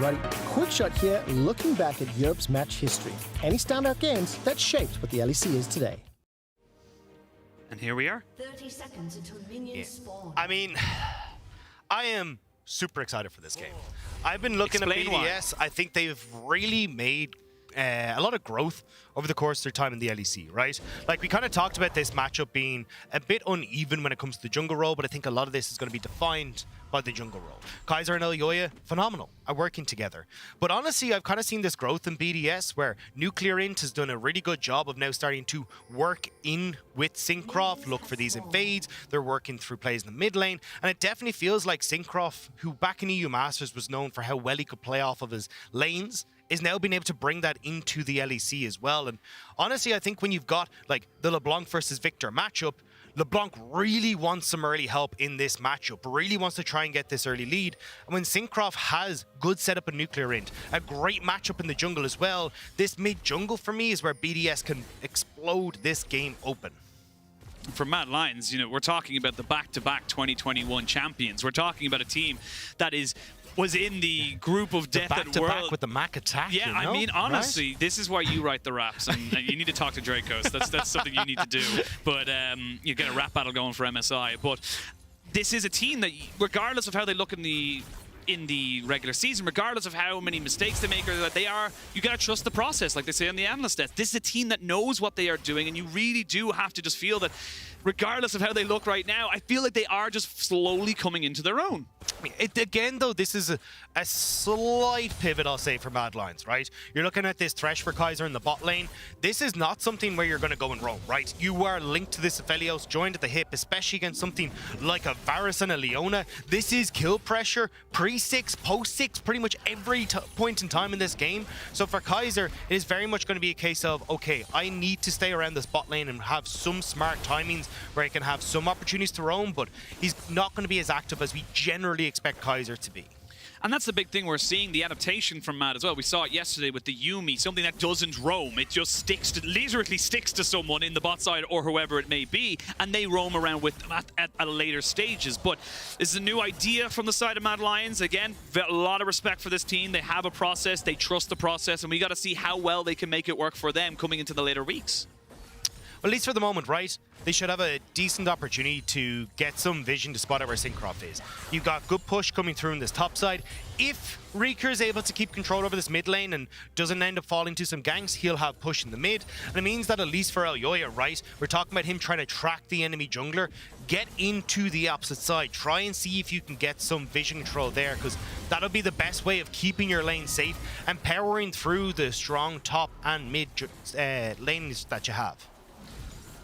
everybody. Quick shot here, looking back at Europe's match history. Any standout games that shaped what the LEC is today. And here we are. 30 seconds until minions spawn. I mean, I am super excited for this game. I've been looking Explain at BDS. I think they've really made a lot of growth over the course of their time in the LEC, right? Like, we kind of talked about this matchup being a bit uneven when it comes to the jungle role, but I think a lot of this is going to be defined by the jungle role. Kaiser and Elyoya, phenomenal, are working together. But honestly, I've kind of seen this growth in BDS where Nuclear Int has done a really good job of now starting to work in with Syncroft, look for these invades. They're working through plays in the mid lane, and it definitely feels like Syncroft, who back in EU Masters was known for how well he could play off of his lanes, is now being able to bring that into the LEC as well. And honestly, I think when you've got like the LeBlanc versus Victor matchup, LeBlanc really wants some early help in this matchup, really wants to try and get this early lead. And when Syncroft has good setup in Nuclear Int, a great matchup in the jungle as well, this mid-jungle for me is where BDS can explode this game open. For Mad Lions, you know, we're talking about the back-to-back 2021 champions. We're talking about a team that was in the group of death at world. Back with the Mac attack. Yeah, you know? I mean, honestly, right? This is why you write the raps, and you need to talk to Dracos. That's something you need to do. But you get a rap battle going for MSI. But this is a team that, regardless of how they look in the regular season, regardless of how many mistakes they make or that they are, you gotta trust the process, like they say on the analyst desk. This is a team that knows what they are doing, and you really do have to just feel that, regardless of how they look right now, I feel like they are just slowly coming into their own. Again, though, this is a slight pivot, I'll say, for Mad Lions, right? You're looking at this Thresh for Kaiser in the bot lane. This is not something where you're going to go and roam, right? You are linked to this Aphelios, joined at the hip, especially against something like a Varus and a Leona. This is kill pressure, pre-6, post-6, pretty much every point in time in this game. So for Kaiser, it is very much going to be a case of, okay, I need to stay around this bot lane and have some smart timings where he can have some opportunities to roam, but he's not going to be as active as we generally expect Kaiser to be. And that's the big thing we're seeing, the adaptation from Mad as well. We saw it yesterday with the Yuumi, something that doesn't roam. It just literally sticks to someone in the bot side or whoever it may be, and they roam around with them at later stages. But this is a new idea from the side of Mad Lions. Again, a lot of respect for this team. They have a process, they trust the process, and we got to see how well they can make it work for them coming into the later weeks. Well, at least for the moment, right? They should have a decent opportunity to get some vision to spot out where Syncroft is. You've got good push coming through in this top side. If Reeker is able to keep control over this mid lane and doesn't end up falling to some ganks, he'll have push in the mid. And it means that at least for Elyoya, right, we're talking about him trying to track the enemy jungler, get into the opposite side, try and see if you can get some vision control there, because that'll be the best way of keeping your lane safe and powering through the strong top and mid lanes that you have.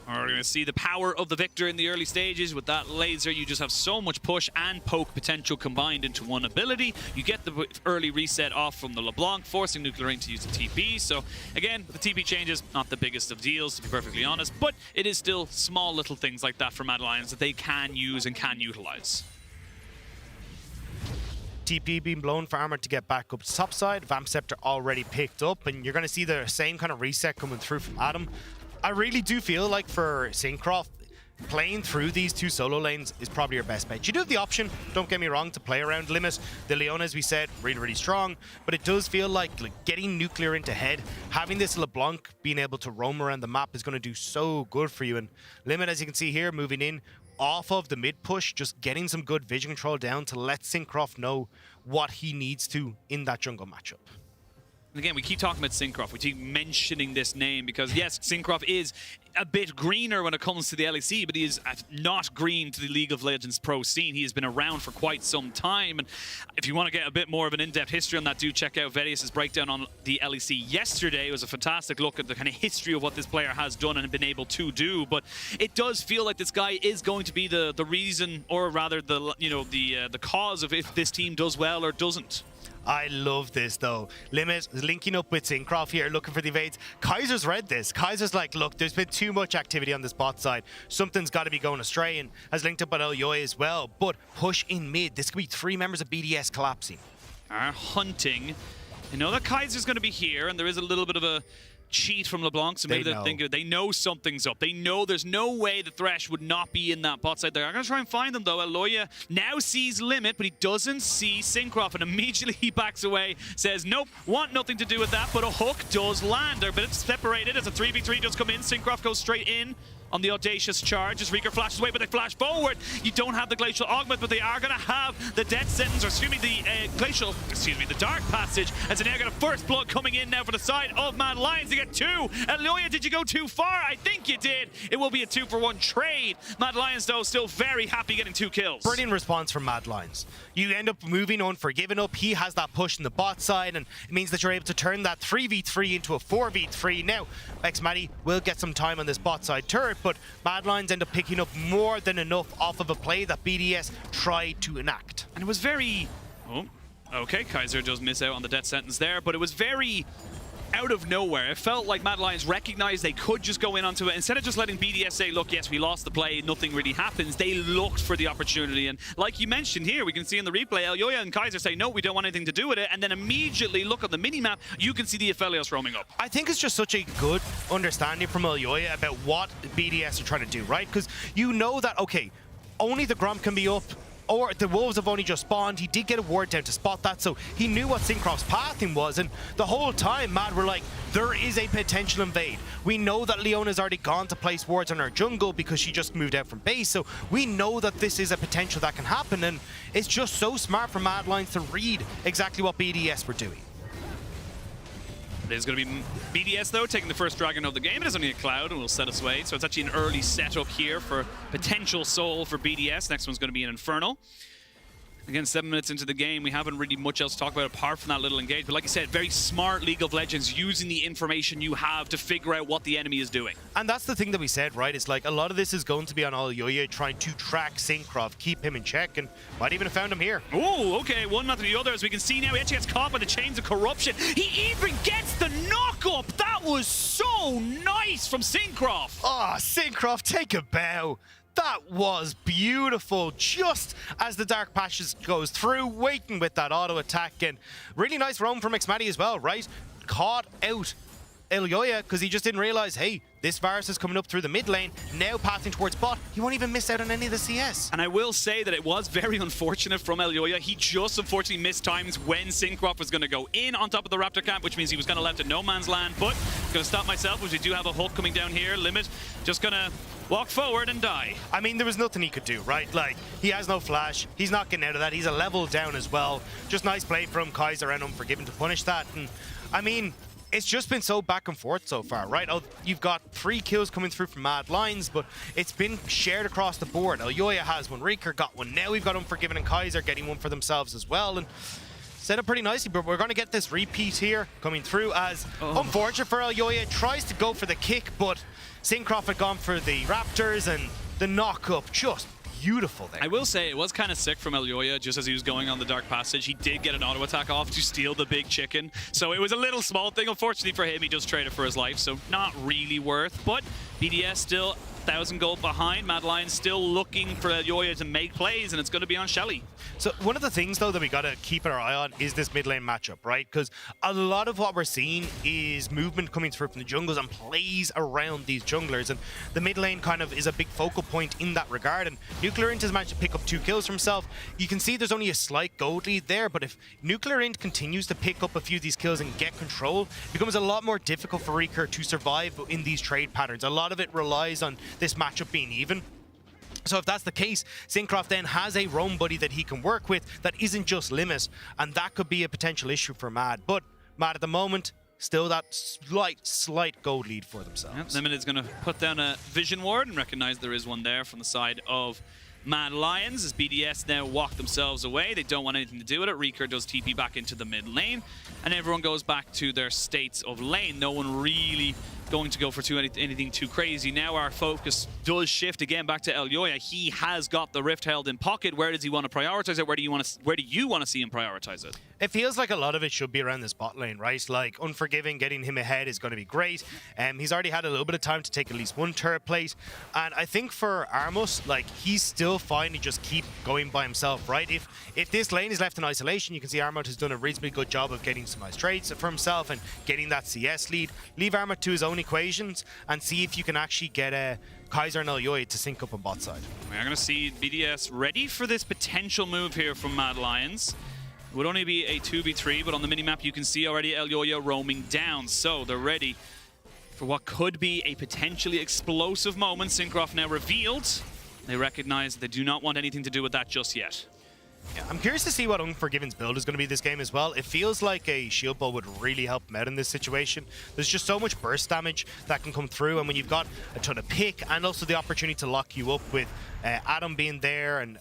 We're going to see the power of the Victor in the early stages. With that laser, you just have so much push and poke potential combined into one ability. You get the early reset off from the LeBlanc, forcing Nuclear Ring to use the TP. So, again, the TP changes, not the biggest of deals, to be perfectly honest, but it is still small little things like that for Mad Lions that they can use and can utilize. TP being blown for Armor to get back up to top side. Vamp Scepter already picked up, and you're going to see the same kind of reset coming through from Adam. I really do feel like for Syncroft, playing through these two solo lanes is probably your best bet. You do have the option, don't get me wrong, to play around Limit. The Leona, as we said, really, really strong, but it does feel like getting Nuclear into head, having this LeBlanc being able to roam around the map is going to do so good for you. And Limit, as you can see here, moving in off of the mid push, just getting some good vision control down to let Syncroft know what he needs to in that jungle matchup. And again, we keep talking about Syncroft. We keep mentioning this name because, yes, Syncroft is a bit greener when it comes to the LEC, but he is not green to the League of Legends pro scene. He has been around for quite some time. And if you want to get a bit more of an in-depth history on that, do check out Vedius' breakdown on the LEC yesterday. It was a fantastic look at the kind of history of what this player has done and been able to do. But it does feel like this guy is going to be the reason, or rather the cause of if this team does well or doesn't. I love this, though. Limit linking up with Syncroft here, looking for the evades. Kaiser's read this. Kaiser's like, look, there's been too much activity on this bot side. Something's got to be going astray, and has linked up with Elyoya as well. But push in mid. This could be 3 members of BDS collapsing. Are hunting I know that Kaiser's going to be here, and there is a little bit of a cheat from LeBlanc, so maybe they know something's up. They know there's no way the Thresh would not be in that bot side there. I'm going to try and find them, though. Eloya now sees Limit, but he doesn't see Syncroft, and immediately he backs away, says, nope, want nothing to do with that, but a hook does land. They're a bit separated as a 3v3 does come in. Syncroft goes straight in on the audacious charge as Rieger flashes away, but they flash forward. You don't have the Glacial Augment, but they are going to have the Death Sentence, or the Dark Passage, as they now get a first blood coming in now for the side of Mad Lions to get 2. Eloya, did you go too far? I think you did. It will be a 2-for-1 trade. Mad Lions, though, still very happy getting 2 kills. Brilliant response from Mad Lions. You end up moving on for giving up. He has that push in the bot side, and it means that you're able to turn that 3v3 into a 4v3. Now, Xmatty will get some time on this bot side turret, but Mad Lions end up picking up more than enough off of a play that BDS tried to enact. And it was very... Oh, okay, Kaiser does miss out on the death sentence there, but it was very out of nowhere. It felt like Mad Lions recognized they could just go in onto it. Instead of just letting BDS say, look, yes, we lost the play, nothing really happens, they looked for the opportunity. And like you mentioned here, we can see in the replay, Eloya and Kaiser say, no, we don't want anything to do with it. And then immediately look on the minimap, you can see the Aphelios roaming up. I think it's just such a good understanding from Eloya about what BDS are trying to do, right? Because you know that, okay, only the Gromp can be up, or the Wolves have only just spawned. He did get a ward down to spot that, so he knew what Syncroft's pathing was, and the whole time Mad were like, there is a potential invade. We know that Leona's already gone to place wards on our jungle because she just moved out from base, so we know that this is a potential that can happen, and it's just so smart for Mad Lions to read exactly what BDS were doing. It is going to be BDS, though, taking the first dragon of the game. It is only a cloud and will set us away. So it's actually an early setup here for potential soul for BDS. Next one's going to be an Infernal. Again, 7 minutes into the game, we haven't really much else to talk about apart from that little engage. But like I said, very smart League of Legends using the information you have to figure out what the enemy is doing. And that's the thing that we said, right? It's like a lot of this is going to be on Eloya trying to track Syncroft, keep him in check, and might even have found him here. Oh, okay, one after the other. As we can see now, he actually gets caught by the chains of corruption. He even gets the knock-up. That was so nice from Syncroft. Oh, Syncroft, take a bow. That was beautiful, just as the Dark Passage goes through, waiting with that auto attack, and really nice roam from Xmatty as well, right? Caught out Eloya because he just didn't realize, hey, this Varus is coming up through the mid lane, now passing towards bot. He won't even miss out on any of the CS. And I will say that it was very unfortunate from Eloya. He just unfortunately missed times when Syncroft was going to go in on top of the Raptor camp, which means he was going to left in no man's land. But I'm going to stop myself because we do have a Hulk coming down here. Limit just going to walk forward and die. I mean, there was nothing he could do, right? Like, he has no flash. He's not getting out of that. He's a level down as well. Just nice play from Kaiser and Unforgiven to punish that. And I mean, it's just been so back and forth so far, right? Oh, you've got 3 kills coming through from Mad Lions, but it's been shared across the board. Eloya has one, Rieger got one. Now we've got Unforgiven and Kaiser getting one for themselves as well. And set up pretty nicely, but we're going to get this repeat here coming through as unfortunate for Eloya. Tries to go for the kick, but Syncroft had gone for the Raptors, and the knock-up just beautiful there. I will say it was kind of sick from Eloya just as he was going on the Dark Passage. He did get an auto attack off to steal the big chicken, so it was a little small thing. Unfortunately for him, he just traded for his life, so not really worth. But BDS still 1,000 gold behind. Mad Lions still looking for Eloya to make plays, and it's going to be on Shelly. So one of the things, though, that we got to keep our eye on is this mid lane matchup, right? Because a lot of what we're seeing is movement coming through from the jungles and plays around these junglers, and the mid lane kind of is a big focal point in that regard. And Nuclear Int has managed to pick up 2 kills for himself. You can see there's only a slight gold lead there, but if Nuclear Int continues to pick up a few of these kills and get control, it becomes a lot more difficult for Rieger to survive in these trade patterns. A lot of it relies on this matchup being even. So if that's the case, Syncroft then has a roam buddy that he can work with that isn't just Limit, and that could be a potential issue for Mad. But Mad at the moment, still that slight gold lead for themselves. Yep, Limit is going to put down a Vision Ward and recognize there is one there from the side of Mad Lions as BDS now walk themselves away. They don't want anything to do with it. Rieger does TP back into the mid lane, and everyone goes back to their states of lane. No one really going to go for anything too crazy. Now our focus does shift again back to Elyoya. He has got the Rift held in pocket. Where does he want to prioritize it? Where do you want to see him prioritize it? It feels like a lot of it should be around this bot lane, right? Like, Unforgiving, getting him ahead is going to be great. He's already had a little bit of time to take at least one turret plate. And I think for Armus, like, he's still fine to just keep going by himself, right? If this lane is left in isolation, you can see Armut has done a reasonably good job of getting some nice trades for himself and getting that CS lead. Leave Armut to his own equations and see if you can actually get Kaiser and Elyoya to sync up on bot side. We're going to see BDS ready for this potential move here from Mad Lions. It would only be a 2v3, but on the minimap you can see already Elyoya roaming down. So they're ready for what could be a potentially explosive moment. Syncroft now revealed. They recognize they do not want anything to do with that just yet. Yeah, I'm curious to see what Unforgiven's build is going to be this game as well. It feels like a shield bow would really help him out in this situation. There's just so much burst damage that can come through, and when you've got a ton of pick and also the opportunity to lock you up with Adam being there and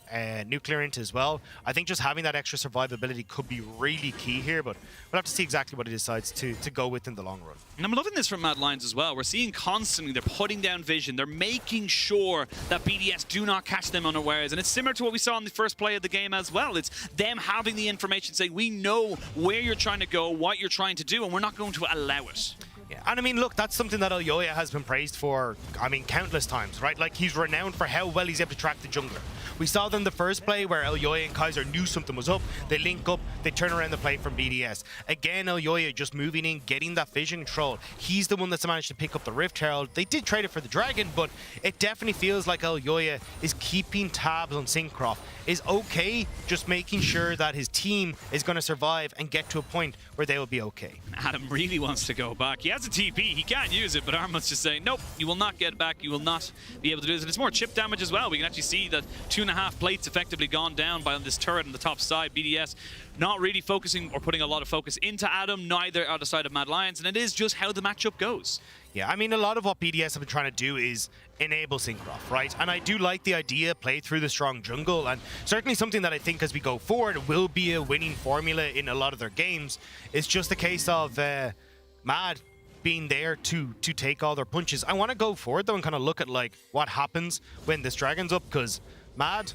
Nuclearant as well, I think just having that extra survivability could be really key here, but we'll have to see exactly what he decides to go with in the long run. And I'm loving this from Mad Lions as well. We're seeing constantly they're putting down vision. They're making sure that BDS do not catch them unawares. And it's similar to what we saw in the first play of the game as well. It's them having the information saying, we know where you're trying to go, what you're trying to do, and we're not going to allow it. Yeah, and I mean, look, that's something that Elyoya has been praised for, I mean, countless times, right? Like, he's renowned for how well he's able to track the jungler. We saw them the first play where Elyoya and Kaiser knew something was up. They link up, they turn around the play from BDS. Again, Elyoya just moving in, getting that vision control. He's the one that's managed to pick up the Rift Herald. They did trade it for the Dragon, but it definitely feels like Elyoya is keeping tabs on Syncroft, is okay just making sure that his team is going to survive and get to a point where they will be okay. Adam really wants to go back. He has a TP, he can't use it, but Armut's just saying, nope, you will not get back, you will not be able to do this. And it's more chip damage as well. We can actually see that 2.5 plates effectively gone down by this turret on the top side. BDS not really focusing or putting a lot of focus into Adam, neither are the side of Mad Lions, and it is just how the matchup goes. Yeah, I mean, a lot of what BDS have been trying to do is enable Syncroft, right? And I do like the idea, play through the strong jungle, and certainly something that I think as we go forward will be a winning formula in a lot of their games. It's just a case of Mad being there to take all their punches. I want to go forward though and kind of look at like what happens when this Dragon's up, because Mad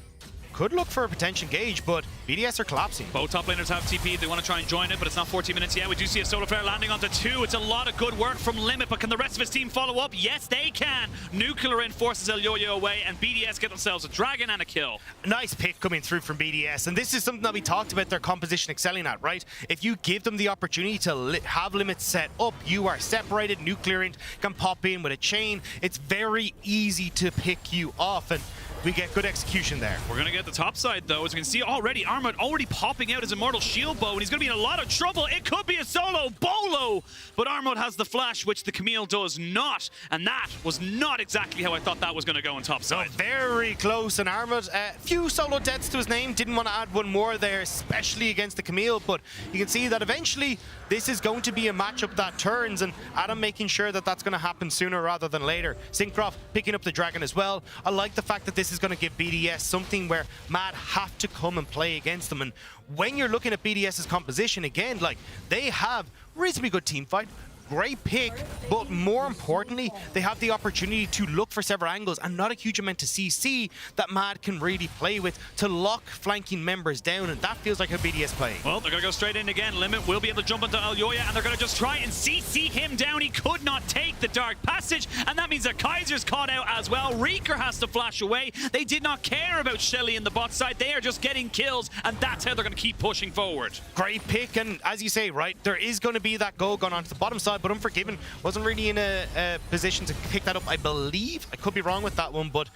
could look for a potential engage, but BDS are collapsing. Both top laners have TP if they want to try and join it, but it's not 14 minutes yet. We do see a solar flare landing onto 2. It's a lot of good work from Limit, but can the rest of his team follow up? Yes, they can. Nuclear forces Elyoya away, and BDS get themselves a Dragon and a kill. Nice pick coming through from BDS, and this is something that we talked about their composition excelling at, right? If you give them the opportunity to have Limit set up, you are separated. Nuclear can pop in with a chain. It's very easy to pick you off, and we get good execution there. We're going to get the top side, though. As we can see already, Armut already popping out his Immortal Shield Bow, and he's going to be in a lot of trouble. It could be a solo bolo, but Armut has the flash, which the Camille does not, and that was not exactly how I thought that was going to go on top side. Very close, and Armut, few solo deaths to his name. Didn't want to add one more there, especially against the Camille, but you can see that eventually this is going to be a matchup that turns, and Adam making sure that that's going to happen sooner rather than later. Syncroft picking up the Dragon as well. I like the fact that this is going to give BDS something where Mad have to come and play against them. And when you're looking at BDS's composition, again, like, they have reasonably good team fight, great pick, but more importantly, they have the opportunity to look for several angles and not a huge amount to CC that Mad can really play with to lock flanking members down, and that feels like a BDS play. Well, they're going to go straight in again. Limit will be able to jump into Elyoya, and they're going to just try and CC him down. He could not take the Dark Passage, and that means that Kaiser's caught out as well. Reeker has to flash away. They did not care about Shelly in the bot side. They are just getting kills, and that's how they're going to keep pushing forward. Great pick, and as you say, right, there is going to be that goal going onto the bottom side, but Unforgiven wasn't really in a position to pick that up, I believe. I could be wrong with that one, but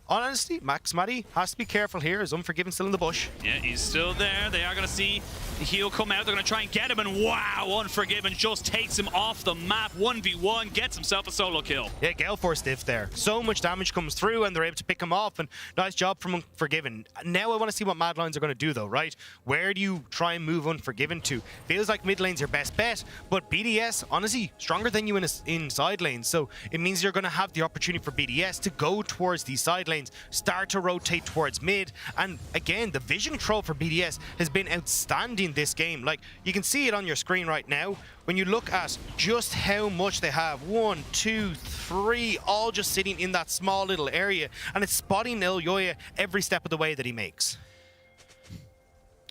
honestly, Max Matty has to be careful here. Is Unforgiven still in the bush? Yeah, he's still there. They are going to see the heal come out. They're going to try and get him, and wow, Unforgiven just takes him off the map. 1v1, gets himself a solo kill. Yeah, Gale Force stiff there. So much damage comes through, and they're able to pick him off, and nice job from Unforgiven. Now I want to see what Mad Lions are going to do, though, right? Where do you try and move Unforgiven to? Feels like mid lane's your best bet, but BDS, honestly, stronger than you in side lanes, so it means you're going to have the opportunity for BDS to go towards these side lanes, start to rotate towards mid, and again, the vision control for BDS has been outstanding in this game. Like, you can see it on your screen right now when you look at just how much they have. 1, 2, 3, all just sitting in that small little area, and it's spotting Elyoya every step of the way that he makes.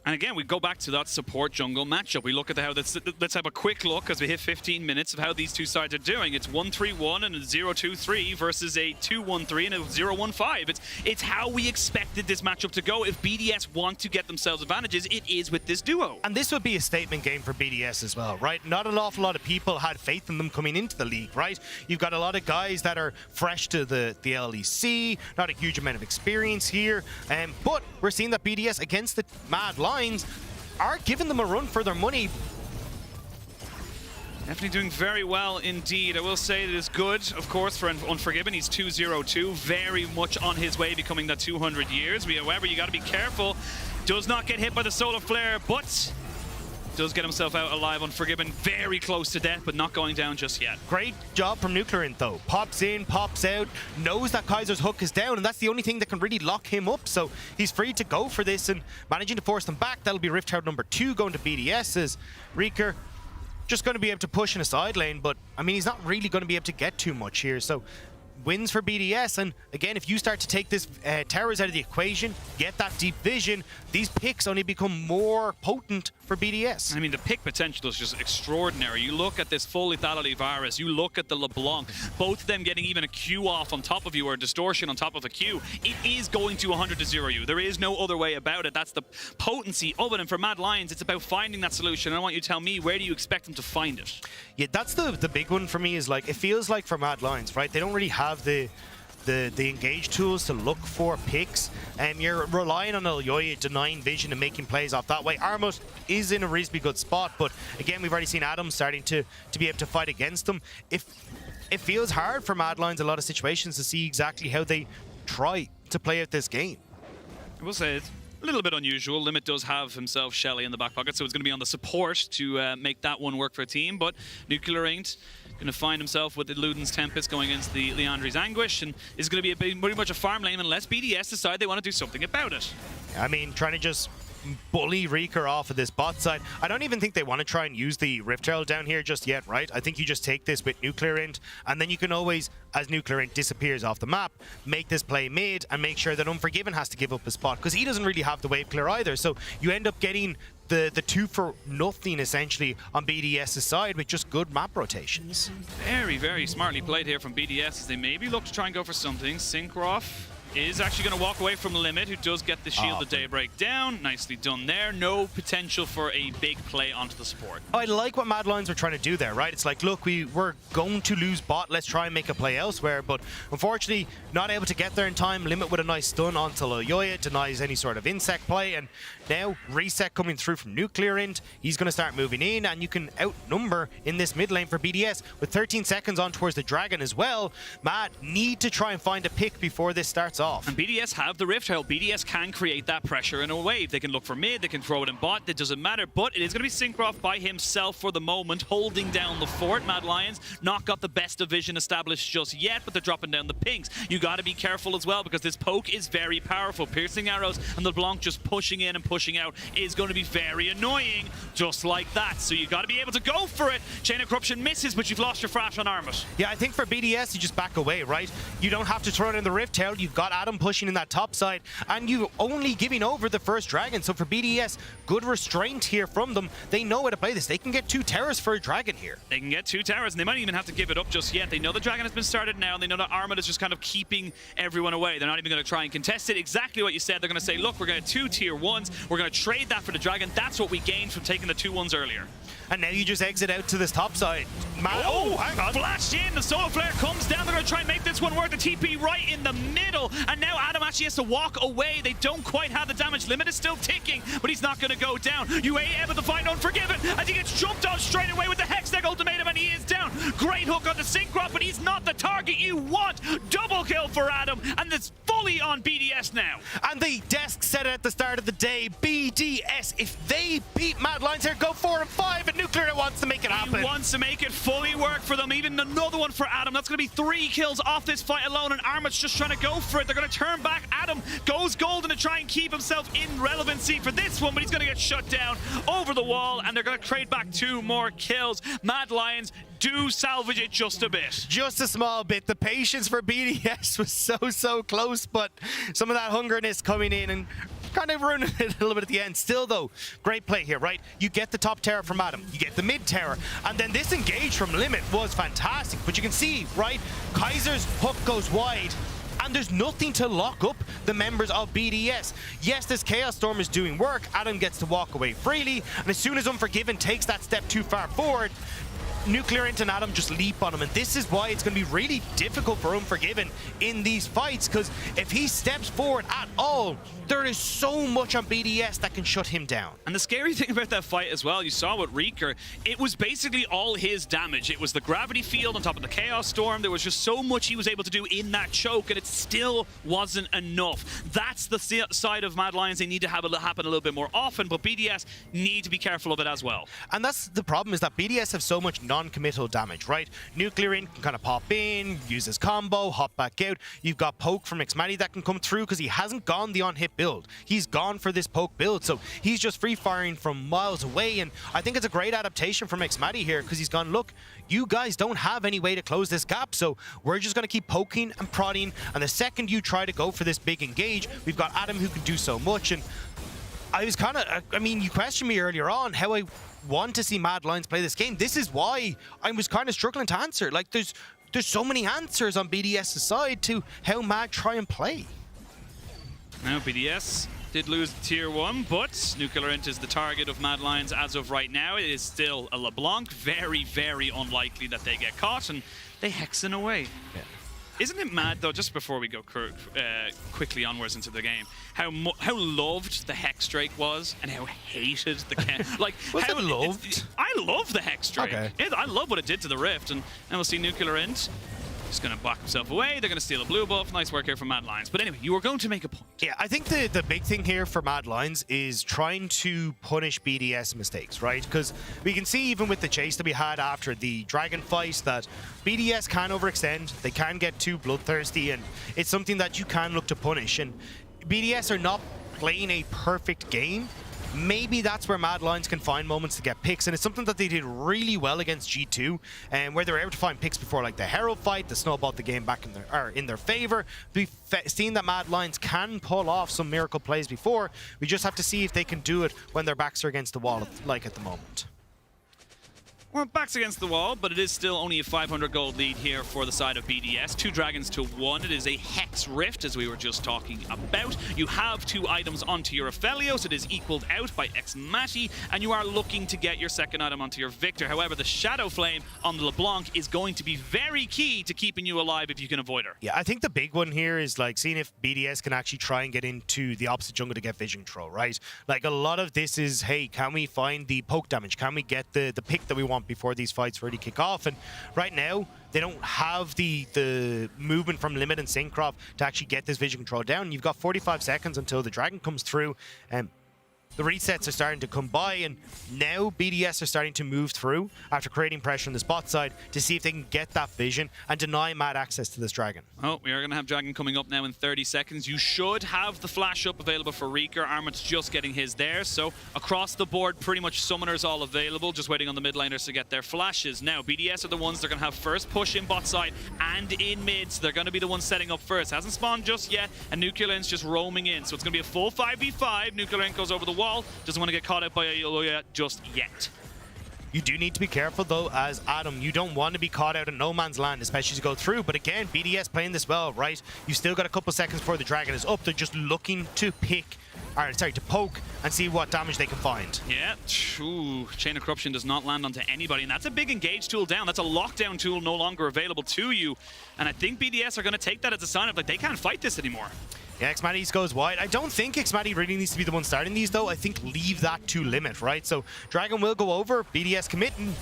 And again, we go back to that support jungle matchup. We look at how let's have a quick look as we hit 15 minutes of how these two sides are doing. It's 1-3-1 and a 0-2-3 versus a 2-1-3 and a 0-1-5. It's how we expected this matchup to go. If BDS want to get themselves advantages, it is with this duo. And this would be a statement game for BDS as well, right? Not an awful lot of people had faith in them coming into the league, right? You've got a lot of guys that are fresh to the LEC, not a huge amount of experience here, but we're seeing that BDS against the Mad Lions are giving them a run for their money. Definitely doing very well indeed. I will say it is good, of course, for Unforgiven. He's 2-0-2, very much on his way becoming that 200 years. However, you got to be careful. Does not get hit by the solar flare, but does get himself out alive. Unforgiven, very close to death, but not going down just yet. Great job from Nuclearint, though. Pops in, pops out, knows that Kaiser's hook is down, and that's the only thing that can really lock him up. So he's free to go for this and managing to force them back. That'll be Rift Herald number 2 going to BDS as Reeker just going to be able to push in a side lane, but I mean, he's not really going to be able to get too much here. So wins for BDS, and again, if you start to take this towers out of the equation, get that deep vision, these picks only become more potent for BDS. I mean, the pick potential is just extraordinary. You look at this full lethality virus, you look at the LeBlanc, both of them getting even a Q off on top of you or a distortion on top of a Q. It is going to 100-0 you. There is no other way about it. That's the potency of it. And for Mad Lions, it's about finding that solution. And I want you to tell me, where do you expect them to find it? Yeah, that's the big one for me, is like, it feels like for Mad Lions, right? They don't really have the engage tools to look for picks, and you're relying on Elyoya denying vision and making plays off that way. Armut is in a reasonably good spot, but again, we've already seen Adam starting to be able to fight against them. It feels hard for Mad Lions in a lot of situations to see exactly how they try to play out this game. I will say it's a little bit unusual. Limit does have himself Shelly in the back pocket, so it's going to be on the support to make that one work for a team, but Nuclearint going to find himself with the Luden's Tempest going against the Leandri's Anguish, and is going to be pretty much a farm lane unless BDS decide they want to do something about it. I mean, trying to just bully Reeker off of this bot side. I don't even think they want to try and use the Rift Herald down here just yet, right? I think you just take this with Nuclearint, and then you can always, as Nuclearint disappears off the map, make this play mid and make sure that Unforgiven has to give up a spot, because he doesn't really have the wave clear either. So you end up getting the 2 for nothing essentially on BDS's side with just good map rotations. Very, very smartly played here from BDS as they maybe look to try and go for something. Syncroft is actually going to walk away from Limit, who does get the Shield of Daybreak down. Nicely done there. No potential for a big play onto the support. I like what Mad Lions are trying to do there, right? It's like, look, we're going to lose bot. Let's try and make a play elsewhere. But unfortunately, not able to get there in time. Limit with a nice stun onto Elyoya, denies any sort of insect play. And now Reset coming through from Nuclearint. He's going to start moving in, and you can outnumber in this mid lane for BDS with 13 seconds on towards the Dragon as well. Mad need to try and find a pick before this starts off. And BDS have the Rift Herald. BDS can create that pressure in a wave. They can look for mid, they can throw it in bot, it doesn't matter. But it is going to be Syncroft by himself for the moment, holding down the fort. Mad Lions not got the best of vision established just yet, but they're dropping down the pinks. You got to be careful as well, because this poke is very powerful. Piercing arrows and the LeBlanc just pushing in and pushing out is going to be very annoying, just like that. So you got to be able to go for it. Chain of Corruption misses, but you've lost your Frash on Armut. Yeah, I think for BDS, you just back away, right? You don't have to throw it in the Rift Herald. You've got Adam pushing in that top side, and you only giving over the first Dragon. So for BDS, good restraint here from them. They know how to play this. They can get 2 towers for a Dragon here. They can get 2 towers, and they might even have to give it up just yet. They know the Dragon has been started now, and they know that Armut is just kind of keeping everyone away. They're not even going to try and contest it. Exactly what you said. They're going to say, look, we're going to 2 tier 1s. We're going to trade that for the Dragon. That's what we gained from taking the 2-1s earlier. And now you just exit out to this top side. Oh, hang on. Flashed in. The Solar Flare comes down. They're going to try and make this one work. The TP right in the middle. And now Adam actually has to walk away. They don't quite have the damage. Limit is still ticking, but he's not going to go down. UA able to find Unforgiven as he gets jumped off straight away with the Hextech ultimatum, and he is down. Great hook on the Syncroft, but he's not the target you want. Double kill for Adam, and this fully on BDS now. And the desk said it at the start of the day, BDS, if they beat Mad Lions here, go 4-5, and Nuclear wants to make it happen. He wants to make it fully work for them. Even another one for Adam. That's going to be 3 kills off this fight alone, and Armat's just trying to go for it. They're going to turn back. Adam goes golden to try and keep himself in relevancy for this one, but he's going to get shut down over the wall, and they're going to trade back 2 more kills. Mad Lions do salvage it just a bit. Just a small bit. The patience for BDS was so close, but some of that hungerness coming in and kind of ruining it a little bit at the end. Still, though, great play here, right? You get the top tower from Adam, you get the mid tower, and then this engage from Limit was fantastic. But you can see, right, Kaiser's hook goes wide, and there's nothing to lock up the members of BDS. Yes, this Chaos Storm is doing work. Adam gets to walk away freely, and as soon as Unforgiven takes that step too far forward, Nuclear and Adam just leap on him, and this is why it's going to be really difficult for Unforgiven in these fights, because if he steps forward at all, there is so much on BDS that can shut him down. And the scary thing about that fight as well, you saw with Reeker, it was basically all his damage. It was the gravity field on top of the Chaos Storm. There was just so much he was able to do in that choke, and it still wasn't enough. That's the side of Mad Lions they need to have it happen a little bit more often, but BDS need to be careful of it as well. And that's the problem, is that BDS have so much non-committal damage, right? Nuclear in can kind of pop in, use his combo, hop back out. You've got Poke from Xmatty that can come through because he hasn't gone the on-hit build. He's gone for this Poke build, so he's just free-firing from miles away, and I think it's a great adaptation from Xmatty here, because he's gone, look, you guys don't have any way to close this gap, so we're just going to keep poking and prodding, and the second you try to go for this big engage, we've got Adam who can do so much. And I was kind of, I mean, you questioned me earlier on how I want to see Mad Lions play this game. This is why I was kind of struggling to answer. Like, there's so many answers on BDS's side to how Mad try and play. Now, BDS did lose tier 1, but Nuclear Int is the target of Mad Lions as of right now. It is still a LeBlanc. Very unlikely that they get caught, and they hexing away. Yeah. Isn't it mad, though, just before we go quickly onwards into the game, how loved the Hex Drake was and how hated the... like, was how it loved? I love the Hex Drake. Okay. I love what it did to the Rift, and we'll see Nuclear Int just going to back himself away. They're going to steal a blue buff. Nice work here from Mad Lions. But anyway, you were going to make a point. Yeah, I think the big thing here for Mad Lions is trying to punish BDS mistakes, right? Because we can see even with the chase that we had after the Dragon fight that BDS can overextend, they can get too bloodthirsty, and it's something that you can look to punish. And BDS are not playing a perfect game. Maybe that's where Mad Lions can find moments to get picks, and it's something that they did really well against G2, and where they were able to find picks before, like the Herald fight, that snowballed the game back in their favor. We've seen that Mad Lions can pull off some miracle plays before. We just have to see if they can do it when their backs are against the wall, like at the moment. Well, backs against the wall, but it is still only a 500 gold lead here for the side of BDS. 2 dragons to 1. It is a Hex Rift, as we were just talking about. You have 2 items onto your Aphelios. It is equaled out by Xmatty, and you are looking to get your second item onto your Victor. However, the Shadow Flame on the LeBlanc is going to be very key to keeping you alive if you can avoid her. Yeah, I think the big one here is like seeing if BDS can actually try and get into the opposite jungle to get vision control, right? Like, a lot of this is, hey, can we find the poke damage? Can we get the pick that we want before these fights really kick off? And right now they don't have the movement from Limit and Syncroft to actually get this vision control down. You've got 45 seconds until the dragon comes through, and the resets are starting to come by, and now BDS are starting to move through after creating pressure on the spot side to see if they can get that vision and deny Mad access to this dragon. Oh, we are going to have Dragon coming up now in 30 seconds. You should have the flash up available for Reeker. Armat's just getting his there, so across the board, pretty much summoners all available, just waiting on the mid laners to get their flashes. Now, BDS are the ones that are going to have first push in bot side and in mid, so they're going to be the ones setting up first. Hasn't spawned just yet, and Nuclear Int's just roaming in, so it's going to be a full 5v5. Nuclear Int goes over the wall. Doesn't want to get caught out by a Yoloya just yet. You do need to be careful, though, as Adam. You don't want to be caught out in no man's land, especially as you go through. But again, BDS playing this well, right? You still got a couple seconds before the dragon is up. They're just looking to to poke and see what damage they can find. Yeah, ooh, Chain of Corruption does not land onto anybody, and that's a big engage tool down. That's a lockdown tool no longer available to you. And I think BDS are going to take that as a sign of, like, they can't fight this anymore. Yeah, Xmatty goes wide. I don't think Xmatty really needs to be the one starting these, though. I think leave that to Limit, right? So Dragon will go over, BDS commit, and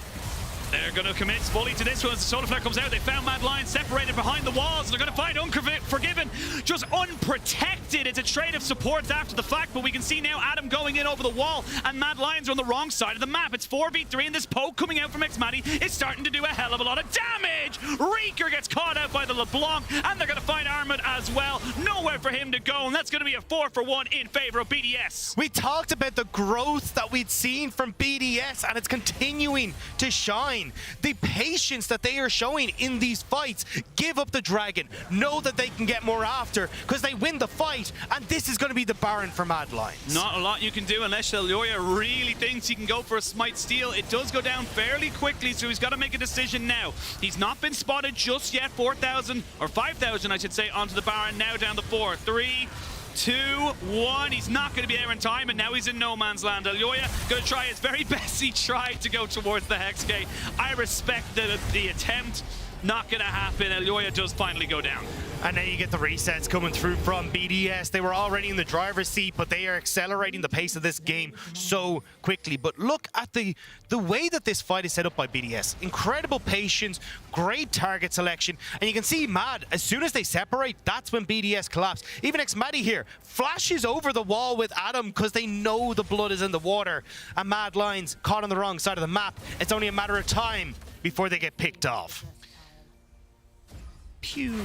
They're going to commit fully to this one as the solar flare comes out. They found Mad Lions separated behind the walls. They're going to find Unforgiven just unprotected. It's a trade of supports after the fact, but we can see now Adam going in over the wall, and Mad Lions are on the wrong side of the map. It's 4v3, and this poke coming out from xMatty is starting to do a hell of a lot of damage. Reeker gets caught out by the LeBlanc, and they're going to find Armand as well. Nowhere for him to go, and that's going to be a 4-for-1 in favor of BDS. We talked about the growth that we'd seen from BDS, and it's continuing to shine. The patience that they are showing in these fights. Give up the dragon. Know that they can get more after because they win the fight, and this is going to be the Baron for Mad Lions. Not a lot you can do unless Elyoya really thinks he can go for a smite steal. It does go down fairly quickly, so he's got to make a decision now. He's not been spotted just yet. 4,000, or 5,000 I should say, onto the Baron. Now down to 4. 3, 2, 1. He's not going to be there in time, and now he's in no man's land. Elyoya going to try his very best. He tried to go towards the Hex Gate. I respect the attempt. Not going to happen. Elyoya does finally go down. And now you get the resets coming through from BDS. They were already in the driver's seat, but they are accelerating the pace of this game so quickly. But look at the way that this fight is set up by BDS. Incredible patience, great target selection. And you can see Mad, as soon as they separate, that's when BDS collapse. Even xMatty here flashes over the wall with Adam because they know the blood is in the water. And Mad Lions caught on the wrong side of the map. It's only a matter of time before they get picked off. Pew.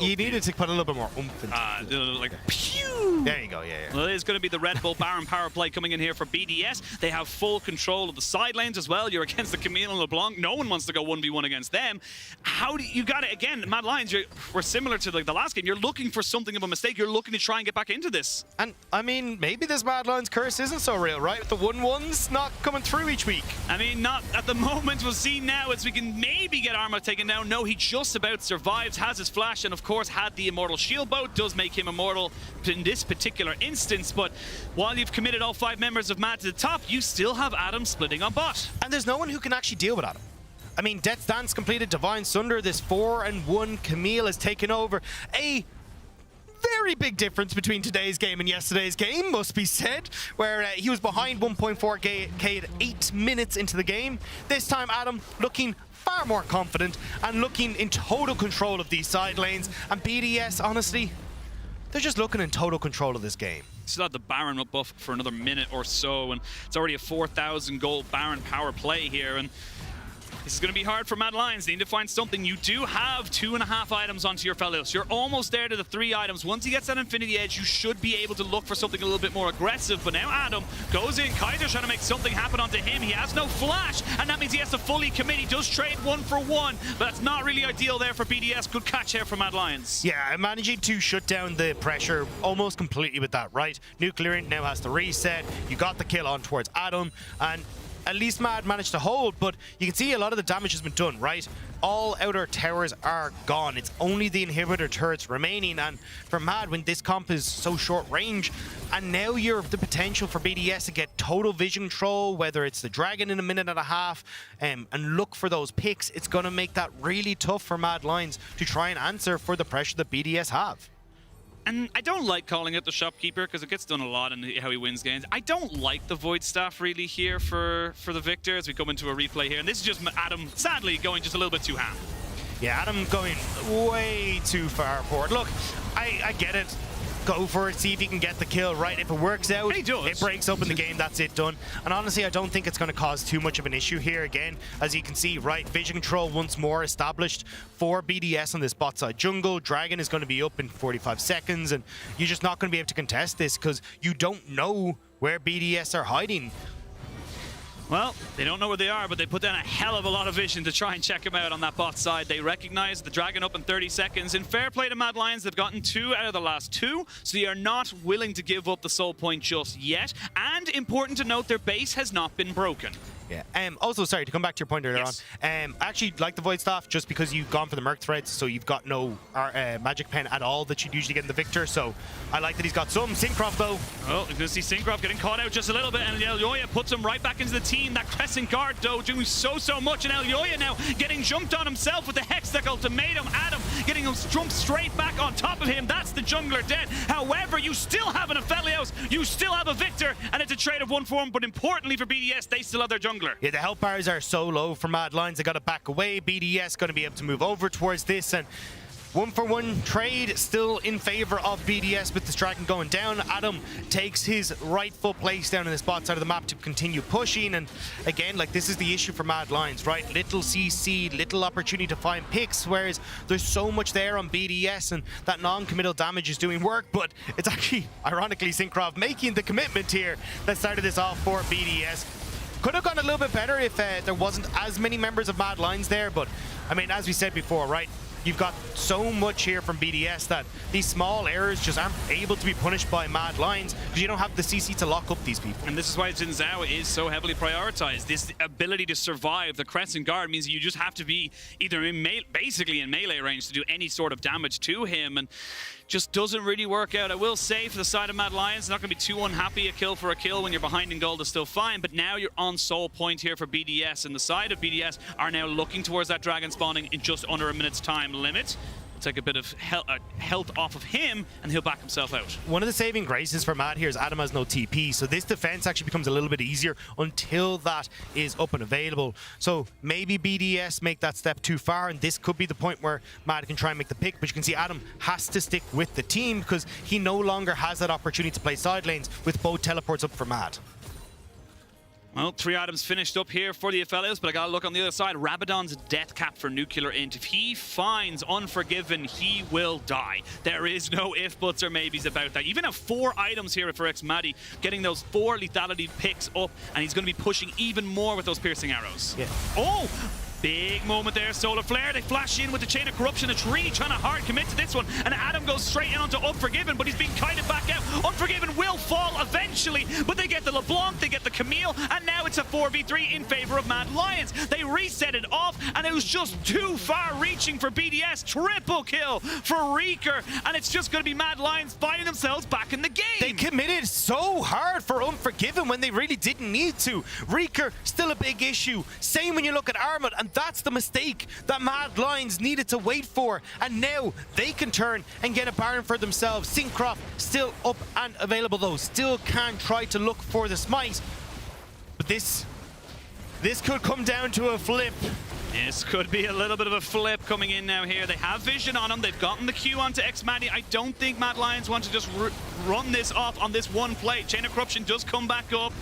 You needed to put a little bit more oomph into it. Like, pew! There you go, yeah. Well, it is going to be the Red Bull Baron power play coming in here for BDS. They have full control of the side lanes as well. You're against the Camille and LeBlanc. No one wants to go 1v1 against them. How do you got it again? Mad Lions, we're similar to like the last game. You're looking for something of a mistake. You're looking to try and get back into this. And I mean, maybe this Mad Lions curse isn't so real, right? The 1-1s not coming through each week. I mean, not at the moment. We'll see now as we can maybe get Arma taken down. No, he just about survives, has his flash, and of course had the Immortal Shield Bow. Does make him immortal in this particular instance, but while you've committed all 5 members of Mad to the top, you still have Adam splitting on bot. And there's no one who can actually deal with Adam. I mean, Death's Dance completed, Divine Sunder, this 4-1 Camille has taken over. A very big difference between today's game and yesterday's game, must be said, where he was behind 1.4k at 8 minutes into the game. This time, Adam looking far more confident and looking in total control of these side lanes. And BDS, honestly, they're just looking in total control of this game. Still have the Baron up buff for another minute or so, and it's already a 4,000 gold Baron power play here, and this is going to be hard for Mad Lions. They need to find something. You do have 2.5 items onto your Fellows. You're almost there to the 3 items. Once he gets that Infinity Edge, you should be able to look for something a little bit more aggressive. But now Adam goes in. Kaiser's trying to make something happen onto him. He has no flash, and that means he has to fully commit. He does trade 1-for-1, but that's not really ideal there for BDS. Good catch here for Mad Lions. Yeah, managing to shut down the pressure almost completely with that, right? Nuclear now has to reset. You got the kill on towards Adam, and at least Mad managed to hold, but you can see a lot of the damage has been done, right? All outer towers are gone. It's only the inhibitor turrets remaining, and for Mad, when this comp is so short range, and now you're the potential for BDS to get total vision control, whether it's the dragon in a minute and a half, and look for those picks, it's going to make that really tough for Mad Lions to try and answer for the pressure that BDS have. And I don't like calling it the shopkeeper because it gets done a lot in how he wins games. I don't like the Void Staff really here for the victor as we come into a replay here. And this is just Adam, sadly, going just a little bit too ham. Yeah, Adam going way too far forward. Look, I get it. Go for it, see if you can get the kill, right? If it works out, it breaks open the game, that's it, done. And honestly, I don't think it's going to cause too much of an issue here. Again, as you can see, right, vision control once more established for BDS on this bot side jungle. Dragon is going to be up in 45 seconds, and you're just not going to be able to contest this because you don't know where BDS are hiding. Well, they don't know where they are, but they put down a hell of a lot of vision to try and check him out on that bot side. They recognize the Dragon up in 30 seconds. In fair play to Mad Lions, they've gotten 2 out of the last 2, so they are not willing to give up the soul point just yet. And important to note, their base has not been broken. Yeah. Also, sorry, to come back to your point earlier on, I actually like the Void Staff just because you've gone for the Merc Threads, so you've got no Magic Pen at all that you'd usually get in the Victor, so I like that he's got some. Syncroft, though. Oh, you're going to see Syncroft getting caught out just a little bit, and Elyoya puts him right back into the team. team. That Crescent Guard, though, doing so much. And Elyoya now getting jumped on himself with the Hextech Ultimatum. Adam getting him jumped straight back on top of him. That's the jungler dead. However, you still have an Aphelios, you still have a Victor, and it's a trade of one for one. But importantly for BDS, they still have their jungler. Yeah, the health bars are so low for Mad Lions. They got to back away. BDS going to be able to move over towards this, and 1-for-1 trade still in favor of BDS with this dragon going down. Adam takes his rightful place down in the spot side of the map to continue pushing. And again, like, this is the issue for Mad Lions, right? Little CC, little opportunity to find picks, whereas there's so much there on BDS, and that non-committal damage is doing work. But it's actually, ironically, Syncroft making the commitment here that started this off for BDS. Could have gone a little bit better if there wasn't as many members of Mad Lions there. But I mean, as we said before, right? You've got so much here from BDS that these small errors just aren't able to be punished by Mad Lions because you don't have the CC to lock up these people. And this is why Xin Zhao is so heavily prioritized. This ability to survive the Crescent Guard means you just have to be either in basically in melee range to do any sort of damage to him, and just doesn't really work out. I will say, for the side of Mad Lions, not going to be too unhappy. A kill for a kill when you're behind in gold is still fine, but now you're on soul point here for BDS, and the side of BDS are now looking towards that dragon spawning in just under a minute's time limit. We'll take a bit of health off of him, and he'll back himself out. One of the saving graces for Mad here is Adam has no TP, so this defense actually becomes a little bit easier until that is up and available. So maybe BDS make that step too far, and this could be the point where Mad can try and make the pick, but you can see Adam has to stick with the team because he no longer has that opportunity to play side lanes with both teleports up for Mad. Well, 3 items finished up here for the Aphelios, but I gotta look on the other side. Rabadon's death cap for Nuclear Int. If he finds Unforgiven, he will die. There is no if, buts, or maybes about that. You even have 4 items here for Xmadi, getting those 4 lethality picks up, and he's gonna be pushing even more with those piercing arrows. Yeah. Oh! Big moment there, Solar Flare. They flash in with the Chain of Corruption. It's really trying to hard commit to this one. And Adam goes straight in onto Unforgiven, but he's being kited back out. Unforgiven will fall eventually, but they get the LeBlanc, they get the Camille, and now it's a 4v3 in favor of Mad Lions. They reset it off, and it was just too far reaching for BDS. Triple kill for Reeker, and it's just going to be Mad Lions finding themselves back in the game. They committed so hard for Unforgiven when they really didn't need to. Reeker, still a big issue. Same when you look at Armut, and that's the mistake that Mad Lions needed to wait for. And now they can turn and get a Baron for themselves. Syncroft still up and available though. Still can try to look for the smite. But this could come down to a flip. This could be a little bit of a flip coming in now here. They have vision on him. They've gotten the Q onto Xmadi. I don't think Mad Lions want to just run this off on this one play. Chain of Corruption does come back up.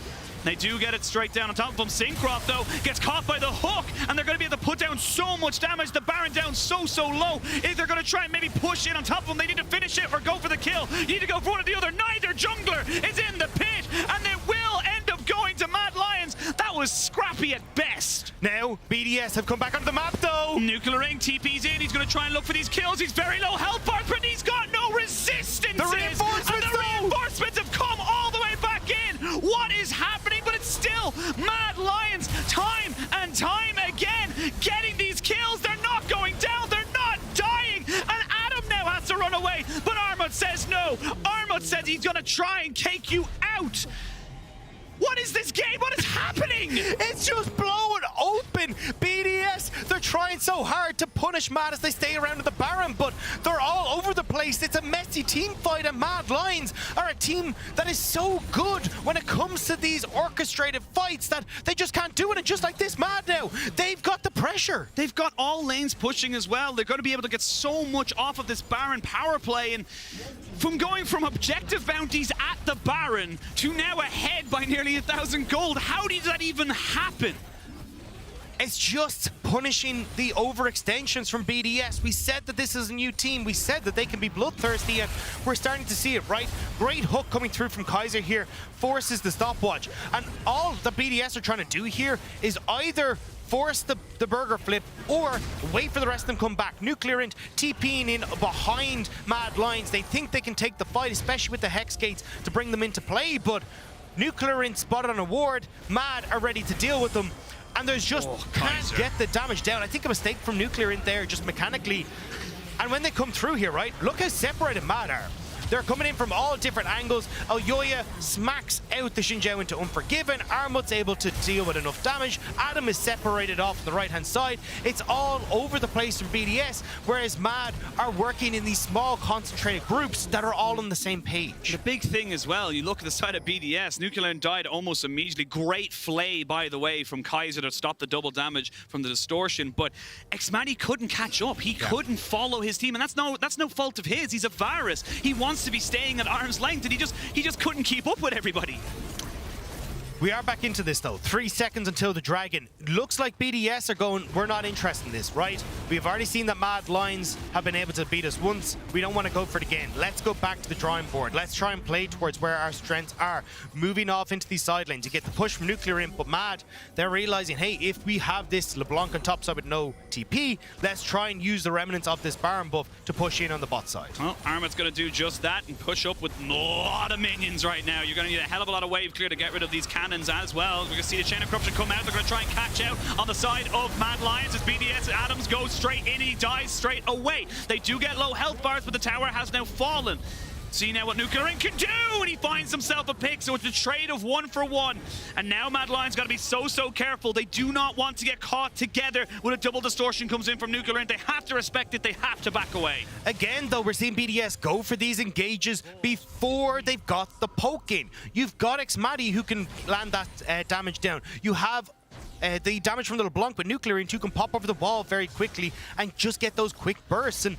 They do get it straight down on top of him. Syncroft, though, gets caught by the hook, and they're going to be able to put down so much damage. The Baron down so low. If they're going to try and maybe push in on top of him, they need to finish it or go for the kill. You need to go for one or the other. Neither jungler is in the pit, and they will end up going to Mad Lions. That was scrappy at best. Now, BDS have come back onto the map, though. Nuclear Ring TP's in. He's going to try and look for these kills. He's very low health bar, but he's got no resistance. The reinforcements, reinforcements have come all the way back in. What is happening? But it's still Mad Lions time and time again getting these kills. They're not going down. They're not dying. And Adam now has to run away. But Armut says no. Armut says he's going to try and take you out. What is this game? What is happening? It's just blown open. BDS, they're trying so hard to punish Mad as they stay around with the Baron, but they're all over the place. It's a messy team fight, and Mad Lions are a team that is so good when it comes to these orchestrated fights that they just can't do it. And just like this, Mad now, they've got the pressure. They've got all lanes pushing as well. They're going to be able to get so much off of this Baron power play, and from going from objective bounties at the Baron to now ahead by nearly 1,000 gold. How did that even happen? It's just punishing the overextensions from BDS. We said that this is a new team. We said that they can be bloodthirsty, and we're starting to see it, right? Great hook coming through from Kaiser here, forces the stopwatch. And all the BDS are trying to do here is either force the burger flip or wait for the rest of them come back. Nuclear Int TPing in behind Mad Lions. They think they can take the fight, especially with the Hex Gates to bring them into play, but Nuclear Int spotted on a ward. Mad are ready to deal with them, and there's just can't get the damage down. I think a mistake from Nuclear Int there, just mechanically. And when they come through here, right, look how separated Mad are. They're coming in from all different angles. Aoyaya smacks out the Xin Zhao into Unforgiven. Armut's able to deal with enough damage. Adam is separated off the right-hand side. It's all over the place from BDS, whereas Mad are working in these small, concentrated groups that are all on the same page. The big thing as well, you look at the side of BDS, Nuclear died almost immediately. Great flay, by the way, from Kaiser to stop the double damage from the distortion, but Xmadi couldn't catch up. He couldn't follow his team, and that's no fault of his. He's a virus. He wants to be staying at arm's length, and he just couldn't keep up with everybody. We are back into this though. 3 seconds until the Dragon. Looks like BDS are going, we're not interested in this, right? We've already seen that Mad Lions have been able to beat us once. We don't want to go for it again. Let's go back to the drawing board. Let's try and play towards where our strengths are. Moving off into these side lanes. You get the push from Nuclear in, but Mad, they're realizing, hey, if we have this LeBlanc on top side with no TP, let's try and use the remnants of this Baron buff to push in on the bot side. Well, Armut's going to do just that and push up with a lot of minions right now. You're going to need a hell of a lot of wave clear to get rid of these cannons as well. We're going to see the Chain of Corruption come out. They're going to try and catch out on the side of Mad Lions as BDS Adams goes straight in and he dies straight away. They do get low health bars, but the tower has now fallen. See now what Nuclear can do, and he finds himself a pick, so it's a trade of 1 for 1. And now Mad Lions got to be so careful. They do not want to get caught together when a double distortion comes in from Nuclear. They have to respect it. They have to back away. Again, though, we're seeing BDS go for these engages before they've got the poke in. You've got Xmadi who can land that damage down. You have the damage from the LeBlanc, but Nuclear who can pop over the wall very quickly and just get those quick bursts. And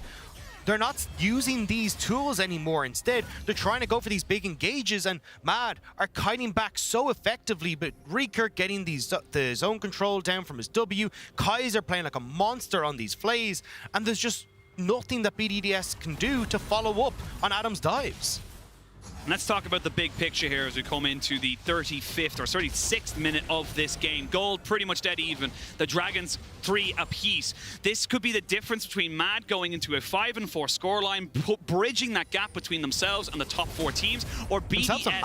they're not using these tools anymore. Instead, they're trying to go for these big engages, and Mad are kiting back so effectively, but Reeker getting the zone control down from his W, Kaiser playing like a monster on these flays, and there's just nothing that BDS can do to follow up on Adam's dives. Let's talk about the big picture here as we come into the 35th or 36th minute of this game. Gold pretty much dead even. The Dragons 3 apiece. This could be the difference between Mad going into a 5-4 scoreline, bridging that gap between themselves and the top 4 teams, or BDS.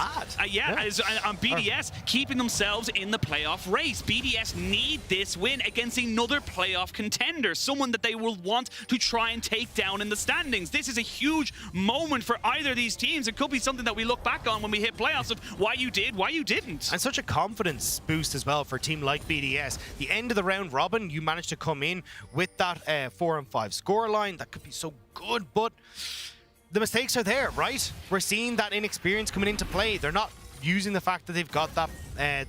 BDS keeping themselves in the playoff race. BDS need this win against another playoff contender, someone that they will want to try and take down in the standings. This is a huge moment for either of these teams. It could be something that we look back on when we hit playoffs of why you did, why you didn't. And such a confidence boost as well for a team like BDS. The end of the round robin, you managed to come in with that 4-5 scoreline. That could be so good, but the mistakes are there, right? We're seeing that inexperience coming into play. They're not using the fact that they've got that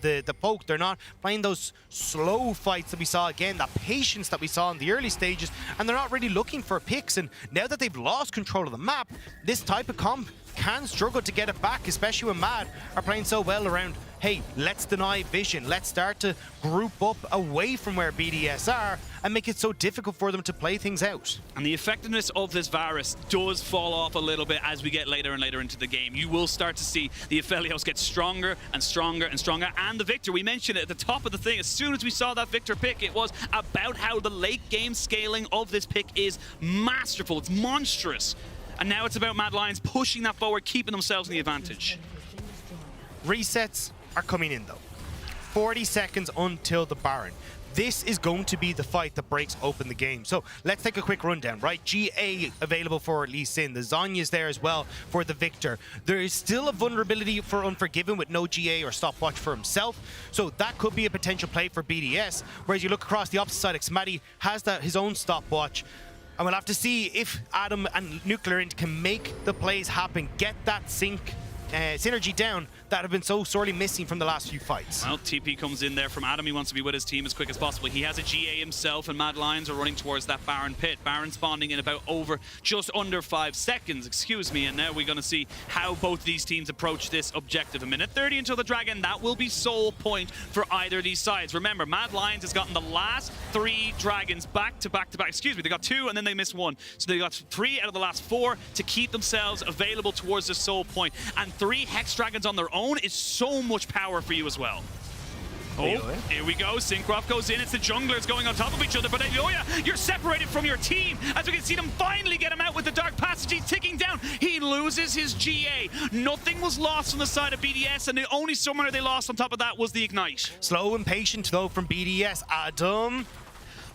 the poke. They're not playing those slow fights that we saw again, that patience that we saw in the early stages, and they're not really looking for picks. And now that they've lost control of the map, this type of comp can struggle to get it back, especially when Mad are playing so well around, hey, let's deny vision, let's start to group up away from where BDS are and make it so difficult for them to play things out. And the effectiveness of this virus does fall off a little bit as we get later and later into the game. You will start to see the Aphelios get stronger and stronger and stronger, and the Victor, we mentioned it at the top of the thing, as soon as we saw that Victor pick, it was about how the late game scaling of this pick is masterful, it's monstrous. And now it's about Mad Lions pushing that forward, keeping themselves in the advantage. Resets are coming in though. 40 seconds until the Baron. This is going to be the fight that breaks open the game. So let's take a quick rundown, right? GA available for Lee Sin. The Zonya's there as well for the Victor. There is still a vulnerability for Unforgiven with no GA or stopwatch for himself. So that could be a potential play for BDS. Whereas you look across the opposite side, Xmadi has his own stopwatch. And we'll have to see if Adam and Nuclear can make the plays happen, get that synergy down that have been so sorely missing from the last few fights. Well, TP comes in there from Adam. He wants to be with his team as quick as possible. He has a GA himself, and Mad Lions are running towards that Baron pit. Baron spawning in about just under 5 seconds, excuse me. And now we're going to see how both these teams approach this objective. A minute 30 until the Dragon. That will be sole point for either of these sides. Remember, Mad Lions has gotten the last 3 Dragons back to back to back. Excuse me, they got 2 and then they missed 1. So they got 3 out of the last 4 to keep themselves available towards the sole point. And 3 Hex Dragons on their own is so much power for you as well. Oh, here we go. Syncroft goes in. It's the junglers going on top of each other. But Aoyaya, you're separated from your team. As we can see them finally get him out with the Dark Passage. He's ticking down. He loses his GA. Nothing was lost on the side of BDS, and the only summoner they lost on top of that was the Ignite. Slow and patient, though, from BDS. Adam.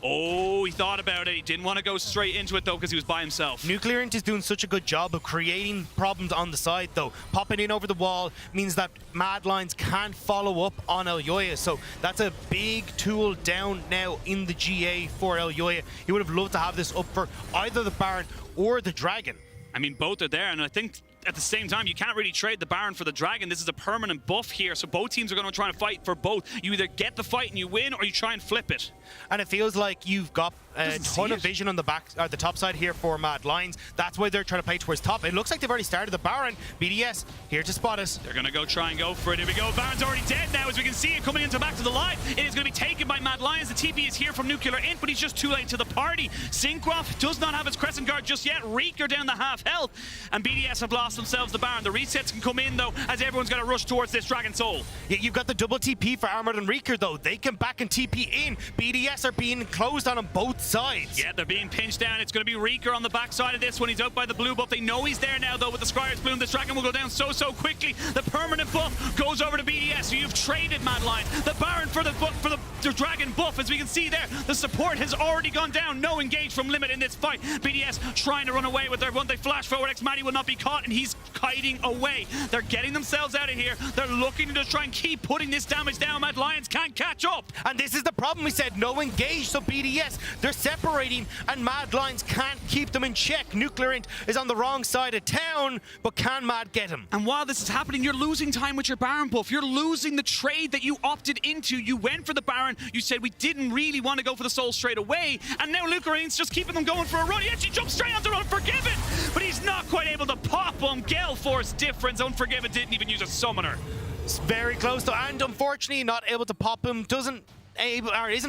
Oh, he thought about it. He didn't want to go straight into it, though, because he was by himself. Nuclear Int is doing such a good job of creating problems on the side, though. Popping in over the wall means that Mad Lions can't follow up on Elyoya, so that's a big tool down now in the GA for Elyoya. He would have loved to have this up for either the Baron or the Dragon. I mean, both are there, and I think at the same time, you can't really trade the Baron for the Dragon. This is a permanent buff here, so both teams are going to try to fight for both. You either get the fight and you win, or you try and flip it. And it feels like you've got a ton of vision on the back, the top side here for Mad Lions. That's why they're trying to play towards top. It looks like they've already started the Baron. BDS here to spot us. They're going to try and go for it. Here we go. Baron's already dead now, as we can see it coming into back to the line. It is going to be taken by Mad Lions. The TP is here from Nuclear Int, but he's just too late to the party. Syncroft does not have his Crescent Guard just yet. Reeker down the half health, and BDS have lost themselves the Baron. The resets can come in, though, as everyone's going to rush towards this Dragon Soul. Yeah, you've got the double TP for Armored and Reeker, though. They can back and TP in. BDS are being closed on both sides. Yeah, they're being pinched down. It's going to be Reeker on the backside of this one. He's out by the blue buff. They know he's there now, though, with the Scryer's Bloom. This Dragon will go down so quickly. The permanent buff goes over to BDS. So you've traded Mad Lions. The Baron for the Dragon buff. As we can see there, the support has already gone down. No engage from Limit in this fight. BDS trying to run away with their one. They flash forward. Xmatty will not be caught, and he's kiting away. They're getting themselves out of here. They're looking to just try and keep putting this damage down. Mad Lions can't catch up. And this is the problem. We said no engage, so BDS, they're separating, and Mad Lions can't keep them in check. Nuclear Int is on the wrong side of town, but can Mad get him? And while this is happening, you're losing time with your Baron buff. You're losing the trade that you opted into. You went for the Baron. You said we didn't really want to go for the soul straight away, and now Nuclear Int's just keeping them going for a run. He actually jumps straight onto Unforgiven, but he's not quite able to pop him. Gale Force difference. Unforgiven didn't even use a summoner. It's very close, though, and unfortunately not able to pop him. Isn't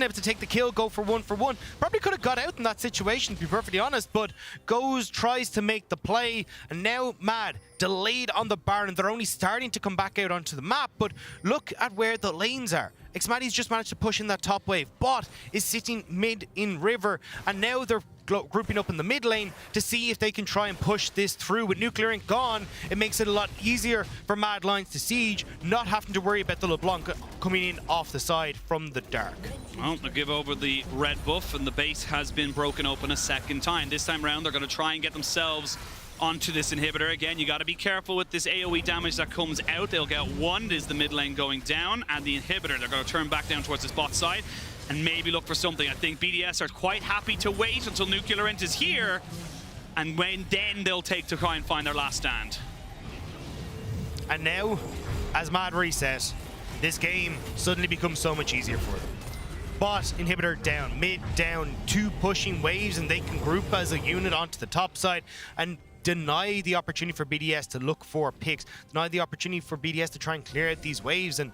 able to take the kill, go for one. Probably could have got out in that situation, to be perfectly honest, but tries to make the play, and now Mad delayed on the Baron. They're only starting to come back out onto the map, but look at where the lanes are. Xmatty's just managed to push in that top wave. Bot is sitting mid in river, and now they're grouping up in the mid lane to see if they can try and push this through. With Nuclear Int gone, it makes it a lot easier for Mad Lions to siege, not having to worry about the LeBlanc coming in off the side from the dark. Well, they give over the red buff, and the base has been broken open a second time. This time around, they're going to try and get themselves onto this inhibitor. Again, you got to be careful with this AoE damage that comes out. They'll get one, is the mid lane going down, and the inhibitor, they're going to turn back down towards this bot side and maybe look for something. I think BDS are quite happy to wait until Nuclear Int is here, and then they'll take to try and find their last stand. And now, as Mad reset, this game suddenly becomes so much easier for them. Bot inhibitor down, mid down, 2 pushing waves, and they can group as a unit onto the top side and deny the opportunity for BDS to look for picks, deny the opportunity for BDS to try and clear out these waves. And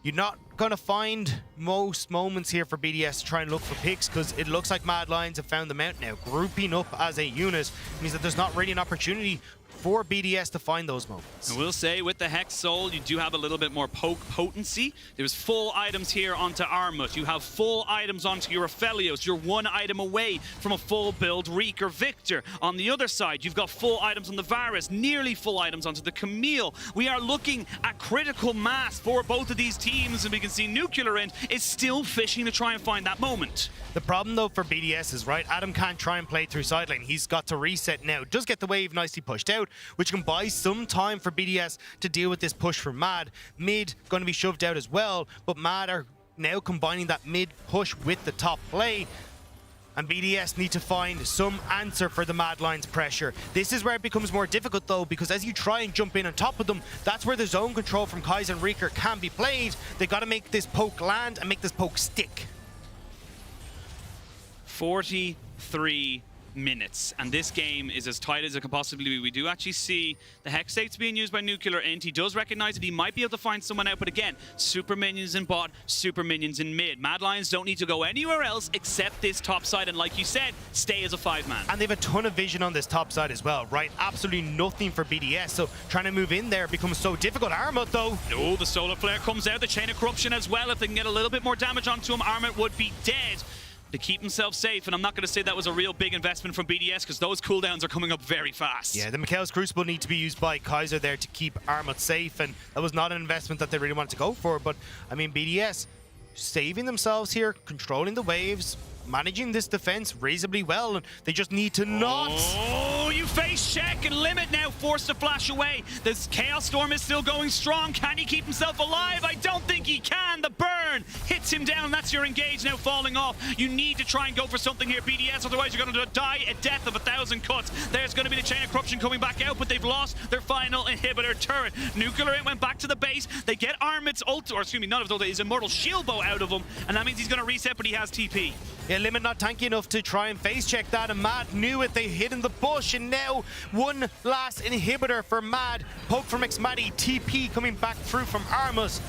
you're not going to find most moments here for BDS to try and look for picks, because it looks like Mad Lions have found them out now. Grouping up as a unit means that there's not really an opportunity for BDS to find those moments. I will say, with the Hex Soul, you do have a little bit more poke potency. There's full items here onto Armut. You have full items onto your Aphelios. You're 1 item away from a full build Reek or Victor. On the other side, you've got full items on the Varus, nearly full items onto the Camille. We are looking at critical mass for both of these teams, and we can see Nuclear Int is still fishing to try and find that moment. The problem, though, for BDS is, right, Adam can't try and play through side lane. He's got to reset now. Does get the wave nicely pushed out, which can buy some time for BDS to deal with this push from Mad. Mid going to be shoved out as well, but Mad are now combining that mid push with the top play, and BDS need to find some answer for the Mad Lions pressure. This is where it becomes more difficult, though, because as you try and jump in on top of them, that's where the zone control from Kaiser and Reeker can be played. They got to make this poke land and make this poke stick. 43 minutes, and this game is as tight as it can possibly be. We do actually see the Hex States being used by Nuclear Int. He does recognize that he might be able to find someone out, but again, super minions in bot, super minions in mid. Mad Lions don't need to go anywhere else except this top side, and like you said, stay as a 5-man. And they have a ton of vision on this top side as well, right? Absolutely nothing for BDS, so trying to move in there becomes so difficult. Armut, though. Oh, the Solar Flare comes out, the Chain of Corruption as well. If they can get a little bit more damage onto him, Armut would be dead to keep himself safe, and I'm not going to say that was a real big investment from BDS, because those cooldowns are coming up very fast. Yeah, the Mikhail's Crucible need to be used by Kaiser there to keep Armut safe, and that was not an investment that they really wanted to go for. But I mean, BDS, saving themselves here, controlling the waves, managing this defense reasonably well, and they just need to not. Oh, you face check and Limit now forced to flash away. This Chaos Storm is still going strong. Can he keep himself alive? I don't think he can. The burn hits him down. That's your engage now falling off. You need to try and go for something here, BDS, otherwise you're going to die a death of 1,000 cuts. There's going to be the Chain of Corruption coming back out, but they've lost their final inhibitor turret. Nuclear Int went back to the base. They get Armit's ult, or excuse me, not of his ult, his Immortal Shield Bow out of him, and that means he's going to reset, but he has TP. Yeah, Limit not tanky enough to try and face check that, and Mad knew it. They hid in the bush, and now one last inhibitor for Mad. Poke from Xmadi, TP coming back through from Armus.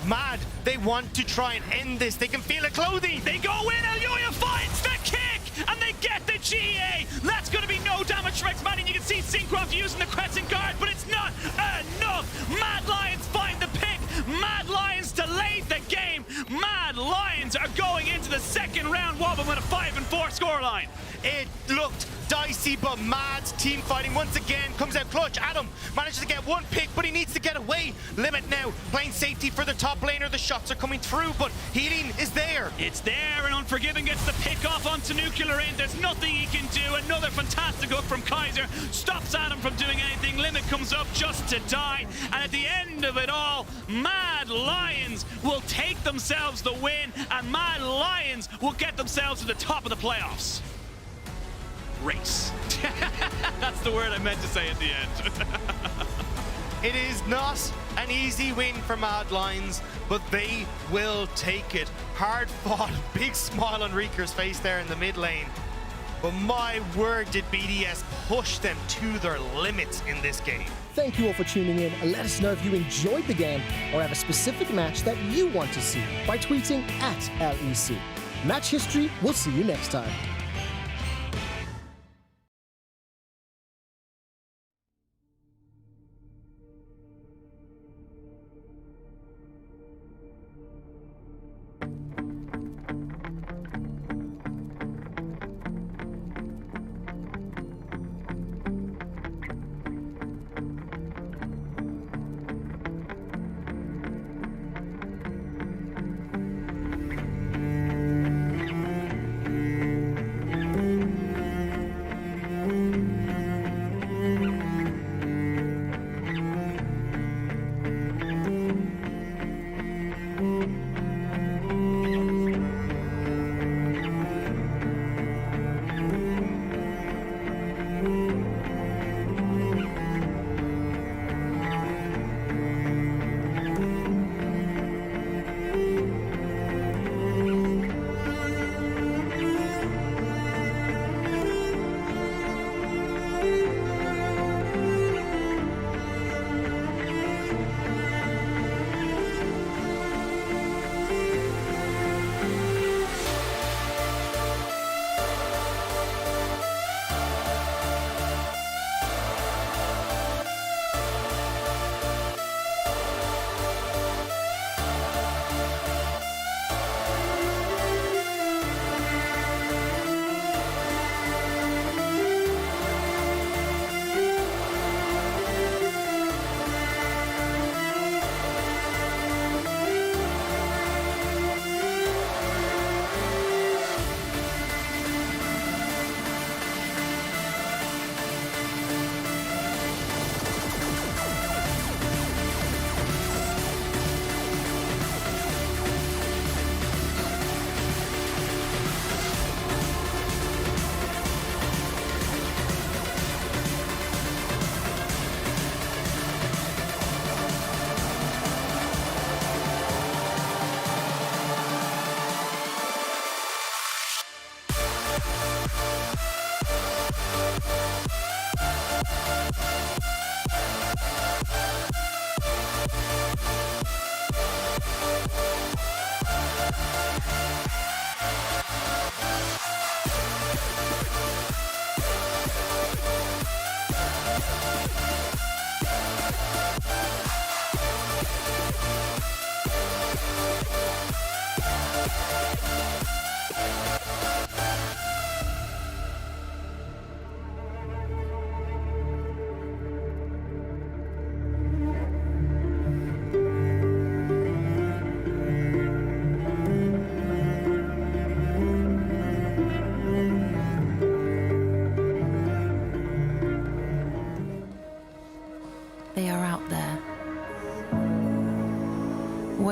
Mad, they want to try and end this. They can feel it clothing. They go in, Aluya finds the kick, and they get the GA. That's going to be no damage from Xmadi, and you can see Syncroft using the Crescent Guard, but it's not enough. Mad Lions find the pick. Mad Lions delayed the game. Mad Lions are going into the second round wobbling with a 5-4 scoreline. It looked dicey, but Mad's team fighting once again comes out clutch. Adam manages to get one pick, but he needs to get away. Limit now playing safety for the top laner. The shots are coming through, but healing is there. It's there, and Unforgiven gets the pick off onto Nuclear Int. There's nothing he can do. Another fantastic hook from Kaiser stops Adam from doing anything. Limit comes up just to die, and at the end of it all, Mad Lions will take themselves the win, and Mad Lions will get themselves to the top of the playoffs. Race. That's the word I meant to say at the end. It is not an easy win for Mad Lions, but they will take it. Hard fought, big smile on Reeker's face there in the mid lane. But my word, did BDS push them to their limits in this game. Thank you all for tuning in, and let us know if you enjoyed the game or have a specific match that you want to see by tweeting @LEC. Match History, we'll see you next time.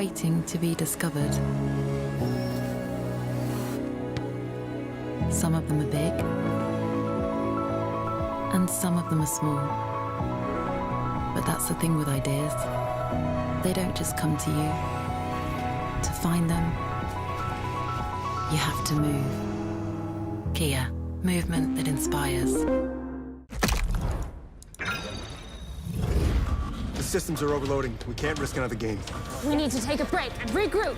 waiting to be discovered. Some of them are big, and some of them are small. But that's the thing with ideas. They don't just come to you. To find them, you have to move. Kia, movement that inspires. The systems are overloading. We can't risk another game. We need to take a break and regroup.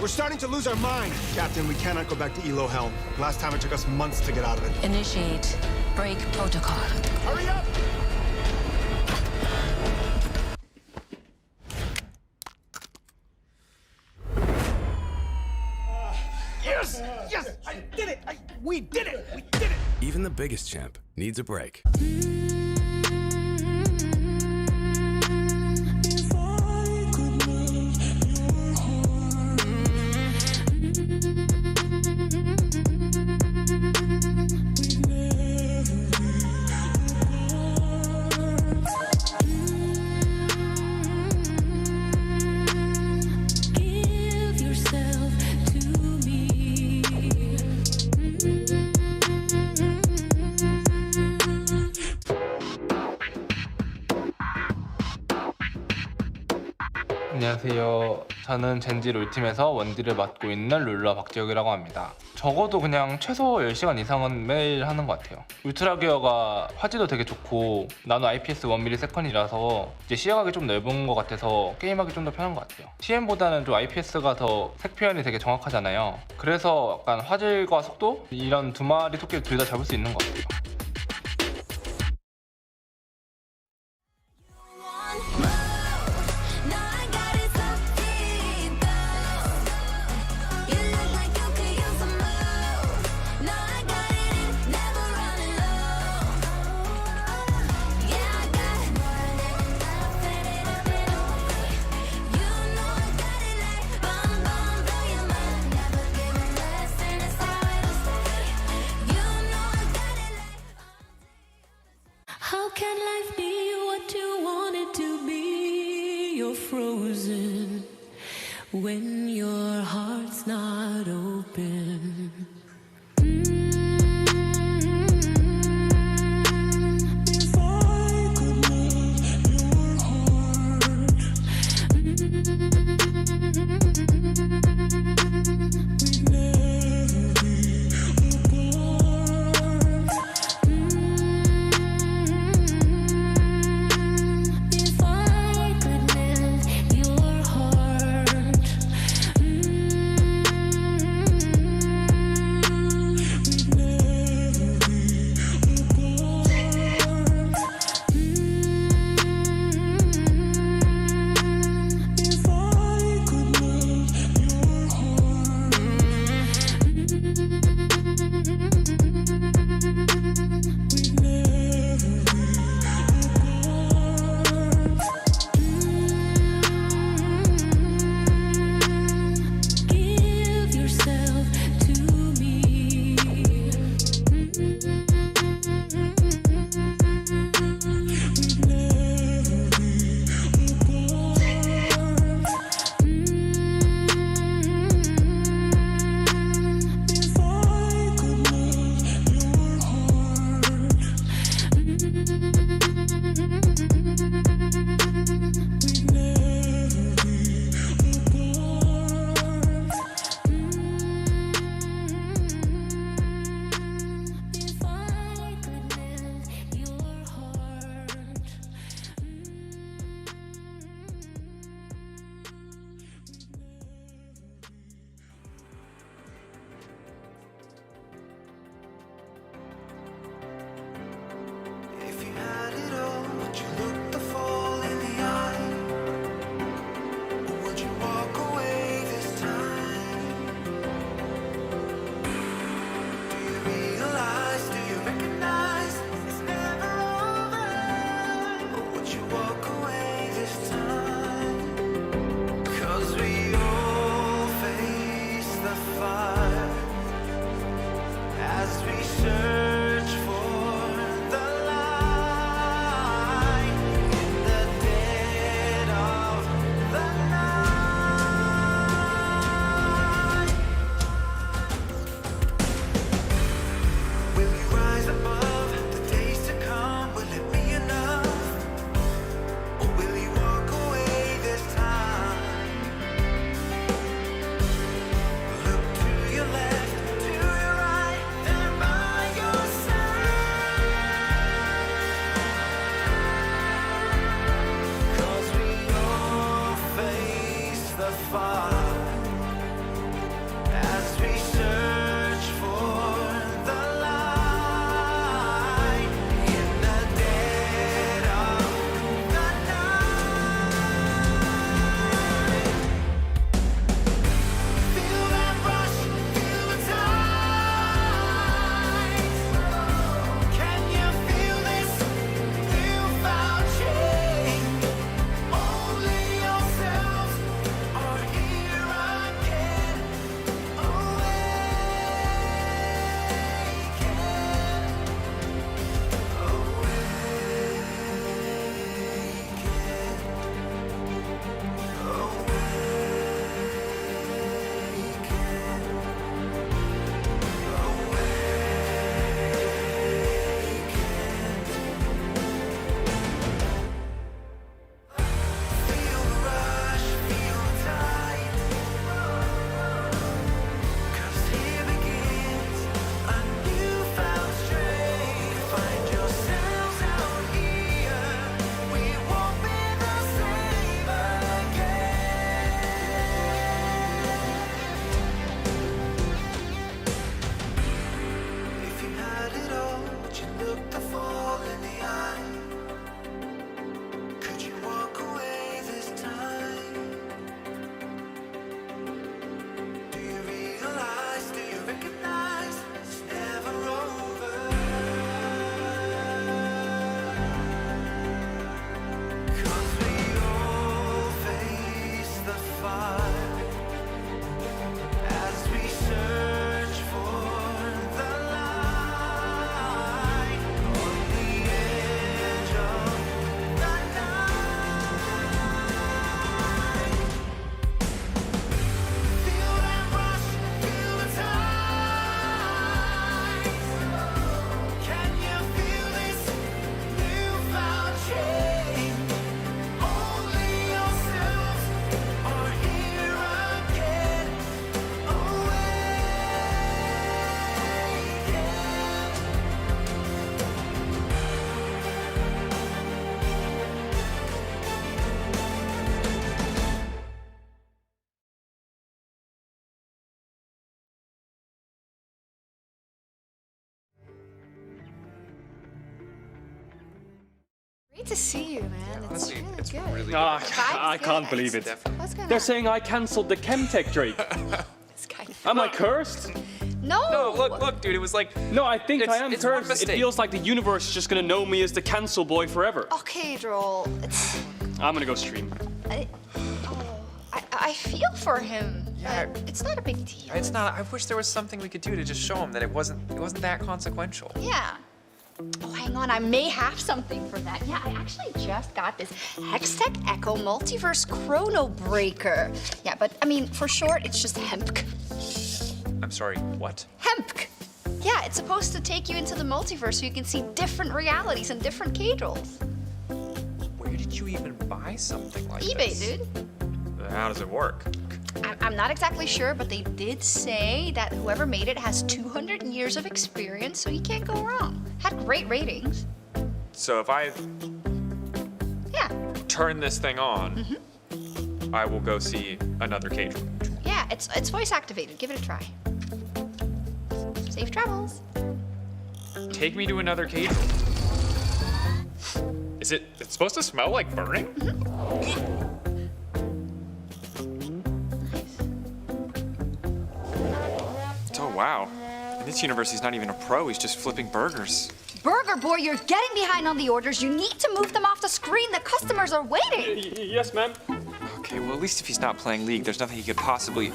We're starting to lose our mind. Captain, we cannot go back to Elo Hell. Last time it took us months to get out of it. Initiate break protocol. Hurry up! Yes! Yes! I did it! We did it! We did it! Even the biggest champ needs a break. 안녕하세요. 저는 젠지 롤팀에서 원딜을 맡고 있는 룰러 박지혁이라고 합니다. 적어도 그냥 최소 10시간 이상은 매일 하는 것 같아요. 울트라 기어가 화질도 되게 좋고 나노 IPS 1ms/s이라서 이제 시야각이 좀 넓은 것 같아서 게임하기 좀 더 편한 것 같아요. TM보다는 좀 IPS가 더 색 표현이 되게 정확하잖아요. 그래서 약간 화질과 속도? 이런 두 마리 토끼를 둘 다 잡을 수 있는 것 같아요. How can life be what you want it to be? You're frozen when your heart's not open. If I could melt your heart, we'd never be apart. If I could melt your heart, we'd never be apart. If I could melt your heart, we'd never be apart. Give yourself to me. We'd never be apart. If I could melt your heart, we'd never be apart. If I could melt your heart. If you had it all, would you look the fall in the eye? Or would you walk away this time? Do you realize, do you recognize it's never over? Or would you walk away this time? 'Cause we all face the fire as we search for the light in the dead of the night. Good to see you, man. Honestly, it's good. really Ah, Vibes I can't good. believe it. What's going They're on? saying I cancelled the Chemtech, Drake. This guy. Am I cursed? No. No, look, dude. It was like. No, I think I am it's one cursed. It mistake. feels like the universe is just gonna know me as the cancel boy forever. Okay, Droll. It's. I'm gonna go stream. I feel for him. Yeah. But it's not a big deal. It's not. I wish there was something we could do to just show him that it wasn't that consequential. Yeah. Oh, hang on. I may have something for that. Yeah, I actually just got this Hextech Echo Multiverse Chrono Breaker. Yeah, but I mean, for short, it's just HEMPK. I'm sorry. What? HEMPK. Yeah, it's supposed to take you into the multiverse so you can see different realities and different K-Drolls. Where did you even buy something like eBay, this? dude. How does it work? I'm not exactly sure, but they did say that whoever made it has 200 years of experience, so you can't go wrong. Had great ratings. So if I Yeah. turn this thing on, I will go see another K-Drol. Yeah, it's voice activated. Give it a try. Safe travels. Take me to another K-Drol. Is it? It's supposed to smell like burning? Oh wow! In this universe, he's not even a pro. He's just flipping burgers. Burger Boy, you're getting behind on the orders. You need to move them off the screen. The customers are waiting. Yes, ma'am. Okay, well at least if he's not playing League, there's nothing he could possibly.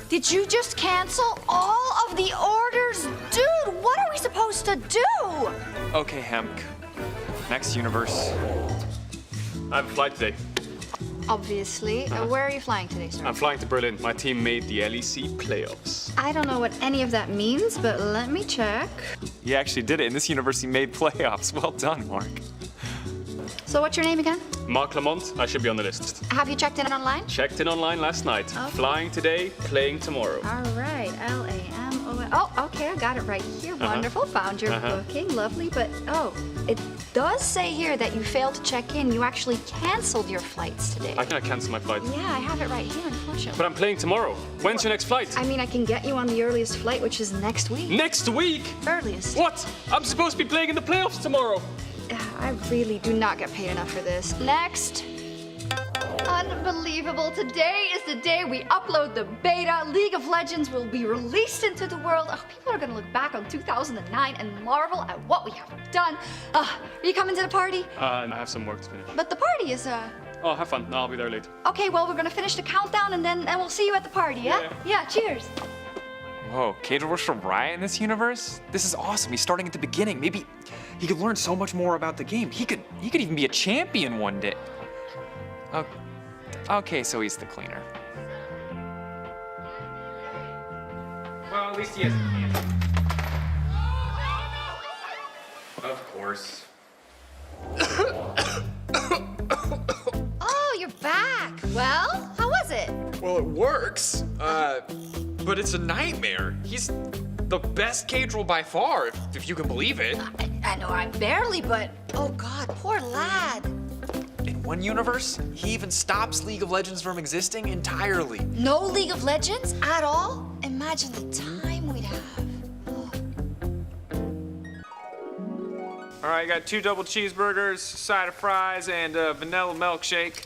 Did you just cancel all of the orders? Dude, what are we supposed to do? Okay, Hemk. Next universe. I have a flight today. Obviously. Where are you flying today, sir? I'm flying to Berlin. My team made the LEC playoffs. I don't know what any of that means, but let me check. He actually did it. In this universe, he made playoffs. Well done, Mark. So what's your name again? Mark Lamont, I should be on the list. Have you checked in online? Checked in online last night. Okay. Flying today, playing tomorrow. All right, Lamon. Oh, okay, I got it right here. Wonderful, found your booking, lovely. But it does say here that you failed to check in. You actually canceled your flights today. I cannot cancel my flight. Yeah, I have it right here, unfortunately. But I'm playing tomorrow. When's your next flight? I mean, I can get you on the earliest flight, which is next week. Next week? Earliest. What? I'm supposed to be playing in the playoffs tomorrow. I really do not get paid enough for this. Next. Unbelievable. Today is the day we upload the beta. League of Legends will be released into the world. Oh, people are going to look back on 2009 and marvel at what we have done. Are you coming to the party? I have some work to finish. But the party is, Oh, have fun. I'll be there later. Okay, well, we're going to finish the countdown and we'll see you at the party, yeah? Yeah, cheers. Whoa, K-Drol from Riot in this universe? This is awesome. He's starting at the beginning. Maybe he could learn so much more about the game. He could even be a champion one day. Okay, so he's the cleaner. Well, at least he has a hand. Of course. Oh, you're back. Well, how was it? Well, it works, but it's a nightmare. He's the best K-Drol by far, if you can believe it. I know I barely, but oh God, poor lad. In one universe, he even stops League of Legends from existing entirely. No League of Legends at all? Imagine the time we'd have. All right, I got 2 double cheeseburgers, side of fries, and a vanilla milkshake.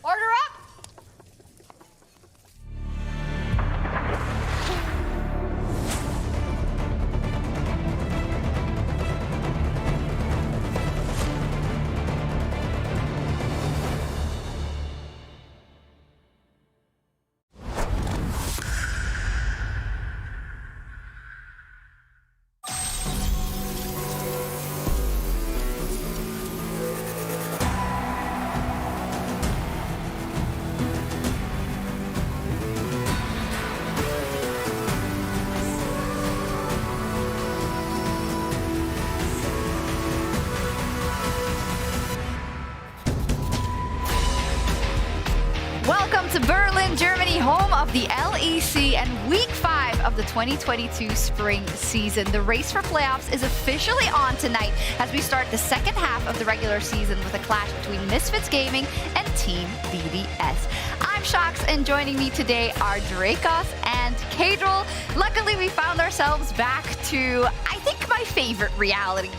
Order up. Welcome to Berlin, Germany, home of the LEC and week 5 of the 2022 spring season. The race for playoffs is officially on tonight as we start the second half of the regular season with a clash between Misfits Gaming and Team BDS. I'm Shocks, and joining me today are Dracos and Kadril. Luckily, we found ourselves back to, I think, my favorite reality.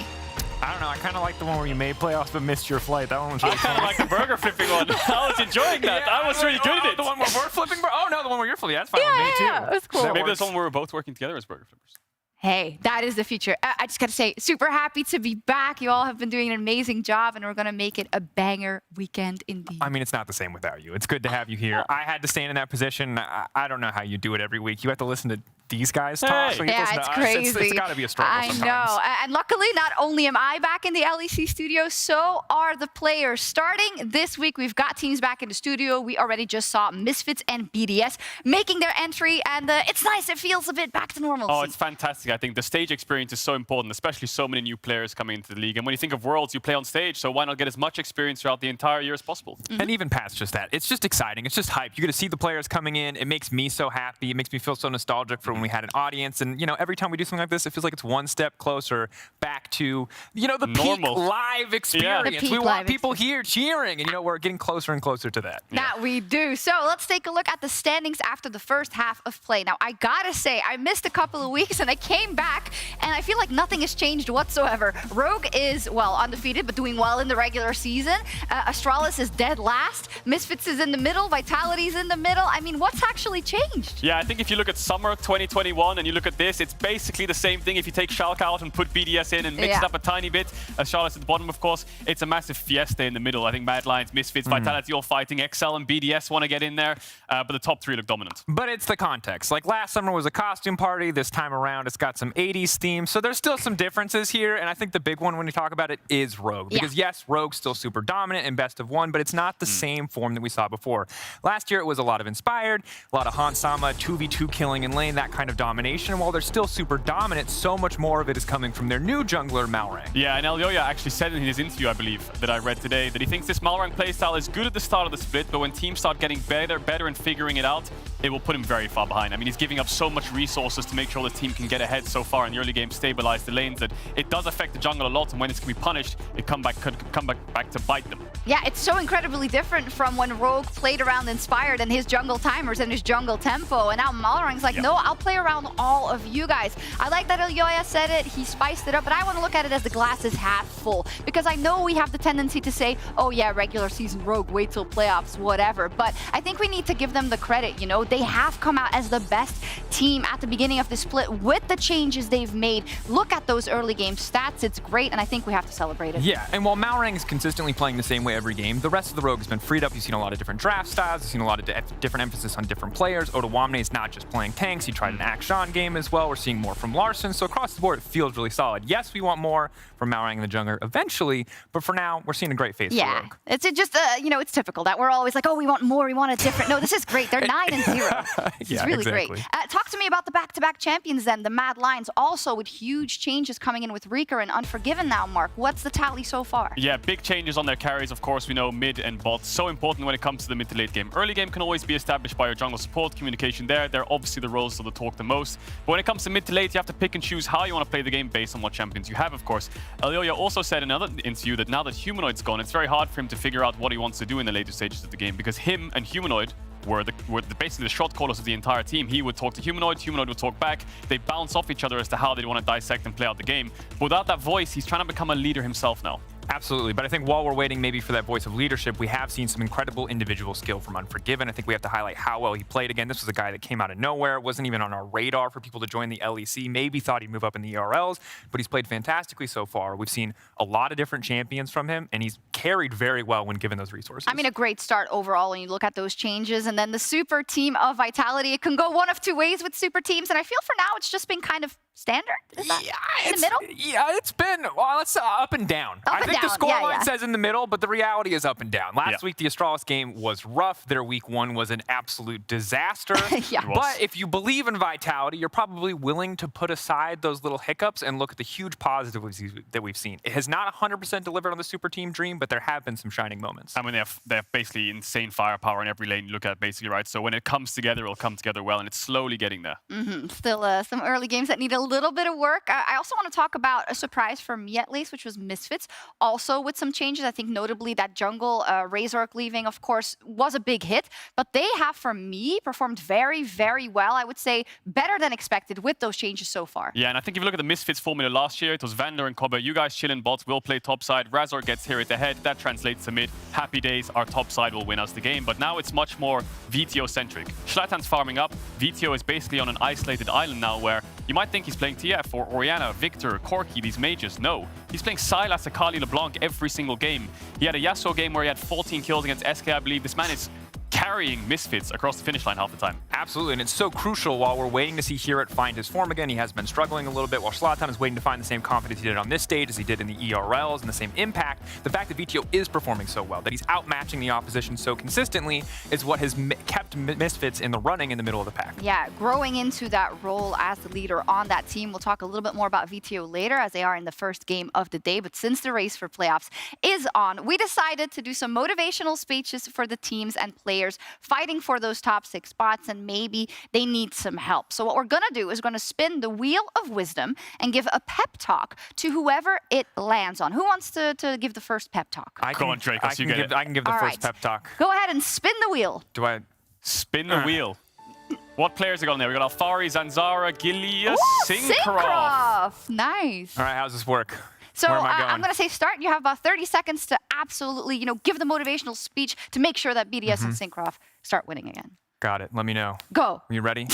I don't know. I kind of like the one where you made playoffs but missed your flight. That one was really I kind of like the burger flipping one. I was enjoying that. Yeah, I was really good at it. The one where we're flipping. Oh no, the one where you're flipping. That's fine with me too. Yeah, it was cool. Maybe there's one where we're both working together as burger flippers. Hey, that is the future. I just got to say, super happy to be back. You all have been doing an amazing job, and we're going to make it a banger weekend indeed. I mean, it's not the same without you. It's good to have you here. I had to stand in that position. I don't know how you do it every week. You have to listen to these guys talk. So you yeah, listen it's to crazy. Us. It's got to be a struggle I sometimes. know. And luckily, not only am I back in the LEC studio, so are the players. Starting this week, we've got teams back in the studio. We already just saw Misfits and BDS making their entry, and it's nice. It feels a bit back to normal. Oh, it's fantastic. I think the stage experience is so important, especially so many new players coming into the league. And when you think of Worlds, you play on stage, so why not get as much experience throughout the entire year as possible? And even past just that, it's just exciting. It's just hype. You get to see the players coming in. It makes me so happy. It makes me feel so nostalgic for when we had an audience. And, you know, every time we do something like this, it feels like it's one step closer back to, you know, the normal peak live experience. Yeah. We want people here cheering. And, you know, we're getting closer and closer to that. That we do. So let's take a look at the standings after the first half of play. Now, I gotta say, I missed a couple of weeks and I came back and I feel like nothing has changed whatsoever. Rogue is, well, undefeated, but doing well in the regular season. Astralis is dead last. Misfits is in the middle. Vitality's in the middle. I mean, what's actually changed? Yeah, I think if you look at summer 2021 and you look at this, it's basically the same thing. If you take Schalke out and put BDS in and mix it up a tiny bit, Charlotte's at the bottom, of course, it's a massive fiesta in the middle. I think Mad Lions, Misfits, Vitality all fighting. XL and BDS want to get in there, but the top three look dominant. But it's the context. Like last summer was a costume party. This time around, it's got some 80s theme. So there's still some differences here. And I think the big one when you talk about it is Rogue. Because yes, Rogue's still super dominant in best of one, but it's not the same form that we saw before. Last year, it was a lot of Inspired, a lot of Hansama, 2v2 killing in lane, that kind of domination. And while they're still super dominant, so much more of it is coming from their new jungler, Malrang. Yeah, and Elyoya actually said in his interview, I believe, that I read today, that he thinks this Malrang playstyle is good at the start of the split, but when teams start getting better and figuring it out, it will put him very far behind. I mean, he's giving up so much resources to make sure the team can get ahead so far in the early game, stabilize the lanes, that it does affect the jungle a lot, and when it's going to be punished, it could come back to bite them. Yeah, it's so incredibly different from when Rogue played around Inspired and his jungle timers and his jungle tempo, and now Malrang's like, no, I'll play around all of you guys. I like that Elyoya said it, he spiced it up, but I want to look at it as the glass is half full, because I know we have the tendency to say, oh yeah, regular season Rogue, wait till playoffs, whatever, but I think we need to give them the credit, you know, they have come out as the best team at the beginning of the split with the changes they've made. Look at those early game stats, it's great, and I think we have to celebrate it. Yeah, and while Malrang is consistently playing the same way every game, the rest of the Rogue has been freed up. You've seen a lot of different draft styles, you've seen a lot of different emphasis on different players. Otawamne is not just playing tanks, he tried an Akshan game as well. We're seeing more from Larson, so across the board, it feels really solid. Yes, we want more from Malrang in the jungler eventually, but for now, we're seeing a great face for Rogue. It's just, you know, it's typical that we're always like, oh, we want more, we want a different. No, this is great. They're 9-0. This is really great. Talk to me about the back-to-back champions then, the Mad Lions, also with huge changes coming in with Reeker and Unforgiven now, Mark. What's the tally so far? Yeah, big changes on their carries, of course. We know mid and bot. So important when it comes to the mid to late game. Early game can always be established by your jungle support, communication there. They're obviously the roles that talk the most. But when it comes to mid to late, you have to pick and choose how you want to play the game based on what champions you have, of course. Elyoya also said in another interview that now that Humanoid's gone, it's very hard for him to figure out what he wants to do in the later stages of the game, because him and Humanoid were basically the shot callers of the entire team. He would talk to Humanoid, Humanoid would talk back. They bounce off each other as to how they want to dissect and play out the game. But without that voice, he's trying to become a leader himself now. Absolutely, but I think while we're waiting maybe for that voice of leadership, we have seen some incredible individual skill from Unforgiven. I think we have to highlight how well he played. Again, this was a guy that came out of nowhere, wasn't even on our radar for people to join the LEC, maybe thought he'd move up in the ERLs, but he's played fantastically so far. We've seen a lot of different champions from him, and he's carried very well when given those resources. I mean, a great start overall when you look at those changes, and then the super team of Vitality. It can go one of two ways with super teams, and I feel for now it's just been kind of standard. Is that in the middle? Yeah, it's been, well, it's up and down. I think the scoreline says in the middle, but the reality is up and down. Last week, the Astralis game was rough. Their week one was an absolute disaster. But if you believe in Vitality, you're probably willing to put aside those little hiccups and look at the huge positives that we've seen. It has not 100% delivered on the super team dream, but there have been some shining moments. I mean, they have basically insane firepower in every lane you look at, basically, right? So when it comes together, it'll come together well, and it's slowly getting there. Still some early games that need a little bit of work. I also want to talk about a surprise for me at least, which was Misfits. Also with some changes, I think notably that jungle Razork leaving, of course, was a big hit. But they have, for me, performed very, very well. I would say better than expected with those changes so far. Yeah, and I think if you look at the Misfits formula last year, it was Vander and Cobber. You guys chilling bots, will play topside. Razor gets here at the head. That translates to mid. Happy days, our top side will win us the game. But now it's much more VTO-centric. Schlatan's farming up. VTO is basically on an isolated island now where you might think he's playing TF or Orianna, Victor, Corki, these mages. No, he's playing Sylas, Akali, LeBlanc every single game. He had a Yasuo game where he had 14 kills against SK, I believe. This man is carrying Misfits across the finish line half the time. Absolutely, and it's so crucial while we're waiting to see Herit find his form again. He has been struggling a little bit while Zlatan is waiting to find the same confidence he did on this stage as he did in the ERLs and the same impact. The fact that VTO is performing so well, that he's outmatching the opposition so consistently, is what has kept Misfits in the running in the middle of the pack. Yeah, growing into that role as the leader on that team. We'll talk a little bit more about VTO later as they are in the first game of the day. But since the race for playoffs is on, we decided to do some motivational speeches for the teams and players fighting for those top 6 spots, and maybe they need some help. So what we're going to do is going to spin the wheel of wisdom and give a pep talk to whoever it lands on. Who wants to give the first pep talk? Go on, Drake. I can give the All first right. pep talk. Go ahead and spin the wheel. Do I? Spin the wheel. What players are going there? We got Alfari, Zanzara, Gilius, Ooh, Syncroft. Nice. All right, how's this work? So Where am I going? I'm going to say start. You have about 30 seconds to absolutely, give the motivational speech to make sure that BDS and Syncroft start winning again. Got it. Let me know. Go. Are you ready?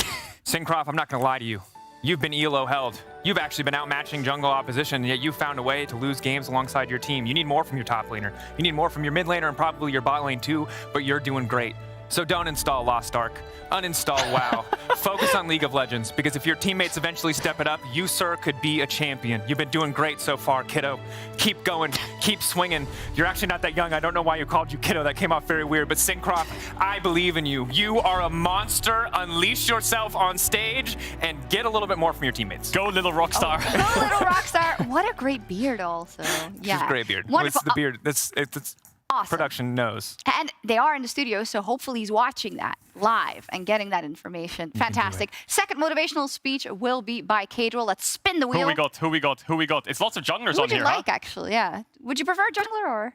Syncroft, I'm not going to lie to you. You've been ELO held. You've actually been outmatching jungle opposition, yet you found a way to lose games alongside your team. You need more from your top laner. You need more from your mid laner and probably your bot lane too, but you're doing great. So don't install Lost Ark. Uninstall WoW. Focus on League of Legends, because if your teammates eventually step it up, you, sir, could be a champion. You've been doing great so far, kiddo. Keep going. Keep swinging. You're actually not that young. I don't know why you called you kiddo. That came off very weird. But Syncroft, I believe in you. You are a monster. Unleash yourself on stage and get a little bit more from your teammates. Go, little rockstar. Go, little rockstar. What a great beard also. Yeah. Just great beard. Wonderful. It's the beard. It's awesome. Production knows. And they are in the studio, so hopefully he's watching that live and getting that information. Fantastic. Second motivational speech will be by Kadril. Let's spin the wheel. Who we got? It's lots of junglers Who on would you here, like, actually? Yeah. Would you prefer jungler or?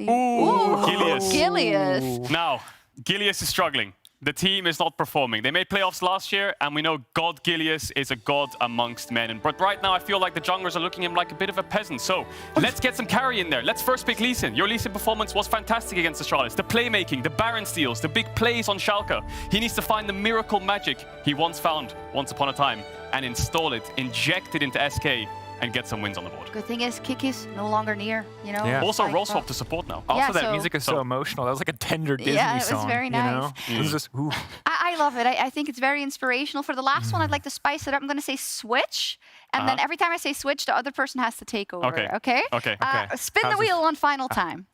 Ooh, Gilius. Gilius. Now, Gilius is struggling. The team is not performing. They made playoffs last year, and we know God Gilius is a god amongst men. But right now, I feel like the junglers are looking at him like a bit of a peasant. So let's get some carry in there. Let's first pick Lee Sin. Your Lee Sin performance was fantastic against the Charlottes. The playmaking, the Baron steals, the big plays on Schalke. He needs to find the miracle magic he once found once upon a time and install it, inject it into SK, and get some wins on the board. Good thing is, Kick is no longer near, Yeah. Also, role swap to support now. Also, Yeah, that so- music is so emotional. That was like a tender Disney Yeah, it was song. very nice. It was just, ooh. I love it. I think it's very inspirational. For the last one, I'd like to spice it up. I'm going to say switch. And then every time I say switch, the other person has to take over. Okay. Okay? Okay. Spin the How's wheel one final time.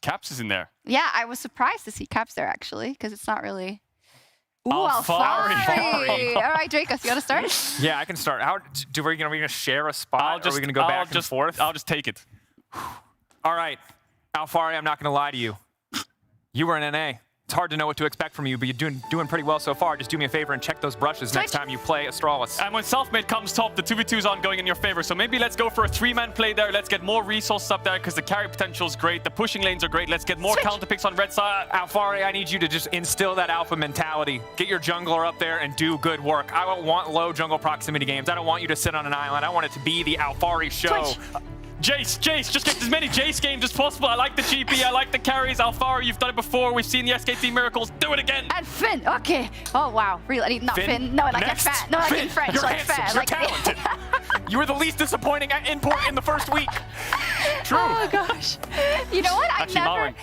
Caps is in there. Yeah, I was surprised to see Caps there, actually, because it's not really... Ooh, Alfari. Alfari. All right, Dracos, you want to start? Yeah, I can start. How are we gonna share a spot? Or are we gonna go back and forth? I'll just take it. All right, Alfari, I'm not gonna lie to you. You were in NA. It's hard to know what to expect from you, but you're doing pretty well so far. Just do me a favor and check those brushes next time you play Astralis. And when Selfmade comes top, the 2v2's on going in your favor. So maybe let's go for a 3-man play there. Let's get more resources up there because the carry potential is great. The pushing lanes are great. Let's get more counter picks on red side. Alfari, I need you to just instill that alpha mentality. Get your jungler up there and do good work. I don't want low jungle proximity games. I don't want you to sit on an island. I want it to be the Alfari show. Jace, just get as many Jace games as possible. I like the GP, I like the carries. Alfari, you've done it before. We've seen the SKT miracles. Do it again. And Finn. Okay. Oh, wow. Really? Not Finn. No, like Next. a fan. No, like in French. You're like handsome. fan. You're Like talented. You were the least disappointing import in the first week. True. Oh, gosh. You know what? Actually, Mallory.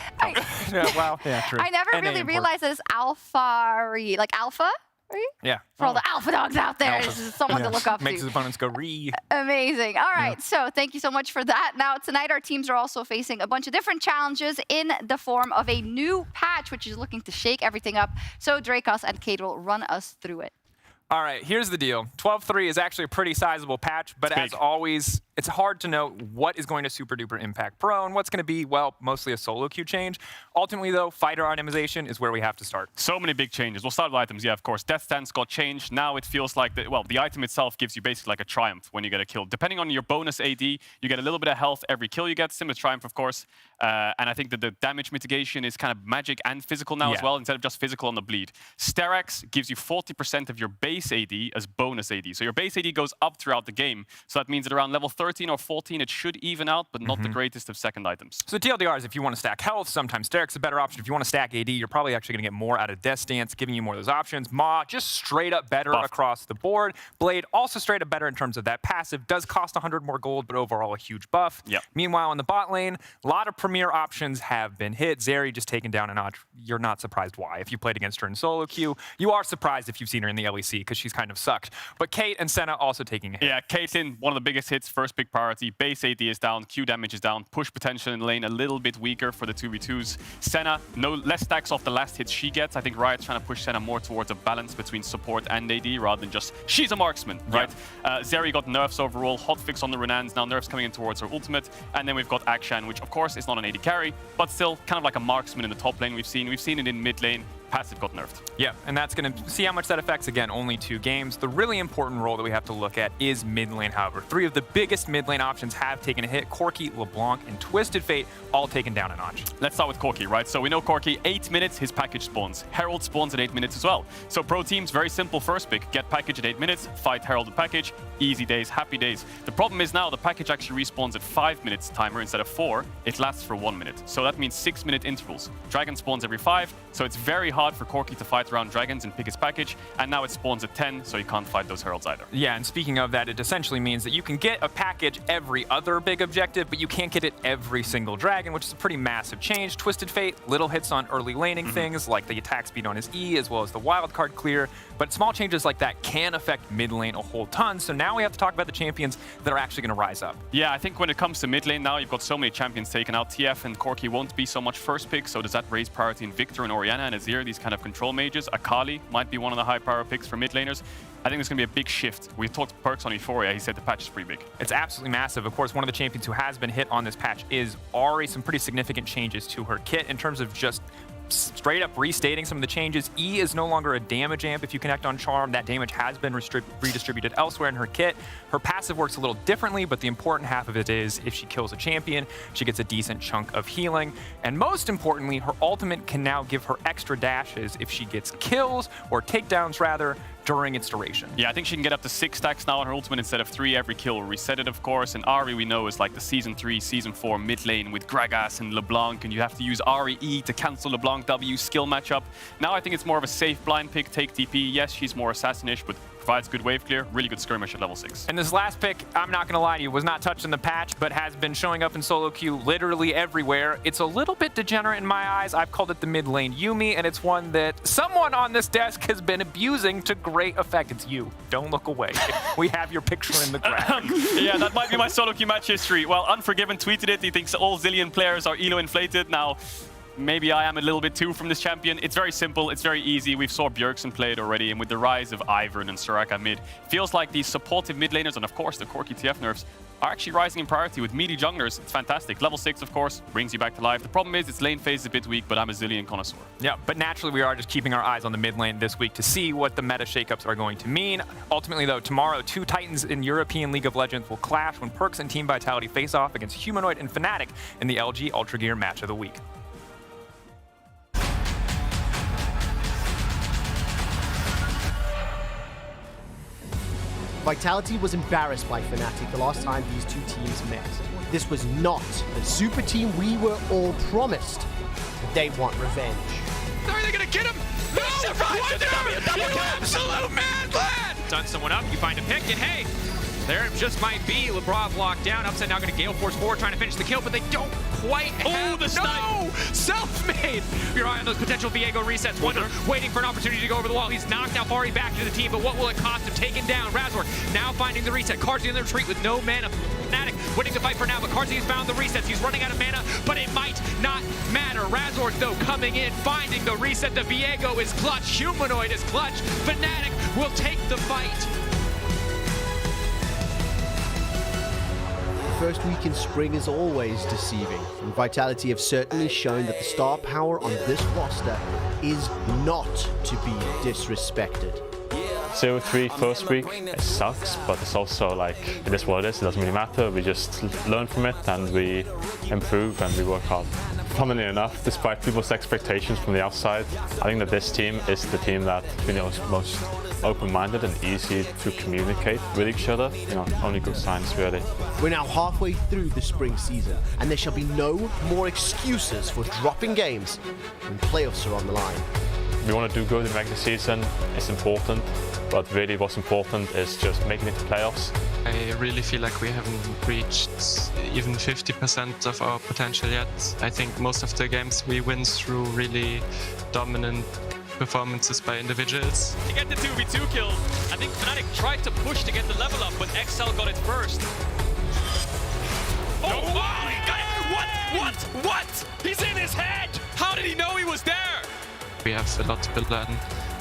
Yeah, wow. Yeah, true. I never NA really import. realized that it's Alfari. Like Alpha? Right? Yeah. For all the alpha dogs out there, Alpha. this is someone to look up Makes to. his opponents go ree. Amazing. All right, so thank you so much for that. Now, tonight our teams are also facing a bunch of different challenges in the form of a new patch, which is looking to shake everything up. So Dracos and Kate will run us through it. All right, here's the deal. 12.3 is actually a pretty sizable patch, but as always, It's hard to know what is going to super duper impact pro and what's going to be, well, mostly a solo queue change. Ultimately, though, fighter itemization is where we have to start. So many big changes. We'll start with items. Yeah, of course. Death Stance got changed. Now it feels like, the item itself gives you basically like a triumph when you get a kill. Depending on your bonus AD, you get a little bit of health every kill you get, similar to triumph, of course. And I think that the damage mitigation is kind of magic and physical now as well, instead of just physical on the bleed. Sterak's gives you 40% of your base AD as bonus AD. So your base AD goes up throughout the game. So that means that around level 13 or 14, it should even out, but not the greatest of second items. So the TLDR is if you want to stack health, sometimes Sterak's a better option. If you want to stack AD, you're probably actually going to get more out of Death Stance, giving you more of those options. Ma, just straight up better across the board. Blade, also straight up better in terms of that passive. Does cost 100 more gold, but overall a huge buff. Yep. Meanwhile, in the bot lane, a lot of premier options have been hit. Zeri just taken down a notch. You're not surprised why. If you played against her in solo queue, you are surprised if you've seen her in the LEC, because she's kind of sucked. But Kate and Senna also taking a hit. Yeah, Caitlyn, one of the biggest hits, first big priority. Base AD is down, Q damage is down, push potential in lane a little bit weaker for the 2v2s. Senna, less stacks off the last hit she gets. I think Riot's trying to push Senna more towards a balance between support and AD rather than just, she's a marksman, right? Zeri got nerfs overall, hotfix on the Renans, now nerfs coming in towards her ultimate. And then we've got Akshan, which of course is not an AD carry, but still kind of like a marksman in the top lane. We've seen it in mid lane. Passive got nerfed. Yeah, and that's going to see how much that affects. Again, only 2 games. The really important role that we have to look at is mid lane, however. 3 of the biggest mid lane options have taken a hit. Corki, LeBlanc, and Twisted Fate all taken down a notch. Let's start with Corki, right? So we know Corki, 8 minutes, his package spawns. Herald spawns at 8 minutes as well. So pro teams, very simple first pick. Get package at 8 minutes, fight Herald and package. Easy days, happy days. The problem is now the package actually respawns at 5 minutes timer instead of 4. It lasts for 1 minute. So that means 6-minute intervals. Dragon spawns every 5, so it's very hard for Corki to fight around dragons and pick his package, and now it spawns at 10, so you can't fight those heralds either. Yeah, and speaking of that, it essentially means that you can get a package every other big objective, but you can't get it every single dragon, which is a pretty massive change. Twisted Fate, little hits on early laning things, like the attack speed on his E, as well as the wildcard clear, but small changes like that can affect mid lane a whole ton, so now we have to talk about the champions that are actually going to rise up. Yeah, I think when it comes to mid lane now, you've got so many champions taken out. TF and Corki won't be so much first pick, so does that raise priority in Victor and Orianna and Azir, these kind of control mages? Akali might be one of the high power picks for mid laners. I think there's going to be a big shift. We talked to Perks on Euphoria. He said the patch is pretty big. It's absolutely massive. Of course, one of the champions who has been hit on this patch is Ahri. Some pretty significant changes to her kit in terms of just straight up restating some of the changes. E is no longer a damage amp if you connect on Charm. That damage has been redistributed elsewhere in her kit. Her passive works a little differently, but the important half of it is if she kills a champion, she gets a decent chunk of healing. And most importantly, her ultimate can now give her extra dashes if she gets kills, or takedowns rather, during its duration. Yeah, I think she can get up to 6 stacks now on her ultimate instead of 3 every kill. We'll reset it, of course. And Ahri, we know, is like the Season 3, Season 4 mid lane with Gragas and LeBlanc, and you have to use Ahri E to cancel LeBlanc W skill matchup. Now I think it's more of a safe blind pick, take TP. Yes, she's more assassin-ish, but provides good wave clear, really good skirmish at level 6. And this last pick, I'm not going to lie to you, was not touched in the patch, but has been showing up in solo queue literally everywhere. It's a little bit degenerate in my eyes. I've called it the mid lane Yuumi, and it's one that someone on this desk has been abusing to great effect. It's you. Don't look away. We have your picture in the graphic. Yeah, that might be my solo queue match history. Well, Unforgiven tweeted it. He thinks all Zillion players are elo inflated. Now, maybe I am a little bit too from this champion. It's very simple. It's very easy. We've saw Bjergsen play it already, and with the rise of Ivern and Soraka mid, feels like these supportive mid laners, and of course the Corki TF nerfs, are actually rising in priority with meaty junglers. It's fantastic. Level 6, of course, brings you back to life. The problem is its lane phase is a bit weak, but I'm a Zillion connoisseur. Yeah, but naturally we are just keeping our eyes on the mid lane this week to see what the meta shakeups are going to mean. Ultimately, though, tomorrow, 2 Titans in European League of Legends will clash when Perks and Team Vitality face off against Humanoid and Fnatic in the LG Ultra Gear match of the week. Vitality was embarrassed by Fnatic the last time these 2 teams met. This was not the super team we were all promised. They want revenge. Are they gonna get him? No! You absolute man, lad! Done someone up, you find a pick, and hey, there it just might be. Lebrov locked down. Upside now going to Gale Force forward, trying to finish the kill, but they don't quite have... the snipe! No! Self-made! Your eye on those potential Viego resets. Wonder waiting for an opportunity to go over the wall. He's knocked out Ahri back to the team, but what will it cost him? Taken down. Razor now finding the reset. Carzzy in the retreat with no mana. Fnatic winning the fight for now, but Carzzy has found the resets. He's running out of mana, but it might not matter. Razor, though, coming in, finding the reset. The Viego is clutch. Humanoid is clutch. Fnatic will take the fight. first week in spring is always deceiving, and Vitality have certainly shown that the star power on this roster is not to be disrespected. 0-3 first week, it sucks, but it's also like, it is what it is, it doesn't really matter, we just learn from it and we improve and we work hard. Funnily enough, despite people's expectations from the outside, I think that this team is the team that is most open-minded and easy to communicate with each other. Only good signs really. We're now halfway through the spring season, and there shall be no more excuses for dropping games when playoffs are on the line. We want to do good in regular season, it's important, but really what's important is just making it to playoffs. I really feel like we haven't reached even 50% of our potential yet. I think most of the games we win through really dominant performances by individuals. To get the 2v2 kill, I think Fnatic tried to push to get the level up, but XL got it first. Oh my god! What? He's in his head! How did he know he was there? We have a lot to learn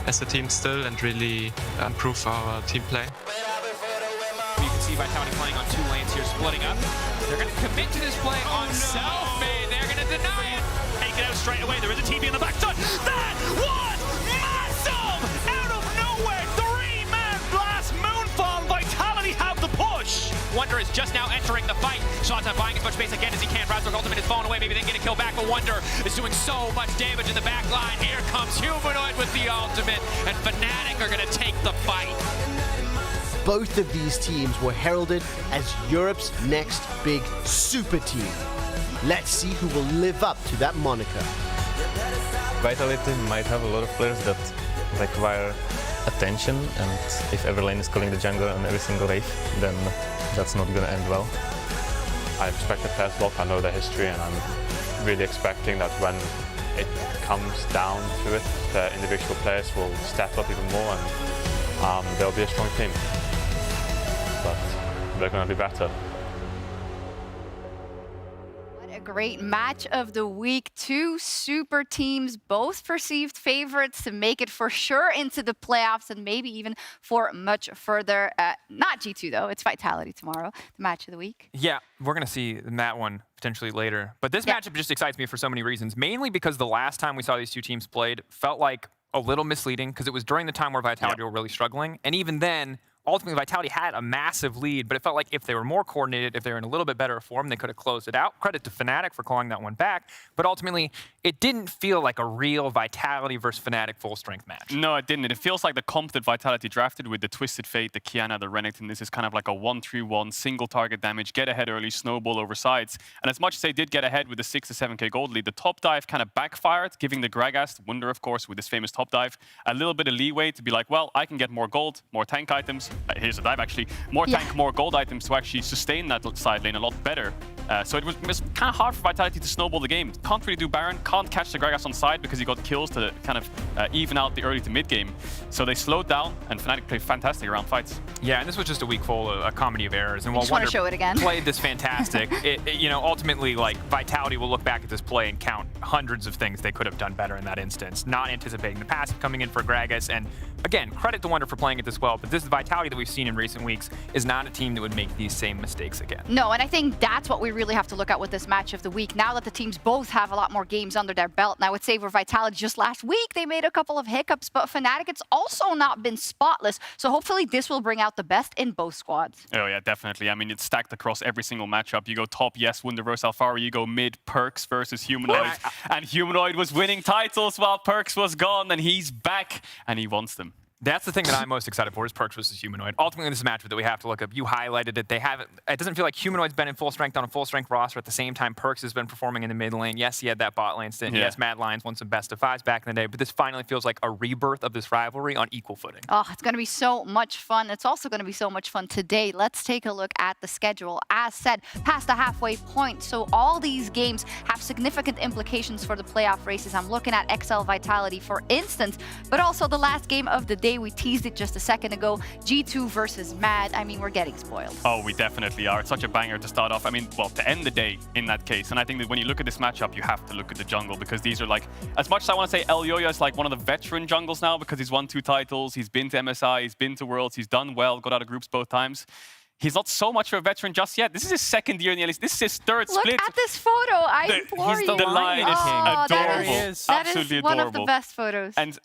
as a team still and really improve our team play. You can see Vitality playing on 2 lanes here, splitting up. They're going to commit to this play on self-made. They're going to deny it. Take it out straight away. There is a TB in the backside. That was massive! Out of nowhere, 3-man blast moonfall. Vitality have the push. Wonder is just now entering the fight. Shota buying as much space again as he can. Razork ultimate is falling away. Maybe they can get a kill back, but Wonder is doing so much damage in the back line. Here comes Humanoid with the ultimate, and Fnatic are going to take the fight. Both of these teams were heralded as Europe's next big super team. Let's see who will live up to that moniker. Vitality might have a lot of players that require attention, and if every lane is calling the jungle on every single wave, then that's not going to end well. I respect the players a lot, I know their history, and I'm really expecting that when it comes down to it, the individual players will step up even more and they'll be a strong team. But they're going to be better. Great match of the week. 2 super teams, both perceived favorites to make it for sure into the playoffs and maybe even for much further. Not G2 though, it's Vitality tomorrow, the match of the week. Yeah, we're going to see that one potentially later. But this matchup just excites me for so many reasons, mainly because the last time we saw these two teams played felt like a little misleading because it was during the time where Vitality were really struggling. And even then, ultimately, Vitality had a massive lead, but it felt like if they were more coordinated, if they were in a little bit better form, they could have closed it out. Credit to Fnatic for clawing that one back, but ultimately, it didn't feel like a real Vitality versus Fnatic full-strength match. No, it didn't. It feels like the comp that Vitality drafted with the Twisted Fate, the Kiana, the Renekton. This is kind of like a 1-3-1, single target damage, get ahead early, snowball over sides. And as much as they did get ahead with the 6 to 7k gold lead, the top dive kind of backfired, giving the Gragas, Wunder of course, with this famous top dive, a little bit of leeway to be like, well, I can get more gold, more tank items. Here's a dive actually. More tank, more gold items to actually sustain that side lane a lot better. So it was kind of hard for Vitality to snowball the game. Can't really do Baron, can't catch the Gragas on side because he got kills to kind of even out the early to mid game. So they slowed down and Fnatic played fantastic around fights. Yeah, and this was just a week full of a comedy of errors. And while Wonder show it again. Played this fantastic, ultimately, like, Vitality will look back at this play and count hundreds of things they could have done better in that instance. Not anticipating the passive coming in for Gragas. And again, credit to Wonder for playing it this well, but this Vitality that we've seen in recent weeks is not a team that would make these same mistakes again. No, and I think that's what we really have to look at with this match of the week. Now that the teams both have a lot more games under their belt, and I would say for Vitality just last week, they made a couple of hiccups, but Fnatic, it's also not been spotless. So hopefully this will bring out the best in both squads. Oh yeah, definitely. I mean, it's stacked across every single matchup. You go top, yes, Wunder versus Alphari. You go mid, Perks versus Humanoid. And Humanoid was winning titles while Perks was gone, and he's back, and he wants them. That's the thing that I'm most excited for is Perks versus Humanoid. Ultimately, this is a matchup that we have to look up. You highlighted it. They haven't. It doesn't feel like Humanoid's been in full strength on a full strength roster. At the same time, Perks has been performing in the mid lane. Yes, he had that bot lane stint. Yeah. Yes, Mad Lions won some best of fives back in the day. But this finally feels like a rebirth of this rivalry on equal footing. Oh, it's going to be so much fun. It's also going to be so much fun today. Let's take a look at the schedule. As said, past the halfway point. So all these games have significant implications for the playoff races. I'm looking at XL Vitality, for instance, but also the last game of the day. We teased it just a second ago, G2 versus Mad. I mean, we're getting spoiled. Oh, we definitely are. It's such a banger to start off. I mean, well, to end the day in that case. And I think that when you look at this matchup, you have to look at the jungle because these are like, as much as I want to say Elyoya is like one of the veteran jungles now because he's won 2 titles, he's been to MSI, he's been to Worlds, he's done well, got out of groups both times. he's not so much of a veteran just yet. This is his second year in the LEC. This is his third Look split. at this photo. I implore you. The line is adorable. That Absolutely is one adorable. of the best photos. And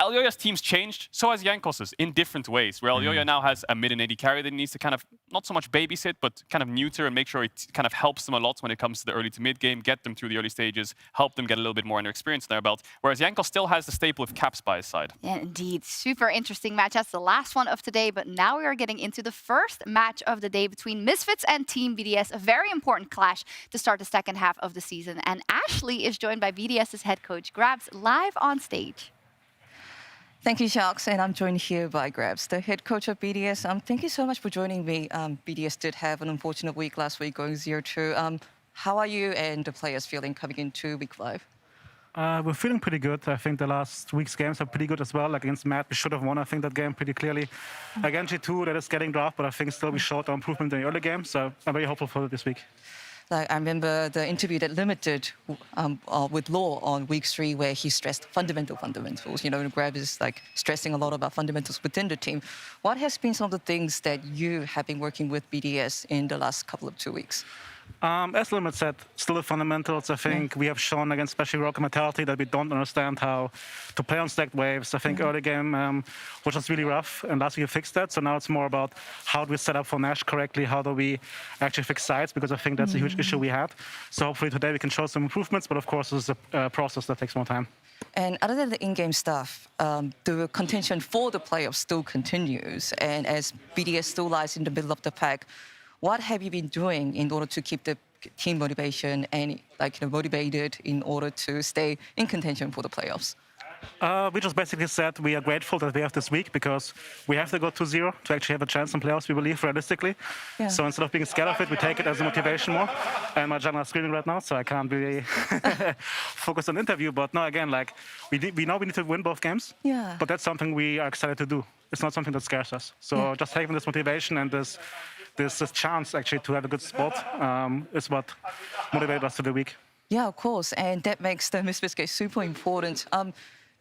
Alyoya's team's changed, so has Jankos's, in different ways, where Alyoya now has a mid and AD carry that he needs to kind of, not so much babysit, but kind of neuter and make sure it kind of helps them a lot when it comes to the early to mid game, get them through the early stages, help them get a little bit more in their experience in their belt, whereas Jankos still has the staple of Caps by his side. Yeah, indeed. Super interesting match. That's the last one of today, but now we are getting into the first match of the day between Misfits and Team BDS, a very important clash to start the second half of the season. And Ashley is joined by BDS's head coach, Grabs, live on stage. Thank you, Sharks, and I'm joined here by Grabs, the head coach of BDS. Thank you so much for joining me. BDS did have an unfortunate week last week, going 0-2. How are you and the players feeling coming into week 5? We're feeling pretty good. I think the last week's games are pretty good as well. Like against Matt, we should have won, I think, that game pretty clearly. Against G2, that is getting draft, but I think still we showed our improvement in the early game, so I'm very hopeful for this week. Like, I remember the interview that Limited with Law on week 3, where he stressed fundamentals. You know, Grab is like stressing a lot about fundamentals within the team. What has been some of the things that you have been working with BDS in the last couple of 2 weeks? As Limit said, still the fundamentals. I think we have shown against especially Rocket Mentality that we don't understand how to play on stacked waves. I think early game was just really rough, and last week we fixed that. So now it's more about how do we set up for Nash correctly, how do we actually fix sides, because I think that's a huge issue we had. So hopefully today we can show some improvements, but of course this is a process that takes more time. And other than the in-game stuff, the contention for the playoffs still continues. And as BDS still lies in the middle of the pack, what have you been doing in order to keep the team motivation and motivated in order to stay in contention for the playoffs? We just basically said we are grateful that we have this week because we have to go 2-0 to actually have a chance in playoffs, we believe, realistically. Yeah. So instead of being scared of it, we take it as a motivation more. And my jungler is screaming right now, so I can't really focus on the interview. But no, again, like we know we need to win both games. Yeah. But that's something we are excited to do. It's not something that scares us. So just having this motivation and this chance actually to have a good spot is what motivated us to the week. Yeah, of course, and that makes the Misfits game super important.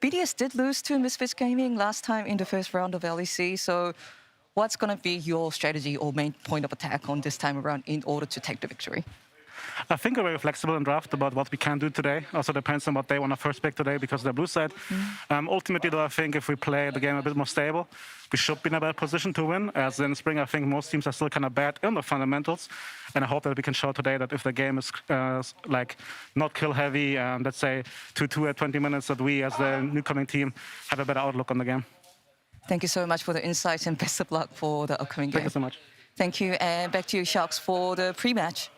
BDS did lose to Misfits Gaming last time in the first round of LEC, so what's going to be your strategy or main point of attack on this time around in order to take the victory? I think we're very flexible in draft about what we can do today. Also depends on what they want to first pick today because they're blue side. Ultimately, though, I think if we play the game a bit more stable, we should be in a better position to win. As in spring, I think most teams are still kind of bad in the fundamentals. And I hope that we can show today that if the game is not kill heavy, let's say 2-2 at 20 minutes, that we as the newcoming team have a better outlook on the game. Thank you so much for the insights and best of luck for the upcoming game. Thank you so much. Thank you, and back to you, Sharks, for the pre-match.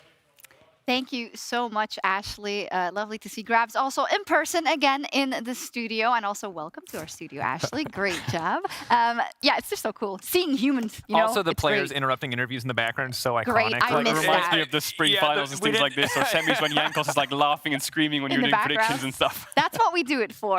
Thank you so much, Ashley. Lovely to see Grabs also in person again in the studio. And also welcome to our studio, Ashley. Great job. Yeah, it's just so cool. Seeing humans, you know. Also, the players great. interrupting interviews in the background is so iconic. Great, I missed It reminds me of the spring finals and things like this, or semis when Jankos is like laughing and screaming when you're doing predictions and stuff. That's what we do it for.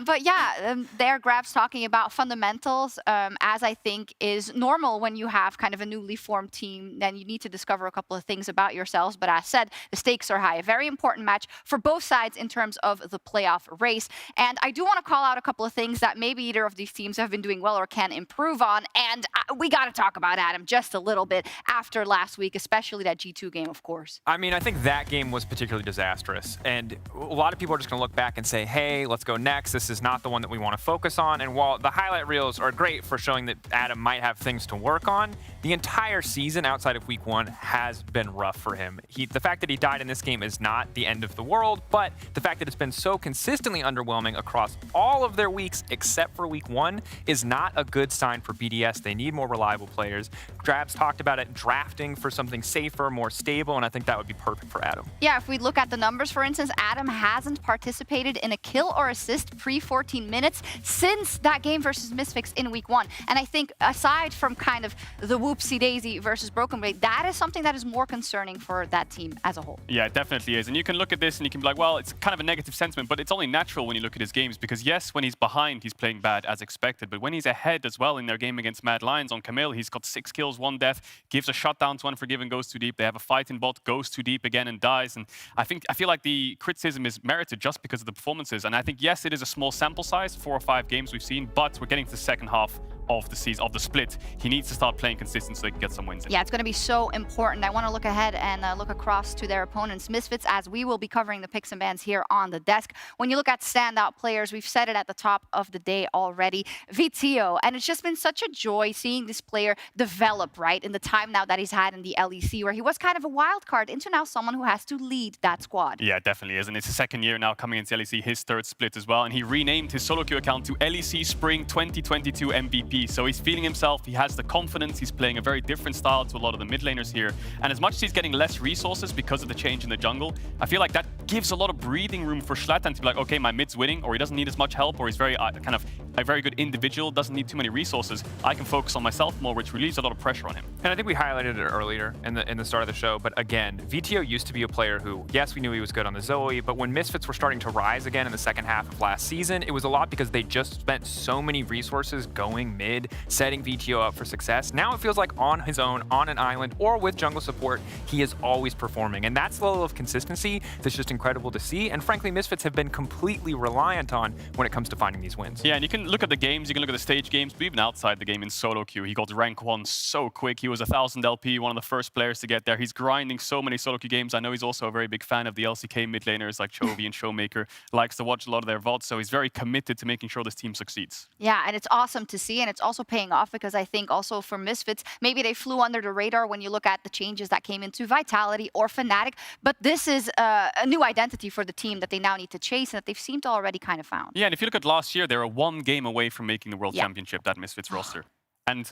But yeah, there Grabs talking about fundamentals, as I think is normal when you have kind of a newly formed team. Then you need to discover a couple of things about yourselves. But as said, the stakes are high. A very important match for both sides in terms of the playoff race. And I do want to call out a couple of things that maybe either of these teams have been doing well or can improve on. And we got to talk about Adam just a little bit after last week, especially that G2 game, of course. I mean, I think that game was particularly disastrous. And a lot of people are just going to look back and say, hey, let's go next. This is not the one that we want to focus on. And while the highlight reels are great for showing that Adam might have things to work on, the entire season outside of week 1 has been rough for him. The fact that he died in this game is not the end of the world, but the fact that it's been so consistently underwhelming across all of their weeks except for week 1 is not a good sign for BDS. They need more reliable players. Grabs talked about it, drafting for something safer, more stable, and I think that would be perfect for Adam. Yeah, if we look at the numbers, for instance, Adam hasn't participated in a kill or assist pre-14 minutes since that game versus Misfits in week 1. And I think aside from kind of the whoopsie-daisy versus Broken Blade, that is something that is more concerning for that team as a whole. Yeah, it definitely is. And you can look at this and you can be like, well, it's kind of a negative sentiment, but it's only natural when you look at his games because, yes, when he's behind, he's playing bad as expected. But when he's ahead as well in their game against Mad Lions on Camille, he's got 6 kills, 1 death, gives a shutdown to Unforgiven, goes too deep. They have a fight in bot, goes too deep again and dies. And I feel like the criticism is merited just because of the performances. And I think, yes, it is a small sample size, 4 or 5 games we've seen, but we're getting to the second half of the season, of the split. He needs to start playing consistent so they can get some wins in. Yeah, it's going to be so important. I want to look ahead and look across to their opponents, Misfits, as we will be covering the picks and bans here on the desk. When you look at standout players, we've said it at the top of the day already, Vitio, and it's just been such a joy seeing this player develop, right, in the time now that he's had in the LEC, where he was kind of a wild card into now someone who has to lead that squad. Yeah, definitely is, and it's his second year now coming into LEC, his third split as well, and he renamed his solo queue account to LEC Spring 2022 MVP. So he's feeling himself, he has the confidence, he's playing a very different style to a lot of the mid laners here. And as much as he's getting less resources because of the change in the jungle, I feel like that gives a lot of breathing room for Zlatan to be like, okay, my mid's winning, or he doesn't need as much help, or he's very kind of a very good individual, doesn't need too many resources. I can focus on myself more, which relieves a lot of pressure on him. And I think we highlighted it earlier in the start of the show, but again, Vitio used to be a player who, yes, we knew he was good on the Zoe, but when Misfits were starting to rise again in the second half of last season, it was a lot because they just spent so many resources going mid, setting Vitio up for success. Now it feels like on his own, on an island, or with jungle support, he is always performing. And that's the level of consistency that's just incredible to see. And frankly, Misfits have been completely reliant on when it comes to finding these wins. Yeah, and you can look at the games, you can look at the stage games, but even outside the game in solo queue, he got rank 1 so quick. He was 1000 LP, one of the first players to get there. He's grinding so many solo queue games. I know he's also a very big fan of the LCK mid laners like Chovy and Showmaker, likes to watch a lot of their VODs, so he's very committed to making sure this team succeeds. Yeah, and it's awesome to see, and it's also paying off because I think also for Misfits, maybe they flew under the radar when you look at the changes that came into Vitality or Fnatic, but this is a new identity for the team that they now need to chase and that they've seemed to already kind of found. Yeah, and if you look at last year, they were 1 game away from making the World Championship, that Misfits roster. And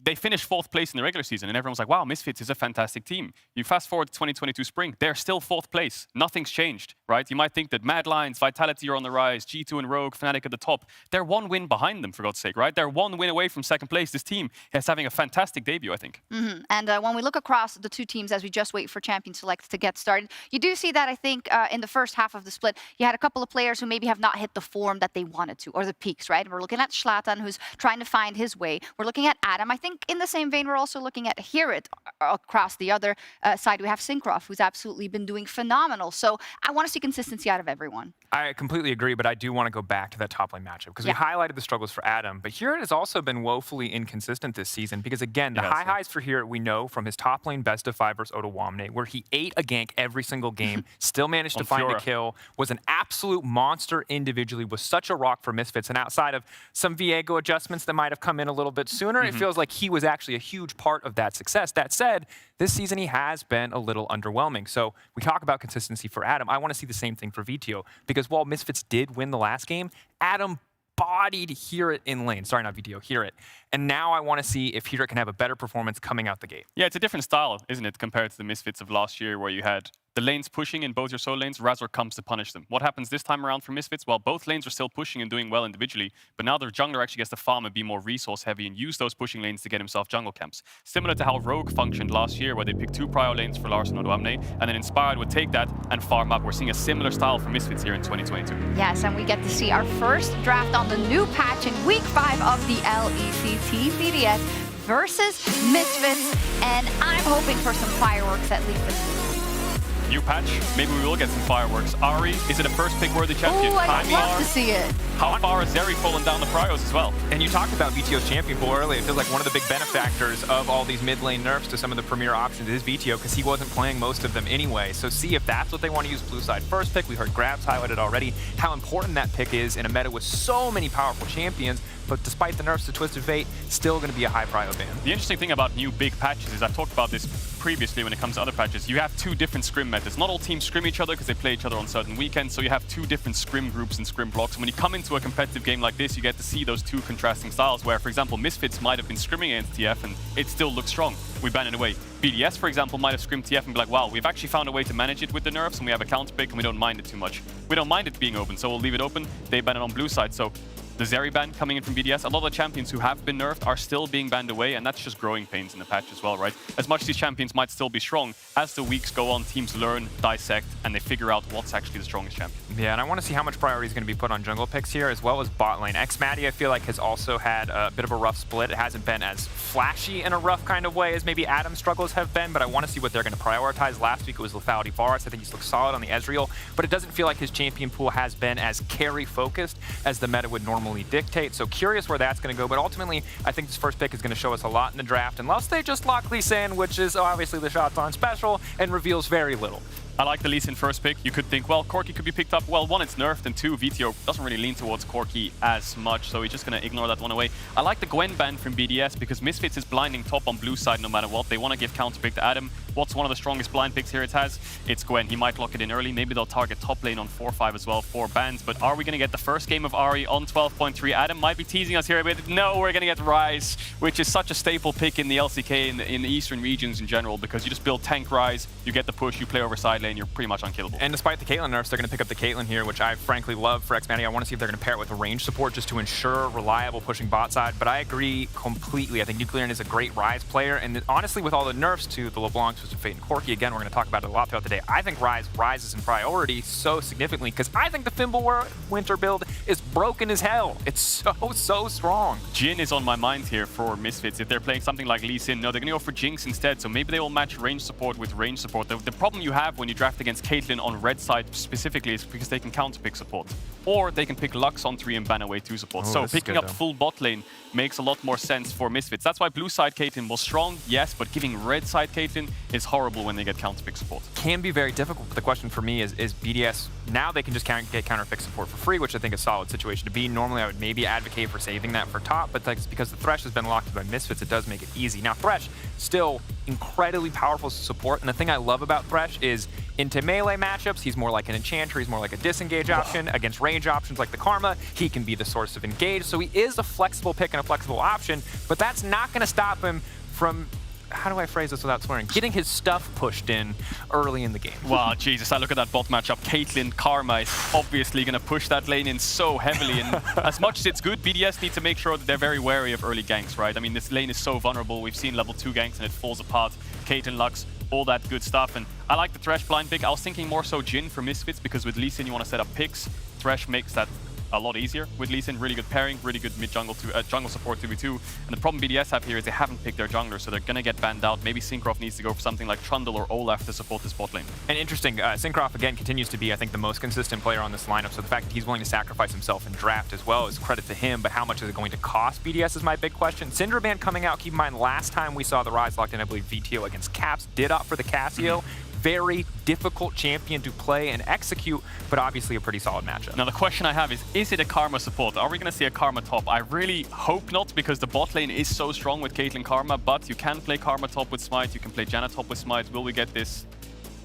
they finished 4th place in the regular season, and everyone's like, wow, Misfits is a fantastic team. You fast forward to 2022 spring, they're still 4th place. Nothing's changed, right? You might think that Mad Lions, Vitality are on the rise, G2 and Rogue, Fnatic at the top. They're 1 win behind them, for God's sake, right? They're 1 win away from 2nd place. This team is having a fantastic debut, I think. And when we look across the two teams as we just wait for Champion Select to get started, you do see that I think in the first half of the split, you had a couple of players who maybe have not hit the form that they wanted to, or the peaks, right? We're looking at Zlatan, who's trying to find his way. We're looking at Adam. I think in the same vein, we're also looking at Hirit across the other side. We have Syncroft, who's absolutely been doing phenomenal. So I want to see consistency out of everyone. I completely agree, but I do want to go back to that top lane matchup because we highlighted the struggles for Adam, but Hirit has also been woefully inconsistent this season because, again, the highs for Hirit we know from his top lane best of 5 versus Ottawamne, where he ate a gank every single game, still managed to find a kill, was an absolute monster individually, was such a rock for Misfits, and outside of some Viego adjustments that might have come in a little bit sooner, it feels like he was actually a huge part of that success. That said, this season he has been a little underwhelming. So we talk about consistency for Adam. I want to see the same thing for Vitio because while Misfits did win the last game, Adam bodied Hirit in lane. Sorry, not Vitio, Hirit. And now I want to see if Hirit can have a better performance coming out the gate. Yeah, it's a different style, isn't it, compared to the Misfits of last year where you had the lanes pushing in both your solo lanes, Razor comes to punish them. What happens this time around for Misfits? Well, both lanes are still pushing and doing well individually, but now their jungler actually gets to farm and be more resource heavy and use those pushing lanes to get himself jungle camps. Similar to how Rogue functioned last year where they picked 2 prio lanes for Lars and Ottawamne, and then Inspired would take that and farm up. We're seeing a similar style for Misfits here in 2022. Yes, and we get to see our first draft on the new patch in week 5 of the LEC. Team BDS versus Misfits, and I'm hoping for some fireworks at least this week. New patch, maybe we will get some fireworks. Ari, is it a first pick worthy champion? Ooh, I'd love to see it. How far is Zeri falling down the prios as well? And you talked about Vitio's champion pool earlier. It feels like one of the big benefactors of all these mid lane nerfs to some of the premier options is Vitio because he wasn't playing most of them anyway. So see if that's what they want to use blue side first pick. We heard Grabs highlighted already how important that pick is in a meta with so many powerful champions. But despite the nerfs to Twisted Fate, still going to be a high prio ban. The interesting thing about new big patches is I've talked about this previously when it comes to other patches. You have 2 different scrim metas. Not all teams scrim each other because they play each other on certain weekends, so you have 2 different scrim groups and scrim blocks. And when you come into a competitive game like this, you get to see those 2 contrasting styles where, for example, Misfits might have been scrimming against TF and it still looks strong. We ban it away. BDS, for example, might have scrimmed TF and be like, wow, we've actually found a way to manage it with the nerfs and we have a counter pick and we don't mind it too much. We don't mind it being open, so we'll leave it open. They ban it on blue side. So the Zeri ban coming in from BDS, a lot of the champions who have been nerfed are still being banned away, and that's just growing pains in the patch as well, right? As much as these champions might still be strong, as the weeks go on, teams learn, dissect, and they figure out what's actually the strongest champion. Yeah, and I want to see how much priority is going to be put on jungle picks here, as well as bot lane. Xmatty, I feel like, has also had a bit of a rough split. It hasn't been as flashy in a rough kind of way as maybe Adam's struggles have been, but I want to see what they're going to prioritize. Last week it was Lethality Forest. I think he's looked solid on the Ezreal, but it doesn't feel like his champion pool has been as carry-focused as the meta would normally normally dictate. So curious where that's going to go. But ultimately, I think this first pick is going to show us a lot in the draft, unless they just lock Lee Sin, which is obviously the shots aren't special and reveals very little. I like the Lee Sin first pick. You could think, well, Corki could be picked up. Well, one, it's nerfed, and two, VTO doesn't really lean towards Corki as much, so he's just going to ignore that one away. I like the Gwen ban from BDS because Misfits is blinding top on blue side no matter what. They want to give counter pick to Adam. What's one of the strongest blind picks here it has? It's Gwen. He might lock it in early. Maybe they'll target top lane on 4-5 as well, 4 bans. But are we going to get the first game of Ahri on 12.3? Adam might be teasing us here a bit. No, we're going to get Ryze, which is such a staple pick in the LCK, in the eastern regions in general, because you just build tank Ryze, you get the push, you play over side lane, you're pretty much unkillable. And despite the Caitlyn nerfs, they're going to pick up the Caitlyn here, which I frankly love for Xmanity. I want to see if they're going to pair it with a range support just to ensure reliable pushing bot side. But I agree completely. I think Nuclear is a great Ryze player. And honestly, with all the nerfs to the LeBlanc, Twisted Fate, and Corki, again, we're going to talk about it a lot throughout the day. I think Ryze rises in priority so significantly because I think the Fimble Winter build is broken as hell. It's so strong. Jhin is on my mind here for Misfits. If they're playing something like Lee Sin, no, they're going to go for Jinx instead. So maybe they will match range support with range support. The problem you have when you draft against Caitlyn on red side specifically is because they can counter pick support. Or they can pick Lux on 3 and ban away 2 support. So picking up full bot lane makes a lot more sense for Misfits. That's why blue side Caitlyn was strong, yes, but giving red side Caitlyn is horrible when they get counter pick support. Can be very difficult, but the question for me is BDS, now they can just get counter pick support for free, which I think is a solid situation to be. Normally I would maybe advocate for saving that for top, but that's because the Thresh has been locked by Misfits, it does make it easy. Now Thresh, still incredibly powerful support, and the thing I love about Thresh is into melee matchups, he's more like an enchanter, he's more like a disengage option. Against range options like the Karma, he can be the source of engage, so he is a flexible pick and a flexible option, but that's not going to stop him from, how do I phrase this without swearing, getting his stuff pushed in early in the game. Wow, Jesus, I look at that bot matchup. Caitlyn, Karma is obviously going to push that lane in so heavily, and as much as it's good, BDS need to make sure that they're very wary of early ganks, right? I mean, this lane is so vulnerable. We've seen level 2 ganks and it falls apart. Caitlyn, Lux, all that good stuff, and I like the Thresh blind pick. I was thinking more so Jhin for Misfits, because with Lee Sin you want to set up picks. Thresh makes that a lot easier with Lee Sin. Really good pairing, really good mid-jungle jungle support 2v2. And the problem BDS have here is they haven't picked their jungler, so they're going to get banned out. Maybe Syncroft needs to go for something like Trundle or Olaf to support this bot lane. And interesting, Syncroft again continues to be, I think, the most consistent player on this lineup, so the fact that he's willing to sacrifice himself in draft as well is credit to him, but how much is it going to cost BDS is my big question. Syndra ban coming out, keep in mind, last time we saw the Ryze locked in, I believe VTO against Caps did opt for the Cassio. Very difficult champion to play and execute, but obviously a pretty solid matchup. Now the question I have is it a Karma support? Are we going to see a Karma top? I really hope not, because the bot lane is so strong with Caitlyn Karma, but you can play Karma top with Smite, you can play Janna top with Smite. Will we get this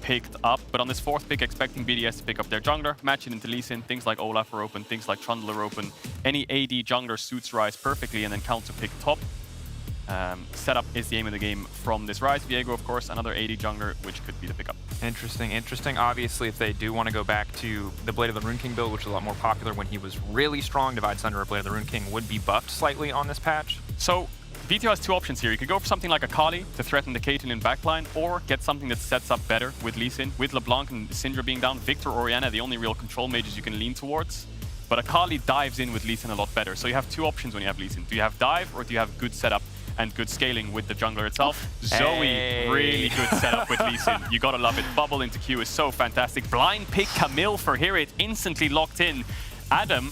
picked up? But on this 4th pick, expecting BDS to pick up their jungler, match it into Lee Sin, things like Olaf are open, things like Trundle are open. Any AD jungler suits Ryze perfectly, and then counter pick top. Setup is the aim of the game from this Ryze. Viego, of course, another AD jungler, which could be the pickup. Interesting. Obviously, if they do want to go back to the Blade of the Rune King build, which was a lot more popular when he was really strong, Divide Sunder or Blade of the Rune King would be buffed slightly on this patch. So VTO has 2 options here. You could go for something like a Kali to threaten the Caitlyn backline, or get something that sets up better with Lee Sin, with LeBlanc and Syndra being down. Victor or Orianna, the only real control mages you can lean towards. But a Kali dives in with Lee Sin a lot better. So you have 2 options when you have Lee Sin. Do you have dive, or do you have good setup and good scaling with the jungler itself? Zoe, really good setup with Lee Sin. You gotta love it. Bubble into Q is so fantastic. Blind pick Camille for here. It instantly locked in. Adam,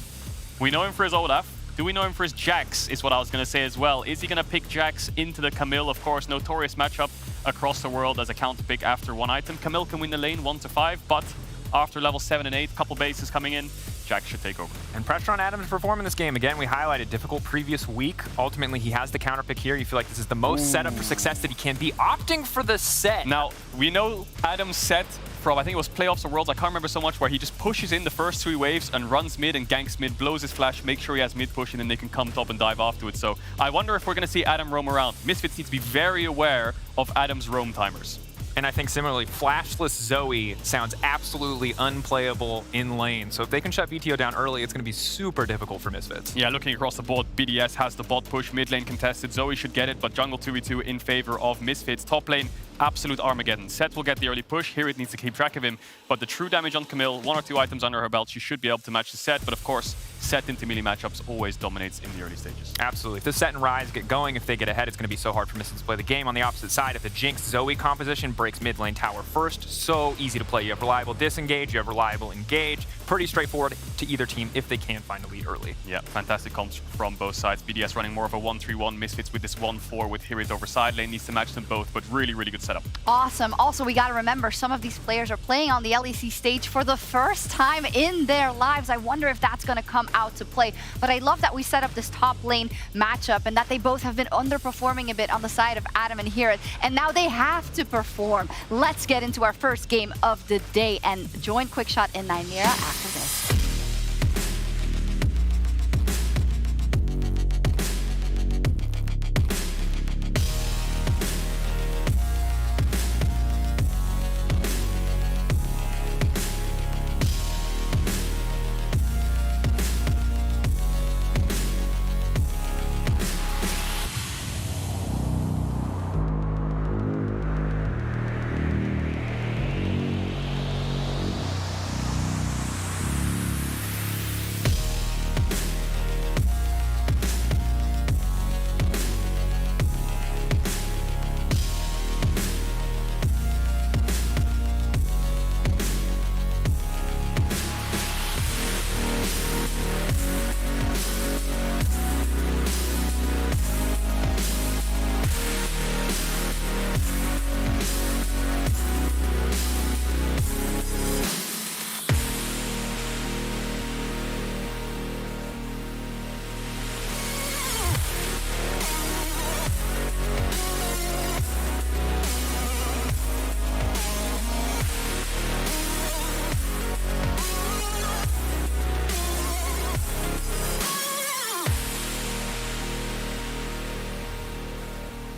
we know him for his Olaf. Do we know him for his Jax, is what I was going to say as well. Is he going to pick Jax into the Camille? Of course, notorious matchup across the world as a counter pick after 1 item. Camille can win the lane 1 to 5, but after level 7 and 8, couple bases coming in, Jax should take over. And pressure on Adam to perform in this game. Again, we highlighted difficult previous week. Ultimately, he has the counter pick here. You feel like this is the most setup for success that he can be, opting for the set. Now, we know Adam's set from, I think it was Playoffs or Worlds, I can't remember so much, where he just pushes in the first 3 waves and runs mid and ganks mid, blows his flash, make sure he has mid push, and then they can come top and dive afterwards. So I wonder if we're going to see Adam roam around. Misfits need to be very aware of Adam's roam timers. And I think similarly, flashless Zoe sounds absolutely unplayable in lane. So if they can shut VTO down early, it's going to be super difficult for Misfits. Yeah, looking across the board, BDS has the bot push, mid lane contested. Zoe should get it, but jungle 2v2 in favor of Misfits. Top lane, absolute Armageddon. Set will get the early push. Here it needs to keep track of him. But the true damage on Camille, 1 or 2 items under her belt, she should be able to match the Set. But of course, Set into melee matchups always dominates in the early stages. Absolutely. If the Set and Ryze get going, if they get ahead, it's going to be so hard for Missile to play the game. On the opposite side, if the Jinx Zoe composition breaks mid lane tower first, so easy to play. You have reliable disengage, you have reliable engage. Pretty straightforward to either team if they can find a lead early. Yeah, fantastic comps from both sides. BDS running more of a 1-3-1, Misfits with this 1-4 with Hirit over side lane. Needs to match them both, but really, really good setup. Awesome. Also, we got to remember some of these players are playing on the LEC stage for the first time in their lives. I wonder if that's going to come out to play. But I love that we set up this top lane matchup and that they both have been underperforming a bit on the side of Adam and Hirit. And now they have to perform. Let's get into our first game of the day and join Quickshot and Nymera after this.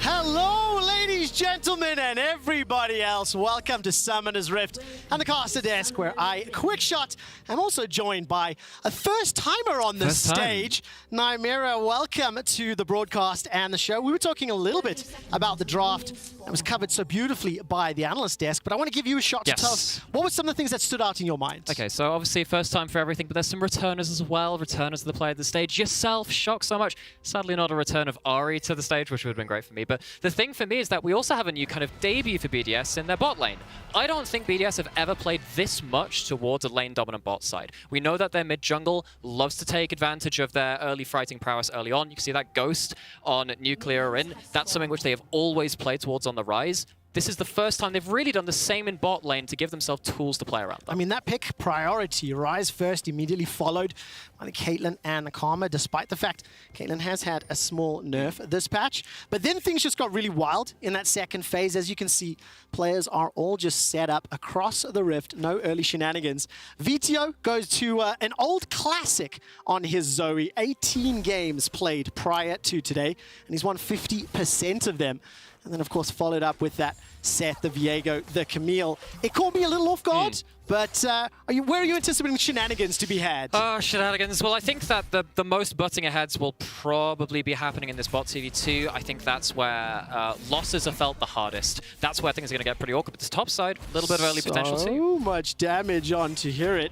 Hello, ladies, gentlemen, and everybody else. Welcome to Summoner's Rift and the caster desk, where I, Quickshot, am also joined by a first-timer on the stage. Nymera, welcome to the broadcast and the show. We were talking a little bit about the draft that was covered so beautifully by the analyst desk, but I want to give you a shot to tell us what were some of the things that stood out in your mind. Okay, so obviously first time for everything, but there's some returners as well. Returners of the player of the stage. Yourself, shocked so much. Sadly not a return of Ari to the stage, which would have been great for me. But the thing for me is that we also have a new kind of debut for BDS in their bot lane. I don't think BDS have ever played this much towards a lane-dominant bot side. We know that their mid-jungle loves to take advantage of their early fighting prowess early on. You can see that Ghost on Nuclear in. That's something which they have always played towards on the Rise. This is the first time they've really done the same in bot lane to give themselves tools to play around them. I mean, that pick priority, Rise first, immediately followed by Caitlyn and Karma, despite the fact Caitlyn has had a small nerf this patch. But then things just got really wild in that second phase. As you can see, players are all just set up across the Rift, no early shenanigans. VTO goes to an old classic on his Zoe, 18 games played prior to today, and he's won 50% of them. And then, of course, followed up with that Seth, the Viego, the Camille. It caught me a little off guard, but where are you anticipating shenanigans to be had? Shenanigans. Well, I think that the most butting aheads will probably be happening in this bot TV2. I think that's where losses are felt the hardest. That's where things are going to get pretty awkward. But this top side, a little bit of early potential too. So much damage onto Hirit.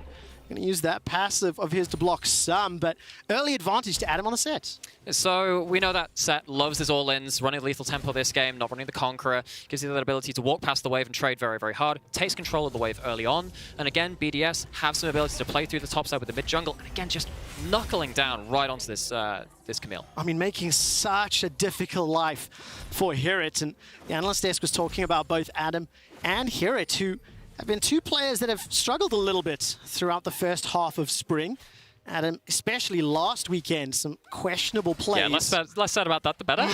Going to use that passive of his to block some, but early advantage to Adam on the set. So we know that Set loves his all-ins, running lethal tempo this game, not running the Conqueror, gives you that ability to walk past the wave and trade very, very hard, takes control of the wave early on, and again, BDS have some ability to play through the top side with the mid-jungle, and again, just knuckling down right onto this this Camille. I mean, making such a difficult life for Hirit, and the analyst desk was talking about both Adam and Hirit, who have been two players that have struggled a little bit throughout the first half of spring. Adam, especially last weekend, some questionable plays. Yeah, less said about that, the better.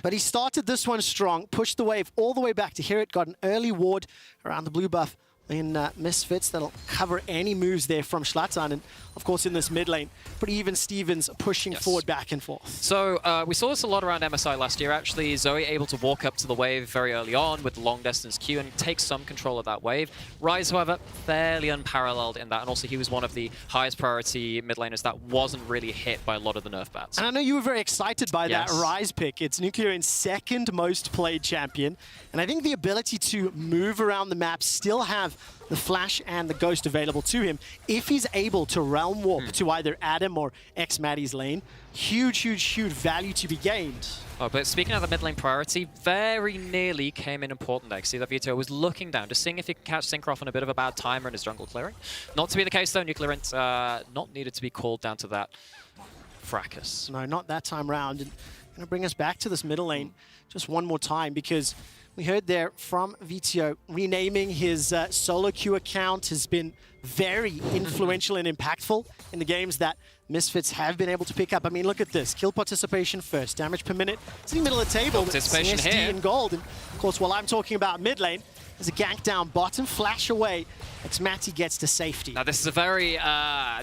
But he started this one strong, pushed the wave all the way back to Hirit, got an early ward around the blue buff in Misfits that'll cover any moves there from Zlatan. And of course, in this mid lane, pretty even Stevens pushing forward, back and forth. So we saw this a lot around MSI last year, actually. Zoe able to walk up to the wave very early on with the long distance Q and take some control of that wave. Ryze, however, fairly unparalleled in that. And also, he was one of the highest priority mid laners that wasn't really hit by a lot of the nerf bats. And I know you were very excited by that Ryze pick. It's Nuclear in second most played champion. And I think the ability to move around the map, still have the flash and the ghost available to him, if he's able to realm warp to either Adam or X-Maddie's lane, huge value to be gained. Oh, but speaking of the mid lane priority, very nearly came in important there. See that Vito was looking down, just seeing if he could catch Syncroft on a bit of a bad timer in his jungle clearing. Not to be the case though, Nuclear not needed to be called down to that fracas. No, not that time round. And going to bring us back to this middle lane just one more time, because we heard there from Vito, renaming his solo queue account has been very influential and impactful in the games that Misfits have been able to pick up. I mean, look at this. Kill participation first, damage per minute. It's in the middle of the table. Participation CSD here. in gold. And of course, while I'm talking about mid lane, there's a gank down bottom, flash away. X-Matty gets to safety. Now this is a very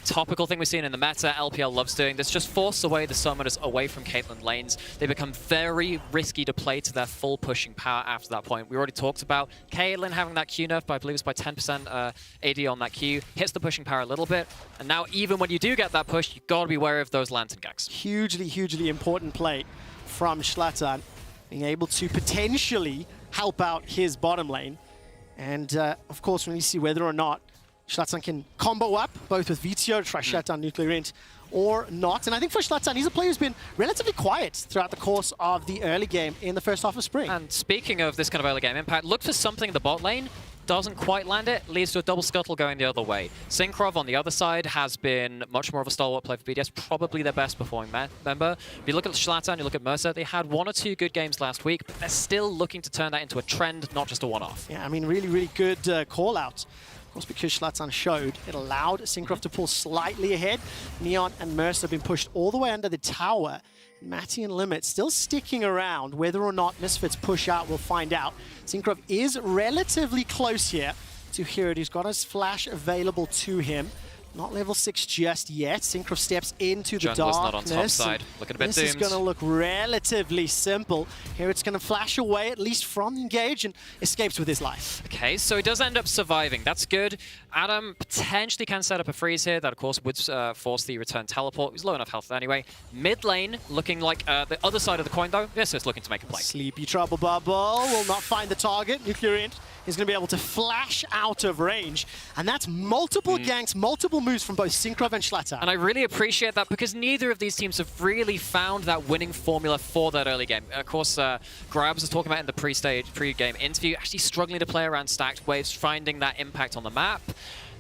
topical thing we've seen in the meta. LPL loves doing this. Just force away the summoners away from Caitlyn lanes. They become very risky to play to their full pushing power after that point. We already talked about Caitlyn having that Q nerf, but I believe it's by 10% AD on that Q. Hits the pushing power a little bit. And now even when you do get that push, you've got to be wary of those lantern ganks. Hugely important play from Zlatan, being able to potentially help out his bottom lane. And of course, when you see whether or not Zlatan can combo up, both with Vito to try shut down Nuclear Int or not. And I think for Zlatan, he's a player who's been relatively quiet throughout the course of the early game in the first half of Spring. And speaking of this kind of early game impact, look for something in the bot lane. Doesn't quite land it, leads to a double scuttle going the other way. Syncrov on the other side has been much more of a stalwart play for BDS, probably their best performing member. If you look at Zlatan, you look at Mercer, they had 1 or 2 good games last week, but they're still looking to turn that into a trend, not just a one-off. Yeah, I mean, really good call out. Of course, because Zlatan showed, it allowed Syncroft to pull slightly ahead. Neon and Mercer have been pushed all the way under the tower. Matty and Limit still sticking around. Whether or not Misfits push out, we'll find out. Syncroft is relatively close here to Hirid. He's got his flash available to him. Not level 6 just yet. Syncroft steps into the Jungler's darkness. not on top side. Looking a bit This doomed. is going to look relatively simple. Here it's going to flash away, at least from Engage, and escapes with his life. Okay, so he does end up surviving. That's good. Adam potentially can set up a freeze here. That, of course, would force the return teleport. He's low enough health anyway. Mid lane, looking like the other side of the coin, though. This is looking to make a play. Sleepy Trouble Bubble will not find the target. Nuclear Int is going to be able to flash out of range. And that's multiple ganks, multiple moves from both Syncrov and Zlatan. And I really appreciate that, because neither of these teams have really found that winning formula for that early game. Of course, Grabs was talking about in the pre-game interview, actually struggling to play around stacked waves, finding that impact on the map.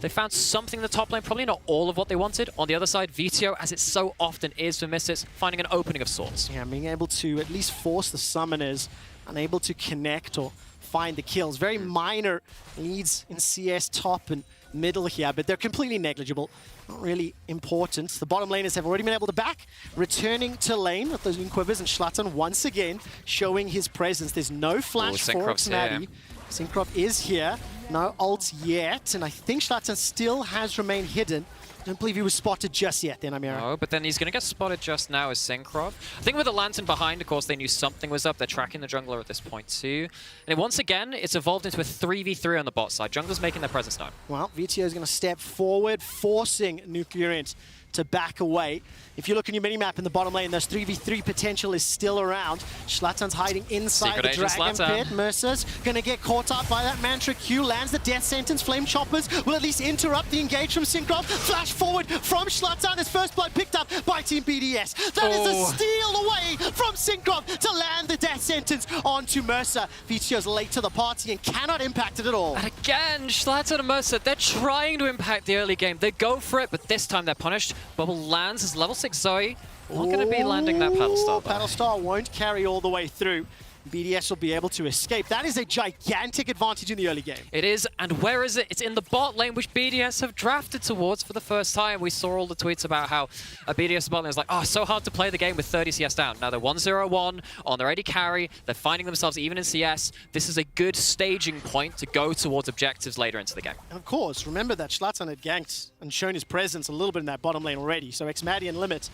They found something in the top lane, probably not all of what they wanted. On the other side, Vito, as it so often is for Misfits, finding an opening of sorts. Yeah, being able to at least force the summoners, unable to connect or find the kills. Very minor leads in CS top and middle here, but they're completely negligible. Not really important. The bottom laners have already been able to back. Returning to lane with those Inquivers, and Zlatan once again showing his presence. There's no flash for X-Maddie. Syncrop is here. No ult yet, and I think Zlatan still has remained hidden. I don't believe he was spotted just yet then, Amira. No, but then he's going to get spotted just now as Syncrov. I think with the Lantern behind, of course, they knew something was up. They're tracking the jungler at this point too. And once again, it's evolved into a 3v3 on the bot side. Junglers making their presence known. Well, VTO is going to step forward, forcing Nuclear Int to back away. If you look in your minimap in the bottom lane, there's 3v3 potential is still around. Zlatan's hiding inside the Dragon Pit. Mercer's gonna get caught up by that Mantra Q, lands the death sentence. Flame Choppers will at least interrupt the engage from Syncroft. Flash forward from Zlatan. His first blood picked up by Team BDS. That is a steal away from Syncroft to land the death sentence onto Mercer. VTO's late to the party and cannot impact it at all. And again, Zlatan and Mercer, they're trying to impact the early game. They go for it, but this time they're punished. Bubble lands as level 6 Zoe. Not going to be landing that Paddle Star. Paddle Star won't carry all the way through. BDS will be able to escape. That is a gigantic advantage in the early game. It is, and where is it? It's in the bot lane, which BDS have drafted towards for the first time. We saw all the tweets about how a BDS bot lane is like, oh, so hard to play the game with 30 CS down. Now they're 1-0-1 on their AD carry. They're finding themselves even in CS. This is a good staging point to go towards objectives later into the game. And of course, remember that Zlatan had ganked and shown his presence a little bit in that bottom lane already. So xMatty and Limit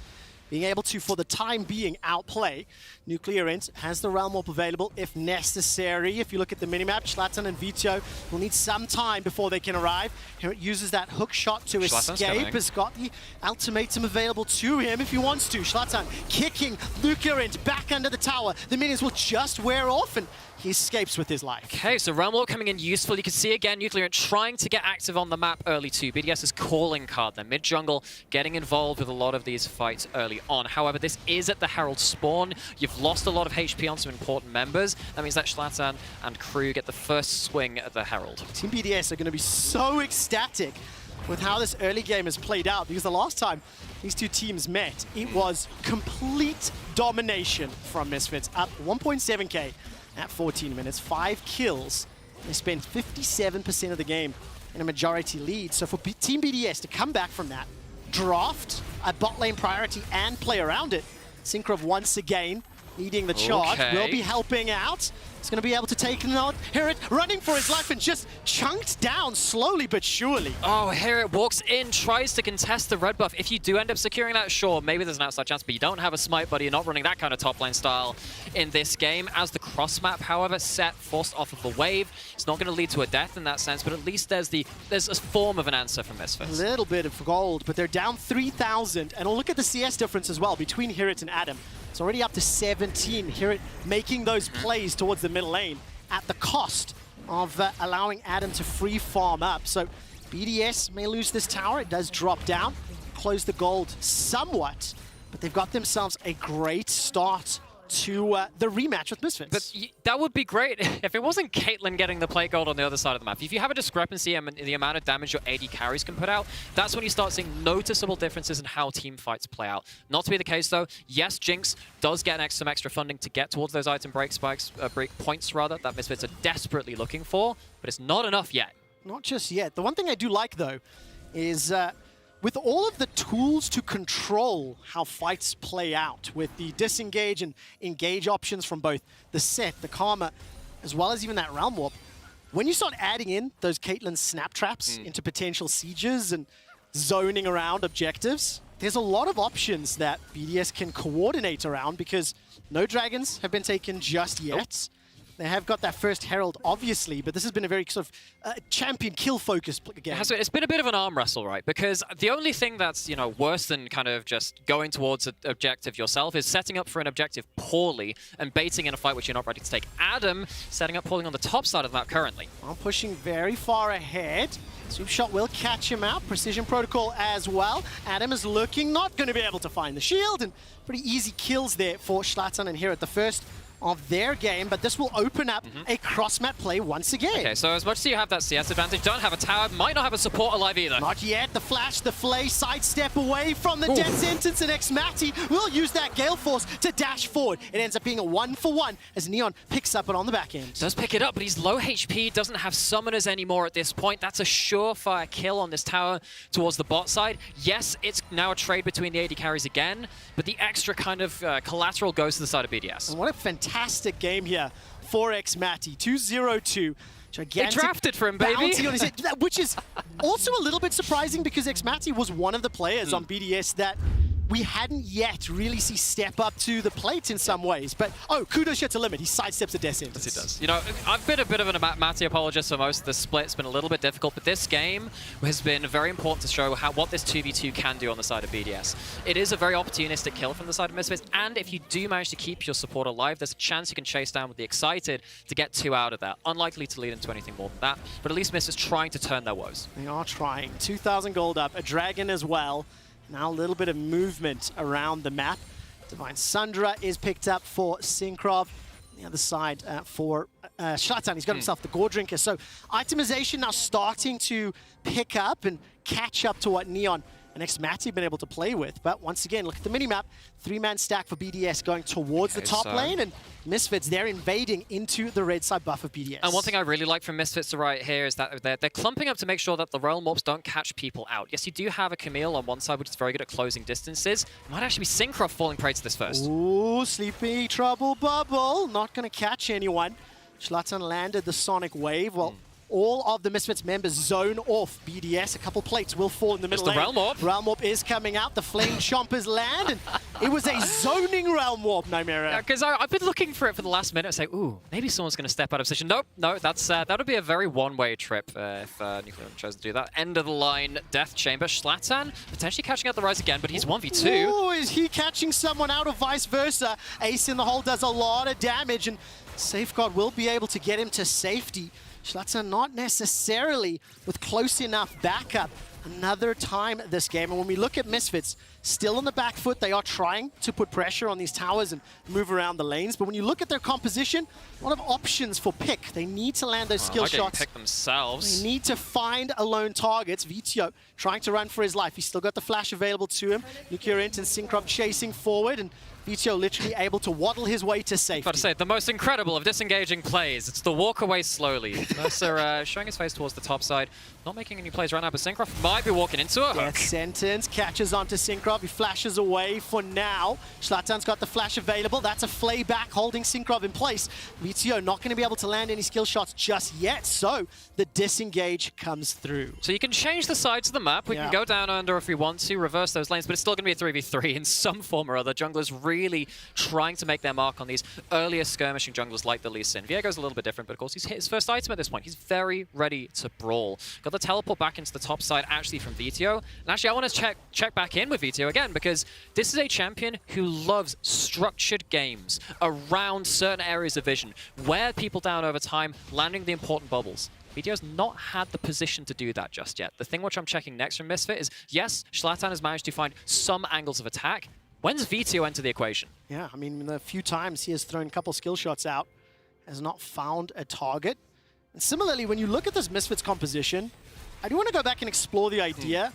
being able to, for the time being, outplay. Nuclear Int has the Realm Warp available if necessary. If you look at the minimap, Zlatan and Vito will need some time before they can arrive. Here it uses that hook shot to escape. Has got the ultimatum available to him if he wants to. Zlatan kicking Nuclear Int back under the tower. The minions will just wear off and he escapes with his life. Okay, so Realm Warp coming in useful. You can see again Nuclear Int trying to get active on the map early too. BDS's calling card, their mid-jungle, getting involved with a lot of these fights early on. However, this is at the Herald spawn. You've lost a lot of HP on some important members. That means that Zlatan and crew get the first swing at the Herald. Team BDS are going to be so ecstatic with how this early game has played out, because the last time these two teams met, it was complete domination from Misfits, up 1.7k at 14 minutes, 5 kills. They spent 57% of the game in a majority lead. So for Team BDS to come back from that, draft a bot lane priority and play around it, Synchro once again leading the charge, will be helping out. He's going to be able to take him out. Herod running for his life and just chunked down slowly but surely. Oh, Herod walks in, tries to contest the red buff. If you do end up securing that, sure, maybe there's an outside chance, but you don't have a smite, buddy. You're not running that kind of top lane style in this game. As the cross map, however, set forced off of the wave, it's not going to lead to a death in that sense, but at least there's a form of an answer from Misfits. A little bit of gold, but they're down 3,000. And look at the CS difference as well between Herod and Adam. It's already up to 17. Herod making those plays towards the middle lane at the cost of allowing Adam to free farm up. So BDS may lose this tower. It does drop down, close the gold somewhat, but they've got themselves a great start to the rematch with Misfits. But that would be great if it wasn't Caitlyn getting the plate gold on the other side of the map. If you have a discrepancy in the amount of damage your AD carries can put out, that's when you start seeing noticeable differences in how team fights play out. Not to be the case though. Yes, Jinx does get some extra funding to get towards those item break points rather, that Misfits are desperately looking for, but it's not enough yet. Not just yet. The one thing I do like though is with all of the tools to control how fights play out, with the disengage and engage options from both the set, the Karma, as well as even that Realm Warp, when you start adding in those Caitlyn snap traps into potential sieges and zoning around objectives, there's a lot of options that BDS can coordinate around, because no dragons have been taken just yet. They have got that first Herald, obviously, but this has been a very sort of champion kill-focused game. It's been a bit of an arm wrestle, right? Because the only thing that's, you know, worse than kind of just going towards an objective yourself is setting up for an objective poorly and baiting in a fight which you're not ready to take. Adam setting up poorly on the top side of the map currently. Well, pushing very far ahead. Sweep shot will catch him out. Precision protocol as well. Adam is looking, not going to be able to find the shield, and pretty easy kills there for Zlatan and Herod, the first of their game, but this will open up a cross-map play once again. Okay, so as much as you have that CS advantage, don't have a tower, might not have a support alive either. Not yet. The flash, the flay, sidestep away from the death sentence, and xMatty will use that Gale Force to dash forward. It ends up being a 1-for-1 as Neon picks up it on the back end. Does pick it up, but he's low HP, doesn't have summoners anymore at this point. That's a surefire kill on this tower towards the bot side. Yes, it's now a trade between the AD carries again, but the extra kind of collateral goes to the side of BDS. And what a fantastic game here for xMatty. 2-0-2. Gigantic they drafted for him, baby. On his head, which is also a little bit surprising, because xMatty was one of the players on BDS that we hadn't yet really see step up to the plate in some ways. But, oh, kudos here to Limit. He sidesteps a death sentence. Yes, he does. You know, I've been a bit of an Matty apologist for most of the split. It's been a little bit difficult, but this game has been very important to show what this 2v2 can do on the side of BDS. It is a very opportunistic kill from the side of Misfits, and if you do manage to keep your support alive, there's a chance you can chase down with the Excited to get 2 out of that. Unlikely to lead into anything more than that, but at least Misfits trying to turn their woes. They are trying. 2,000 gold up, a dragon as well. Now a little bit of movement around the map. Divine Sundra is picked up for Synkrov. The other side for Zlatan. He's got himself the Gore Drinker. So itemization now starting to pick up and catch up to what Neon and Xmati been able to play with. But once again, look at the minimap. 3-man stack for BDS going towards the top lane, and Misfits, they're invading into the red side buff of BDS. And one thing I really like from Misfits right here is that they're clumping up to make sure that the Realm Warps don't catch people out. Yes, you do have a Camille on one side, which is very good at closing distances. It might actually be Syncroft falling prey to this first. Ooh, Sleepy Trouble Bubble. Not going to catch anyone. Zlatan landed the Sonic Wave. Well, all of the Misfits members zone off BDS. A couple plates will fall in the middle lane. The Realm Warp. Realm Warp is coming out. The Flame Chompers land, and it was a zoning Realm Warp, Nymera. Yeah, because I've been looking for it for the last minute. Say, ooh, maybe someone's going to step out of position. Nope, no, that would be a very one-way trip if Nuclear chose to do that. End of the line, Death Chamber. Zlatan potentially catching out the Rise again, but he's 1v2. Ooh, is he catching someone out or vice versa? Ace in the hole does a lot of damage, and Safeguard will be able to get him to safety. Zlatan not necessarily with close enough backup another time this game. And when we look at Misfits, still on the back foot, they are trying to put pressure on these towers and move around the lanes. But when you look at their composition, a lot of options for pick. They need to land those skill shots. Pick themselves. They need to find alone targets. Vito trying to run for his life. He's still got the flash available to him. Nuclear Int and Syncroft chasing forward, and Vito literally able to waddle his way to safety. Got to say, the most incredible of disengaging plays. It's the walk away slowly. Mercer showing his face towards the top side. Not making any plays right now, but Syncroft might be walking into a hook. Death Sentence catches onto Syncroft. He flashes away for now. Zlatan's got the flash available. That's a flay back holding Syncroft in place. Vito not going to be able to land any skill shots just yet, so the disengage comes through. So you can change the sides of the map. We can go down under if we want to, reverse those lanes, but it's still going to be a 3v3 in some form or other. Junglers really trying to make their mark on these earlier skirmishing junglers like the Lee Sin. Viego's a little bit different, but of course he's hit his first item at this point. He's very ready to brawl. Got the teleport back into the top side actually from Vito. And actually I want to check back in with Vito again, because this is a champion who loves structured games around certain areas of vision, wear people down over time, landing the important bubbles. Vito's not had the position to do that just yet. The thing which I'm checking next from Misfit is, yes, Zlatan has managed to find some angles of attack. When's Vito enter the equation? Yeah, I mean, the few times he has thrown a couple skill shots out, has not found a target. And similarly, when you look at this Misfits composition, I do want to go back and explore the idea.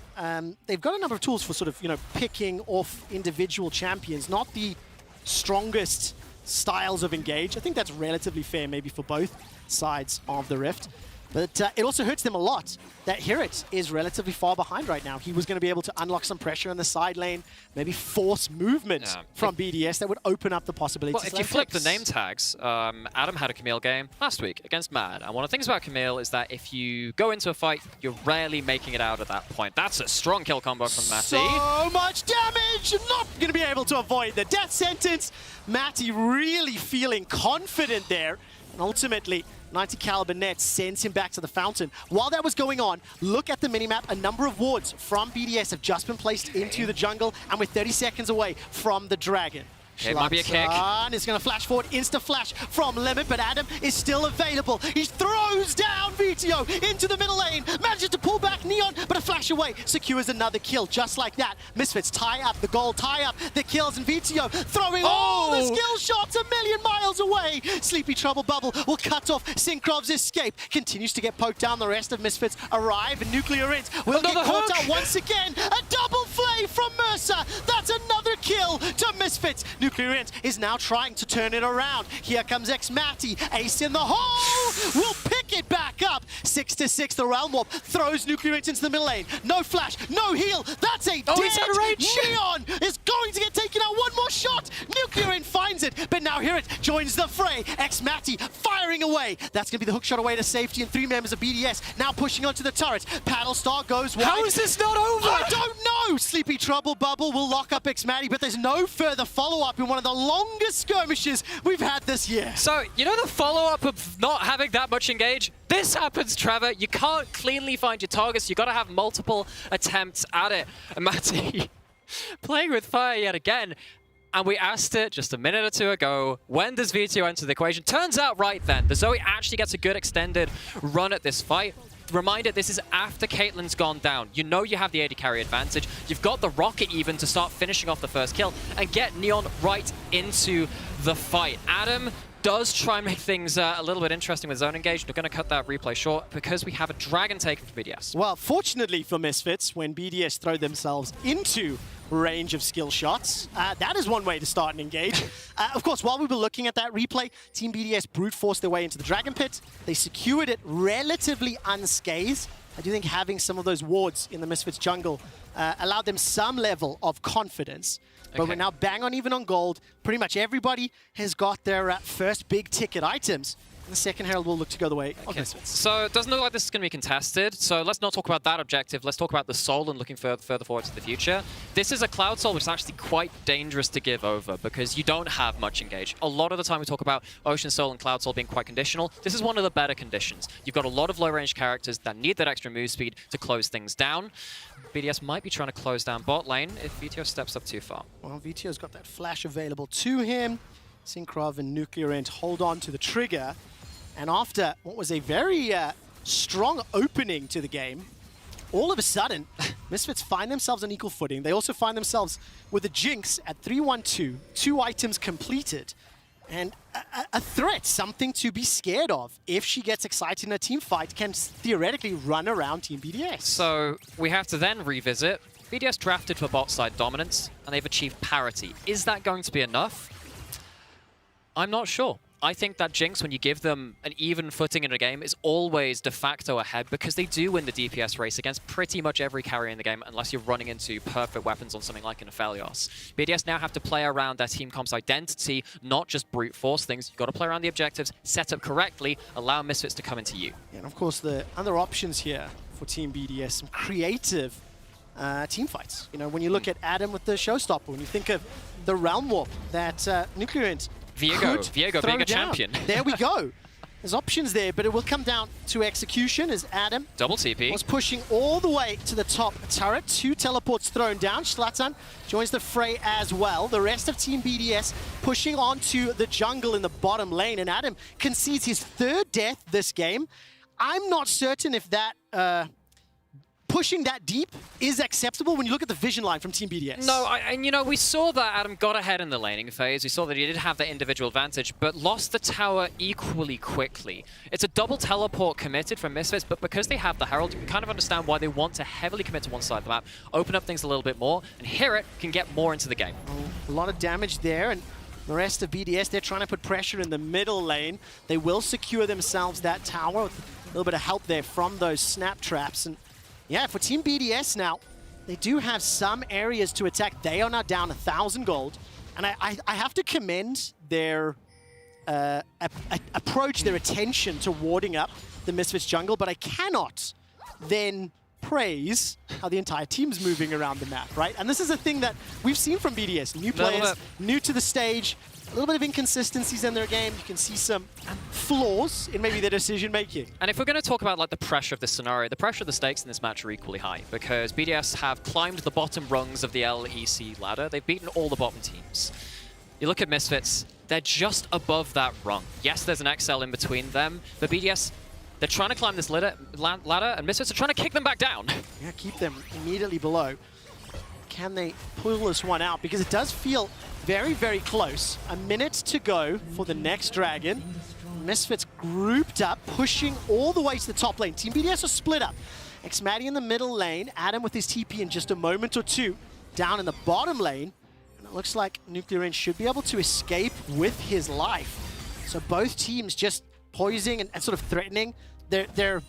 They've got a number of tools for sort of, picking off individual champions, not the strongest styles of engage. I think that's relatively fair maybe for both sides of the Rift. But it also hurts them a lot that Hirit is relatively far behind right now. He was going to be able to unlock some pressure in the side lane, maybe force movement from BDS that would open up the possibilities. Well, if you flip the name tags, Adam had a Camille game last week against Mad. And one of the things about Camille is that if you go into a fight, you're rarely making it out at that point. That's a strong kill combo from Matty. So much damage! Not going to be able to avoid the death sentence. Matty really feeling confident there. And ultimately, 90 caliber net sends him back to the fountain. While that was going on, look at the minimap. A number of wards from BDS have just been placed into the jungle, and we're 30 seconds away from the dragon. It might be a kick. Is going to flash forward, insta-flash from Limit, but Adam is still available. He throws down Vito into the middle lane, manages to pull back Neon, but a flash away secures another kill, just like that. Misfits tie up the goal, tie up the kills, and Vito throwing all the skill shots a million miles away. Sleepy Trouble Bubble will cut off Syncroft's escape. Continues to get poked down. The rest of Misfits arrive, and Nuclear Int will get caught out once again. A double flay from Mercer. That's another kill to Misfits. Nuclear Int is now trying to turn it around. Here comes Xmati. Ace in the hole. Will pick it back up. 6-6. The Realm Warp throws Nuclear Int into the middle lane. No flash, no heal. That's a dead Neon is going to get taken out. One more shot. Nuclear Int finds it, but now Hirit joins the fray. Xmati firing away. That's going to be the hookshot away to safety, and 3 members of BDS now pushing onto the turret. Paddlestar goes wide. How is this not over? I don't know. Sleepy Trouble Bubble will lock up Xmati, but there's no further follow-up in one of the longest skirmishes we've had this year. So, you know the follow-up of not having that much engage? This happens, Trevor. You can't cleanly find your targets. You've got to have multiple attempts at it. And Matty playing with fire yet again. And we asked it just a minute or two ago, when does Vito enter the equation? Turns out right then. The Zoe actually gets a good extended run at this fight. Reminder, this is after Caitlyn's gone down. You know you have the AD carry advantage. You've got the rocket even to start finishing off the first kill and get Neon right into the fight. Adam does try and make things a little bit interesting with zone engage. They're going to cut that replay short because we have a dragon taken for BDS. Well, fortunately for Misfits, when BDS throw themselves into range of skill shots, that is one way to start and engage. Of course, while we were looking at that replay, Team BDS brute forced their way into the dragon pit. They secured it relatively unscathed. I do think having some of those wards in the Misfits jungle allowed them some level of confidence. But we're now bang on even on gold. Pretty much everybody has got their first big ticket items. And the second Herald will look to go the way of Misfits. So it doesn't look like this is going to be contested. So let's not talk about that objective. Let's talk about the Soul and looking further forward to the future. This is a Cloud Soul which is actually quite dangerous to give over because you don't have much engage. A lot of the time we talk about Ocean Soul and Cloud Soul being quite conditional. This is one of the better conditions. You've got a lot of low-range characters that need that extra move speed to close things down. BDS might be trying to close down bot lane if VTO steps up too far. Well, VTO's got that flash available to him. Synkrov and Nuclear Ent hold on to the trigger. And after what was a very strong opening to the game, all of a sudden, Misfits find themselves on equal footing. They also find themselves with a Jinx at 3-1-2, 2 items completed, and a threat, something to be scared of. If she gets excited in a team fight, can theoretically run around Team BDS. So we have to then revisit. BDS drafted for bot side dominance, and they've achieved parity. Is that going to be enough? I'm not sure. I think that Jinx, when you give them an even footing in a game, is always de facto ahead because they do win the DPS race against pretty much every carry in the game unless you're running into perfect weapons on something like an Aphelios. BDS now have to play around their team comp's identity, not just brute force things. You've got to play around the objectives, set up correctly, allow Misfits to come into you. And of course, the other options here for Team BDS, some creative team fights. You know, when you look at Adam with the Showstopper, when you think of the Realm Warp that Nuclear Ent Viego being a champion. There we go. There's options there, but it will come down to execution as Adam double TP was pushing all the way to the top turret. 2 teleports thrown down. Zlatan joins the fray as well. The rest of Team BDS pushing onto the jungle in the bottom lane, and Adam concedes his 3rd death this game. I'm not certain if that pushing that deep is acceptable when you look at the vision line from Team BDS. No, and you know, we saw that Adam got ahead in the laning phase. We saw that he did have that individual advantage, but lost the tower equally quickly. It's a double teleport committed from Misfits, but because they have the Herald, you can kind of understand why they want to heavily commit to one side of the map, open up things a little bit more, and Hirit can get more into the game. A lot of damage there, and the rest of BDS, they're trying to put pressure in the middle lane. They will secure themselves that tower with a little bit of help there from those snap traps. And yeah, for Team BDS now, they do have some areas to attack. They are now down 1,000 gold. And I have to commend their approach, their attention to warding up the Misfits jungle, but I cannot then praise how the entire team's moving around the map, right? And this is a thing that we've seen from BDS. New players, new to the stage, a little bit of inconsistencies in their game. You can see some flaws in maybe their decision making. And if we're going to talk about like the pressure of this scenario, the pressure of the stakes in this match are equally high because BDS have climbed the bottom rungs of the LEC ladder. They've beaten all the bottom teams. You look at Misfits, they're just above that rung. Yes, there's an XL in between them, but BDS, they're trying to climb this ladder and Misfits are trying to kick them back down. Yeah, keep them immediately below. Can they pull this one out? Because it does feel very, very close. A minute to go for the next dragon. Misfits grouped up, pushing all the way to the top lane. Team BDS are split up. Xmatty in the middle lane. Adam with his TP in just a moment or two. Down in the bottom lane. And it looks like Nuclear Ent should be able to escape with his life. So both teams just poising and sort of threatening. Their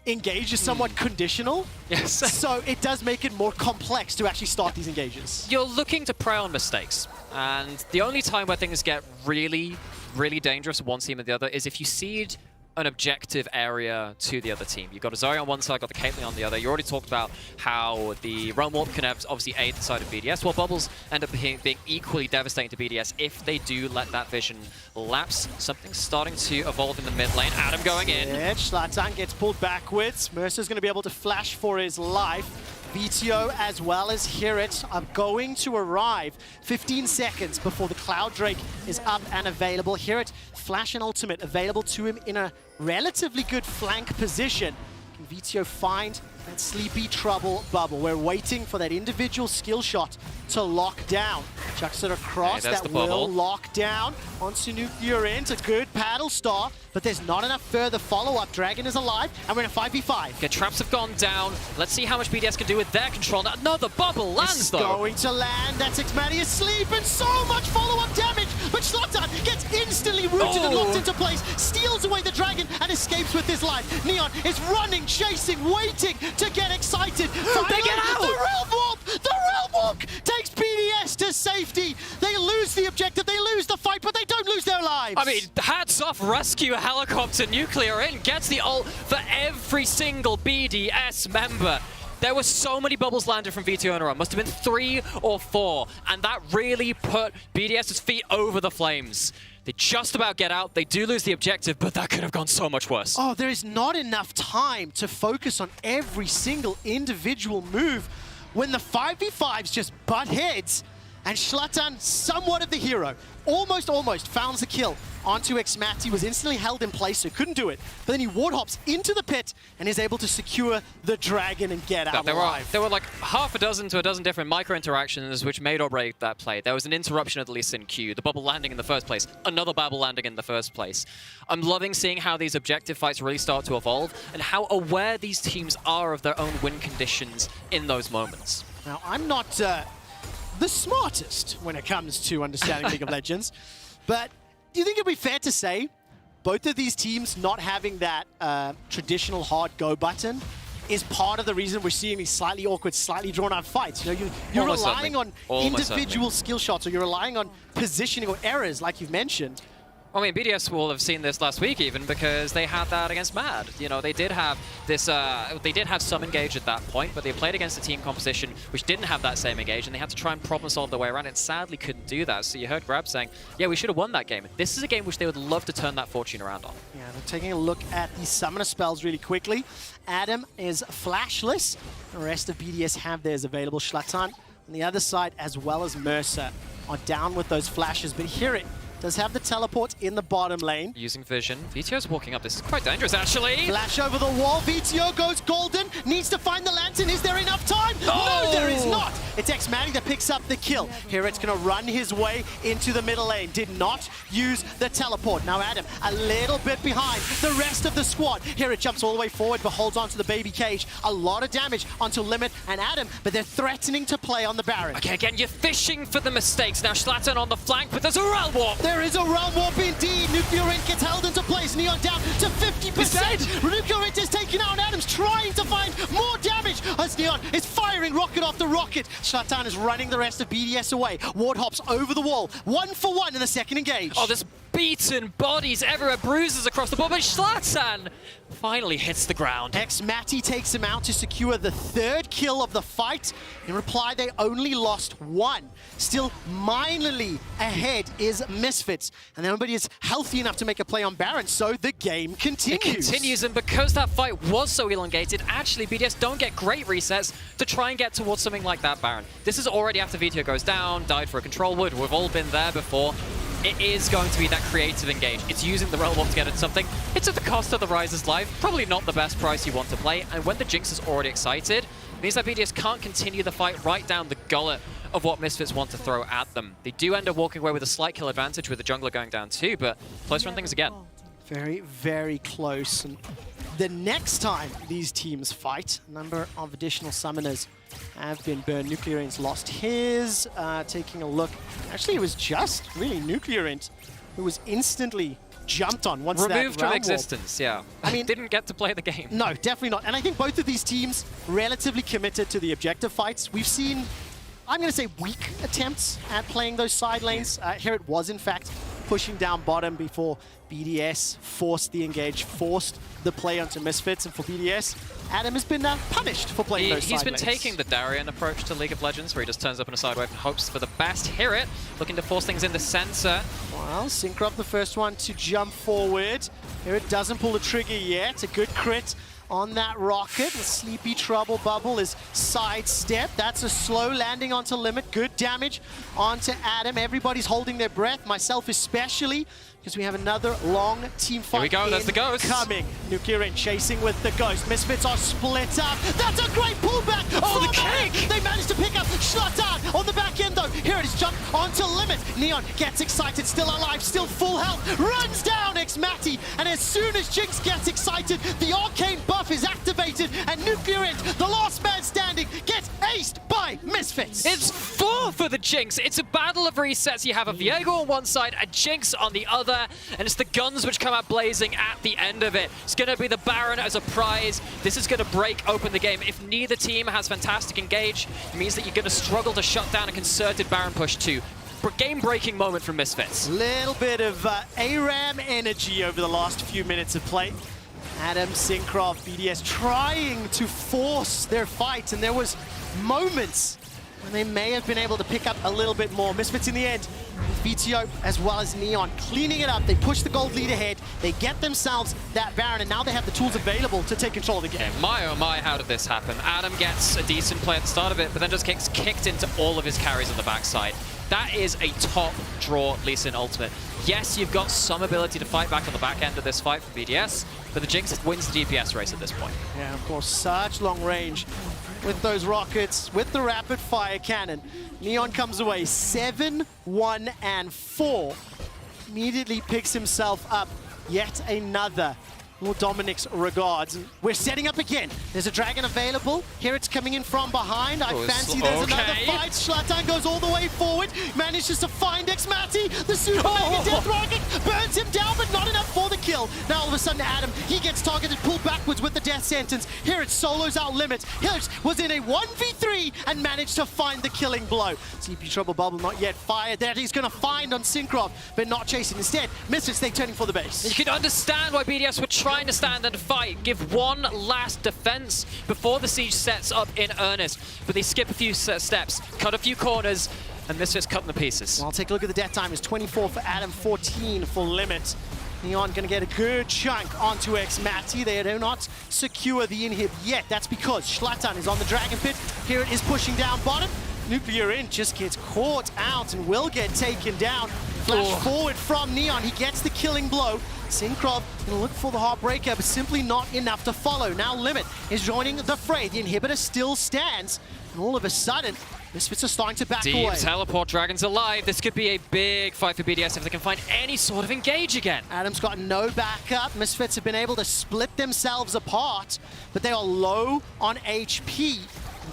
engage is somewhat conditional. Yes. So it does make it more complex to actually start these engages. You're looking to prey on mistakes. And the only time where things get really, really dangerous one team or the other is if you cede an objective area to the other team. You've got a Zarya on one side, got the Caitlyn on the other. You already talked about how the Realm Warp can have obviously aid the side of BDS, while Bubbles end up being equally devastating to BDS if they do let that vision lapse. Something's starting to evolve in the mid lane. Adam going in. Zlatan gets pulled backwards. Mercer's going to be able to flash for his life. VTO as well as Hirit are going to arrive 15 seconds before the Cloud Drake is up and available. Hirit, flash and ultimate available to him in a relatively good flank position. Can Vito find that sleepy trouble bubble? We're waiting for that individual skill shot to lock down. Chucks it across, that's that the bubble. will lock down onto Nuclear Int. A good paddle star, but there's not enough further follow-up. Dragon is alive, and we're in a 5v5. Okay, traps have gone down. Let's see how much BDS can do with their control. Another bubble lands, It's though. going to land. That's Xmati asleep, and so much follow-up damage. But Zlatan gets instantly rooted and locked into place, steals away the dragon, and escapes with his life. Neon is running, chasing, waiting to get excited. Finally, get out! The Realm Warp! The Realm Walk takes BDS to safety. They lose the objective, they lose the fight, but they don't lose their lives. I mean, hats off, rescue helicopter, Nuclear Int gets the ult for every single BDS member. There were so many bubbles landed from Vito in a row. Must have been 3 or 4, and that really put BDS's feet over the flames. They just about get out. They do lose the objective, but that could have gone so much worse. Oh, there is not enough time to focus on every single individual move when the 5v5s just butt heads, and Zlatan, somewhat of the hero, almost founds the kill onto Xmati, was instantly held in place, so couldn't do it. But then he ward hops into the pit and is able to secure the dragon and get out alive. There were like half a dozen to a dozen different micro-interactions which made or break that play. There was an interruption at the Lee Sin Q, the bubble landing in the first place, another bubble landing in the first place. I'm loving seeing how these objective fights really start to evolve and how aware these teams are of their own win conditions in those moments. Now, I'm not the smartest when it comes to understanding League of Legends, but do you think it'd be fair to say both of these teams not having that traditional hard go button is part of the reason we're seeing these slightly awkward, slightly drawn out fights? You know, you're Almost relying on certainly. individual skill shots, or you're relying on positioning or errors, like you've mentioned. I mean, BDS will have seen this last week even because they had that against Mad. You know, they did have this, they did have some engage at that point, but they played against a team composition which didn't have that same engage, and they had to try and problem solve their way around and sadly couldn't do that. So you heard Grab saying, yeah, we should have won that game. This is a game which they would love to turn that fortune around on. Yeah, they're taking a look at the summoner spells really quickly. Adam is flashless. The rest of BDS have theirs available. Zlatan on the other side, as well as Mercer, are down with those flashes, but here it does have the teleport in the bottom lane. Using vision. VTO's walking up. This is quite dangerous, actually. Flash over the wall. VTO goes golden. Needs to find the lantern. Is there enough time? Oh! No, there is not. It's Xmati that picks up the kill. Here it's going to run his way into the middle lane. Did not use the teleport. Now Adam a little bit behind the rest of the squad. Here it jumps all the way forward, but holds onto the baby cage. A lot of damage onto Limit and Adam, but they're threatening to play on the Baron. Okay, again, you're fishing for the mistakes. Now Zlatan on the flank, but there's a Realm Warp. There is a Realm Warp indeed. Nuclear Int gets held into place. Neon down to 50%. Nuclear Int is taken out, and Adam's trying to find more damage as Neon is firing rocket after rocket. Zlatan is running the rest of BDS away. Ward hops over the wall. 1-for-1 in the second engage. Oh, there's beaten bodies everywhere, bruises across the board, but Zlatan finally hits the ground. Xmati takes him out to secure the third kill of the fight. In reply, they only lost 1. Still minorly ahead is Misfits, and nobody is healthy enough to make a play on Baron, so the game continues. It continues, and because that fight was so elongated, actually BDS don't get great resets to try and get towards something like that Baron. This is already after Vito goes down, died for a control wood. We've all been there before. It is going to be that creative engage. It's using the Realm Warp to get at something. It's at the cost of the Riser's life. Probably not the best price you want to play. And when the Jinx is already excited, it means that BDS can't continue the fight right down the gullet of what Misfits want to throw at them. They do end up walking away with a slight kill advantage with the jungler going down too, but close run things again. Very, very close. And the next time these teams fight, a number of additional summoners have been burned. Nuclear Int's lost his. Taking a look. Actually, it was just really Nuclear Int who was instantly jumped on once removed that from existence, yeah. I mean, didn't get to play the game. No, definitely not. And I think both of these teams relatively committed to the objective fights. We've seen, I'm going to say, weak attempts at playing those side lanes. Here it was, in fact, pushing down bottom before BDS forced the engage, forced the play onto Misfits, and for BDS, Adam has been punished for playing those side He's been lanes. taking the Darien approach to League of Legends, where he just turns up in a side wave and hopes for the best. Hear it, looking to force things in the center. Well, Syncrop the first one to jump forward. Here it doesn't pull the trigger yet. A good crit on that rocket. The Sleepy Trouble Bubble is sidestep. That's a slow landing onto Limit. Good damage onto Adam. Everybody's holding their breath, myself especially. because we have another long team fight. Here we go, there's the Ghost. Coming. Nuclear in chasing with the Ghost. Misfits are split up. That's a great pullback. Oh, the kick! They managed to pick up Schlatan on the back end though. Here it is, jump onto limit. Neon gets excited, still alive, still full health. Runs down Xmati, and as soon as Jinx gets excited, the arcane buff is activated, and Nuclear Int, the last man standing, gets aced by Misfits. It's 4 for the Jinx. It's a battle of resets. You have a Viego on one side, a Jinx on the other, and it's the guns which come out blazing at the end of it. It's going to be the Baron as a prize. This is going to break open the game. If neither team has fantastic engage, it means that you're going to struggle to shut down a concerted Baron push too. Game-breaking moment from Misfits. Little bit of ARAM energy over the last few minutes of play. Adam, Syncroft, BDS trying to force their fight, and there was moments when they may have been able to pick up a little bit more. Misfits in the end, VTO as well as Neon cleaning it up. They push the gold lead ahead. They get themselves that Baron, and now they have the tools available to take control of the game. Okay, my oh my, how did this happen? Adam gets a decent play at the start of it, but then just gets kicked into all of his carries on the backside. That is a top draw Lee Sin ultimate. Yes, you've got some ability to fight back on the back end of this fight for BDS, but the Jinx wins the DPS race at this point. Yeah, of course, such long range with those rockets, with the rapid fire cannon. Neon comes away 7-1 and 4. Immediately picks himself up yet another. More Dominic's regards. And we're setting up again. There's a dragon available. Here it's coming in from behind. I fancy there's another fight. Schlatan goes all the way forward. Manages to find Xmati. The Super Mega Death Rocket burns him down, but not enough for the kill. Now all of a sudden Adam, he gets targeted, pulled backwards with the death sentence. Here it solos out limits. Hirsch was in a 1v3 and managed to find the killing blow. CP Trouble Bubble not yet fired. That he's going to find on Syncroft, but not chasing. Instead, Misfits, they turning for the base. You can understand why BDS would trying to stand and fight, give one last defense before the siege sets up in earnest, but they skip a few steps, cut a few corners, and Misfits cut them to pieces. Well, take a look at the death time. It's 24 for Adam, 14 for Limit. Neon going to get a good chunk onto Xmati. They do not secure the inhib yet. That's because Schlatan is on the Dragon Pit. Here it is pushing down bottom. Nuclear Int just gets caught out and will get taken down. Flash forward from Neon. He gets the killing blow. Syncroft going to look for the Heartbreaker, but simply not enough to follow. Now Limit is joining the fray. The inhibitor still stands. And all of a sudden, Misfits are starting to back away. Teleport Dragons alive. This could be a big fight for BDS if they can find any sort of engage again. Adam's got no backup. Misfits have been able to split themselves apart, but they are low on HP.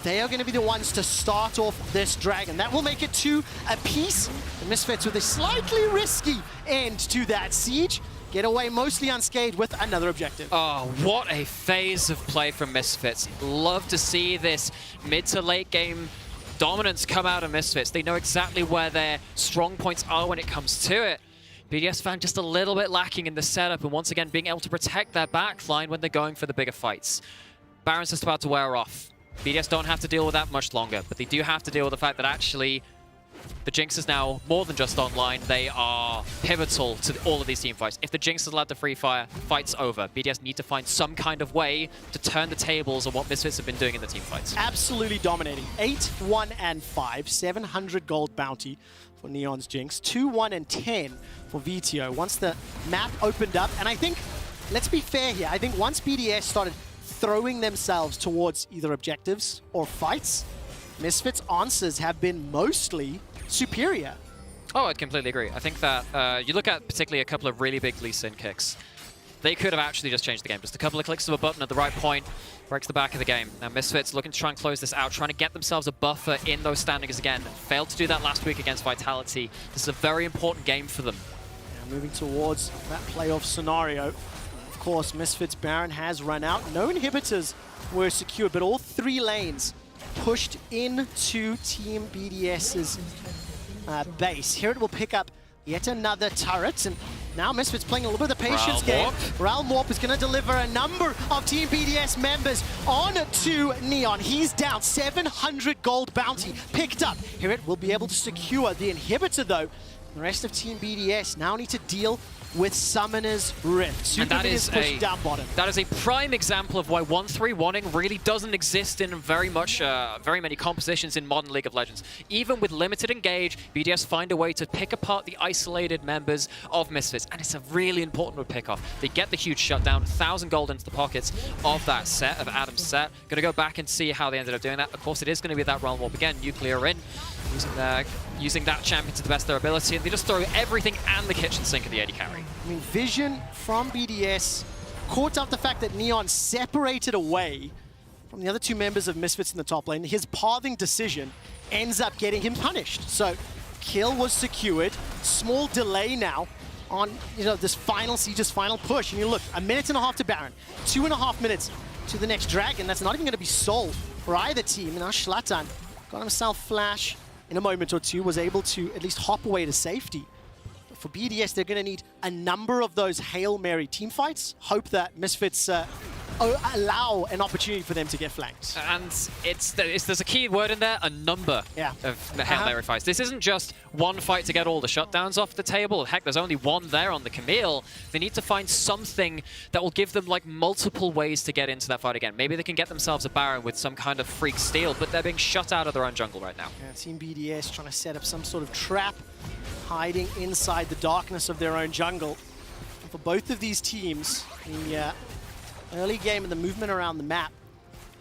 They are going to be the ones to start off this dragon. That will make it 2 apiece. The Misfits with a slightly risky end to that siege. Get away mostly unscathed with another objective. Oh, what a phase of play from Misfits. Love to see this mid to late game dominance come out of Misfits. They know exactly where their strong points are when it comes to it. BDS found just a little bit lacking in the setup, and once again being able to protect their backline when they're going for the bigger fights. Baron's just about to wear off. BDS don't have to deal with that much longer, but they do have to deal with the fact that actually the Jinx is now more than just online. They are pivotal to all of these team fights. If the Jinx is allowed to free fire, fight's over. BDS need to find some kind of way to turn the tables on what Misfits have been doing in the team fights. Absolutely dominating. 8-1 and 5, 700 gold bounty for Neon's Jinx. 2-1 and 10 for VTO. Once the map opened up, and I think, let's be fair here, I think once BDS started throwing themselves towards either objectives or fights, Misfits' answers have been mostly superior. Oh, I'd completely agree. I think that you look at particularly a couple of really big Lee Sin kicks. They could have actually just changed the game. Just a couple of clicks of a button at the right point breaks the back of the game. Now Misfits looking to try and close this out, trying to get themselves a buffer in those standings again. Failed to do that last week against Vitality. This is a very important game for them. Now moving towards that playoff scenario. Of course, Misfits Baron has run out. No inhibitors were secured, but all 3 lanes pushed into Team BDS's base. Here it will pick up yet another turret, and now Misfits playing a little bit of the patience game. Ral Morp is going to deliver a number of Team BDS members on to Neon. He's down. 700 gold bounty picked up. Here it will be able to secure the inhibitor, though. The rest of Team BDS now need to deal with Summoner's Rift. Superman is pushed down bottom. That is a prime example of why 1-3-1ing really doesn't exist in very many compositions in modern League of Legends. Even with limited engage, BDS find a way to pick apart the isolated members of Misfits, and it's a really important pick off. They get the huge shutdown, 1,000 gold into the pockets of that set, of Adam's set. Gonna go back and see how they ended up doing that. Of course, it is gonna be that Realm Warp again, Nuclear in, using that champion to the best of their ability, and they just throw everything and the kitchen sink at the AD carry. I mean, Vision from BDS caught up the fact that Neon separated away from the other two members of Misfits in the top lane. His pathing decision ends up getting him punished. So, kill was secured. Small delay now on this final Siege's final push. And you look, 1.5 minutes to Baron, 2.5 minutes to the next Dragon. That's not even going to be sold for either team. And now Zlatan got himself flash in a moment or two, was able to at least hop away to safety. But for BDS, they're going to need a number of those Hail Mary team fights. Hope that Misfits allow an opportunity for them to get flanked. And there's a key word in there, a number of the Hail Mary fights. This isn't just one fight to get all the shutdowns off the table. Heck, there's only one there on the Camille. They need to find something that will give them like multiple ways to get into that fight again. Maybe they can get themselves a Baron with some kind of freak steal, but they're being shut out of their own jungle right now. Yeah, Team BDS trying to set up some sort of trap, hiding inside the darkness of their own jungle. And for both of these teams, the early game and the movement around the map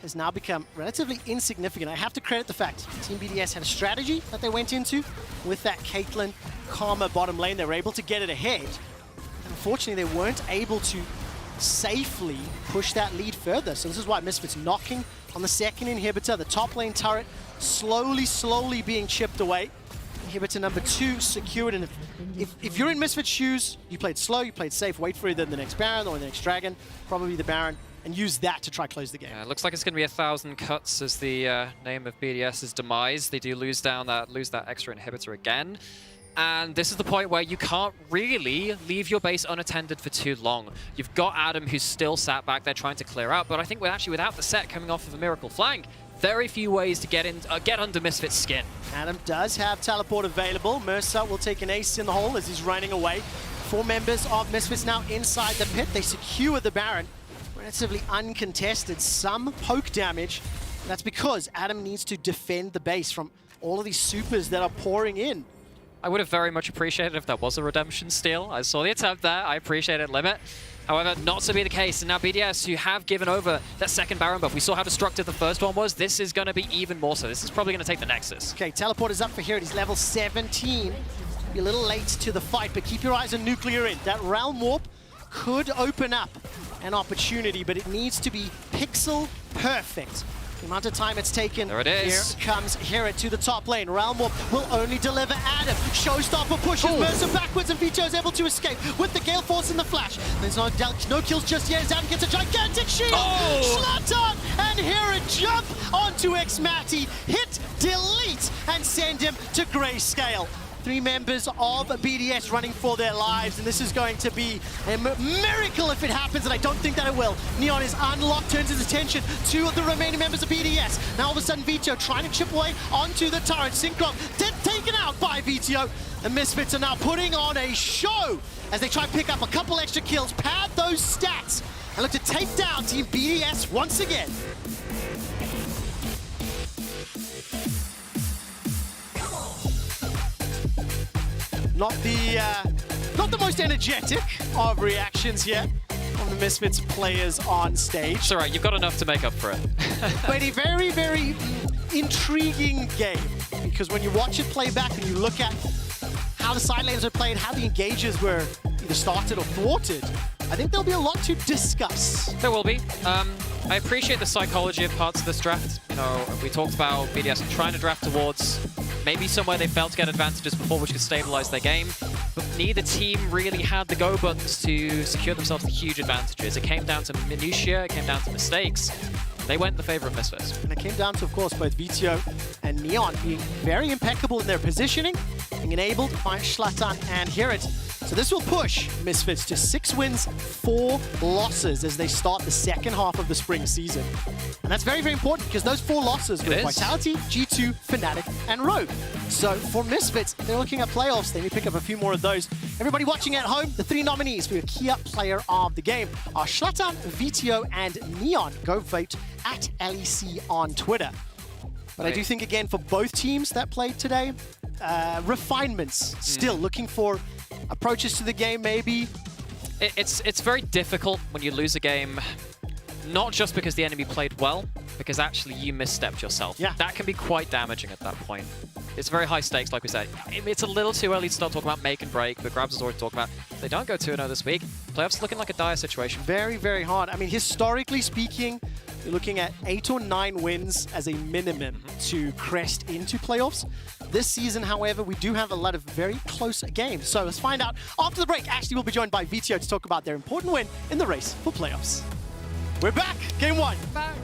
has now become relatively insignificant. I have to credit the fact Team BDS had a strategy that they went into with that Caitlyn Karma bottom lane. They were able to get it ahead. Unfortunately, they weren't able to safely push that lead further. So this is why Misfits knocking on the second inhibitor. The top lane turret slowly being chipped away. Inhibitor number 2 secured, and if you're in Misfits' shoes, you played slow, you played safe, wait for either the next Baron or the next Dragon, probably the Baron, and use that to try close the game. Yeah, it looks like it's going to be 1,000 cuts as the name of BDS's demise. They do lose that extra inhibitor again. And this is the point where you can't really leave your base unattended for too long. You've got Adam, who's still sat back there trying to clear out, but I think without the set coming off of a Miracle Flank, very few ways to get under Misfit's skin. Adam does have teleport available. Mercer will take an ace in the hole as he's running away. 4 members of Misfits now inside the pit. They secure the Baron. Relatively uncontested. Some poke damage. That's because Adam needs to defend the base from all of these supers that are pouring in. I would have very much appreciated if that was a redemption steal. I saw the attempt there. I appreciate it, Limit. However, not to be the case. And now BDS, who have given over that second Baron buff. We saw how destructive the first one was. This is going to be even more so. This is probably going to take the Nexus. Okay, teleport is up for here. He's level 17. Be a little late to the fight, but keep your eyes on Nuclear in. That Realm Warp could open up an opportunity, but it needs to be pixel perfect. The amount of time it's taken. There it is. Here comes Herod to the top lane. Realm Warp will only deliver Adam. Showstopper pushes Mercer backwards, and Vito is able to escape with the Gale Force and the Flash. There's no kills just yet as Adam gets a gigantic shield. Zlatan and Herod jump onto Xmati, hit, delete, and send him to Grayscale. 3 members of BDS running for their lives, and this is going to be a miracle if it happens, and I don't think that it will. Neon is unlocked, turns his attention to the remaining members of BDS. Now all of a sudden Vito trying to chip away onto the turret. Synchron taken out by Vito. The Misfits are now putting on a show as they try to pick up a couple extra kills, pad those stats, and look to take down Team BDS once again. Not the most energetic of reactions yet from the Misfits players on stage. It's all right, you've got enough to make up for it. But a very, very intriguing game, because when you watch it play back and you look at how the side lanes are played, how the engages were either started or thwarted, I think there'll be a lot to discuss. There will be. I appreciate the psychology of parts of this draft. You know, we talked about BDS trying to draft towards maybe somewhere they felt to get advantages before, which could stabilize their game. But neither team really had the go buttons to secure themselves the huge advantages. It came down to minutiae, it came down to mistakes. They went in the favor of Misfits. And it came down to, of course, both Vito and Neon being very impeccable in their positioning, being enabled by Zlatan and Herod So this will push Misfits to 6 wins, 4 losses as they start the second half of the spring season. And that's very, very important because those 4 losses were Vitality, G2, Fnatic, and Rogue. So for Misfits, they're looking at playoffs. They need to pick up a few more of those. Everybody watching at home, the 3 nominees for your Kia Player of the Game are Schlatan, VTO, and Neon. Go vote at LEC on Twitter. But I do think, again, for both teams that played today, refinements. Still looking for approaches to the game, maybe. It's very difficult when you lose a game, not just because the enemy played well, because actually you misstepped yourself. Yeah. That can be quite damaging at that point. It's very high stakes, like we said. It's a little too early to start talking about make and break, but Grabs has already talked about if they don't go 2-0 this week, playoffs looking like a dire situation. Very, very hard. I mean, historically speaking, you're looking at 8 or 9 wins as a minimum to crest into playoffs. This season, however, we do have a lot of very close games. So let's find out after the break. Ashley will be joined by VTO to talk about their important win in the race for playoffs. We're back. Game 1. Back.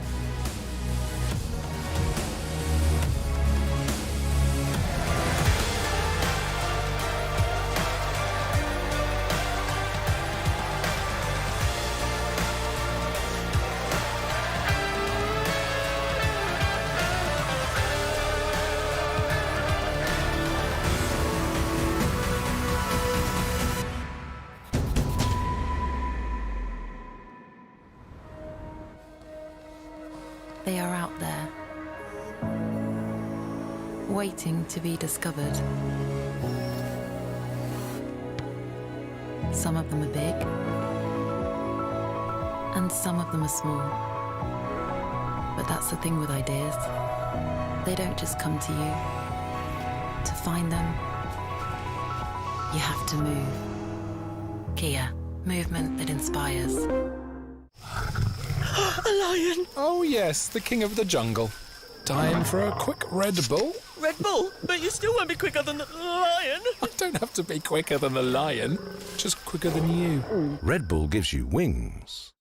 They are out there, waiting to be discovered. Some of them are big, and some of them are small. But that's the thing with ideas. They don't just come to you. To find them, you have to move. Kia, movement that inspires. A lion! Oh yes, the king of the jungle. Time for a quick Red Bull? Red Bull? But you still won't be quicker than the lion! I don't have to be quicker than the lion, just quicker than you. Red Bull gives you wings.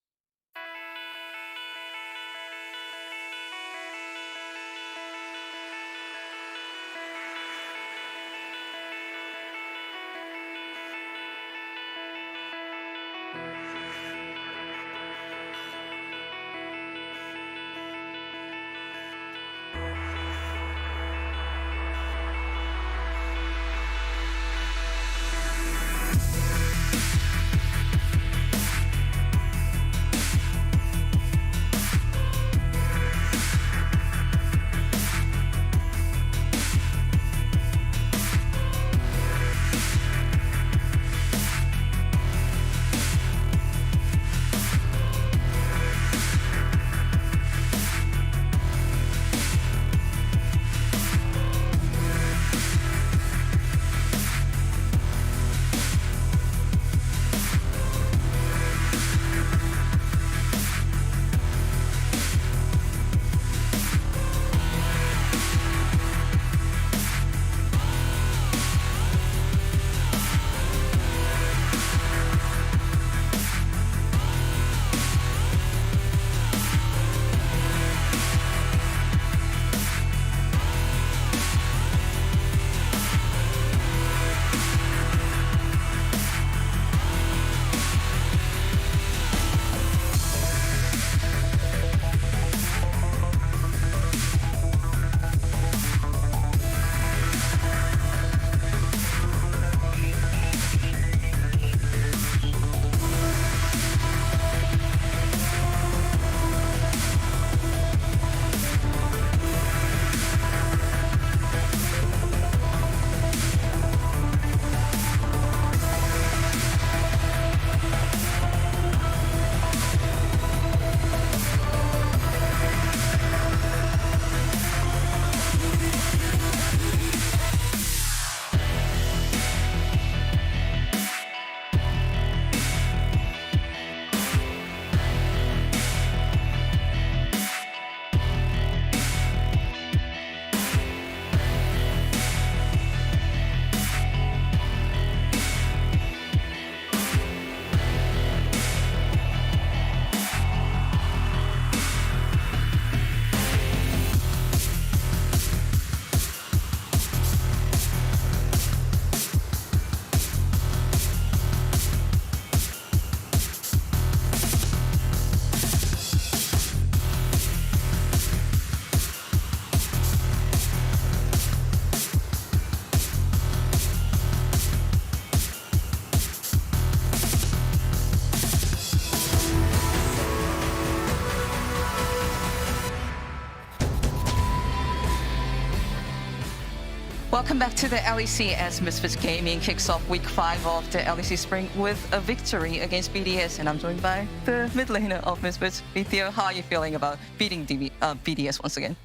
Welcome back to the LEC as Misfits Gaming kicks off week 5 of the LEC Spring with a victory against BDS, and I'm joined by the mid laner of Misfits, Vithio. How are you feeling about beating BDS once again?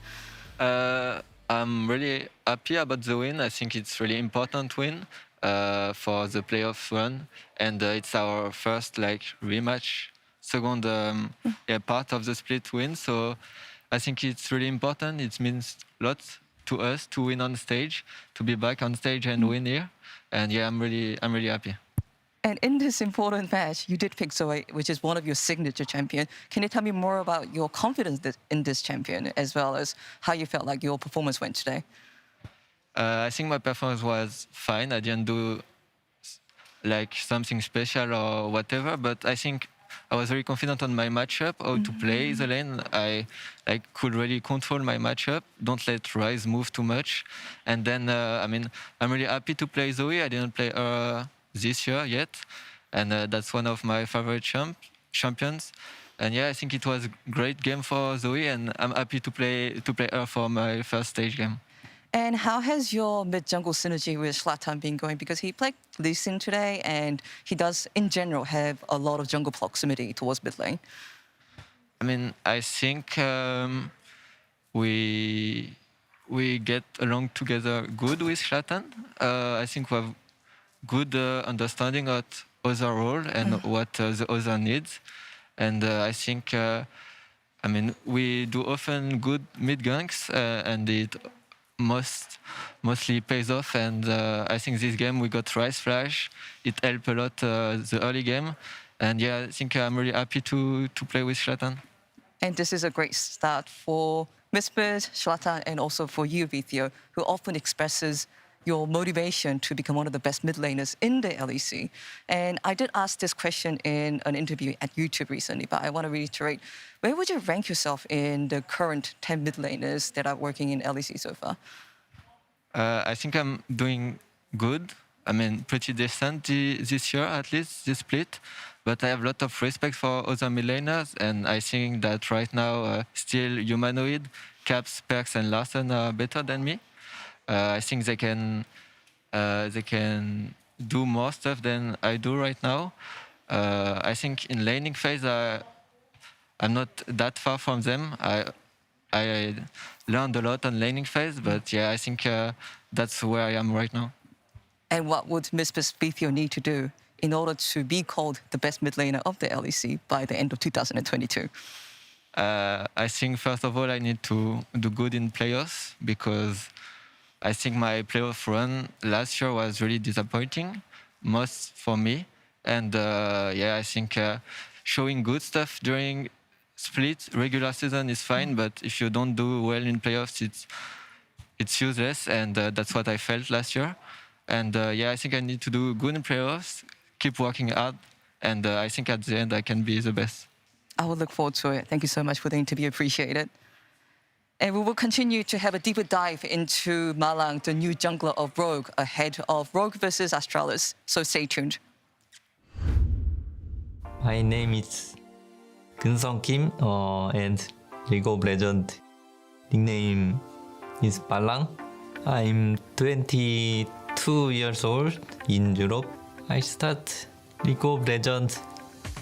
I'm really happy about the win. I think it's really important win for the playoff run, and it's our first rematch, second part of the split win. So I think it's really important. It means lots to us to win on stage, to be back on stage and win here. And yeah, I'm really happy. And in this important match, you did pick Zoe, which is one of your signature champion. Can you tell me more about your confidence in this champion, as well as how you felt like your performance went today? I think my performance was fine. I didn't do something special or whatever, but I think I was very confident on my matchup, how to play the lane. I could really control my matchup, don't let Ryze move too much. And then, I'm really happy to play Zoe. I didn't play her this year yet, and that's one of my favorite champions. And yeah, I think it was a great game for Zoe, and I'm happy to play her for my first stage game. And how has your mid-jungle synergy with Zlatan been going? Because he played Lee Sin today, and he does, in general, have a lot of jungle proximity towards mid lane. I think we get along together good with Zlatan. I think we have good understanding of other role and what the other needs. And I think, we do often good mid ganks, and it mostly pays off. And I think this game we got Ryze Flash. It helped a lot the early game. And yeah, I think I'm really happy to play with Zlatan. And this is a great start for Misfits, Zlatan, and also for you, Vithio, who often expresses your motivation to become one of the best mid laners in the LEC. And I did ask this question in an interview at YouTube recently, but I want to reiterate, where would you rank yourself in the current 10 mid laners that are working in LEC so far? I think I'm doing good. Pretty decent this year, at least, this split. But I have a lot of respect for other mid laners, and I think that right now, still Humanoid, Caps, Perks, and Larsen are better than me. I think they can do more stuff than I do right now. I think in laning phase, I'm not that far from them. I learned a lot on laning phase, but yeah, I think that's where I am right now. And what would Misfits Vithio need to do in order to be called the best mid laner of the LEC by the end of 2022? I think, first of all, I need to do good in playoffs, because I think my playoff run last year was really disappointing, most for me. And yeah, I think showing good stuff during split, regular season is fine, but if you don't do well in playoffs, it's useless. And that's what I felt last year. And yeah, I think I need to do good in playoffs, keep working hard, and I think at the end I can be the best. I will look forward to it. Thank you so much for the interview. Appreciate it. And we will continue to have a deeper dive into Malang, the new jungler of Rogue, ahead of Rogue versus Astralis. So stay tuned. My name is Geun-sung Kim, and League of Legends nickname is Malang. I'm 22 years old in Europe. I start League of Legends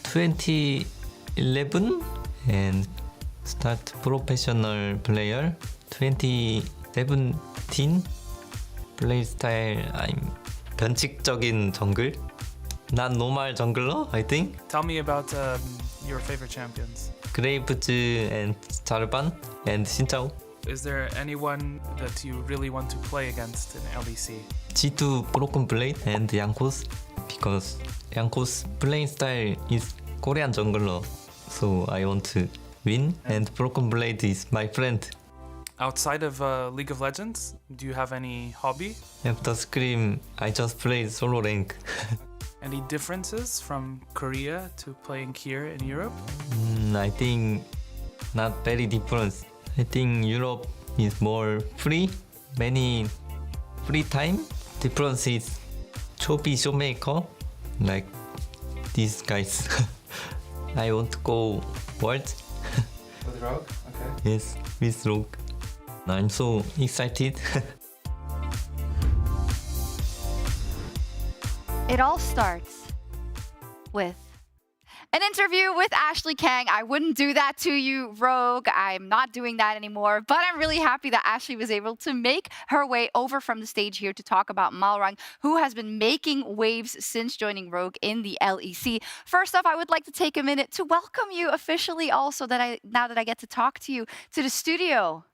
2011 and start professional player 2017. Play style, I'm 변칙적인 정글, not normal jungler, I think. Tell me about your favorite champions. Graves and Zarban and Xin. Is there anyone that you really want to play against in LEC? G2 Broken Blade and Yankos, because Yankos playing style is Korean jungler, so I want to win, and Broken Blade is my friend. Outside of League of Legends, do you have any hobby? After Scream, I just play solo rank. Any differences from Korea to playing here in Europe? I think not very different. I think Europe is more free, many free time. Difference is choppy showmaker, like these guys. I want to go world. With Rogue? Okay. Yes, with Rogue. I'm so excited. It all starts with an interview with Ashley Kang. I wouldn't do that to you, Rogue. I'm not doing that anymore. But I'm really happy that Ashley was able to make her way over from the stage here to talk about Malrang, who has been making waves since joining Rogue in the LEC. First off, I would like to take a minute to welcome you officially also now that I get to talk to you to the studio.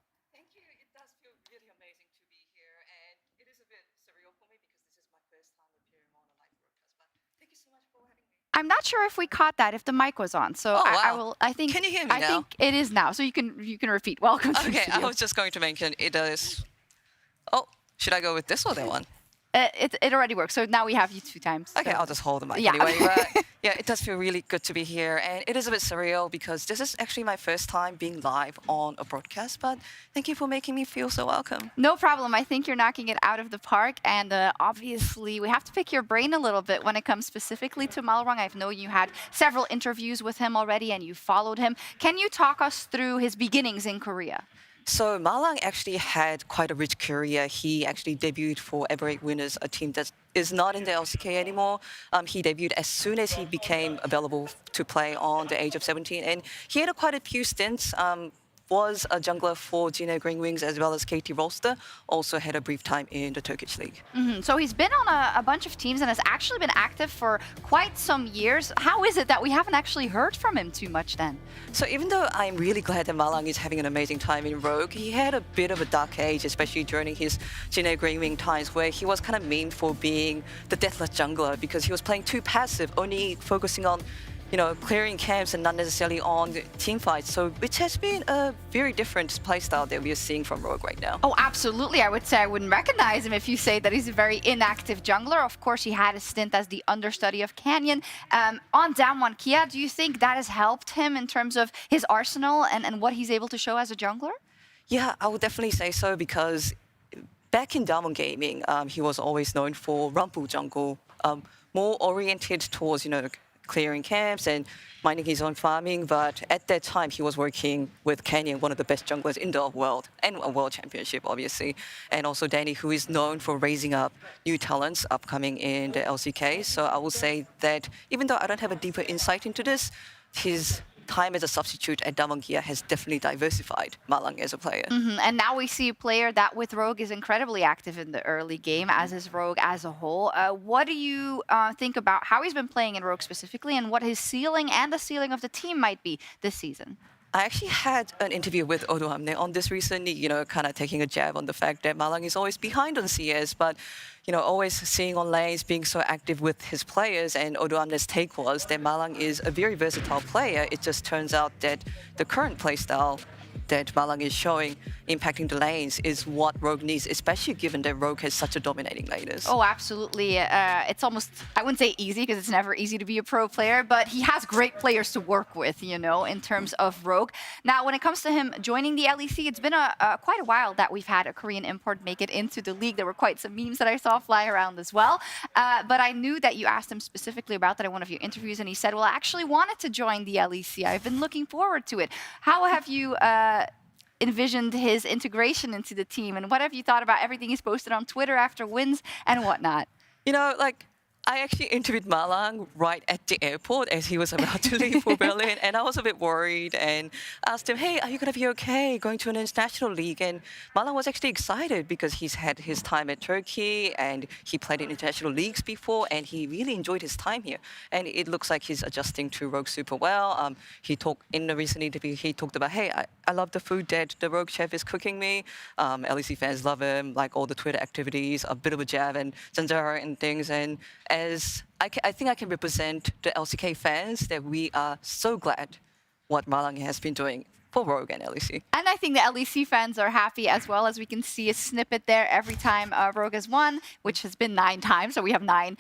I'm not sure if we caught that, if the mic was on. So I will. I think. Can you hear me now? I think it is now. So you can repeat. Welcome to the Okay, studio. I was just going to mention it is. Oh, should I go with this or that one? It already works. So now we have you 2 times. Okay, so. I'll just hold the mic Yeah. anyway. But yeah, it does feel really good to be here. And it is a bit surreal because this is actually my first time being live on a broadcast. But thank you for making me feel so welcome. No problem. I think you're knocking it out of the park. And obviously, we have to pick your brain a little bit when it comes specifically to Malrang. I know you had several interviews with him already and you followed him. Can you talk us through his beginnings in Korea? So Malrang actually had quite a rich career. He actually debuted for Everett Winners, a team that is not in the LCK anymore. He debuted as soon as he became available to play on the age of 17. And he had quite a few stints. Was a jungler for Gina Green Wings as well as KT Rolster. Also had a brief time in the Turkish league. So he's been on a bunch of teams and has actually been active for quite some years. How is it that we haven't actually heard from him too much then? So even though I'm really glad that Malrang is having an amazing time in Rogue, he had a bit of a dark age, especially during his Gina Green Wing times where he was kind of memed for being the deathless jungler because he was playing too passive, only focusing on clearing camps and not necessarily on team fights. So which has been a very different playstyle that we are seeing from Rogue right now. Oh, absolutely. I would say I wouldn't recognize him if you say that he's a very inactive jungler. Of course, he had a stint as the understudy of Canyon. On Damwon Kia, do you think that has helped him in terms of his arsenal and what he's able to show as a jungler? Yeah, I would definitely say so because back in Damwon Gaming, he was always known for Rumpu jungle, more oriented towards, clearing camps and minding his own farming. But at that time, he was working with Canyon, one of the best junglers in the world, and a world championship, obviously. And also Danny, who is known for raising up new talents upcoming in the LCK. So I will say that even though I don't have a deeper insight into this, his time as a substitute at Damwon Kia has definitely diversified Malrang as a player. And now we see a player that with Rogue is incredibly active in the early game, as is Rogue as a whole. What do you think about how he's been playing in Rogue specifically and what his ceiling and the ceiling of the team might be this season? I actually had an interview with Odoamne on this recently, kind of taking a jab on the fact that Malrang is always behind on CS, but, always seeing on lanes, being so active with his players. And Odoamne's take was that Malrang is a very versatile player. It just turns out that the current playstyle that Malrang is showing, impacting the lanes, is what Rogue needs, especially given that Rogue has such a dominating laners. Oh, absolutely. It's almost, I wouldn't say easy because it's never easy to be a pro player, but he has great players to work with, in terms of Rogue. Now, when it comes to him joining the LEC, it's been quite a while that we've had a Korean import make it into the league. There were quite some memes that I saw fly around as well. But I knew that you asked him specifically about that in one of your interviews, and he said, well, I actually wanted to join the LEC. I've been looking forward to it. How have you envisioned his integration into the team, and what have you thought about everything he's posted on Twitter after wins and whatnot? I actually interviewed Malrang right at the airport as he was about to leave for Berlin, and I was a bit worried and asked him, hey, are you going to be okay going to an international league? And Malrang was actually excited because he's had his time at Turkey and he played in international leagues before, and he really enjoyed his time here. And it looks like he's adjusting to Rogue super well. He talked in the recent interview, he talked about, hey, I love the food that the Rogue chef is cooking me. LEC fans love him, like all the Twitter activities, a bit of a jab and Zanzara and things. And as I think I can represent the LCK fans that we are so glad what Malrang has been doing for Rogue and LEC. And I think the LEC fans are happy as well, as we can see a snippet there every time Rogue has won, which has been 9 times, so we have 9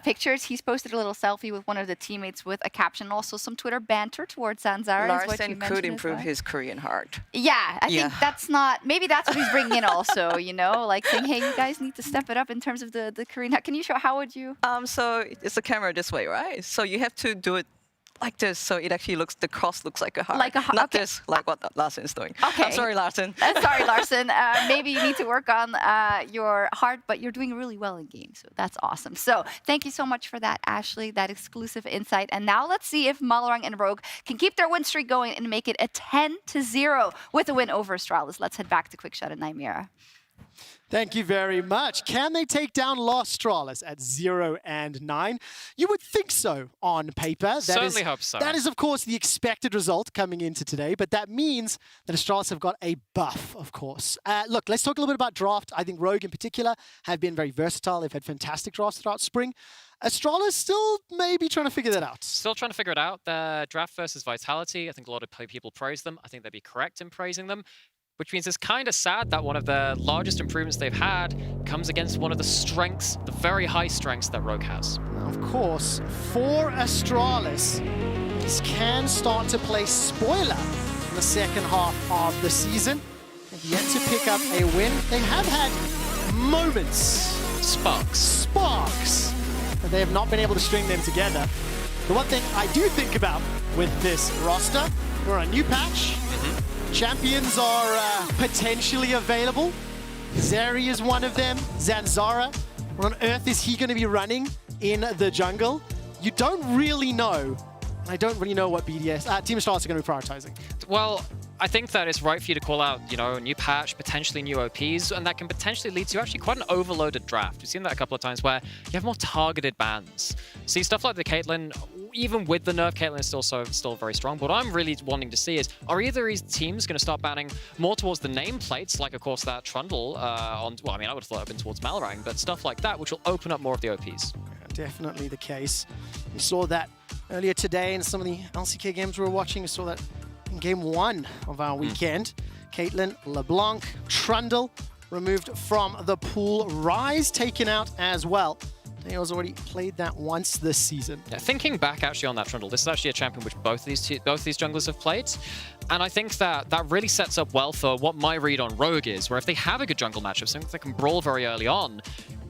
pictures. He's posted a little selfie with one of the teammates with a caption, also some Twitter banter towards Zanzara. Larson could improve his Korean heart. Yeah, I think that's not, maybe that's what he's bringing in also, like saying, hey, you guys need to step it up in terms of the Korean heart. Can you show, how would you? So it's the camera this way, right? So you have to do it like this, so it actually looks, the cross looks like a heart. Like a heart, Not okay. this, like what Larson is doing. Okay. I'm sorry, Larson. Sorry, Larson. Maybe you need to work on your heart, but you're doing really well in game, so that's awesome. So thank you so much for that, Ashley, that exclusive insight. And now let's see if Malorang and Rogue can keep their win streak going and make it a 10-0 with a win over Astralis. Let's head back to Quickshot and Nymera. Thank you very much. Can they take down Lost Astralis at 0-9? You would think so on paper. Certainly hope so. That is, of course, the expected result coming into today, but that means that Astralis have got a buff, of course. Look, let's talk a little bit about draft. I think Rogue in particular have been very versatile. They've had fantastic drafts throughout spring. Astralis still maybe trying to figure that out. Still trying to figure it out. The draft versus Vitality, I think a lot of people praise them. I think they'd be correct in praising them. Which means it's kind of sad that one of the largest improvements they've had comes against one of the strengths, the very high strengths that Rogue has. Now, of course, for Astralis, this can start to play spoiler in the second half of the season. They've yet to pick up a win. They have had moments. Sparks, but they have not been able to string them together. The one thing I do think about with this roster, we're on a new patch. Champions are potentially available. Zeri is one of them. Zanzara. What on earth is he going to be running in the jungle? You don't really know. I don't really know what BDS, Team Astralis are going to be prioritizing. Well, I think that it's right for you to call out, you know, a new patch, potentially new OPs, and that can potentially lead to actually quite an overloaded draft. We've seen that a couple of times where you have more targeted bans. See, stuff like the Caitlyn, even with the nerf, Caitlyn is still very strong. But what I'm really wanting to see is, are either of these teams going to start banning more towards the nameplates, like, of course, that Trundle on, well, I mean, I would have thought it would have been towards Malorang, but stuff like that, which will open up more of the OPs. Definitely the case. We saw that earlier today in some of the LCK games we were watching. We saw that in game 1 of our weekend. Caitlyn, LeBlanc, Trundle removed from the pool. Rise taken out as well. Neo's already played that once this season. Yeah, thinking back actually on that Trundle, this is actually a champion which both these junglers have played. And I think that really sets up well for what my read on Rogue is, where if they have a good jungle matchup, something they can brawl very early on,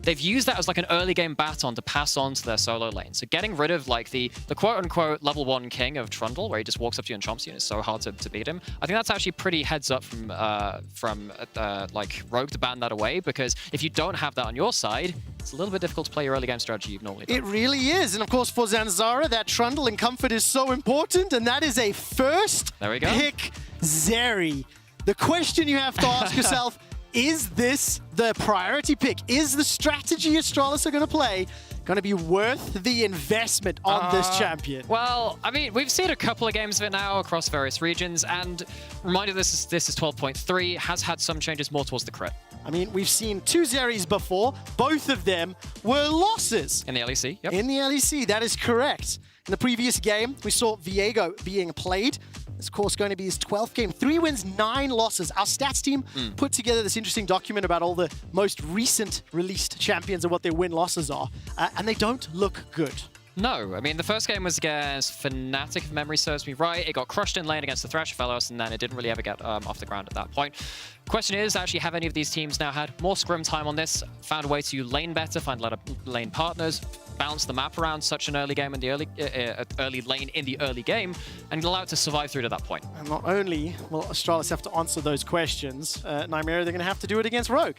they've used that as like an early game baton to pass on to their solo lane. So getting rid of like the quote-unquote level 1 king of Trundle, where he just walks up to you and chomps you and it's so hard to beat him, I think that's actually pretty heads up from like Rogue to ban that away, because if you don't have that on your side, it's a little bit difficult to play your early game strategy you've normally done. It really is. And of course for Zanzara, that Trundle in comfort is so important, and that is a first pick Zeri. The question you have to ask yourself, is this the priority pick? Is the strategy Astralis are going to play going to be worth the investment on this champion? Well, I mean, we've seen a couple of games of it now across various regions, and reminder, this is 12.3, has had some changes more towards the crit. I mean, we've seen 2 Zeris before. Both of them were losses. In the LEC, yep. In the LEC, that is correct. In the previous game, we saw Viego being played. It's, of course, going to be his 12th game. 3 wins, 9 losses. Our stats team put together this interesting document about all the most recent released champions and what their win-losses are. And they don't look good. No, I mean, the first game was against Fnatic, if memory serves me right. It got crushed in lane against the Thresh Fellows, and then it didn't really ever get off the ground at that point. Question is, actually, have any of these teams now had more scrim time on this, found a way to lane better, find a lot of lane partners, bounce the map around such an early game in the early lane in the early game, and allow it to survive through to that point? And not only will Astralis have to answer those questions, Nymera, they're going to have to do it against Rogue.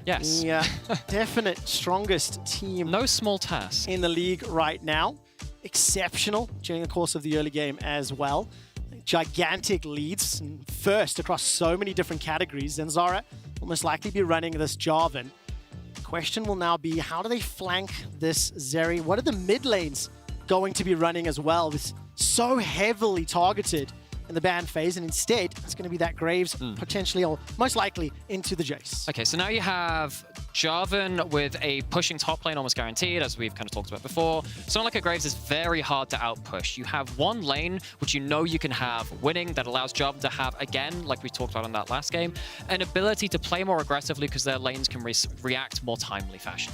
Yes. The definite strongest team. No small task. In the league right now. Exceptional during the course of the early game as well. Gigantic leads, and first across so many different categories. Zanzara will most likely be running this Jarvan. The question will now be, how do they flank this Zeri? What are the mid lanes going to be running as well? It's so heavily targeted in the ban phase, and instead it's going to be that Graves potentially, or most likely, into the Jace. Okay, so now you have Jarvan with a pushing top lane almost guaranteed, as we've kind of talked about before. Someone like a Graves is very hard to outpush. You have one lane, which you know you can have winning, that allows Jarvan to have, again, like we talked about in that last game, an ability to play more aggressively because their lanes can react more timely fashion.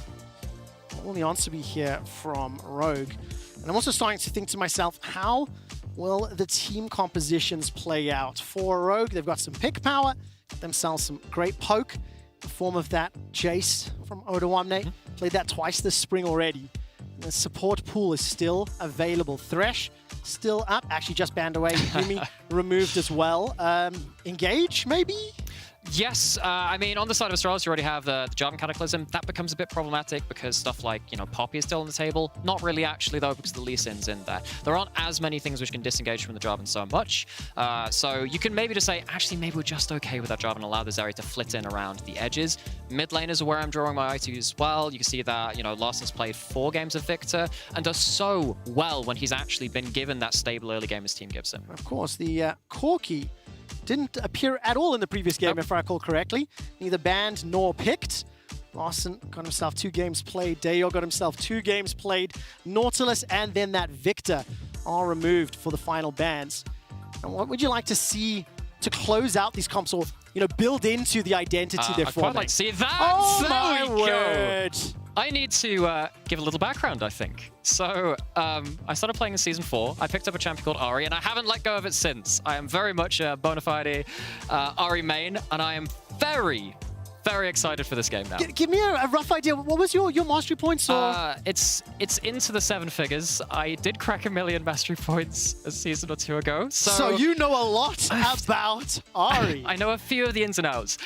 What will the answer be here from Rogue? And I'm also starting to think to myself, how will the team compositions play out? For Rogue, they've got some pick power, got themselves some great poke in the form of that Jace from Odoamne. Played that twice this spring already. The support pool is still available. Thresh still up, actually just banned away. Yumi removed as well. Engage, maybe? Yes, I mean, on the side of Astralis, you already have the Jarvan Cataclysm. That becomes a bit problematic because stuff like, you know, Poppy is still on the table. Not really, actually, though, because the Lee Sin's in there. There aren't as many things which can disengage from the Jarvan so much. So you can maybe just say, actually, maybe we're just okay with that Jarvan and allow the Zeri to flit in around the edges. Mid lane is where I'm drawing my eye to as well. You can see that, you know, Larsen's played 4 games of Victor and does so well when he's actually been given that stable early game his team gives him. Of course, the Corki didn't appear at all in the previous game, if I recall correctly. Neither banned nor picked. Larsen got himself 2 games played. Dayo got himself 2 games played. Nautilus and then that Victor are removed for the final bans. And what would you like to see to close out these comps or, you know, build into the identity they're forming? I'd quite like to see that. Oh, there my we word. Go. I need to give a little background, I think. So, I started playing in Season 4. I picked up a champion called Ahri, and I haven't let go of it since. I am very much a bona fide Ahri main, and I am very, very excited for this game now. Give me a rough idea. What was your mastery points? Or? It's into the 7 figures. I did crack 1 million mastery points a season or 2 ago. So you know a lot about Ahri. I know a few of the ins and outs.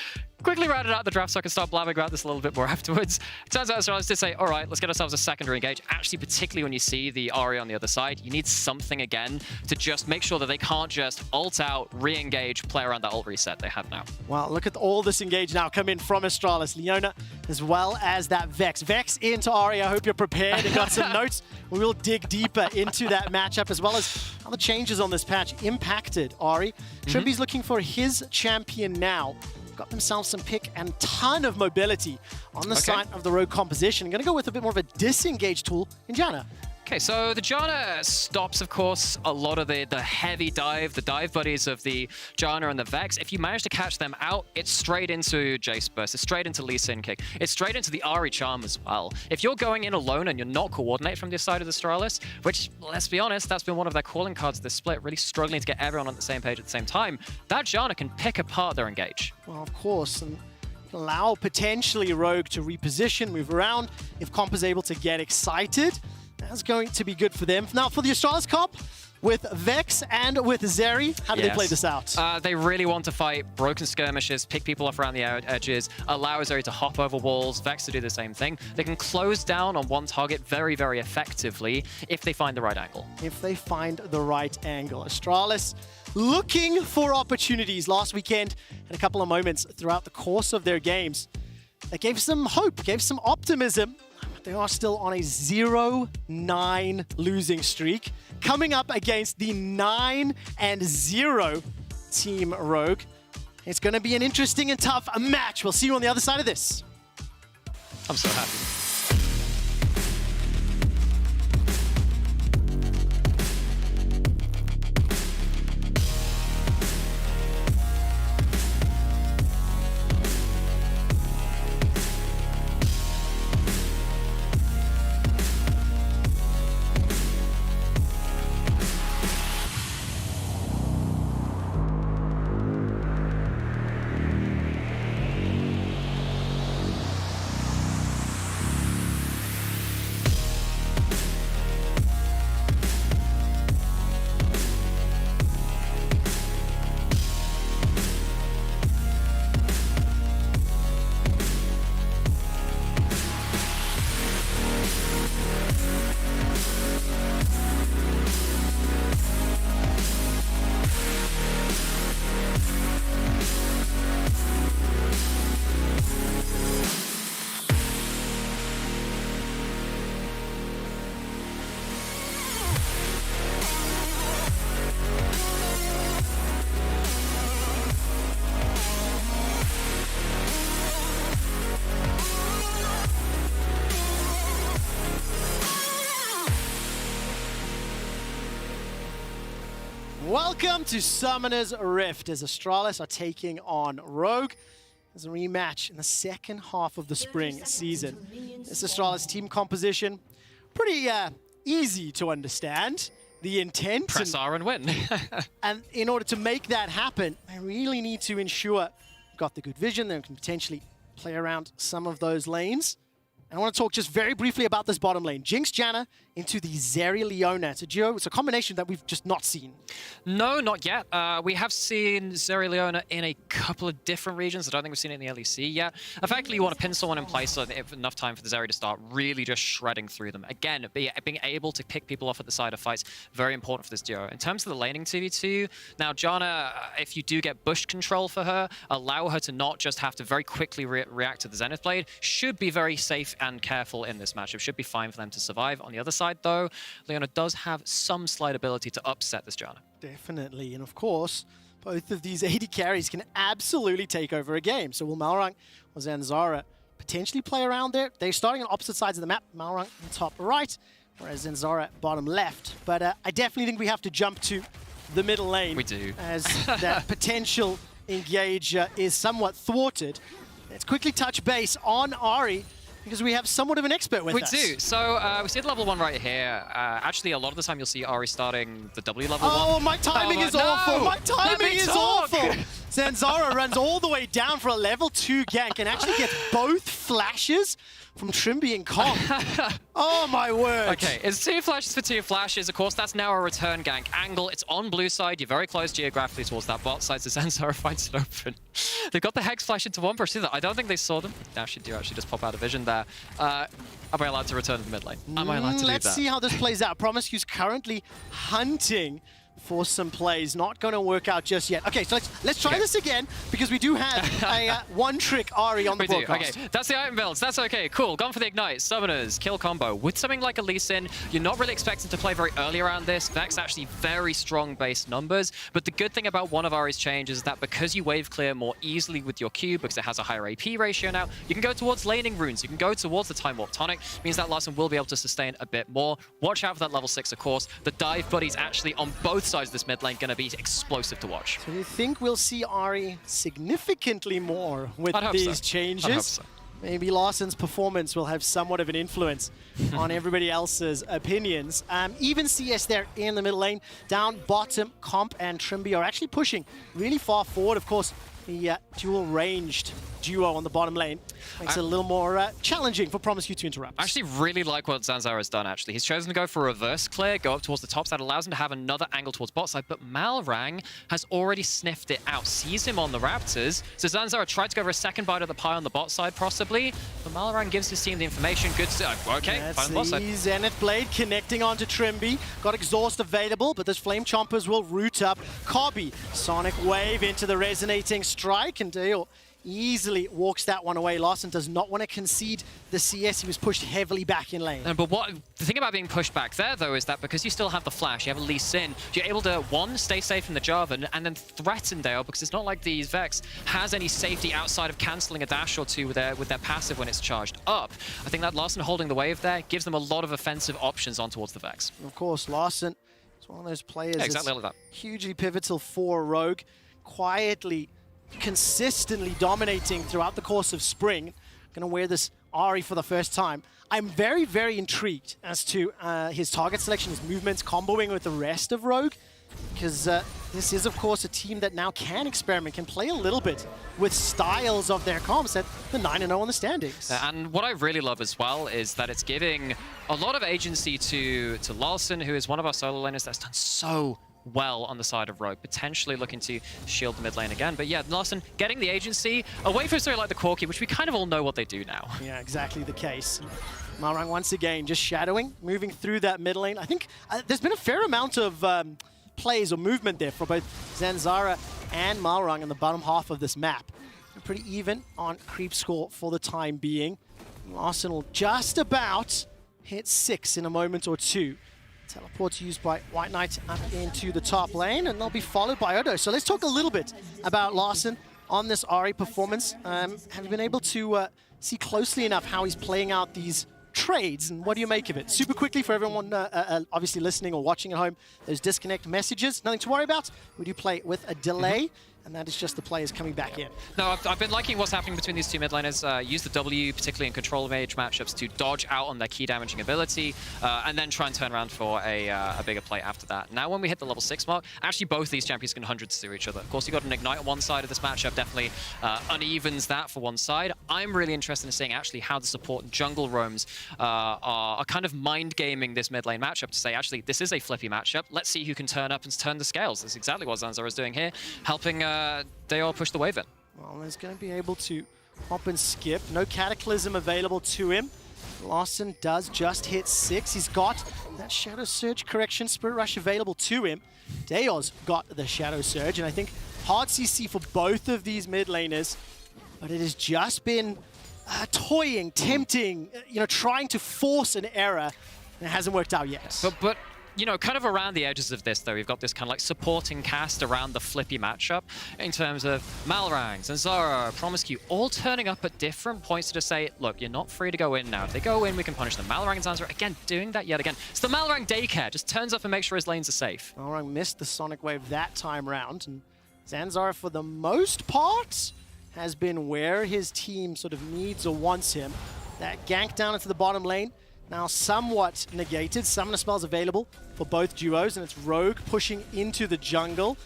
Quickly rounded out the draft so I can start blabbing about this a little bit more afterwards. It turns out Astralis did say, all right, let's get ourselves a secondary engage. Actually, particularly when you see the Ahri on the other side, you need something again to just make sure that they can't just ult out, re-engage, play around that ult reset they have now. Wow, look at all this engage now come in from Astralis. Leona, as well as that Vex. Vex into Ahri. I hope you're prepared and got some notes. We will dig deeper into that matchup as well as how the changes on this patch impacted Ahri. Tribby's looking for his champion now. Got themselves some pick and ton of mobility on the side of the Rogue composition. I'm going to go with a bit more of a disengage tool in Janna. Okay, so the Janna stops, of course, a lot of the heavy dive, the dive buddies of the Janna and the Vex. If you manage to catch them out, it's straight into Jace Burst, it's straight into Lee Sin Kick, it's straight into the Ahri Charm as well. If you're going in alone and you're not coordinated from this side of the Astralis, which, let's be honest, that's been one of their calling cards this split, really struggling to get everyone on the same page at the same time, that Janna can pick apart their engage. Well, of course, and allow potentially Rogue to reposition, move around. If Comp is able to get excited, that's going to be good for them. Now, for the Astralis comp, with Vex and with Zeri, how do they play this out? They really want to fight broken skirmishes, pick people off around the edges, allow Zeri to hop over walls, Vex to do the same thing. They can close down on one target very, very effectively if they find the right angle. If they find the right angle. Astralis looking for opportunities last weekend and a couple of moments throughout the course of their games. That gave some hope, gave some optimism. They are still on a 0-9 losing streak, coming up against the 9-0 Team Rogue. It's going to be an interesting and tough match. We'll see you on the other side of this. I'm so happy. Welcome to Summoner's Rift as Astralis are taking on Rogue. There's a rematch in the second half of the spring season. This Astralis team composition, pretty easy to understand. The intent. Press R and win. And in order to make that happen, I really need to ensure got the good vision. They can potentially play around some of those lanes. And I want to talk just very briefly about this bottom lane. Jinx Janna into the Zeri Leona. It's a duo. It's a combination that we've just not seen. No, not yet. We have seen Zeri Leona in a couple of different regions. I don't think we've seen it in the LEC yet. Effectively, you want to pin someone in place so that if enough time for the Zeri to start really just shredding through them. Again, being able to pick people off at the side of fights, very important for this duo. In terms of the laning 2v2, now Janna, if you do get bush control for her, allow her to not just have to very quickly react to the Zenith Blade, should be very safe and careful in this matchup. Should be fine for them to survive. On the other side, though, Leona does have some slight ability to upset this Janna. Definitely. And of course, both of these AD carries can absolutely take over a game. So will Malrang or Zanzara potentially play around there? They're starting on opposite sides of the map. Malrang on top right, whereas Zanzara bottom left. But I definitely think we have to jump to the middle lane. We do. As that potential engage is somewhat thwarted. Let's quickly touch base on Ahri, because we have somewhat of an expert with us. We do. So we see the level 1 right here. Actually, a lot of the time you'll see Ahri starting the W level 1. Oh, my timing is awful. My timing is awful. Zanzara runs all the way down for a level 2 gank and actually gets both flashes from Trimby and Kong. Oh, my word. Okay, it's 2 flashes for 2 flashes. Of course, that's now a return gank angle. It's on blue side. You're very close geographically towards that bot side, so Zanzara finds it open. They've got the Hex flash into one push. I don't think they saw them. They actually do just pop out of vision there. Am I allowed to return to the mid lane? Am I allowed to do that? Let's see how this plays out. Promiscue's currently hunting for some plays. Not going to work out just yet. Okay, so let's try this again, because we do have a one-trick Ahri on the broadcast. Okay, that's the item builds. That's okay. Cool. Gone for the Ignite. Summoners. Kill combo. With something like a Lee Sin, you're not really expected to play very early around this. Vex actually very strong base numbers. But the good thing about one of Ahri's changes is that because you wave clear more easily with your Q, because it has a higher AP ratio now, you can go towards laning runes. You can go towards the Time Warp Tonic. Means that Larssen will be able to sustain a bit more. Watch out for that level 6, of course. The dive buddies actually on both sides of this mid lane going to be explosive to watch. So you think we'll see Ahri significantly more with these changes? I hope so. Maybe Larssen's performance will have somewhat of an influence on everybody else's opinions. Even CS there in the middle lane. Down bottom, Comp and Trimby are actually pushing really far forward. Of course, the dual-ranged duo on the bottom lane makes it a little more challenging for Promiscue to interrupt. I actually really like what Zanzara has done, actually. He's chosen to go for a reverse clear, go up towards the tops. That allows him to have another angle towards bot side, but Malrang has already sniffed it out. Sees him on the Raptors. So Zanzara tried to go for a second bite of the pie on the bot side, possibly, but Malrang gives his team the information. Good to okay, That's on the bot side. the Zenith Blade connecting onto Trimby. Got Exhaust available, but those Flame Chompers will root up Cobby. Sonic Wave into the resonating strike, and Dale easily walks that one away. Larssen does not want to concede the CS. He was pushed heavily back in lane. But the thing about being pushed back there, though, is that because you still have the flash, you have a Lee Sin, you're able to, one, stay safe from the Jarvan, and then threaten Dale, because it's not like these Vex has any safety outside of cancelling a dash or two with their passive when it's charged up. I think that Larssen holding the wave there gives them a lot of offensive options on towards the Vex. Of course, Larssen is one of those players exactly like that. Hugely pivotal for Rogue, quietly, consistently dominating throughout the course of Spring. Gonna wear this Ahri for the first time. I'm very, very intrigued as to his target selection, his movements, comboing with the rest of Rogue, because this is, of course, a team that now can experiment, can play a little bit with styles of their comps at the 9-0 on the standings. And what I really love as well is that it's giving a lot of agency to Larssen, who is one of our solo laners that's done so well on the side of Rogue, potentially looking to shield the mid lane again. But yeah, Larssen getting the agency away from something like the Corki, which we kind of all know what they do now. Yeah, exactly the case. Malrang once again just shadowing, moving through that mid lane. I think there's been a fair amount of plays or movement there for both Zanzara and Malrang in the bottom half of this map. They're pretty even on creep score for the time being. Larssen will just about hit 6 in a moment or two. Teleport's used by White Knight up into the top lane, and they'll be followed by Odo. So let's talk a little bit about Larssen on this Ahri performance. Have you been able to see closely enough how he's playing out these trades, and what do you make of it? Super quickly for everyone obviously listening or watching at home, those disconnect messages, nothing to worry about. We do play with a delay. and that is just the players coming back in. No, I've been liking what's happening between these two mid laners. Use the W, particularly in control mage matchups, to dodge out on their key damaging ability, and then try and turn around for a bigger play after that. Now when we hit the level 6 mark, actually both these champions can hundreds to each other. Of course, you got an Ignite on one side of this matchup, definitely unevens that for one side. I'm really interested in seeing actually how the support and jungle roams are kind of mind gaming this mid lane matchup to say, actually, this is a flippy matchup. Let's see who can turn up and turn the scales. That's exactly what Zanzara is doing here, helping Dayor push the wave in. Well, he's going to be able to hop and skip. No Cataclysm available to him. Lawson does just hit 6. He's got that Shadow Surge correction Spirit Rush available to him. Dayor's got the Shadow Surge, and I think hard CC for both of these mid laners, but it has just been toying, tempting, trying to force an error, and it hasn't worked out yet. But you know, kind of around the edges of this, though, we've got this kind of like supporting cast around the flippy matchup in terms of Malrang, Zanzara, Promiscu, all turning up at different points to just say, look, you're not free to go in now. If they go in, we can punish them. Malrang and Zanzara, again, doing that yet again. It's the Malrang daycare, just turns up and makes sure his lanes are safe. Malrang missed the Sonic Wave that time round, and Zanzara, for the most part, has been where his team sort of needs or wants him. That gank down into the bottom lane, now somewhat negated. Summoner spells available for both duos, and it's Rogue pushing into the jungle.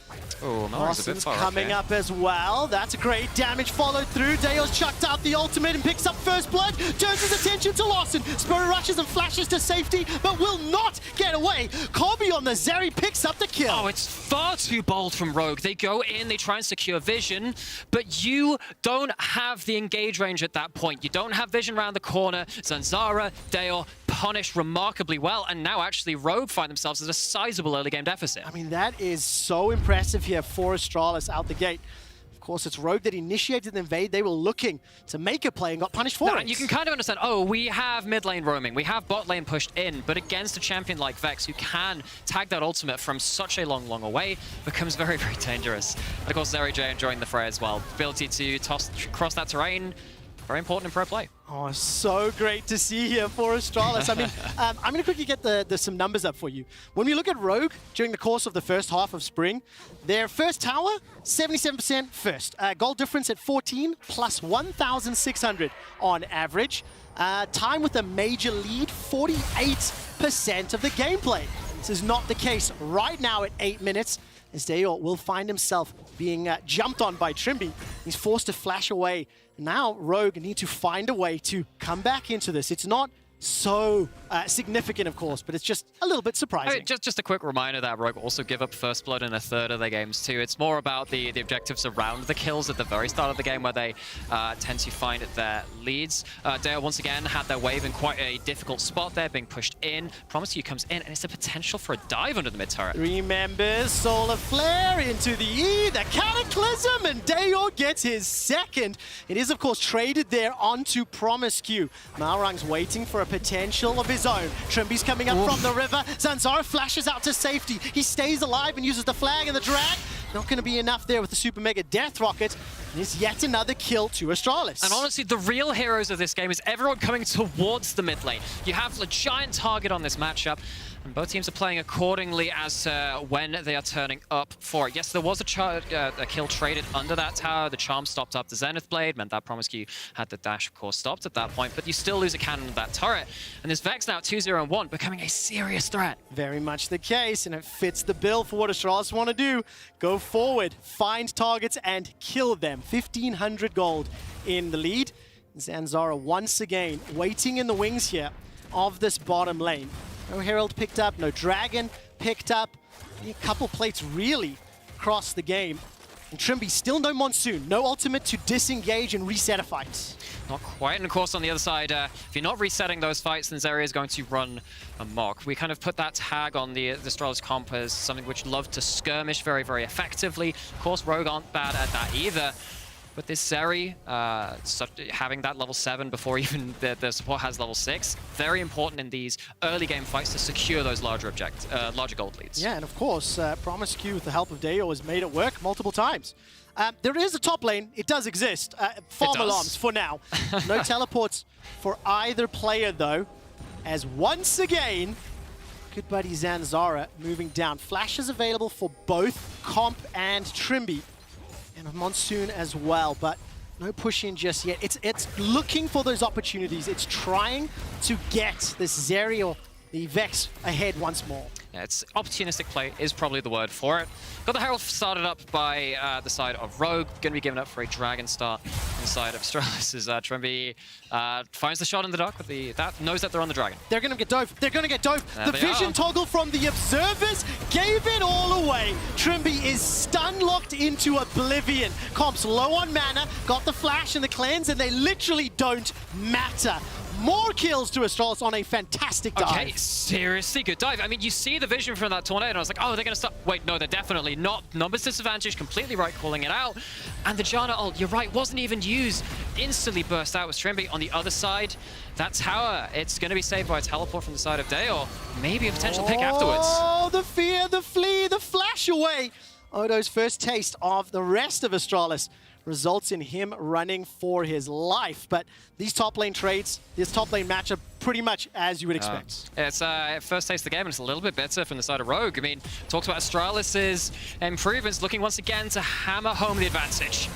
Oh, Lawson's coming up as well. That's a great damage followed through. Dayor's chucked out the ultimate and picks up first blood. Turns his attention to Lawson. Spirit rushes and flashes to safety, but will not get away. Kobe on the Zeri picks up the kill. Oh, it's far too bold from Rogue. They go in, they try and secure vision, but you don't have the engage range at that point. You don't have vision around the corner. Zanzara, Dayor punished remarkably well, and now actually Rogue find themselves at a sizable early game deficit. I mean, that is so impressive here for Astralis out the gate. Of course, it's Rogue that initiated the invade. They were looking to make a play and got punished for it. And you can kind of understand, oh, we have mid lane roaming, we have bot lane pushed in, but against a champion like Vex, who can tag that ultimate from such a long, long away, becomes very, very dangerous. And of course, Zeri J enjoying the fray as well. Ability to cross that terrain, very important in pro play. Oh, so great to see here for Astralis. I mean, I'm going to quickly get some numbers up for you. When we look at Rogue during the course of the first half of Spring, their first tower, 77% first. Goal difference at 14, plus 1,600 on average. Time with a major lead, 48% of the gameplay. This is not the case right now at 8 minutes, as Dayor will find himself being jumped on by Trimby. He's forced to flash away. Now Rogue need to find a way to come back into this. It's not so significant, of course, but it's just a little bit surprising. I mean, just a quick reminder that Rogue also give up first blood in a third of their games too. It's more about the objectives around the kills at the very start of the game, where they tend to find their leads. Dayor once again had their wave in quite a difficult spot there, being pushed in. Promiscu comes in, and it's a potential for a dive under the mid turret. Remembers Solar Flare into the E, the Cataclysm, and Dayor gets his second. It is, of course, traded there onto Promiscu. Malrang's waiting for a potential of his own. Trimby's coming up from the river. Zanzara flashes out to safety. He stays alive and uses the flag and the drag. Not going to be enough there with the Super Mega Death Rocket. And it's yet another kill to Astralis. And honestly, the real heroes of this game is everyone coming towards the mid lane. You have a giant target on this matchup, and both teams are playing accordingly as to when they are turning up for it. Yes, there was a kill traded under that tower. The charm stopped up the Zenith Blade, meant that Promiscu had the dash, of course, stopped at that point, but you still lose a cannon of that turret. And this Vex now 2-0-1, becoming a serious threat. Very much the case, and it fits the bill for what Astralis want to do. Go forward, find targets, and kill them. 1,500 gold in the lead. Zanzara once again waiting in the wings here of this bottom lane. No Herald picked up, no Dragon picked up. A couple plates really across the game. And Trimby still no Monsoon, no ultimate to disengage and reset a fight. Not quite, and of course on the other side, if you're not resetting those fights, then Zeri is going to run amok. We kind of put that tag on the Astralis comp as something which loved to skirmish very, very effectively. Of course, Rogue aren't bad at that either. But this Zeri, having that level 7 before even the support has level 6, very important in these early game fights to secure those larger gold leads. Yeah, and of course, Promiscu with the help of Dayor has made it work multiple times. There is a top lane, it does exist. Farm alarms for now. No teleports for either player though, as once again, good buddy Zanzara moving down. Flash is available for both Comp and Trimby. And a Monsoon as well, but no push in just yet. It's looking for those opportunities. It's trying to get this Zeri or the Vex ahead once more. Yeah, it's opportunistic play is probably the word for it. Got the Herald started up by the side of Rogue. Going to be given up for a Dragon start on the side of Astralis as Tremby finds the shot in the dark, but that knows that they're on the Dragon. They're going to get dove. They're going to get dove. There The they vision are. toggle from the observers gave it all away. Trimby is stun locked into oblivion. Comp's low on mana, got the flash and the cleanse, and they literally don't matter. More kills to Astralis on a fantastic dive. Okay, seriously good dive. I mean, you see the vision from that tornado, and I was like, oh, they're going to stop. Wait, no, they're definitely not. Numbers disadvantage, completely right, calling it out. And the Janna ult, you're right, wasn't even used. Instantly burst out with Trimby. On the other side, that tower, it's going to be saved by a teleport from the side of Day, or maybe a potential pick afterwards. Oh, the fear, the flee, the flash away. Odo's first taste of the rest of Astralis results in him running for his life. But these top lane trades, this top lane matchup, pretty much as you would expect. It's first taste of the game, and it's a little bit better from the side of Rogue. I mean, talks about Astralis' improvements, looking once again to hammer home the advantage.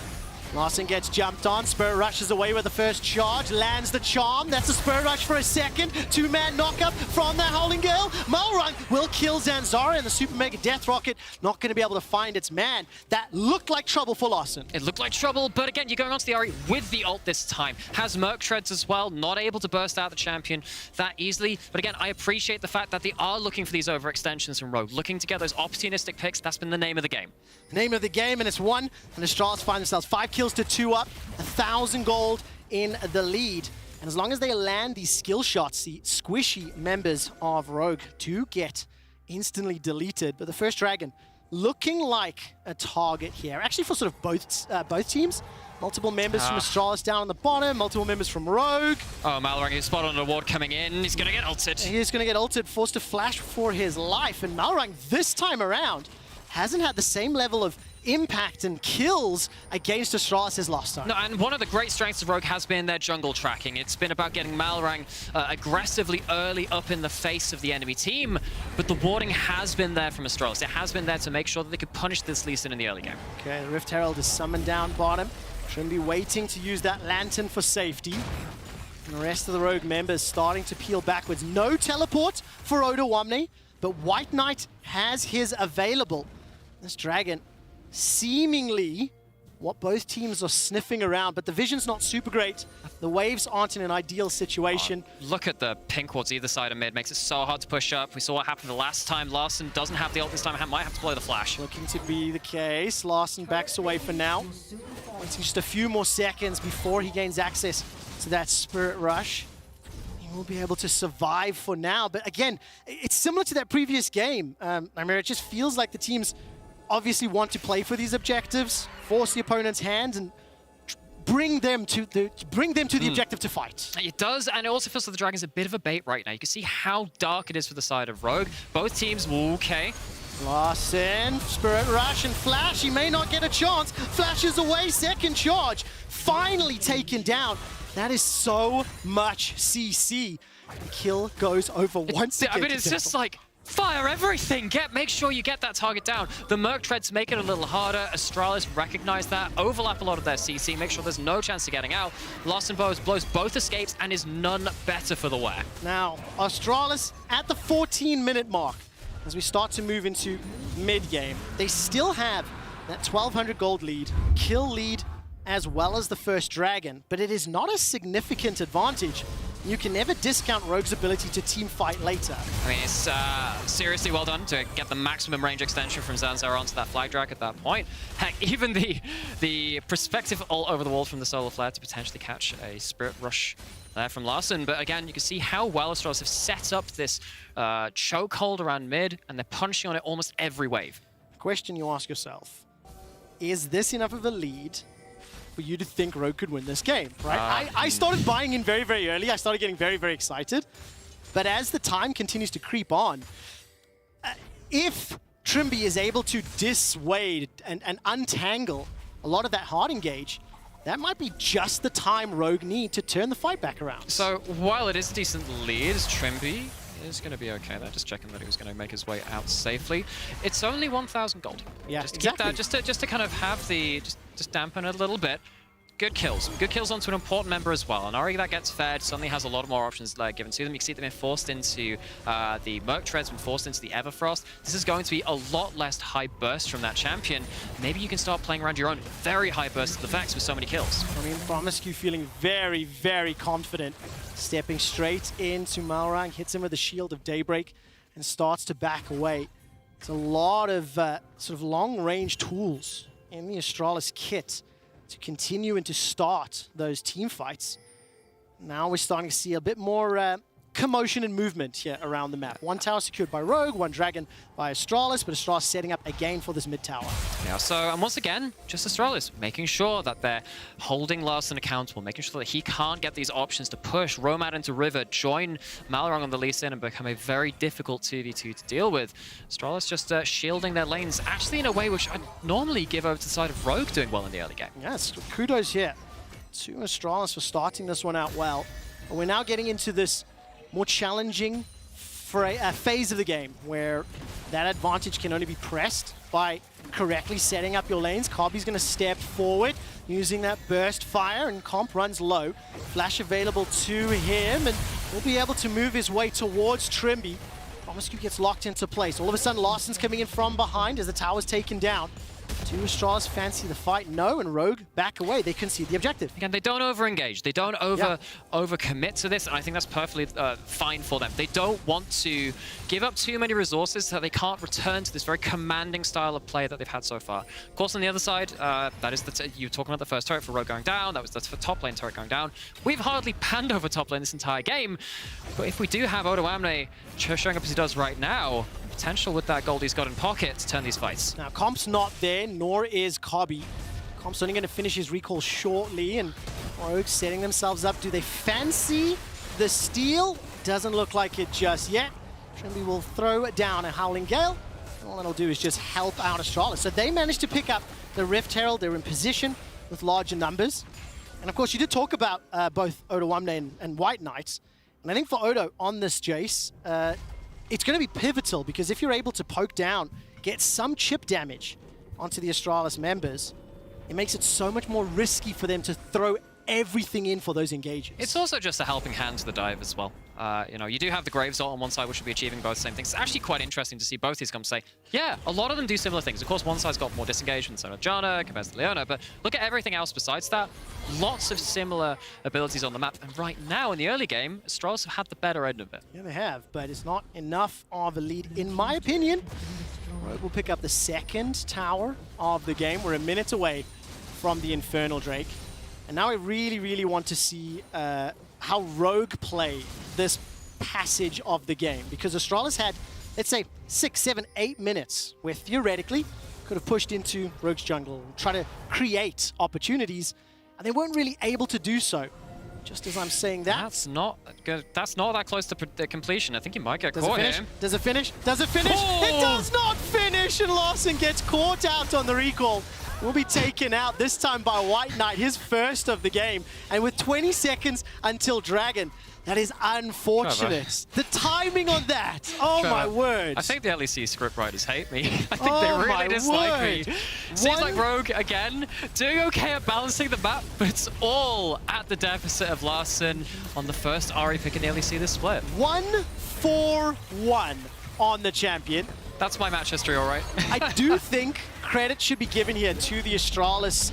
Larson gets jumped on, Spirit rushes away with the first charge, lands the charm, that's a Spirit Rush for a second, two-man knockup from the Howling Gale. Malrung will kill Zanzara, and the Super Mega Death Rocket not going to be able to find its man. That looked like trouble for Larson. It looked like trouble, but again, you're going onto the Ahri with the ult this time. Has Merc Treads as well, not able to burst out the champion that easily. But again, I appreciate the fact that they are looking for these overextensions from Rogue, looking to get those opportunistic picks. That's been the name of the game. Name of the game, and it's won, and Astralis find themselves 5 kills to 2 up, 1,000 gold in the lead. And as long as they land these skill shots, the squishy members of Rogue do get instantly deleted. But the first Dragon looking like a target here. Actually for sort of both teams. Multiple members from Astralis down on the bottom, multiple members from Rogue. Oh, Malrang is spot on an award coming in. He's going to get ulted. He's going to get ulted, forced to flash for his life. And Malrang this time around hasn't had the same level of impact and kills against Astralis as last time. No, and one of the great strengths of Rogue has been their jungle tracking. It's been about getting Malrang aggressively early up in the face of the enemy team, but the warding has been there from Astralis. It has been there to make sure that they could punish this Lee Sin in the early game. Okay, the Rift Herald is summoned down bottom. Trimby waiting to use that Lantern for safety. And the rest of the Rogue members starting to peel backwards. No teleport for Oda Wamne, but White Knight has his available. This Dragon seemingly what both teams are sniffing around, but the vision's not super great. The waves aren't in an ideal situation. Look at the pink wards either side of mid. Makes it so hard to push up. We saw what happened the last time. Larson doesn't have the ult this time. Might have to blow the flash. Looking to be the case. Larson backs away for now. Waiting just a few more seconds before he gains access to that Spirit Rush. He will be able to survive for now. But again, it's similar to that previous game. I mean, it just feels like the teams obviously want to play for these objectives, force the opponent's hand, and bring them to the objective to fight. It does, and it also feels like the Dragon's a bit of a bait right now. You can see how dark it is for the side of Rogue. Both teams, okay. Larson, Spirit Rush and Flash. He may not get a chance. Flashes away, second charge. Finally taken down. That is so much CC. The kill goes over once again. I mean, it's just like, fire everything! Make sure you get that target down. The Merc Treads make it a little harder. Astralis recognize that, overlap a lot of their CC, make sure there's no chance of getting out. Larson blows both escapes and is none better for the wear. Now, Astralis at the 14-minute mark, as we start to move into mid-game, they still have that 1,200 gold lead, kill lead, as well as the first Dragon, but it is not a significant advantage. You can never discount Rogue's ability to team fight later. I mean, it's seriously well done to get the maximum range extension from Zanzara onto that Flag Drag at that point. Heck, even the perspective all over the wall from the Solar Flare to potentially catch a Spirit Rush there from Larson. But again, you can see how well Astralis have set up this chokehold around mid, and they're punching on it almost every wave. Question you ask yourself, is this enough of a lead for you to think Rogue could win this game, right? I started buying in very, very early. I started getting very, very excited. But as the time continues to creep on, if Trimby is able to dissuade and untangle a lot of that hard engage, that might be just the time Rogue need to turn the fight back around. So while it is a decent lead, Trimby is going to be okay there. Just checking that he was going to make his way out safely. It's only 1,000 gold. Yeah, just to keep that, just to kind of have the just dampen it a little bit. Good kills. Good kills onto an important member as well. And Ori that gets fed suddenly has a lot more options given to them. You can see them being forced into the Merc Treads and forced into the Everfrost. This is going to be a lot less high burst from that champion. Maybe you can start playing around your own very high burst of the Vex with so many kills. I mean, Promiscu feeling very, very confident. Stepping straight into Malrang, hits him with the Shield of Daybreak and starts to back away. It's a lot of sort of long-range tools in the Astralis kit to continue and to start those team fights. Now we're starting to see a bit more commotion and movement here around the map. One tower secured by Rogue, one dragon by Astralis, but Astralis setting up again for this mid tower. Yeah, so, and once again, just Astralis, making sure that they're holding Larssen accountable, making sure that he can't get these options to push, roam out into River, join Malrang on the Lee Sin and become a very difficult 2v2 to deal with. Astralis just shielding their lanes, actually in a way which I'd normally give over to the side of Rogue doing well in the early game. Yes, kudos here to Astralis for starting this one out well. And we're now getting into this more challenging phase of the game where that advantage can only be pressed by correctly setting up your lanes. Kobby's going to step forward using that burst fire, and Comp runs low. Flash available to him, and will be able to move his way towards Trimby. Promiscu gets locked into place. All of a sudden, Larssen's coming in from behind as the tower's taken down. Do Astralis fancy the fight? No, and Rogue back away. They concede the objective. Again, they don't over-engage. They don't over-commit to this, and I think that's perfectly fine for them. They don't want to give up too many resources so that they can't return to this very commanding style of play that they've had so far. Of course, on the other side, that is you were talking about the first turret for Rogue going down. That's for top lane turret going down. We've hardly panned over top lane this entire game, but if we do have Odo Amne showing up as he does right now, potential with that gold he's got in pocket to turn these fights. Now, Comp's not there, nor is Kobby. Comp's only going to finish his recall shortly, and Rogue setting themselves up. Do they fancy the steal? Doesn't look like it just yet. Trimby will throw it down a Howling Gale. All that'll do is just help out Astralis. So they managed to pick up the Rift Herald. They're in position with larger numbers. And of course, you did talk about both Odo Amne and White Knights. And I think for Odo on this Jace, it's going to be pivotal, because if you're able to poke down, get some chip damage onto the Astralis members, it makes it so much more risky for them to throw everything in for those engages. It's also just a helping hand to the dive as well. You know, you do have the Graves ult on one side, which should be achieving both the same things. It's actually quite interesting to see both these comps say, yeah, a lot of them do similar things. Of course, one side's got more disengagement, so Janna compared to Leona, but look at everything else besides that. Lots of similar abilities on the map, and right now in the early game, Astralis have had the better end of it. Yeah, they have, but it's not enough of a lead, in my opinion. Rogue will pick up the second tower of the game. We're a minute away from the Infernal Drake. And now I really, really want to see how Rogue play this passage of the game, because Astralis had, let's say, 6, 7, 8 minutes where theoretically could have pushed into Rogue's jungle, try to create opportunities, and they weren't really able to do so. Just as I'm saying that. That's not good. That's not that close to completion. I think he might get Does caught it finish? here. Does it finish? Does it finish? Oh! It does not finish, and Larssen gets caught out on the recall. Will be taken out, this time by White Knight, his first of the game. And with 20 seconds until Dragon, that is unfortunate. The timing on that, oh my word. I think the LEC scriptwriters hate me. I think they really dislike me. Seems like Rogue, again, doing okay at balancing the map, but it's all at the deficit of Larssen on the first Ahri pick in the LEC this split. 1-4-1 on the champion. That's my match history, all right. I do think credit should be given here to the Astralis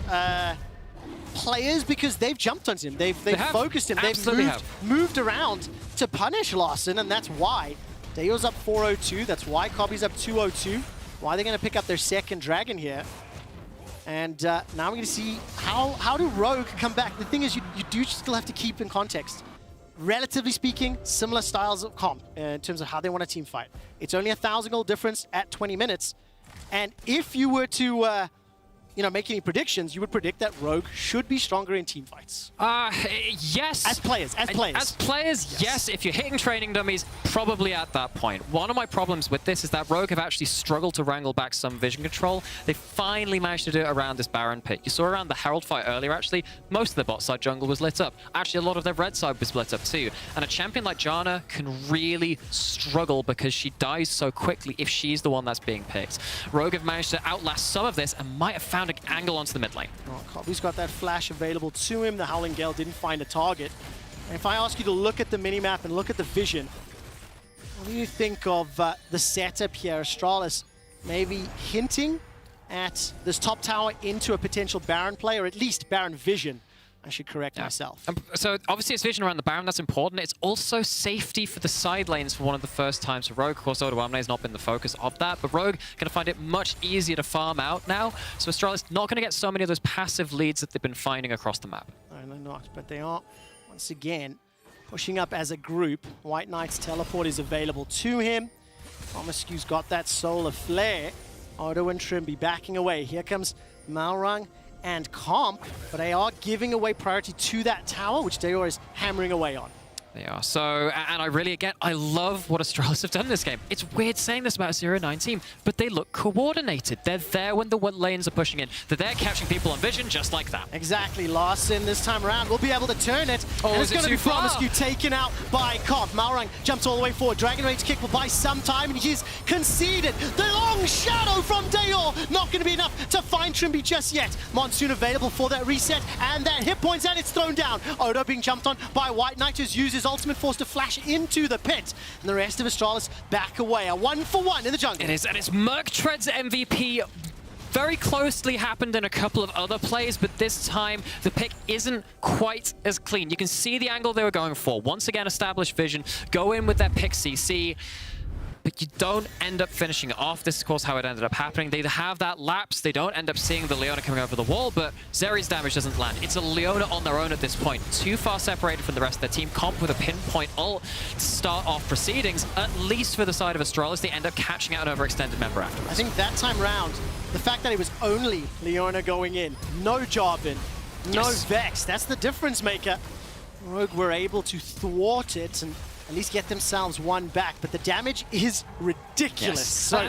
players, because they've jumped on him. They've focused him. They've moved around to punish Larssen, and that's why. Deo's up 4-0-2. That's why Kobby's up 2-0-2. Why they're going to pick up their second dragon here. And now we're going to see how do Rogue come back. The thing is, you do still have to keep in context. Relatively speaking, similar styles of comp in terms of how they want to team fight. It's only 1,000 gold difference at 20 minutes. And if you were to make any predictions, you would predict that Rogue should be stronger in team fights. Yes. As players. Yes. If you're hitting training dummies, probably at that point. One of my problems with this is that Rogue have actually struggled to wrangle back some vision control. They finally managed to do it around this Baron pit. You saw around the Herald fight earlier, actually, most of the bot side jungle was lit up. Actually, a lot of their red side was lit up too. And a champion like Janna can really struggle because she dies so quickly if she's the one that's being picked. Rogue have managed to outlast some of this and might have found found an angle onto the mid lane. Oh, Cobby's got that flash available to him. The Howling Gale didn't find a target. And if I ask you to look at the minimap and look at the vision, what do you think of the setup here? Astralis maybe hinting at this top tower into a potential Baron play, or at least Baron vision. I should correct myself. So obviously it's vision around the Baron, that's important. It's also safety for the side lanes for one of the first times for Rogue. Of course, Odoamne has not been the focus of that, but Rogue going to find it much easier to farm out now. So Astralis not going to get so many of those passive leads that they've been finding across the map. No, they're not, but they are, once again, pushing up as a group. White Knight's teleport is available to him. Promiscue's got that Solar Flare. Odo and Trimby backing away. Here comes Malrang and Comp, but they are giving away priority to that tower, which Dayor is hammering away on. They are. So, and I really, again, I love what Astralis have done in this game. It's weird saying this about a 0-9 team, but they look coordinated. They're there when the lanes are pushing in. They're there catching people on vision just like that. Exactly. Larson this time around will be able to turn it. Oh, and it's going to be far? Promiscue taken out by Koth. Malrang jumps all the way forward. Dragon Rage kick will buy some time, and he's conceded. The long shadow from Dayor not going to be enough to find Trimby just yet. Monsoon available for that reset, and that hit points, and it's thrown down. Odo being jumped on by White Knight, just uses ultimate force to flash into the pit, and the rest of Astralis back away. A 1-for-1 in the jungle. It is, and it's Merktread's MVP. Very closely happened in a couple of other plays, but this time the pick isn't quite as clean. You can see the angle they were going for. Once again, established vision, go in with their pick CC, but you don't end up finishing it off. This is, of course, how it ended up happening. They have that lapse. They don't end up seeing the Leona coming over the wall, but Zeri's damage doesn't land. It's a Leona on their own at this point. Too far separated from the rest of their team. Comp with a pinpoint ult to start off proceedings. At least for the side of Astralis, they end up catching out an overextended member afterwards. I think that time round, the fact that it was only Leona going in, no Jarvan, no Vex, that's the difference maker. Rogue were able to thwart it and at least get themselves one back, but the damage is ridiculous. Yes. So,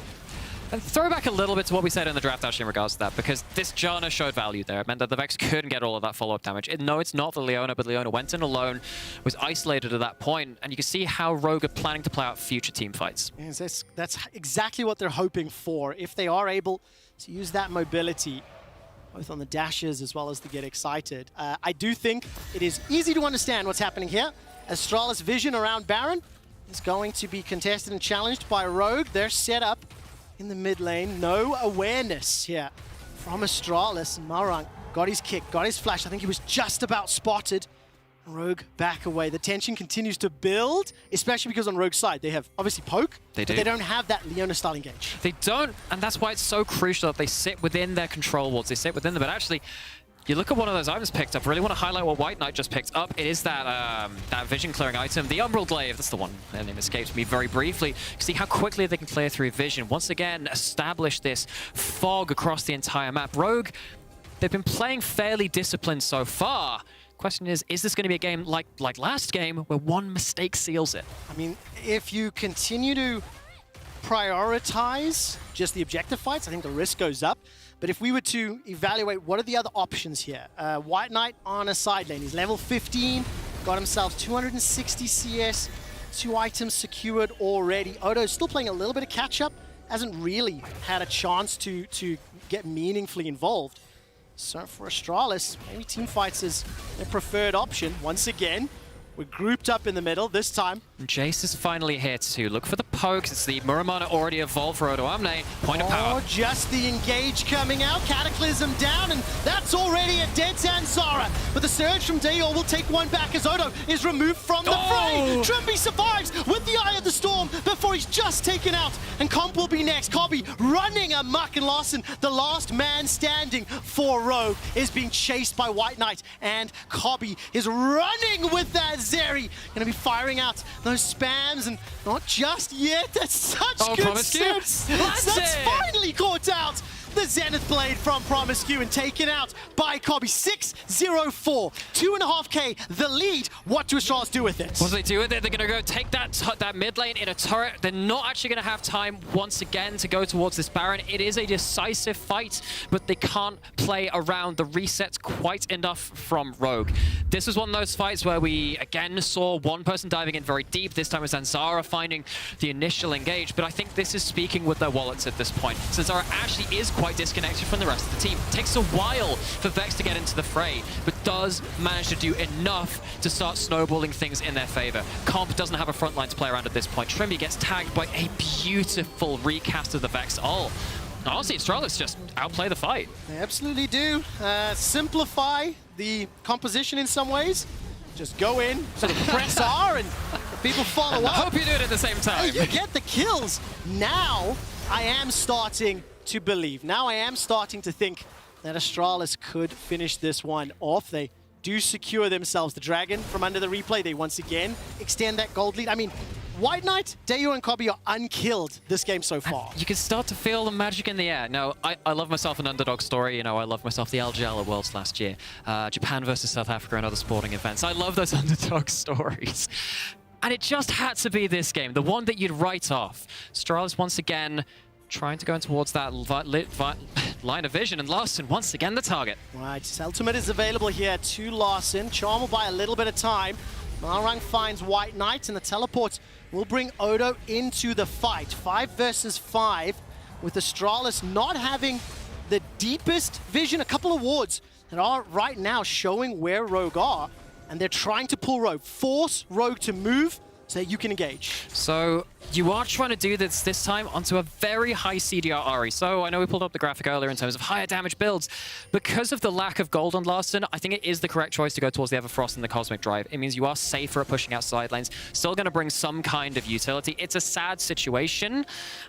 and throw back a little bit to what we said in the draft actually in regards to that, because this Janna showed value there. It meant that the Vex couldn't get all of that follow-up damage. No, it's not the Leona, but Leona went in alone, was isolated at that point, and you can see how Rogue are planning to play out future team fights. yes, that's exactly what they're hoping for. If they are able to use that mobility, both on the dashes as well as to get excited. I do think it is easy to understand what's happening here. Astralis vision around Baron is going to be contested and challenged by Rogue. They're set up in the mid lane. No awareness here from Astralis. Malrang got his kick, got his flash. I think he was just about spotted. Rogue back away. The tension continues to build, especially because on Rogue's side, they have obviously poke, but they don't have that Leona-style engage. They don't, and that's why it's so crucial that they sit within their control wards. They sit within them, but actually, you look at one of those items picked up. I really want to highlight what White Knight just picked up. It is that that vision clearing item, the Umbral Glaive. That's the one. Their name escapes me very briefly. See how quickly they can clear through vision. Once again, establish this fog across the entire map. Rogue, they've been playing fairly disciplined so far. Question is this going to be a game like last game where one mistake seals it? I mean, if you continue to prioritize just the objective fights, I think the risk goes up. But if we were to evaluate what are the other options here, White Knight on a side lane. He's level 15, got himself 260 CS, 2 items secured already. Odo's still playing a little bit of catch-up, hasn't really had a chance to get meaningfully involved. So for Astralis, maybe teamfights is their preferred option. Once again, we're grouped up in the middle this time. Jace is finally here to look for the pokes. It's the Muramana already evolved for Odoamne. Point of power. Just the engage coming out. Cataclysm down, and that's already a dead Zanzara. But the surge from Dayor will take one back as Odo is removed from the fray. Trimby survives with the Eye of the Storm before he's just taken out. And Comp will be next. Cobby running amok, and Larson, the last man standing for Rogue, is being chased by White Knight. And Cobby is running with that Zeri. Going to be firing out those spams, and not just yet. That's such good sense. That's finally caught out. The Zenith Blade from Promiscue and taken out by Cobby. 6-0-4. 2.5k the lead. What do Astralis do with it? What do they do with it? They're going to go take that mid lane in a turret. They're not actually going to have time once again to go towards this Baron. It is a decisive fight, but they can't play around the resets quite enough from Rogue. This was one of those fights where we again saw one person diving in very deep. This time it was Zanzara finding the initial engage, but I think this is speaking with their wallets at this point. Zanzara actually is quite quite disconnected from the rest of the team. It takes a while for Vex to get into the fray, but does manage to do enough to start snowballing things in their favor. Comp doesn't have a frontline to play around at this point. Trimby gets tagged by a beautiful recast of the Vex ult. Honestly, Astralis just outplay the fight. They absolutely do. Simplify the composition in some ways. Just go in, sort of press R, and people follow up. I hope you do it at the same time. You get the kills. Now, I am starting to believe. Now I am starting to think that Astralis could finish this one off. They do secure themselves the Dragon from under the replay. They once again extend that gold lead. I mean, White Knight, Dayo, and Kobe are unkilled this game so far. You can start to feel the magic in the air. Now, I love myself an underdog story. You know, I love myself the Al Worlds last year. Japan versus South Africa and other sporting events. I love those underdog stories. And it just had to be this game, the one that you'd write off. Astralis once again trying to go in towards that line of vision, and Larson once again the target. Right, his ultimate is available here to Larson. Charm will buy a little bit of time. Malrang finds White Knight, and the teleport will bring Odo into the fight. 5 versus 5, with Astralis not having the deepest vision. A couple of wards that are right now showing where Rogue are, and they're trying to pull Rogue. Force Rogue to move so that you can engage. So you are trying to do this time onto a very high CDR Ahri. So I know we pulled up the graphic earlier in terms of higher damage builds. Because of the lack of gold on Larson, I think it is the correct choice to go towards the Everfrost and the Cosmic Drive. It means you are safer at pushing out side lanes. Still going to bring some kind of utility. It's a sad situation.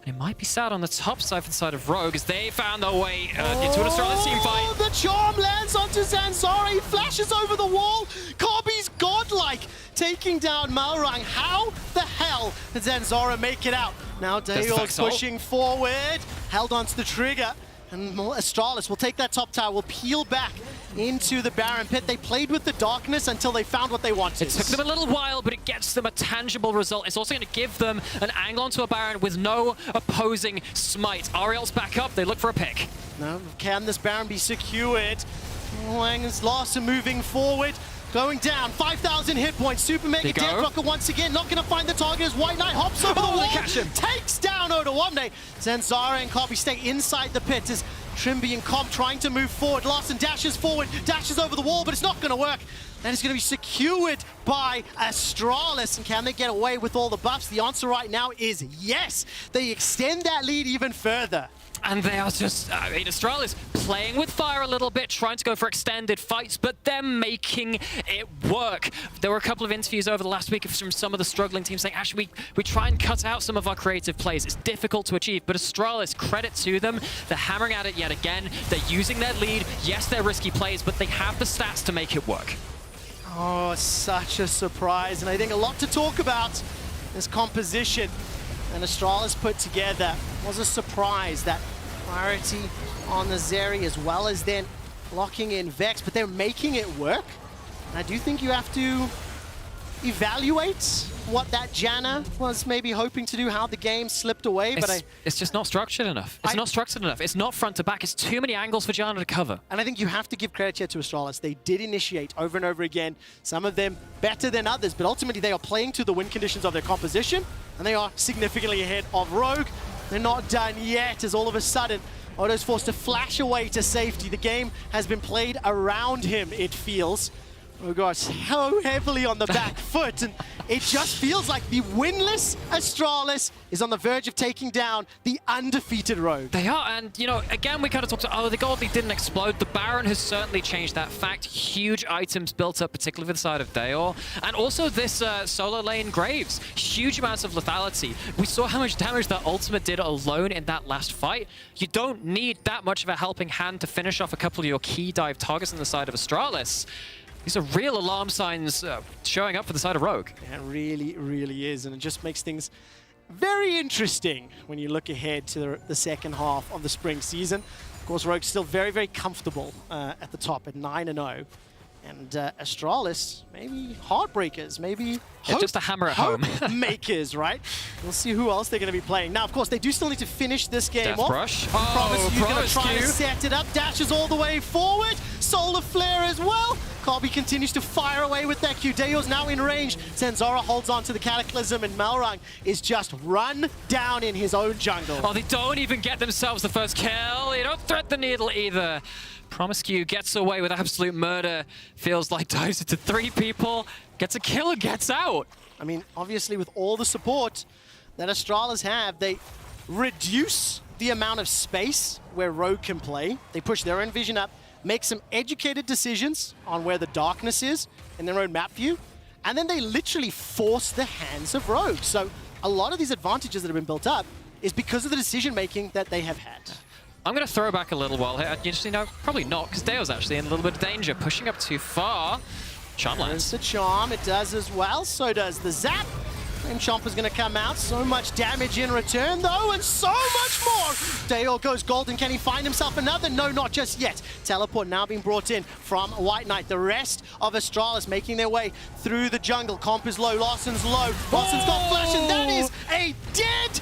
It might be sad on the top side for the side of Rogue as they found their way into an Astralis team fight. The charm lands onto Zanzari, flashes over the wall. Kobe's godlike, taking down Malrang. How the hell did Zanzara make it out? Now Dayo's pushing forward, held onto the trigger, and Astralis will take that top tower, will peel back into the Baron pit. They played with the darkness until they found what they wanted. It took them a little while, but it gets them a tangible result. It's also going to give them an angle onto a Baron with no opposing smite. Ariel's back up, they look for a pick. Now, can this Baron be secured? Wang's Larson moving forward. Going down, 5,000 hit points. Super Mega Death Rocker once again, not going to find the target as White Knight hops over the wall, takes down Odawamne. Zanzara and Kobe stay inside the pit as Trimby and Comp trying to move forward. Larson dashes forward, dashes over the wall, but it's not going to work. And it's going to be secured by Astralis. And can they get away with all the buffs? The answer right now is yes. They extend that lead even further. And they are just, I mean, Astralis playing with fire a little bit, trying to go for extended fights, but they're making it work. There were a couple of interviews over the last week from some of the struggling teams saying, actually, we try and cut out some of our creative plays. It's difficult to achieve, but Astralis, credit to them. They're hammering at it yet again. They're using their lead. Yes, they're risky plays, but they have the stats to make it work. Oh, such a surprise. And I think a lot to talk about. This composition and Astralis put together was a surprise. That priority on the Zeri as well as then locking in Vex, but they're making it work. And I do think you have to evaluate what that Janna was maybe hoping to do, how the game slipped away, but it's just not structured enough. It's not structured enough. It's not front to back. It's too many angles for Janna to cover. And I think you have to give credit here to Astralis. They did initiate over and over again, some of them better than others, but ultimately they are playing to the win conditions of their composition, and they are significantly ahead of Rogue. They're not done yet, as all of a sudden Odo's forced to flash away to safety. The game has been played around him, it feels. Oh gosh, so heavily on the back foot, and it just feels like the winless Astralis is on the verge of taking down the undefeated Rogue. They are, and you know, again, we kind of talked about, the gold lead didn't explode. The Baron has certainly changed that fact. Huge items built up, particularly for the side of Dayor, and also this solo lane Graves. Huge amounts of lethality. We saw how much damage that ultimate did alone in that last fight. You don't need that much of a helping hand to finish off a couple of your key dive targets on the side of Astralis. These are real alarm signs showing up for the side of Rogue. It really, really is, and it just makes things very interesting when you look ahead to the second half of the spring season. Of course, Rogue's still very, very comfortable at the top at 9-0. And Astralis, maybe heartbreakers, maybe just a hammer at home. makers, right? We'll see who else they're going to be playing. Now, of course, they do still need to finish this game Death off. Brush. Promise you're going to try to set it up. Dashes all the way forward. Solar Flare as well. Kobe continues to fire away with that Q. Dayo's now in range. Zanzara holds on to the Cataclysm, and Malrang is just run down in his own jungle. Oh, they don't even get themselves the first kill. They don't thread the needle either. Promiscu gets away with absolute murder. Feels like dives into 3 people, gets a kill and gets out. I mean, obviously with all the support that Astralis have, they reduce the amount of space where Rogue can play. They push their own vision up, make some educated decisions on where the darkness is in their own map view, and then they literally force the hands of Rogue. So a lot of these advantages that have been built up is because of the decision-making that they have had. I'm going to throw back a little while here. You know, probably not, because Dayo's actually in a little bit of danger. Pushing up too far. Charm lands. The charm, it does as well. So does the zap. And Chomper's going to come out. So much damage in return, though, and so much more. Dayo goes golden. Can he find himself another? No, not just yet. Teleport now being brought in from White Knight. The rest of Astralis making their way through the jungle. Comp is low. Larsson's low. Larsson's got flash, and that is a dead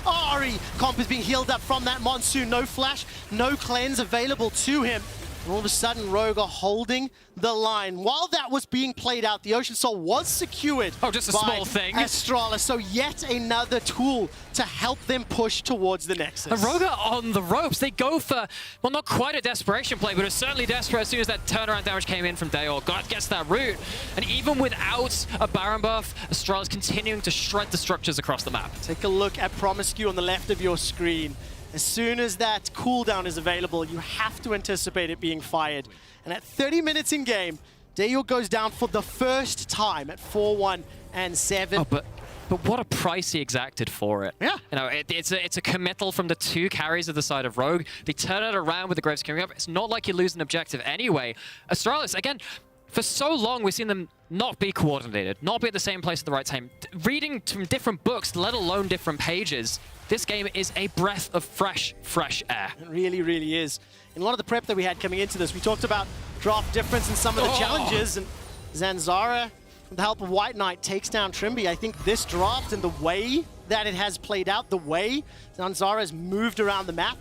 Ari. Comp is being healed up from that Monsoon. No flash, no cleanse available to him. And all of a sudden, Rogue are holding the line. While that was being played out, the Ocean Soul was secured. Oh, just a small thing. Astralis, so yet another tool to help them push towards the Nexus. And Rogue are on the ropes. They go for, well, not quite a desperation play, but it's certainly desperate as soon as that turnaround damage came in from Dayo. God gets that root. And even without a Baron buff, Astralis continuing to shred the structures across the map. Take a look at Promiscu on the left of your screen. As soon as that cooldown is available, you have to anticipate it being fired. And at 30 minutes in game, Dayo goes down for the first time at 4-1 and 7. Oh, but what a price he exacted for it. Yeah. You know, it's a committal from the 2 carries of the side of Rogue. They turn it around with the Graves coming up. It's not like you lose an objective anyway. Astralis, again, for so long, we've seen them not be coordinated, not be at the same place at the right time. Reading from different books, let alone different pages, this game is a breath of fresh air. It really, really is. In a lot of the prep that we had coming into this, we talked about draft difference in some of the challenges, and Zanzara, with the help of White Knight, takes down Trimby. I think this draft and the way that it has played out, the way Zanzara has moved around the map,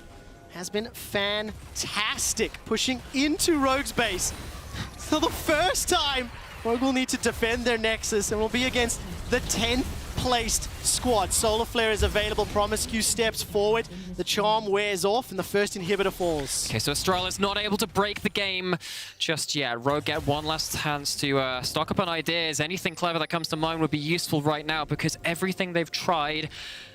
has been fantastic, pushing into Rogue's base. For the first time, Rogue will need to defend their Nexus and will be against the 10th placed squad. Solar Flare is available. Promiscu steps forward. The charm wears off and the first inhibitor falls. Okay, so Astralis not able to break the game just yet. Rogue get one last chance to stock up on ideas. Anything clever that comes to mind would be useful right now because everything they've tried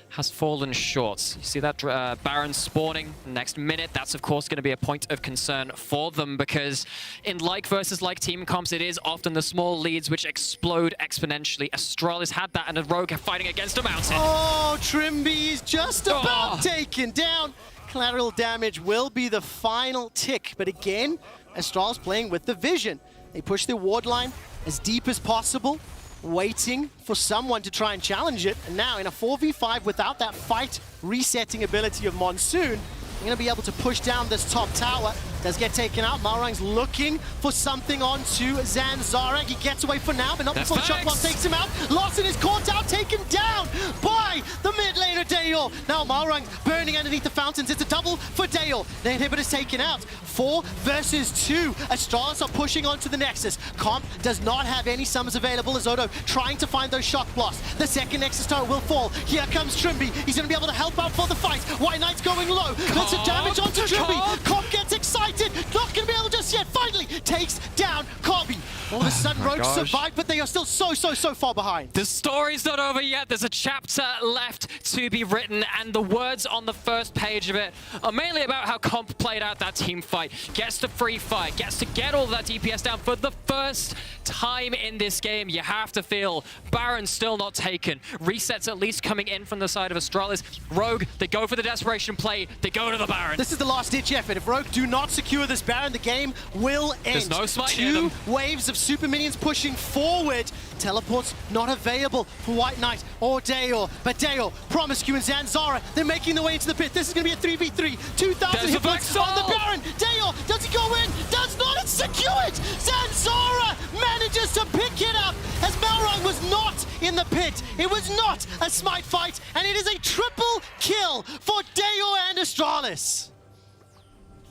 has fallen short. You see that Baron spawning next minute. That's, of course, going to be a point of concern for them because in like versus like team comps, it is often the small leads which explode exponentially. Astralis had that, and a Rogue fighting against a mountain. Oh, Trimby is just about taken down. Collateral damage will be the final tick, but again, Astralis playing with the vision. They push their ward line as deep as possible, waiting for someone to try and challenge it. And now in a 4v5 without that fight resetting ability of Monsoon, they're going to be able to push down this top tower. Does get taken out. Malrang's looking for something onto Zanzara. He gets away for now, but not before the shot block takes him out. Larson is caught out, taken down by the mid laner Dayo. Now Malrang's burning underneath the fountains. It's a double for Dayo. The inhibitor's taken out. 4 versus 2. Astralis are pushing onto the Nexus. Comp does not have any summons available as Odo trying to find those shock blasts. The second Nexus tower will fall. Here comes Trimby. He's going to be able to help out for the fight. White Knight's going low. That's some damage onto Trimby. Comp gets excited. Not going to be able to just yet. Finally takes down Kobe. All of a sudden, Rogue survived, but they are still so far behind. The story's not over yet. There's a chapter left to be written, and the words on the first page of it are mainly about how Comp played out that team fight. Gets to free fight, gets to get all of that DPS down for the first time in this game. You have to feel Baron still not taken. Resets at least coming in from the side of Astralis. Rogue, they go for the desperation play. They go to the Baron. This is the last-ditch effort. If Rogue do not secure this Baron, the game will end. There's no smite near them. 2 waves of super minions pushing forward. Teleports not available for White Knight or Dayo. But Dayo, Promiscu, and Zanzara, they're making their way into the pit. This is going to be a 3v3. 2,000 hit points on the Baron. Dayo, does he go in? Does not. It's secured. Zanzara manages to pick it up as Malrang was not in the pit. It was not a smite fight, and it is a triple kill for Dayo and Astralis.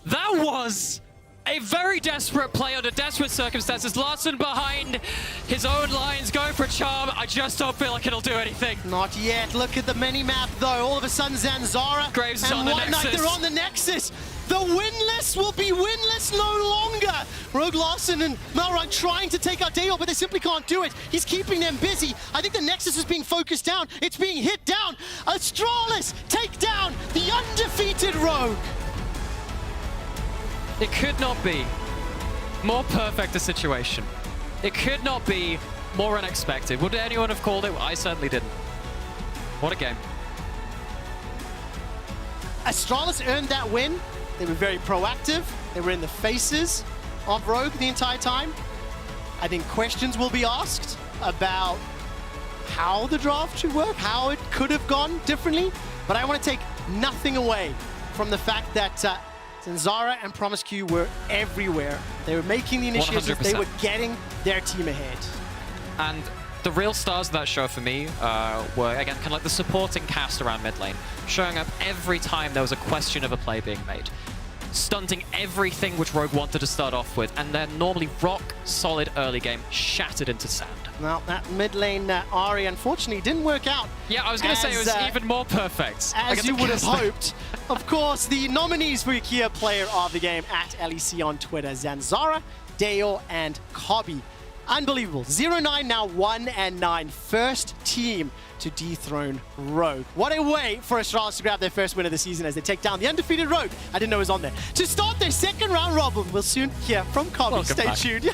That was A very desperate play under desperate circumstances. Larson behind his own lines, going for a charm. I just don't feel like it'll do anything. Not yet. Look at the mini-map, though. All of a sudden, Zanzara Graves is and on the White Knight, Nexus. they're on the Nexus. The winless will be winless no longer. Rogue Larson and Malrang trying to take out Dale, but they simply can't do it. He's keeping them busy. I think the Nexus is being focused down. It's being hit down. Astralis take down the undefeated Rogue. It could not be more perfect a situation. It could not be more unexpected. Would anyone have called it? I certainly didn't. What a game. Astralis earned that win. They were very proactive. They were in the faces of Rogue the entire time. I think questions will be asked about how the draft should work, how it could have gone differently. But I want to take nothing away from the fact that Zanzara and Promiscu were everywhere. They were making the initiatives. 100%. They were getting their team ahead. And the real stars of that show for me were, again, kind of like the supporting cast around mid lane, showing up every time there was a question of a play being made, stunting everything which Rogue wanted to start off with, and then normally rock-solid early game shattered into sand. Now, that mid lane Ahri, unfortunately, didn't work out. Yeah, I was going to say it was even more perfect. As you would have hoped. Of course, the nominees for Kia Player of the Game at LEC on Twitter, Zanzara, Deo, and Kobe. Unbelievable. 0-9, now 1-9. First team to dethrone Rogue. What a way for Astralis to grab their first win of the season as they take down the undefeated Rogue. I didn't know it was on there. To start their second round robin, we'll soon hear from Kobe. Welcome Stay back. tuned.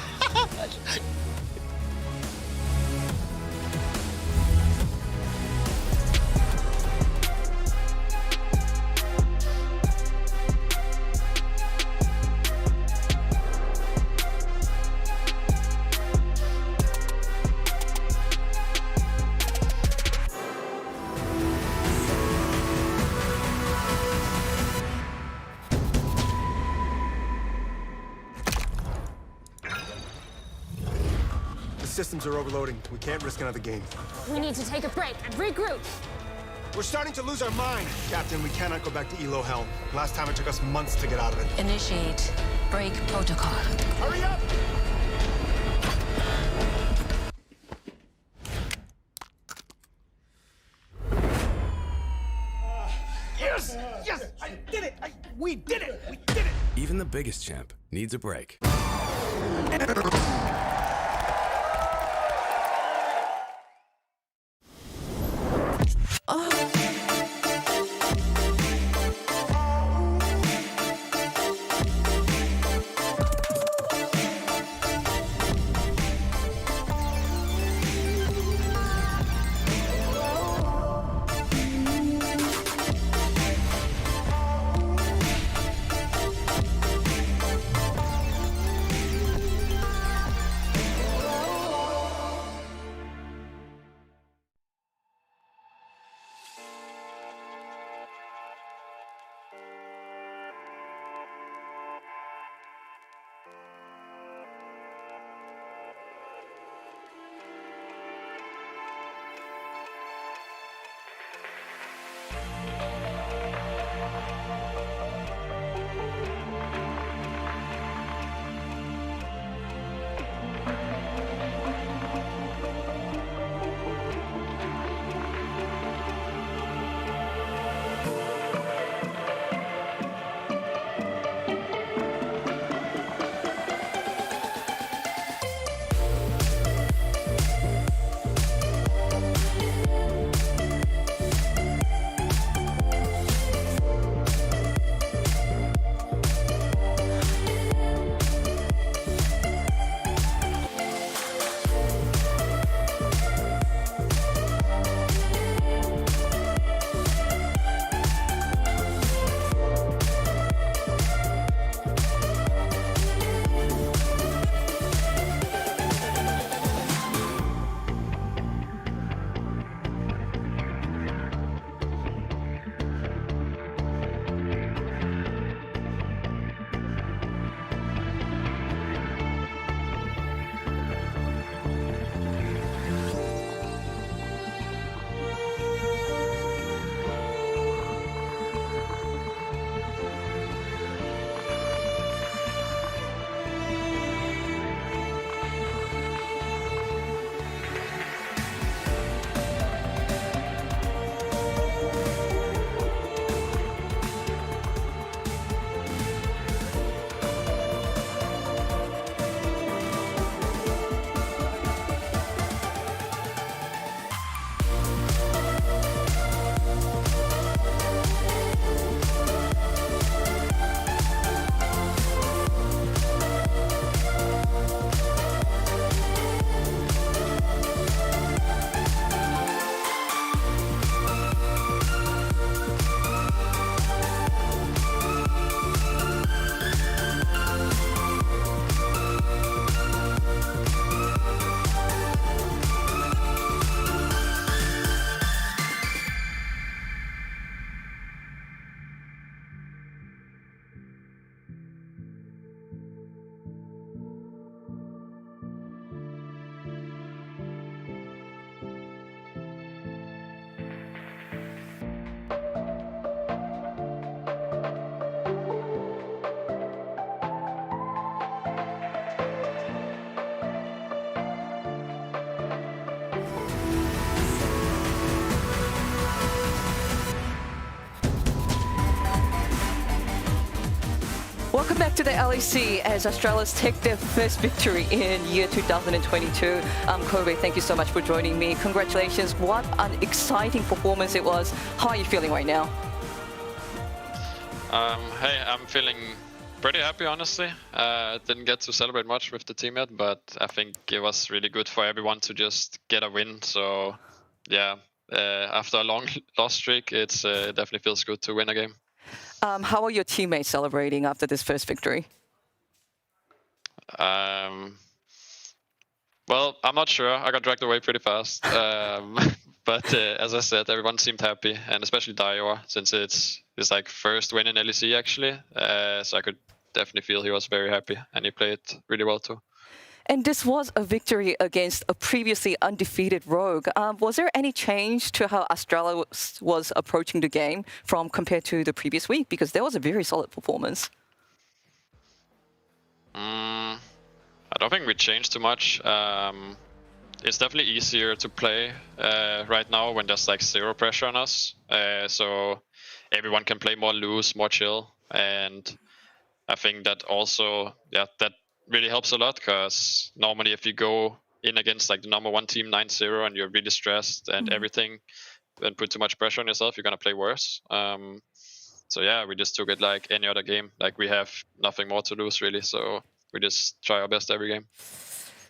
The systems are overloading. We can't risk another game. We need to take a break and regroup. We're starting to lose our mind. Captain, we cannot go back to Elo Hell. Last time it took us months to get out of it. Initiate break protocol. Hurry up! Yes! Yes! I did it! We did it! We did it! Even the biggest champ needs a break. Welcome back to the LEC as Australians take their first victory in year 2022. Kobe, thank you so much for joining me. Congratulations. What an exciting performance it was. How are you feeling right now? Hey, I'm feeling pretty happy, honestly. Didn't get to celebrate much with the team yet, but I think it was really good for everyone to just get a win. So, yeah, after a long loss streak, it definitely feels good to win a game. How are your teammates celebrating after this first victory? Well, I'm not sure. I got dragged away pretty fast. But as I said, everyone seemed happy, and especially Dior, since it's his first win in LEC actually. So I could definitely feel he was very happy, and he played really well too. And this was a victory against a previously undefeated Rogue. Was there any change to how Australia was approaching the game from compared to the previous week? Because there was a very solid performance. I don't think we changed too much. It's definitely easier to play right now when there's zero pressure on us. So everyone can play more loose, more chill. And I think that also, that really helps a lot, because normally if you go in against the number one team 9-0 and you're really stressed and everything, and put too much pressure on yourself, you're going to play worse. So yeah, we just took it like any other game. We have nothing more to lose really, so we just try our best every game.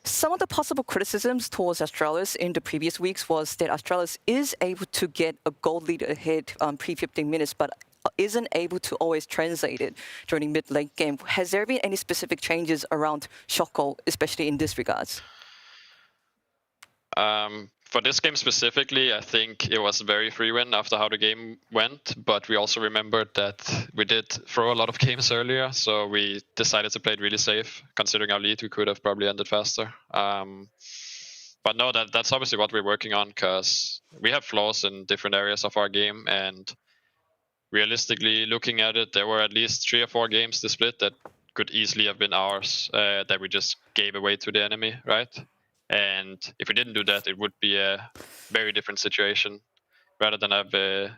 Some of the possible criticisms towards Australis in the previous weeks was that Australis is able to get a goal lead ahead pre-15 minutes, but isn't able to always translate it during mid-late game. Has there been any specific changes around shot goal, especially in this regards? For this game specifically, I think it was a very free win after how the game went, but we also remembered that we did throw a lot of games earlier, so we decided to play it really safe. Considering our lead, we could have probably ended faster. But no, that's obviously what we're working on, because we have flaws in different areas of our game, and realistically looking at it, there were at least 3 or 4 games this split that could easily have been ours, that we just gave away to the enemy, right? And if we didn't do that, it would be a very different situation, rather than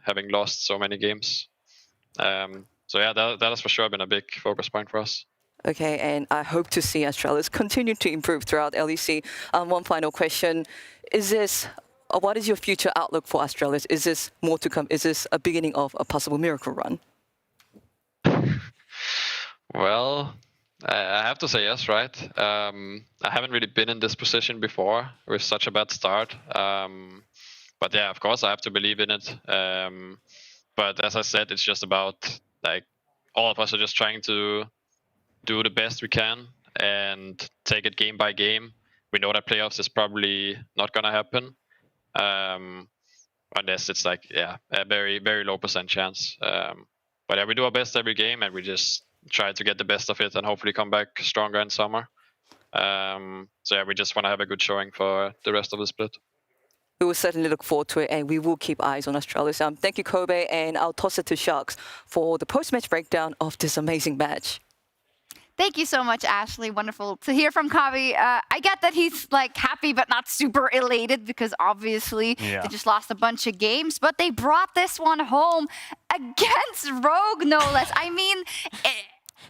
having lost so many games. So yeah, that has for sure been a big focus point for us. Okay, and I hope to see Australis continue to improve throughout LEC. One final question. What is your future outlook for Australis? Is this more to come? Is this a beginning of a possible miracle run? Well, I have to say yes, right? I haven't really been in this position before with such a bad start. But yeah, of course, I have to believe in it. But as I said, it's just about all of us are just trying to do the best we can and take it game by game. We know that playoffs is probably not going to happen. Unless it's a very, very low % chance. But yeah, we do our best every game, and we just try to get the best of it and hopefully come back stronger in summer. So yeah, we just want to have a good showing for the rest of the split. We will certainly look forward to it, and we will keep eyes on Australis. Thank you, Kobe, and I'll toss it to Sharks for the post-match breakdown of this amazing match. Thank you so much, Ashley. Wonderful to hear from Kavi. I get that he's happy but not super elated, because obviously they just lost a bunch of games, but they brought this one home against Rogue, no less. I mean,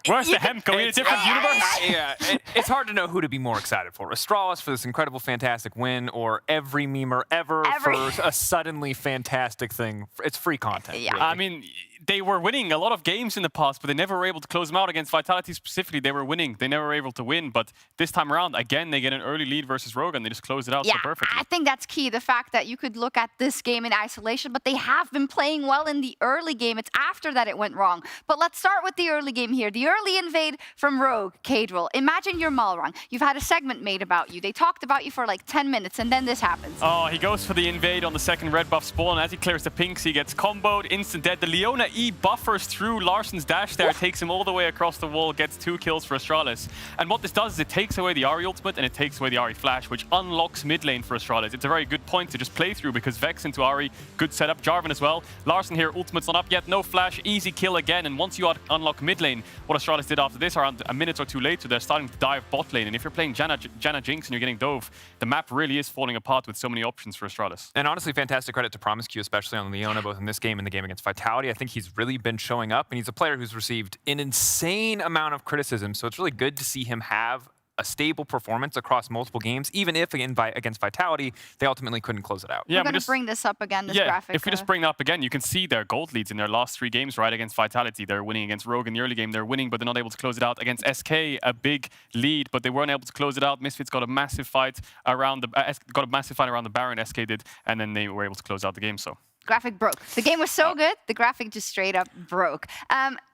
where's the Hemco in a different universe? Yeah, it's hard to know who to be more excited for. Astralis for this incredible, fantastic win, or every memer ever for a suddenly fantastic thing. It's free content. Yeah. Really. I mean, they were winning a lot of games in the past, but they never were able to close them out. Against Vitality specifically, they were winning. They never were able to win, but this time around, again, they get an early lead versus Rogue, and they just close it out so perfectly. I think that's key, the fact that you could look at this game in isolation, but they have been playing well in the early game. It's after that it went wrong. But let's start with the early game here. The early invade from Rogue, Cadril. Imagine you're Malrang. You've had a segment made about you. They talked about you for 10 minutes, and then this happens. Oh, he goes for the invade on the second red buff spawn. As he clears the pinks, he gets comboed, instant dead. The Leona E buffers through Larsen's dash there, takes him all the way across the wall, gets 2 kills for Astralis. And what this does is it takes away the Ahri ultimate and it takes away the Ahri flash, which unlocks mid lane for Astralis. It's a very good point to just play through, because Vex into Ahri, good setup. Jarvan as well. Larsen here, ultimate's not up yet, no flash, easy kill again. And once you unlock mid lane, what Astralis did after this, around a minute or two later, they're starting to dive bot lane. And if you're playing Janna Jinx and you're getting Dove, the map really is falling apart with so many options for Astralis. And honestly, fantastic credit to Promise Q, especially on Leona, both in this game and the game against Vitality. I think he's he's really been showing up, and he's a player who's received an insane amount of criticism. So it's really good to see him have a stable performance across multiple games, even if against Vitality, they ultimately couldn't close it out. We're going to bring this up again, this graphic. If we just bring it up again, you can see their gold leads in their last 3 games, right, against Vitality. They're winning against Rogue in the early game. They're winning, but they're not able to close it out. Against SK, a big lead, but they weren't able to close it out. Misfits got a massive fight around the Baron, SK did, and then they were able to close out the game, so. Graphic broke. The game was so good, the graphic just straight up broke.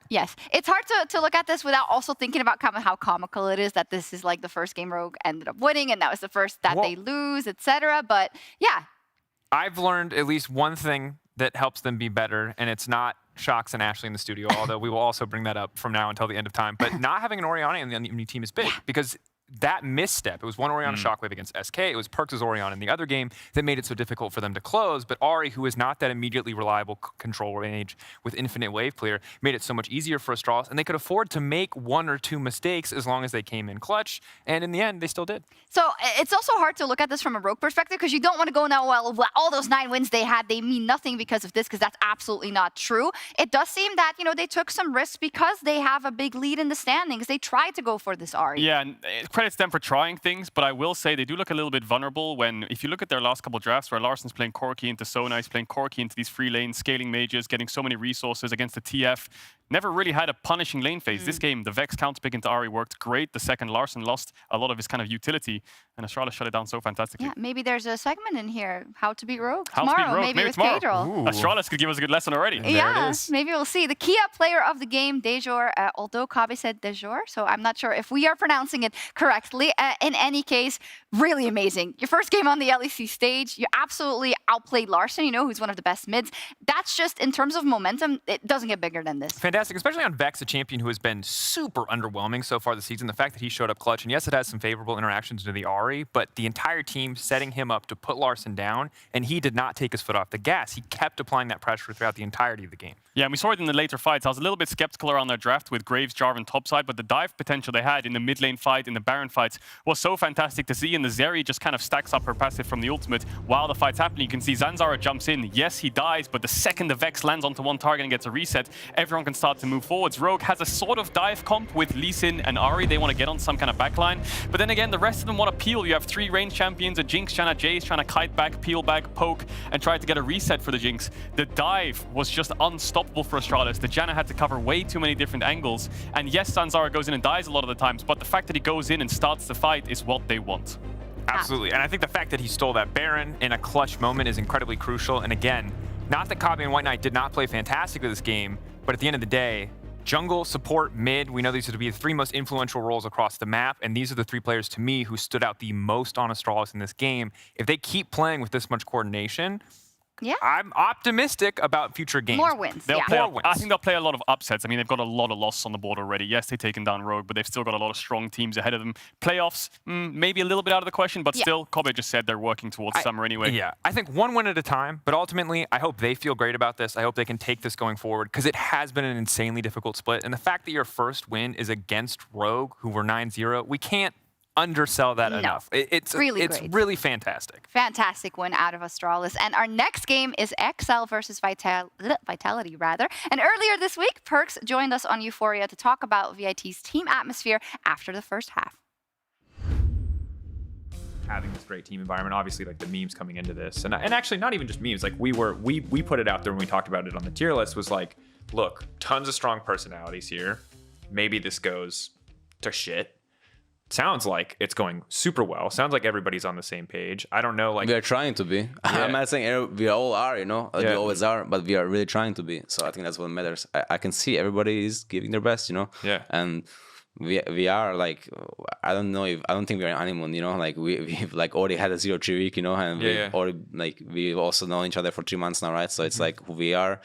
Yes, it's hard to look at this without also thinking about how comical it is that this is like the first game Rogue ended up winning, and that was the first that they lose, etc. But yeah. I've learned at least one thing that helps them be better, and it's not Shox and Ashley in the studio, although we will also bring that up from now until the end of time. But not having an Orianna in the enemy team is big, because that misstep, it was one Orianna Shockwave against SK, it was Perks' Orianna in the other game that made it so difficult for them to close, but Ari, who is not that immediately reliable control range with infinite wave clear, made it so much easier for Astralis, and they could afford to make 1 or 2 mistakes as long as they came in clutch, and in the end, they still did. So it's also hard to look at this from a Rogue perspective, because you don't want to go now, well, all those 9 wins they had, they mean nothing because of this, because that's absolutely not true. It does seem that, they took some risks because they have a big lead in the standings. They tried to go for this Ari. Yeah, and credits them for trying things, but I will say they do look a little bit vulnerable when, if you look at their last couple drafts where Larsen's playing Corki into Sona, he's playing Corki into these free lanes, scaling mages, getting so many resources against the TF, never really had a punishing lane phase. This game, the Vex counter pick into Ari worked great. The second, Larsen lost a lot of his kind of utility, and Astralis shut it down so fantastically. Yeah, maybe there's a segment in here, how to beat Rogue, how tomorrow, to beat Rogue. maybe with Kadril. Astralis could give us a good lesson already. Yeah, maybe we'll see. The Kia player of the game, Dejor, although Kabe said Dejor, so I'm not sure if we are pronouncing it correctly. In any case, really amazing. Your first game on the LEC stage, you absolutely outplayed Larsen, who's one of the best mids. That's just, in terms of momentum, it doesn't get bigger than this. Fantastic, especially on Vex, a champion who has been super underwhelming so far this season. The fact that he showed up clutch, and yes, it has some favorable interactions to the Ari, but the entire team setting him up to put Larsen down, and he did not take his foot off the gas. He kept applying that pressure throughout the entirety of the game. Yeah, and we saw it in the later fights. I was a little bit skeptical around their draft with Graves, Jarvan topside, but the dive potential they had in the mid lane fight, in the Baron fights, was so fantastic to see. And the Zeri just kind of stacks up her passive from the ultimate while the fight's happening. You can see Zanzara jumps in. Yes, he dies, but the second the Vex lands onto one target and gets a reset, everyone can start to move forwards. Rogue has a sort of dive comp with Lee Sin and Ari. They want to get on some kind of backline. But then again, the rest of them want to peel. You have 3 range champions, a Jinx, Jace trying to kite back, peel back, poke, and try to get a reset for the Jinx. The dive was just unstoppable for Astralis. The Janna had to cover way too many different angles. And yes, Zanzara goes in and dies a lot of the times, but the fact that he goes in and starts the fight is what they want. Absolutely, and I think the fact that he stole that Baron in a clutch moment is incredibly crucial. And again, not that Kabe and White Knight did not play fantastically this game, but at the end of the day, jungle, support, mid, we know these are to be the 3 most influential roles across the map, and these are the 3 players to me who stood out the most on Astralis in this game. If they keep playing with this much coordination, I'm optimistic about future games. More wins. I think they'll play a lot of upsets. I mean, they've got a lot of losses on the board already. Yes, they've taken down Rogue, but they've still got a lot of strong teams ahead of them. Playoffs, maybe a little bit out of the question, but still, Kobe just said they're working towards summer anyway. Yeah, I think 1 win at a time, but ultimately, I hope they feel great about this. I hope they can take this going forward, because it has been an insanely difficult split. And the fact that your first win is against Rogue, who were 9-0, we can't undersell that enough. It's really fantastic. Fantastic win out of Astralis. And our next game is XL versus Vitality, rather. And earlier this week, Perks joined us on Euphoria to talk about VIT's team atmosphere after the first half. Having this great team environment, obviously, like the memes coming into this, and actually not even just memes. Like we put it out there when we talked about it on the tier list. Was like, look, tons of strong personalities here. Maybe this goes to shit. Sounds like it's going super well. Sounds like everybody's on the same page. I don't know, like... We are trying to be. Yeah. I'm not saying we all are, we always are, but we are really trying to be. So I think that's what matters. I can see everybody is giving their best, Yeah. And we are like, I don't think we are honeymoon, like we've like already had a 0-3 week, and we've already, like, we've also known each other for 3 months now, right? So it's like, we are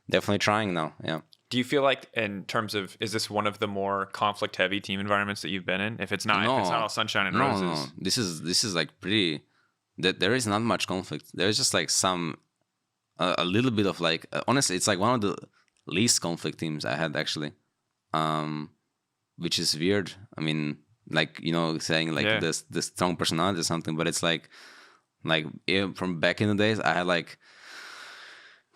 definitely trying now, yeah. Do you feel like, in terms of, is this one of the more conflict-heavy team environments that you've been in? If it's not all sunshine and roses. No. This is like pretty. There is not much conflict. There is just like a little bit of like. Honestly, it's like one of the least conflict teams I had actually, which is weird. I mean, like saying like the strong personality or something, but it's like from back in the days, I had like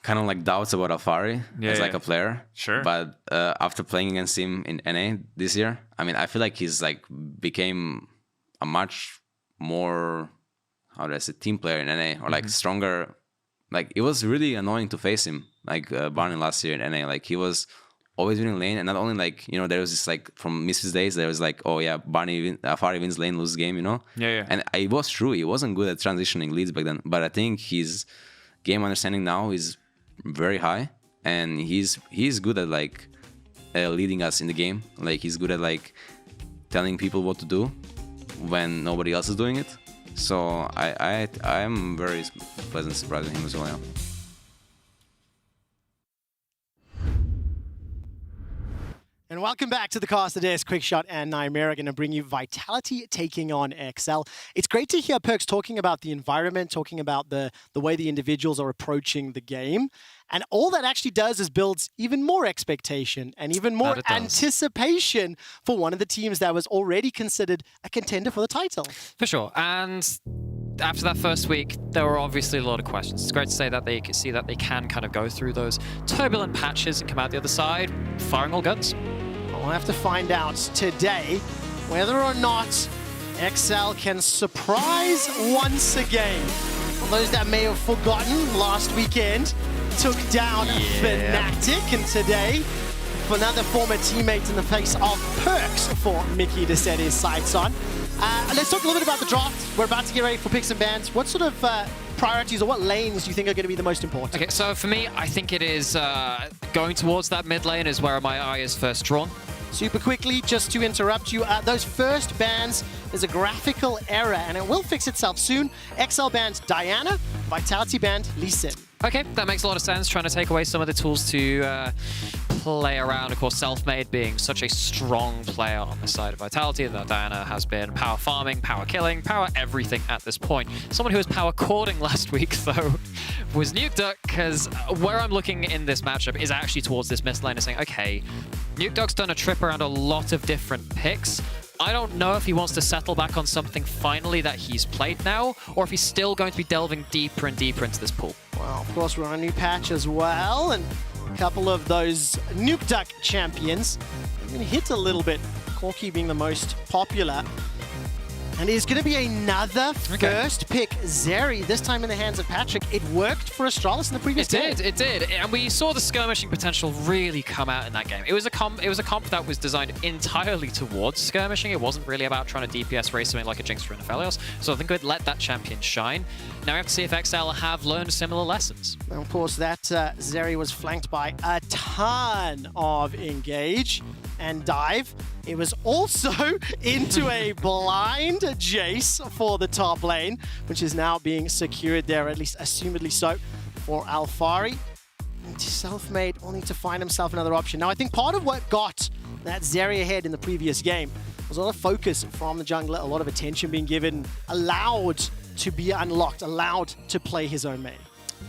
kind of like doubts about Alfari as like a player. Sure. But after playing against him in NA this year, I mean, I feel like he's like became a much more, how do I say, team player in NA, or like stronger. Like, it was really annoying to face him, like Barney last year in NA. Like, he was always winning lane, and not only like, you know, there was this like from Misfits days, there was like, oh yeah, Alfari wins lane, loses game, you know. And it was true. He wasn't good at transitioning leads back then, but I think his game understanding now is very high, and he's good at like leading us in the game. Like, he's good at like telling people what to do when nobody else is doing it. So I am very pleasant surprised with him as well. Yeah. And welcome back to the cast today. It's Quickshot and Nightmare are going to bring you Vitality taking on XL. It's great to hear Perks talking about the environment, talking about the way the individuals are approaching the game. And all that actually does is builds even more expectation and even more anticipation for one of the teams that was already considered a contender for the title. For sure. And after that first week, there were obviously a lot of questions. It's great to say that they can see that they can kind of go through those turbulent patches and come out the other side firing all guns. We'll have to find out today whether or not XL can surprise once again. For those that may have forgotten, last weekend took down Fnatic, and today, for another former teammate in the face of Perks for Mickey to set his sights on. Let's talk a little bit about the draft. We're about to get ready for picks and bans. What sort of priorities or what lanes do you think are going to be the most important? Okay, so for me, I think it is going towards that mid lane is where my eye is first drawn. Super quickly, just to interrupt you, those first bans is a graphical error, and it will fix itself soon. XL banned Diana, Vitality banned Lee Sin. Okay, that makes a lot of sense, trying to take away some of the tools to play around. Of course, Selfmade being such a strong player on the side of Vitality, that Diana has been power farming, power killing, power everything at this point. Someone who was power cording last week, though, was NukeDuck, because where I'm looking in this matchup is actually towards this mid lane and saying, okay, NukeDuck's done a trip around a lot of different picks. I don't know if he wants to settle back on something finally that he's played now, or if he's still going to be delving deeper and deeper into this pool. Well, of course, we're on a new patch as well, and a couple of those NukeDuck champions are going to hit a little bit. Corki being the most popular. And it's going to be another first pick, Zeri, this time in the hands of Patrick. It worked for Astralis in the previous game. It did. And we saw the skirmishing potential really come out in that game. It was a comp that was designed entirely towards skirmishing. It wasn't really about trying to DPS race something like a Jinx or an Aphelios. So I think we'd let that champion shine. Now we have to see if XL have learned similar lessons. And of course, that Zeri was flanked by a ton of engage and dive. It was also into a blind Jace for the top lane, which is now being secured there, at least assumedly so, for Alfari. And Selfmade will need to find himself another option. Now, I think part of what got that Zeri ahead in the previous game was a lot of focus from the jungler, a lot of attention being given, allowed to be unlocked, allowed to play his own main.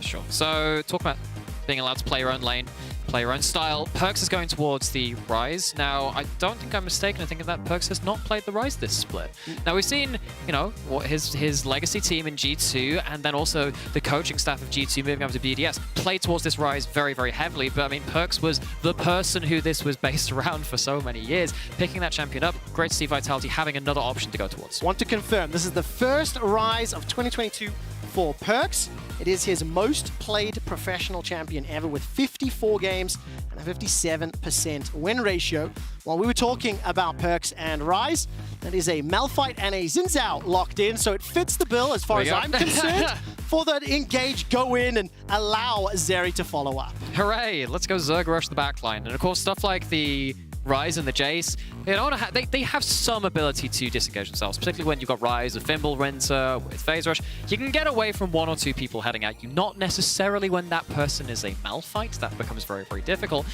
Sure. So, talk about being allowed to play your own lane, play your own style. Perks is going towards the Ryze. Now, I don't think I'm mistaken in thinking that Perks has not played the Ryze this split. Now, we've seen, you know, what his legacy team in G2 and then also the coaching staff of G2 moving over to BDS play towards this Ryze very, very heavily. But, I mean, Perks was the person who this was based around for so many years. Picking that champion up, great to see Vitality having another option to go towards. Want to confirm, this is the first Ryze of 2022 for Perks. It is his most played professional champion ever with 54 games and a 57% win ratio. While we were talking about Perks and Ryze, that is a Malphite and a Xin Zhao locked in, so it fits the bill as far as I'm concerned for that engage, go in and allow Zeri to follow up. Hooray! Let's go Zerg rush the backline. And of course, stuff like the Ryze and the Jace, you know, they have some ability to disengage themselves, particularly when you've got Ryze, a Fimble, Rinser, with Phase Rush. You can get away from one or two people heading at you, not necessarily when that person is a Malphite. That becomes very, very difficult.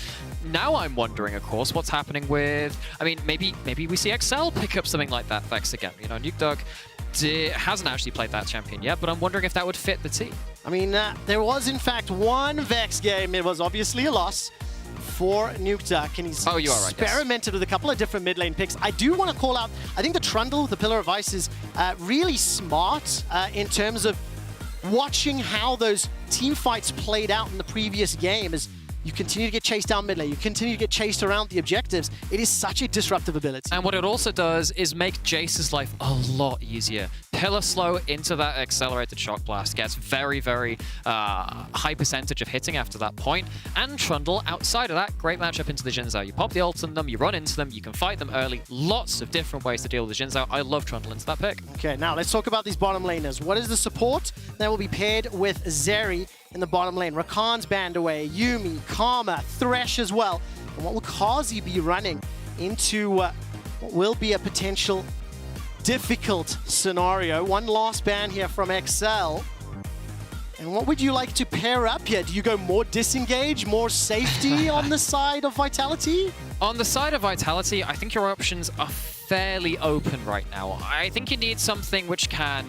Now I'm wondering, of course, what's happening with, I mean, maybe we see XL pick up something like that Vex again. You know, NukeDuck hasn't actually played that champion yet, but I'm wondering if that would fit the team. I mean, there was, in fact, one Vex game. It was obviously a loss for NukeDuck, and he's experimented with a couple of different mid lane picks. I do want to call out, I think the Trundle, the Pillar of Ice, is really smart in terms of watching how those team fights played out in the previous game as you continue to get chased down mid lane, you continue to get chased around the objectives. It is such a disruptive ability. And what it also does is make Jace's life a lot easier. Pillar slow into that accelerated shock blast gets very, very high percentage of hitting after that point. And Trundle, outside of that, great matchup into the Jin Zhao. You pop the ult on them, you run into them, you can fight them early. Lots of different ways to deal with the Jin Zhao. I love Trundle into that pick. Okay, now let's talk about these bottom laners. What is the support that will be paired with Zeri in the bottom lane? Rakan's banned away, Yuumi, Karma, Thresh as well. And what will Kazi be running into what will be a potential difficult scenario? One last ban here from XL. And what would you like to pair up here? Do you go more disengage, more safety on the side of Vitality? On the side of Vitality, I think your options are fairly open right now. I think you need something which can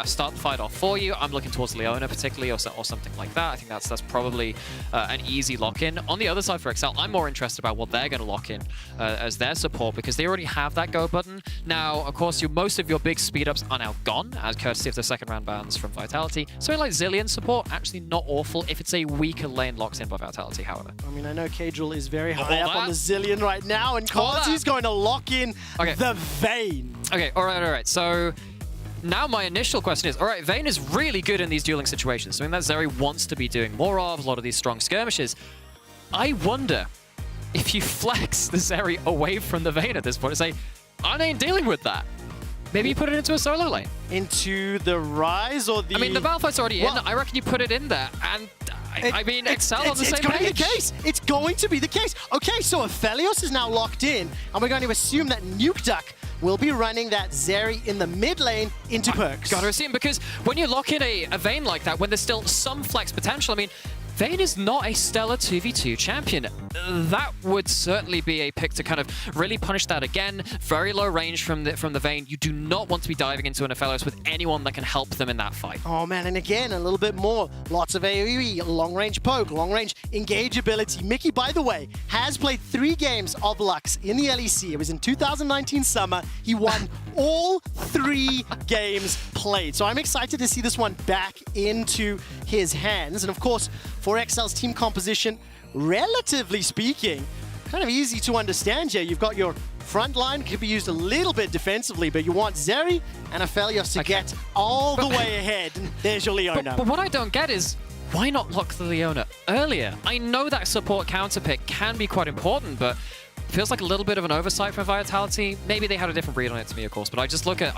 start the fight off for you. I'm looking towards Leona particularly, or something like that. I think that's probably an easy lock-in. On the other side for XL, I'm more interested about what they're going to lock in as their support, because they already have that go button. Now, of course, most of your big speed-ups are now gone, as courtesy of the second-round bans from Vitality. So like Zillion support, actually not awful if it's a weaker lane locked in by Vitality, however. I mean, I know Kadril is very high up on the Zillion right now, and Kazi's going to lock in the Vayne. Okay, all right. So now my initial question is, all right, Vayne is really good in these dueling situations, something that Zeri wants to be doing more of, a lot of these strong skirmishes. I wonder if you flex the Zeri away from the Vayne at this point and say, I ain't dealing with that. Maybe you put it into a solo lane. Into the Ryze or the... I mean, the Malphite's already in. I reckon you put it in there. And I mean, XL on the same page. It's going to be the case. It's going to be the case. Okay, so Aphelios is now locked in, and we're going to assume that Nuke Duck will be running that Zeri in the mid lane into Perks. Gotta assume, because when you lock in a Vayne like that, when there's still some flex potential, I mean, Vayne is not a stellar 2v2 champion. That would certainly be a pick to kind of really punish that again. Very low range from the Vayne. You do not want to be diving into an Aphelios with anyone that can help them in that fight. Oh man, and again, a little bit more. Lots of AoE, long-range poke, long-range engage ability. Mickey, by the way, has played 3 games of Lux in the LEC. It was in 2019 summer. He won all 3 games played. So I'm excited to see this one back into his hands. And of course, for XL's team composition, relatively speaking, kind of easy to understand here. You've got your front line, could be used a little bit defensively, but you want Zeri and Aphelios to get all the way ahead. And there's your Leona. But what I don't get is, why not lock the Leona earlier? I know that support counter pick can be quite important, but feels like a little bit of an oversight from Vitality. Maybe they had a different read on it to me, of course, but I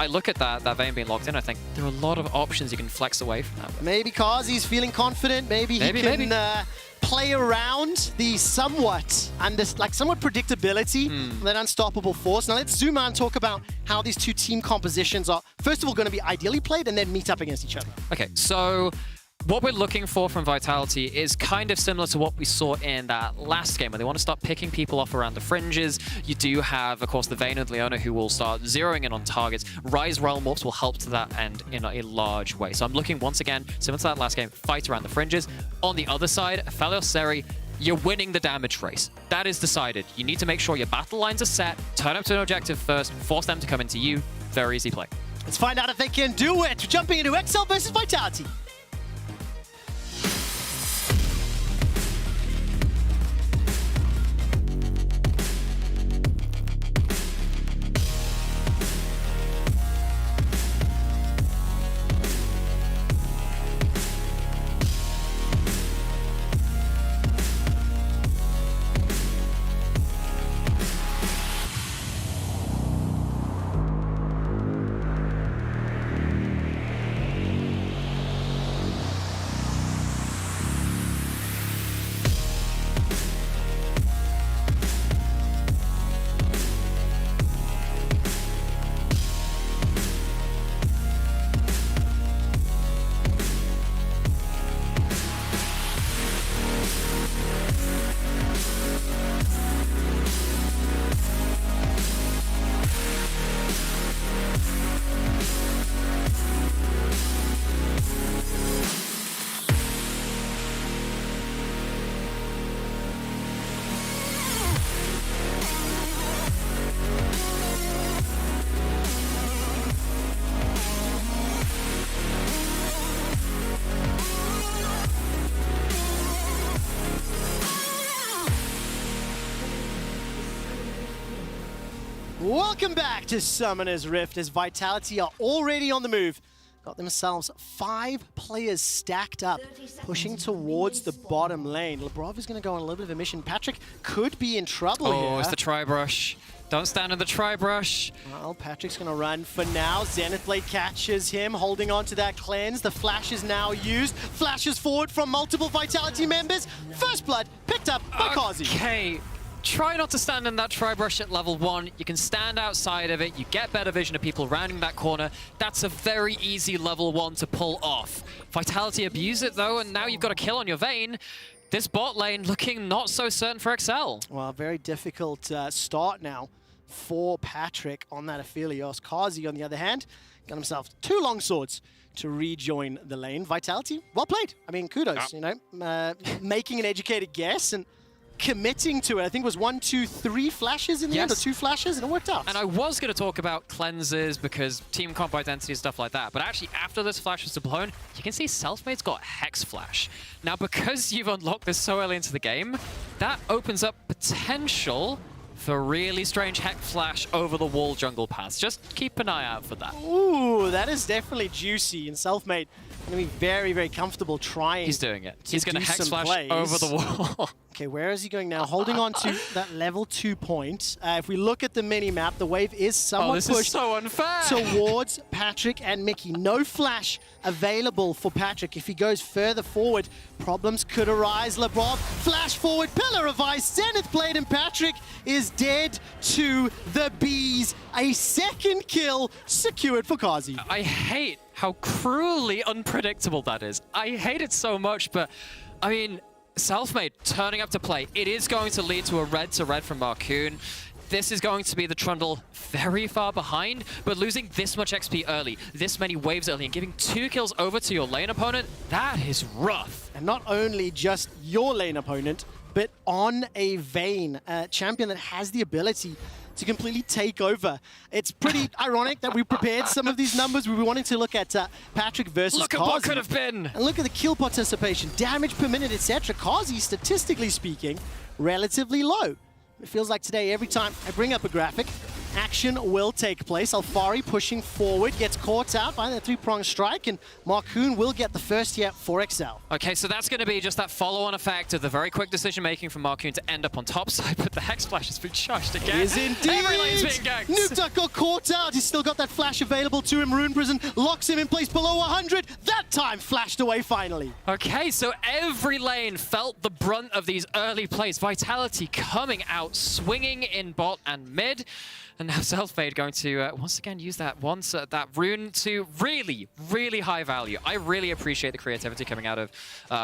look at that Vayne being locked in, I think there are a lot of options you can flex away from that. Maybe Kazi's feeling confident. Maybe he can play around the somewhat predictability of that unstoppable force. Now let's zoom out and talk about how these two team compositions are, first of all, going to be ideally played and then meet up against each other. Okay, so what we're looking for from Vitality is kind of similar to what we saw in that last game, where they want to start picking people off around the fringes. You do have, of course, the Vayne and Leona who will start zeroing in on targets. Ryze Realm Warps will help to that end in a large way. So I'm looking, once again, similar to that last game, fight around the fringes. On the other side, Aphelios Zeri, you're winning the damage race. That is decided. You need to make sure your battle lines are set, turn up to an objective first, force them to come into you. Very easy play. Let's find out if they can do it. Jumping into XL versus Vitality. Welcome back to Summoner's Rift as Vitality are already on the move. Got themselves 5 players stacked up, pushing towards the bottom lane. Lebrov is going to go on a little bit of a mission. Patrick could be in trouble here. Oh, it's the tri-brush. Don't stand in the tri-brush. Well, Patrick's going to run for now. Zenith Blade catches him, holding on to that cleanse. The flash is now used. Flashes forward from multiple Vitality members. First blood picked up by Kazi. Okay. Try not to stand in that tri-brush at level 1. You can stand outside of it. You get better vision of people rounding that corner. That's a very easy level 1 to pull off. Vitality abuse it though, and now you've got a kill on your Vayne. This bot lane looking not so certain for Excel. Well, very difficult start now for Patrick on that Aphelios. Kazi, on the other hand, got himself 2 long swords to rejoin the lane. Vitality, well played. I mean, kudos, you know, making an educated guess and committing to it. I think it was 1, 2, 3 flashes in the end, or 2 flashes, and it worked out. And I was going to talk about cleanses because team comp identity and stuff like that, but actually after this flash was deployed, you can see Selfmade's got Hex Flash. Now, because you've unlocked this so early into the game, that opens up potential for really strange Hex Flash over the wall jungle paths. Just keep an eye out for that. Ooh, that is definitely juicy, and Selfmade going to be very, very comfortable trying. He's doing it. He's going to Hex Flash over the wall. Okay, where is he going now? Holding on to that level 2 point. If we look at the mini-map, the wave is somewhat this pushed is so unfair. towards Patrick and Mickey. No flash available for Patrick. If he goes further forward, problems could arise. Lebrov, flash forward, Pillar of Ice, Zenith Blade, and Patrick is dead to the bees. A second kill secured for Kazi. I hate how cruelly unpredictable that is. I hate it so much, but I mean, Selfmade turning up to play. It is going to lead to a red from Marcoon. This is going to be the Trundle very far behind, but losing this much XP early, this many waves early, and giving 2 kills over to your lane opponent, that is rough. And not only just your lane opponent, but on a Vayne, a champion that has the ability to completely take over. It's pretty ironic that we prepared some of these numbers. We were wanting to look at Patrick versus Look at Kazi. what could have been. And look at the kill participation, damage per minute, etc. Kazi, statistically speaking, relatively low. It feels like today, every time I bring up a graphic, action will take place. Alfari pushing forward, gets caught out by the 3-pronged strike, and Marcoon will get the first hit for Excel. Okay, so that's going to be just that follow-on effect of the very quick decision-making from Marcoon to end up on top side, but the Hex Flash has been charged again. Is indeed! Every lane's being ganked. Nukeduck got caught out. He's still got that flash available to him. Rune Prison locks him in place below 100. That time flashed away finally. Okay, so every lane felt the brunt of these early plays. Vitality coming out, swinging in bot and mid. And now Selfmade going to once again use that that rune to really, really high value. I really appreciate the creativity coming out of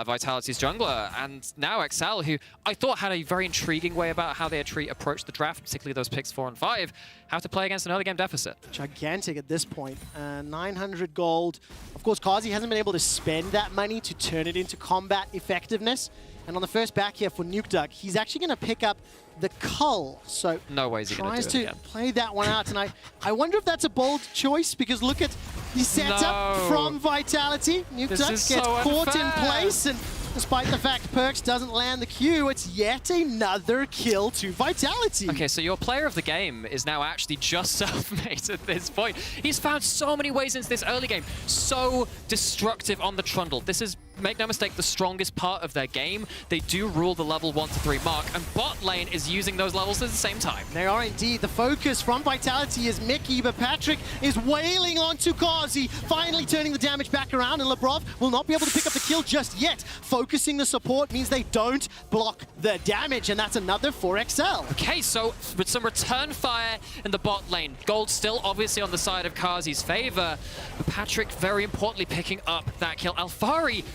Vitality's jungler. And now Excel, who I thought had a very intriguing way about how they approached the draft, particularly those picks 4 and 5, have to play against an early game deficit. Gigantic at this point. 900 gold. Of course, Kazi hasn't been able to spend that money to turn it into combat effectiveness. And on the first back here for Nukeduck, he's actually going to pick up the Cull. So no way is he going to do it again. Play that one out tonight. I wonder if that's a bold choice, because look at the setup from Vitality. Nukeduck gets caught in place, and despite the fact Perks doesn't land the Q, it's yet another kill to Vitality. Okay, so your player of the game is now actually just Selfmade at this point. He's found so many ways into this early game, so destructive on the Trundle. This is, make no mistake, the strongest part of their game. They do rule the level 1 to 3 mark, and bot lane is using those levels at the same time. They are indeed. The focus from Vitality is Mickey, but Patrick is wailing onto Kazi, finally turning the damage back around, and Lebrov will not be able to pick up the kill just yet. Focusing the support means they don't block the damage, and that's another for Excel. Okay, so with some return fire in the bot lane, gold still obviously on the side of Kazi's favor, but Patrick very importantly picking up that kill. Alfari,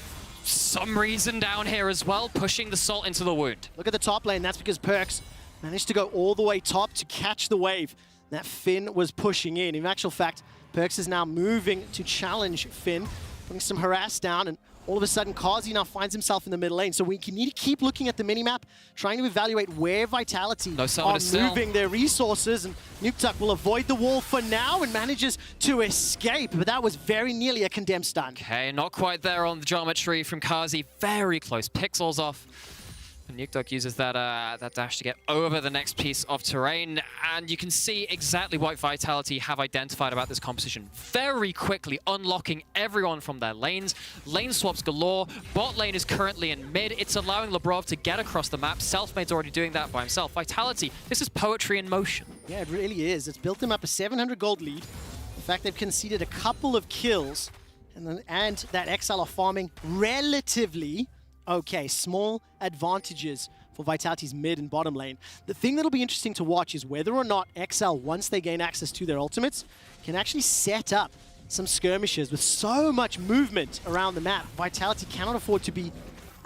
some reason down here as well, pushing the salt into the wound. Look at the top lane. That's because Perks managed to go all the way top to catch the wave. That Finn was pushing in. In actual fact, Perks is now moving to challenge Finn, putting some harass down, and all of a sudden, Kazi now finds himself in the mid lane. So we need to keep looking at the minimap, trying to evaluate where Vitality are moving their resources. And Nukeduck will avoid the wall for now and manages to escape. But that was very nearly a condemned stun. Okay, not quite there on the geometry from Kazi. Very close. Pixels off. And Nukeduck uses that that dash to get over the next piece of terrain, and you can see exactly what Vitality have identified about this composition. Very quickly unlocking everyone from their lanes. Lane swaps galore. Bot lane is currently in mid. It's allowing Labrov to get across the map. Selfmade's already doing that by himself. Vitality, this is poetry in motion. Yeah, it really is. It's built them up a 700 gold lead. In fact, they've conceded a couple of kills, and that XL are farming relatively okay. Small advantages for Vitality's mid and bottom lane. The thing that'll be interesting to watch is whether or not XL, once they gain access to their ultimates, can actually set up some skirmishes. With so much movement around the map, Vitality cannot afford to be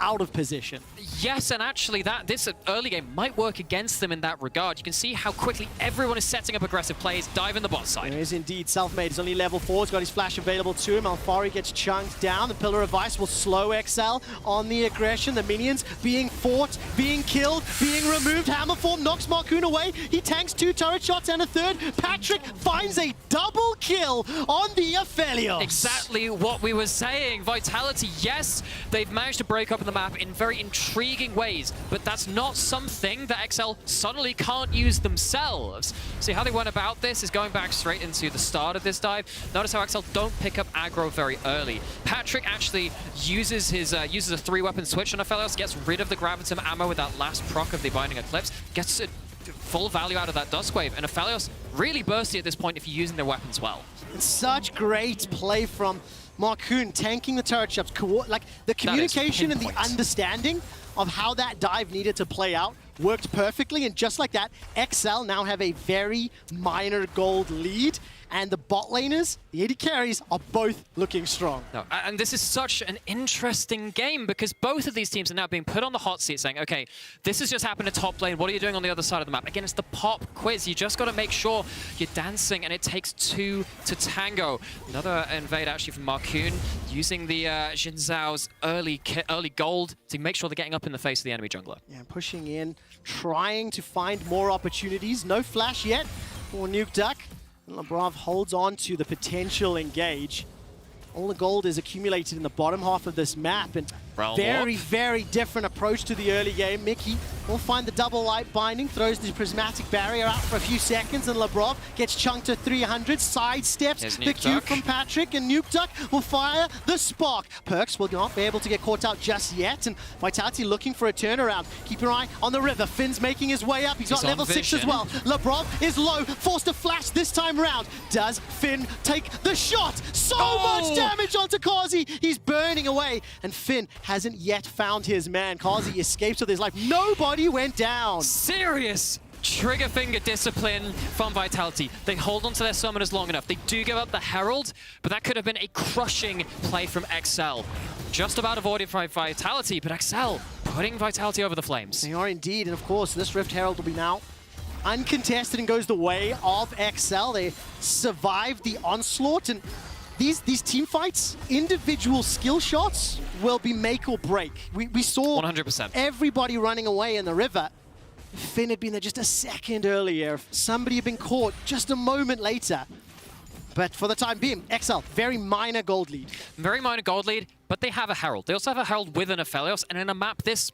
out of position. Yes, and actually this early game might work against them in that regard. You can see how quickly everyone is setting up aggressive plays, dive in the bot side. There is indeed. Selfmade is only level 4. He's got his flash available to him. Alfari gets chunked down. The Pillar of Ice will slow XL on the aggression. The minions being fought, being killed, being removed. Hammerform knocks Marcoon away. He tanks 2 turret shots and a third. Patrick finds a double kill on the Aphelios. Exactly what we were saying. Vitality, yes, they've managed to break up the map in very intriguing ways, but that's not something that XL suddenly can't use themselves. See, how they went about this is going back straight into the start of this dive. Notice how XL don't pick up aggro very early. Patrick actually uses his a 3-weapon switch on Aphelios, gets rid of the Gravitum ammo with that last proc of the Binding Eclipse, gets full value out of that Duskwave, and Aphelios really bursty at this point if you're using their weapons well. It's such great play from Marcoon, tanking the turret shots, like the communication and the understanding of how that dive needed to play out worked perfectly, and just like that, XL now have a very minor gold lead, and the bot laners, the AD carries, are both looking strong. No, and this is such an interesting game because both of these teams are now being put on the hot seat saying, okay, this has just happened at top lane, what are you doing on the other side of the map? Again, it's the pop quiz. You just got to make sure you're dancing, and it takes 2 to tango. Another invade actually from Marcoon, using the Xin Zhao's early gold to make sure they're getting up in the face of the enemy jungler. Yeah, pushing in, trying to find more opportunities. No flash yet for Nukeduck. Labrov holds on to the potential engage. All the gold is accumulated in the bottom half of this map, and very different approach to the early game. Mickey will find the double light binding, throws the prismatic barrier out for a few seconds, and Labrov gets chunked to 300, sidesteps the Q from Patrick, and Nukeduck will fire the spark. Perks will not be able to get caught out just yet, and Vitality looking for a turnaround. Keep your eye on the river. Finn's making his way up. He's got level 6 as well. Labrov is low, forced to flash this time round. Does Finn take the shot? So much damage onto Kazi. He's burning away, and Finn hasn't yet found his man. Kazi escapes with his life. Nobody went down. Serious trigger finger discipline from Vitality. They hold on to their summoners long enough. They do give up the Herald, but that could have been a crushing play from XL. Just about avoided by Vitality, but XL putting Vitality over the flames. They are indeed, and of course, this Rift Herald will be now uncontested and goes the way of XL. They survived the onslaught, and these team fights, individual skill shots will be make or break. We saw 100%. Everybody running away in the river. Finn had been there just a second earlier. If somebody had been caught just a moment later. But for the time being, XL, very minor gold lead. Very minor gold lead, but they have a Herald. They also have a Herald with an Aphelios, and in a map this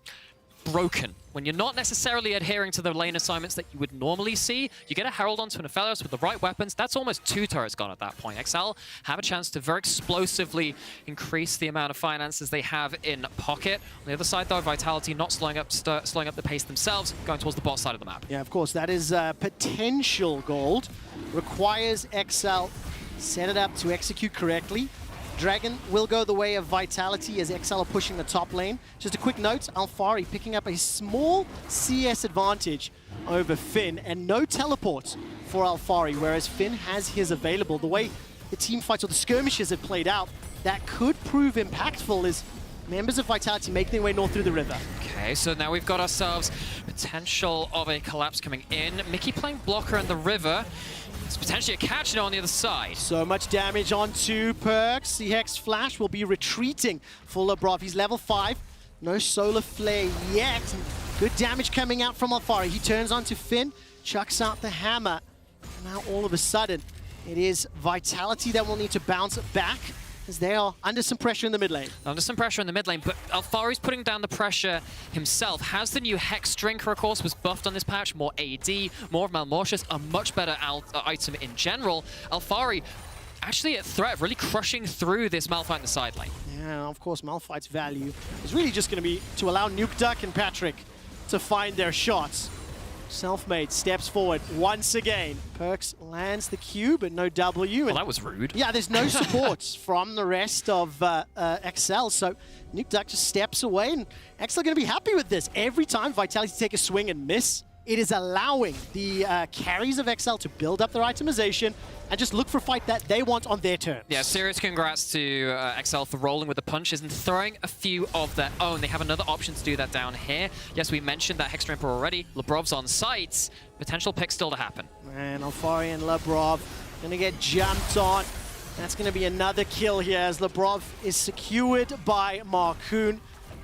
broken, when you're not necessarily adhering to the lane assignments that you would normally see, you get a Herald onto an Aphelios with the right weapons. That's almost 2 turrets gone at that point. XL have a chance to very explosively increase the amount of finances they have in pocket. On the other side, though, Vitality not slowing up the pace themselves, going towards the bot side of the map. Yeah, of course, that is potential gold. Requires XL set it up to execute correctly. Dragon will go the way of Vitality as XL are pushing the top lane. Just a quick note, Alfari picking up a small CS advantage over Finn, and no teleport for Alfari, whereas Finn has his available. The way the team fights or the skirmishes have played out, that could prove impactful as members of Vitality making their way north through the river. Okay, so now we've got ourselves potential of a collapse coming in. Mickey playing blocker in the river. It's potentially a catch now on the other side. So much damage onto Perks. The Hex Flash will be retreating for Labrov. He's level 5. No Solar Flare yet. Good damage coming out from Alfari. He turns onto Finn, chucks out the hammer. Now all of a sudden, it is Vitality that will need to bounce it back. as they are under some pressure in the mid lane. Under some pressure in the mid lane, but Alfari's putting down the pressure himself. Has the new Hex Drinker, of course, was buffed on this patch. More AD, more of Malmortius, a much better item in general. Alfari actually a threat of really crushing through this Malphite in the side lane. Yeah, of course, Malphite's value is really just going to be to allow Nukeduck and Patrick to find their shots. Selfmade steps forward once again. Perkz lands the Q, but no W. Well, that was rude. Yeah, there's no support from the rest of XL, so Nukeduck just steps away, and XL are going to be happy with this. Every time Vitality take a swing and miss, it is allowing the carries of XL to build up their itemization and just look for a fight that they want on their terms. Yeah, serious congrats to XL for rolling with the punches and throwing a few of their own. They have another option to do that down here. Yes, we mentioned that Hex Drinker already. Lebrov's on site. Potential pick still to happen. And Alfari and Lebrov going to get jumped on. That's going to be another kill here as Lebrov is secured by Marcoon.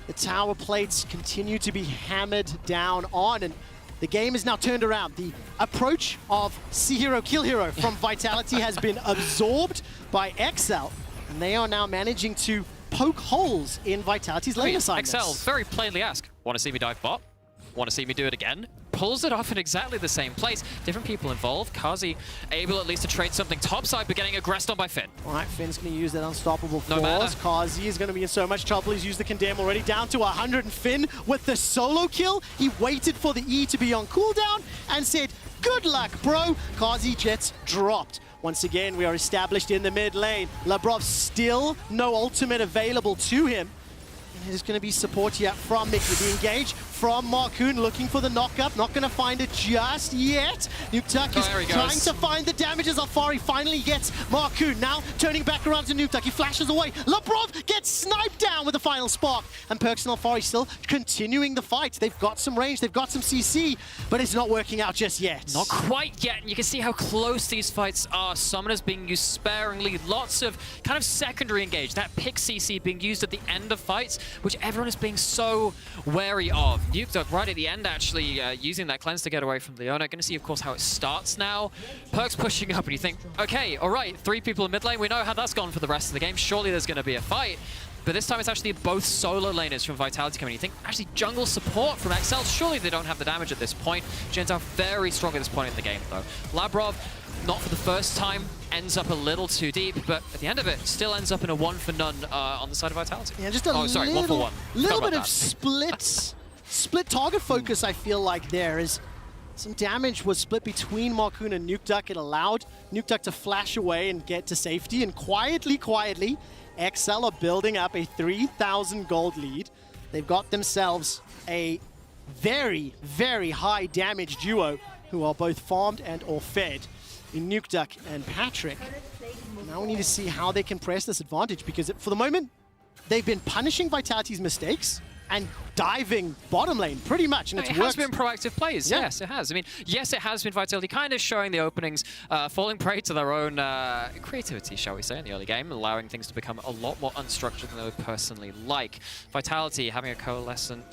The tower plates continue to be hammered down on, and the game is now turned around. The approach of see hero, kill hero from Vitality has been absorbed by XL, and they are now managing to poke holes in Vitality's lane assignments. XL very plainly ask, want to see me dive bot? Want to see me do it again? Pulls it off in exactly the same place. Different people involved. Kazi able at least to trade something topside, but getting aggressed on by Finn. All right, Finn's going to use that unstoppable No force. Kazi is going to be in so much trouble. He's used the condemn already, down to 100, and Finn with the solo kill. He waited for the E to be on cooldown and said, good luck, bro. Kazi gets dropped. Once again, we are established in the mid lane. Lebrov still no ultimate available to him. There's going to be support here from Mickey. The engage from Marcoon, looking for the knock-up. Not going to find it just yet. Nukeduck is trying to find the damage as Alfari finally gets Marcoon. Now turning back around to Nukeduck. He flashes away. Lebrov gets sniped down with the final spark. And Perkz and Alfari still continuing the fight. They've got some range, they've got some CC, but it's not working out just yet. Not quite yet, and you can see how close these fights are. Summoners being used sparingly. Lots of kind of secondary engage. That pick CC being used at the end of fights, which everyone is being so wary of. Nukeduck right at the end actually using that cleanse to get away from Leona. Going to see, of course, how it starts now. Perkz pushing up, and you think, okay, all right, 3 people in mid lane. We know how that's gone for the rest of the game. Surely there's going to be a fight. But this time it's actually both solo laners from Vitality coming. You think, actually, jungle support from XL. Surely they don't have the damage at this point. Gens are very strong at this point in the game, though. Labrov, not for the first time, ends up a little too deep, but at the end of it, still ends up in a 1 for none on the side of Vitality. Yeah, just a 1 for 1. Little bit of split target focus, I feel like there is. Some damage was split between Marcoon and Nukeduck. It allowed Nukeduck to flash away and get to safety, and quietly, XL are building up a 3,000 gold lead. They've got themselves a very, very high damage duo who are both farmed and or fed in Nukeduck and Patrick. Now we need to see how they can press this advantage, because for the moment, they've been punishing Vitality's mistakes and diving bottom lane pretty much, and it's it worked. has been proactive plays. Yeah. Yes, it has. I mean, yes, it has been Vitality kind of showing the openings, falling prey to their own creativity, shall we say, in the early game, allowing things to become a lot more unstructured than they would personally like. Vitality having a coalescence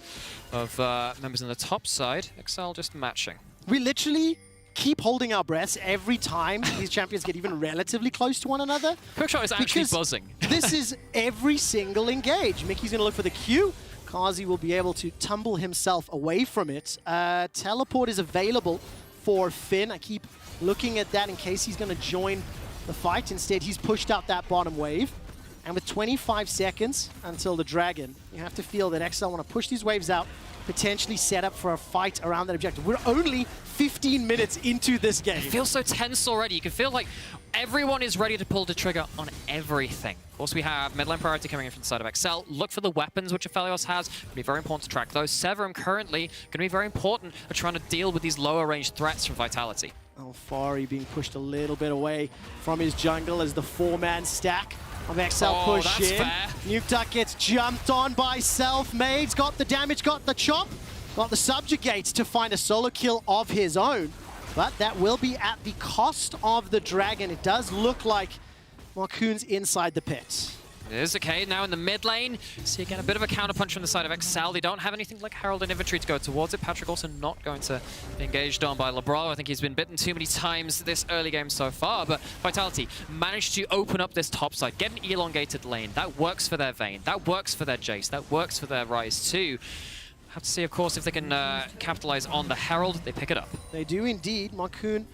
of members on the top side, XL just matching. We literally keep holding our breaths every time these champions get even relatively close to one another. Quickshot is actually buzzing. This is every single engage. Mickey's going to look for the Q. Kazi will be able to tumble himself away from it. Teleport is available for Finn. I keep looking at that in case he's going to join the fight. Instead, he's pushed out that bottom wave. And with 25 seconds until the Dragon, you have to feel that XL want to push these waves out, potentially set up for a fight around that objective. We're only 15 minutes into this game. It feels so tense already. You can feel like everyone is ready to pull the trigger on everything. Of course, we have mid lane priority coming in from the side of XL. Look for the weapons which Aphelios has. It's going to be very important to track those. Severum currently going to be very important for trying to deal with these lower range threats from Vitality. Alfari being pushed a little bit away from his jungle as the 4-man stack of XL push in. Nukeduck gets jumped on by Selfmade's got the damage, got the chop, got the subjugate to find a solo kill of his own. But that will be at the cost of the Dragon. It does look like Marcoon's inside the pit. There's okay now in the mid lane. See again a bit of a counterpunch from the side of Excel. They don't have anything like Herald and inventory to go towards it. Patrick also not going to be engaged on by LeBron. I think he's been bitten too many times this early game so far, but Vitality managed to open up this top side, get an elongated lane. That works for their Vayne. That works for their Jace. That works for their Ryze too. Have to see, of course, if they can capitalize on the Herald. They pick it up. They do indeed. Marcoon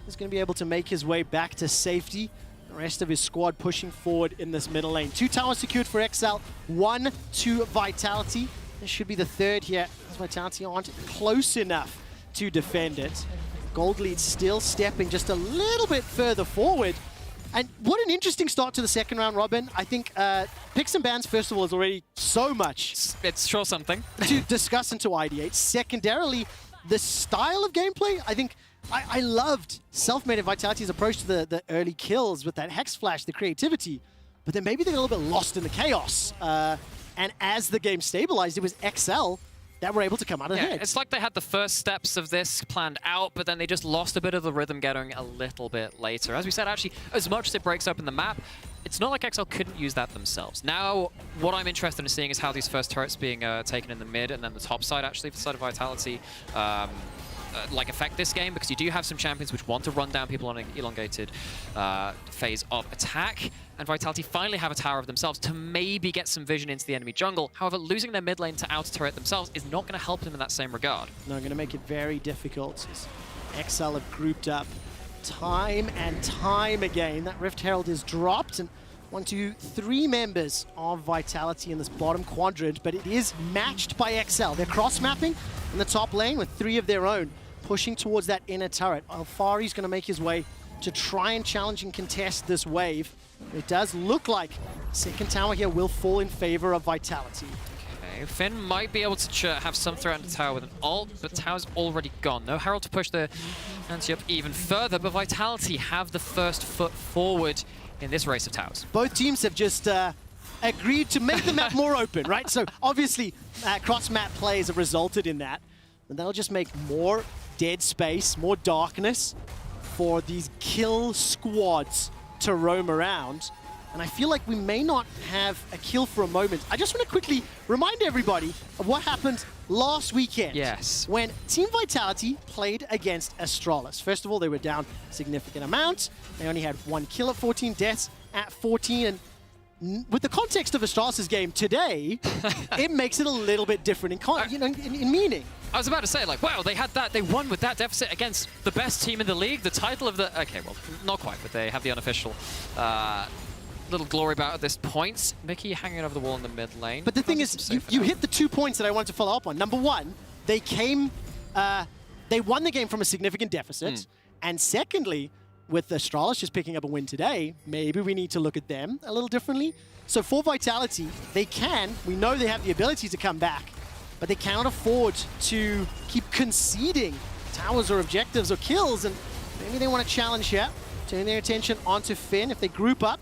is going to be able to make his way back to safety. The rest of his squad pushing forward in this middle lane. 2 towers secured for XL, 1 to Vitality. This should be the third here, as Vitality aren't close enough to defend it. Gold lead still stepping just a little bit further forward. And what an interesting start to the second round, Robin. I think Picks and Bans, first of all, is already so much. It's sure something. To discuss and to ideate. Secondarily, the style of gameplay, I think I loved Selfmade and Vitality's approach to the early kills with that Hex Flash, the creativity. But then maybe they got a little bit lost in the chaos. And as the game stabilized, it was XL that were able to come out ahead. It's like they had the first steps of this planned out, but then they just lost a bit of the rhythm getting a little bit later. As we said, actually, as much as it breaks open the map, it's not like XL couldn't use that themselves. Now, what I'm interested in seeing is how these first turrets being taken in the mid and then the top side, actually, for the side of Vitality, like affect this game, because you do have some champions which want to run down people on an elongated phase of attack, and Vitality finally have a tower of themselves to maybe get some vision into the enemy jungle. However, losing their mid lane to outer turret themselves is not going to help them in that same regard. No, going to make it very difficult. XL have grouped up time and time again. That Rift Herald is dropped, and 1, 2, 3 members of Vitality in this bottom quadrant, but it is matched by XL. They're cross-mapping in the top lane with 3 of their own, pushing towards that inner turret. Alfari's going to make his way to try and challenge and contest this wave. It does look like second tower here will fall in favor of Vitality. Okay, Finn might be able to have some threat in the tower with an ult, but tower's already gone. No Herald to push the anti up even further, but Vitality have the first foot forward in this race of towers. Both teams have just agreed to make the map more open, right? So obviously cross-map plays have resulted in that, and that'll just make more dead space, more darkness for these kill squads to roam around. And I feel like we may not have a kill for a moment. I just want to quickly remind everybody of what happened last weekend. Yes. When Team Vitality played against Astralis. First of all, they were down a significant amount. They only had 1 kill at 14, deaths at 14. And with the context of Astralis' game today, it makes it a little bit different in meaning. I was about to say, like, wow, they had that. They won with that deficit against the best team in the league. The title of the... Okay, well, not quite, but they have the unofficial little glory bout at this point. Mickey hanging over the wall in the mid lane. But the thing is, you hit the 2 points that I wanted to follow up on. Number one, they won the game from a significant deficit. And secondly, with Astralis just picking up a win today, maybe we need to look at them a little differently. So for Vitality, we know they have the ability to come back, but they cannot afford to keep conceding towers or objectives or kills, and maybe they want to challenge here, turn their attention onto Finn. If they group up,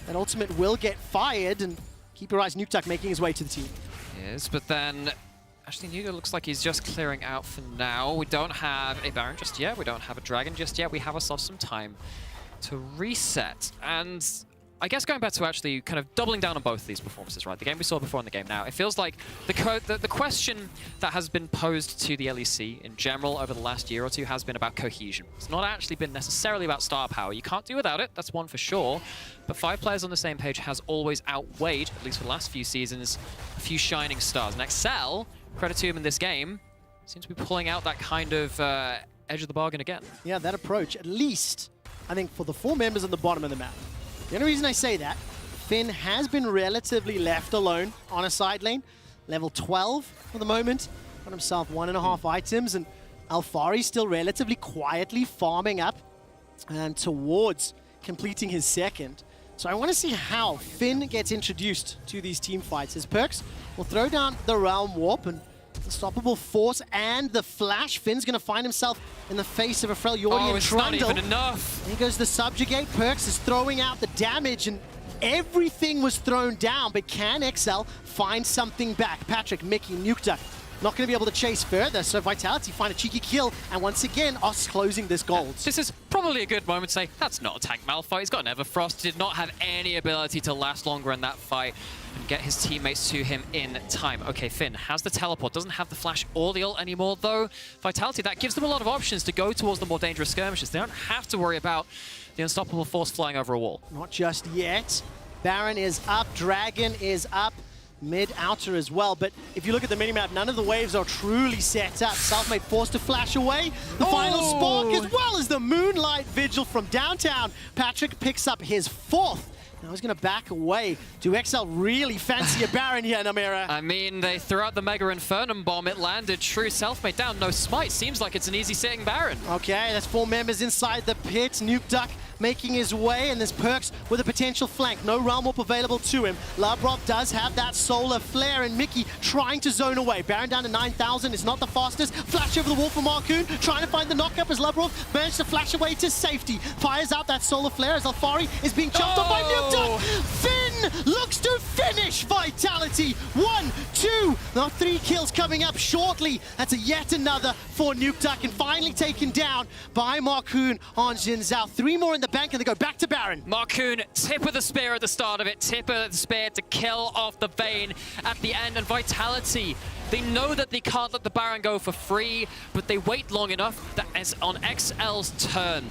that ultimate will get fired, and keep your eyes Nuktak making his way to the team. Yes, but then actually Nuka looks like he's just clearing out for now. We don't have a Baron just yet, we don't have a Dragon just yet. We have ourselves some time to reset, and I guess going back to actually kind of doubling down on both of these performances, right? The game we saw before and the game now, it feels like the question that has been posed to the LEC in general over the last year or two has been about cohesion. It's not actually been necessarily about star power. You can't do without it, that's one for sure, but 5 players on the same page has always outweighed, at least for the last few seasons, a few shining stars. And XL, credit to him in this game, seems to be pulling out that kind of edge of the bargain again. Yeah, that approach, at least, I think, for the 4 members on the bottom of the map. The only reason I say that, Finn has been relatively left alone on a side lane. Level 12 for the moment. Got himself 1.5 items, and Alfari's still relatively quietly farming up and towards completing his second. So I want to see how Finn gets introduced to these team fights. His perks will throw down the Realm Warp and Unstoppable Force and the Flash. Finn's going to find himself in the face of a Freljordian it's Trundle. not even enough. Here goes the Subjugate. Perks is throwing out the damage, and everything was thrown down, but can XL find something back? Patrick, Mickey, Nukta not going to be able to chase further, so Vitality find a cheeky kill, and once again, us closing this gold. This is probably a good moment to say, that's not a tank Malphite. He's got an Everfrost, did not have any ability to last longer in that fight and get his teammates to him in time. Okay, Finn has the teleport, doesn't have the flash or the ult anymore, though. Vitality, that gives them a lot of options to go towards the more dangerous skirmishes. They don't have to worry about the unstoppable force flying over a wall. Not just yet. Baron is up, Dragon is up, mid outer as well, but if you look at the minimap, none of the waves are truly set up. Selfmade forced to flash away. The final spark, as well as the Moonlight Vigil from downtown. Patrick picks up his 4th. Now he's going to back away. Do XL really fancy a Baron here, Namira? I mean, they threw out the Mega Infernum bomb. It landed true. Selfmade down, no smite. Seems like it's an easy sitting Baron. Okay, that's 4 members inside the pit. Nuke Duck making his way, and there's Perks with a potential flank. No Realm Warp available to him. Labrov does have that Solar Flare, and Mickey trying to zone away. Baron down to 9,000 is not the fastest. Flash over the wall for Marcoon, trying to find the knockup as Labrov managed to flash away to safety. Fires out that Solar Flare as Alfari is being chopped off by Nuke Duck. Finn looks to finish Vitality. 1, 2, now 3 kills coming up shortly. That's yet another for Nuke Duck, and finally taken down by Marcoon on Xin Zhao. 3 more in the bank, and they go back to Baron. Marcoon, tip of the spear at the start of it, tip of the spear to kill off the Vayne at the end, and Vitality, they know that they can't let the Baron go for free, but they wait long enough that it's on XL's turn.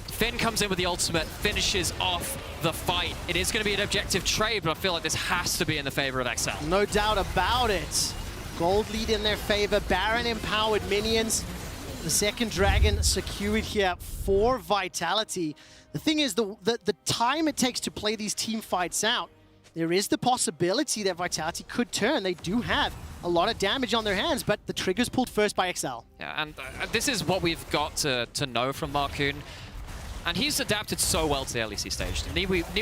Finn comes in with the ultimate, finishes off the fight. It is going to be an objective trade, but I feel like this has to be in the favor of XL. No doubt about it. Gold lead in their favor. Baron empowered minions. The second dragon secured here for Vitality. The thing is, the time it takes to play these team fights out, there is the possibility that Vitality could turn. They do have a lot of damage on their hands, but the trigger's pulled first by XL. Yeah, and this is what we've got to know from Marcoon. And he's adapted so well to the LEC stage.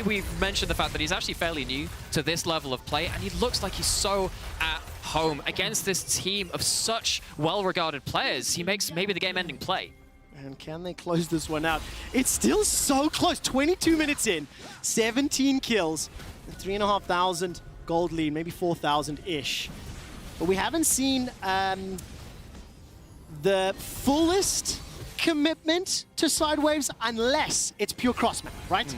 We mentioned the fact that he's actually fairly new to this level of play, and he looks like he's so at home against this team of such well-regarded players. He makes maybe the game-ending play. And can they close this one out? It's still so close. 22 minutes in, 17 kills, 3,500 gold lead, maybe 4,000-ish. But we haven't seen the fullest commitment to side waves unless it's pure crossman, right?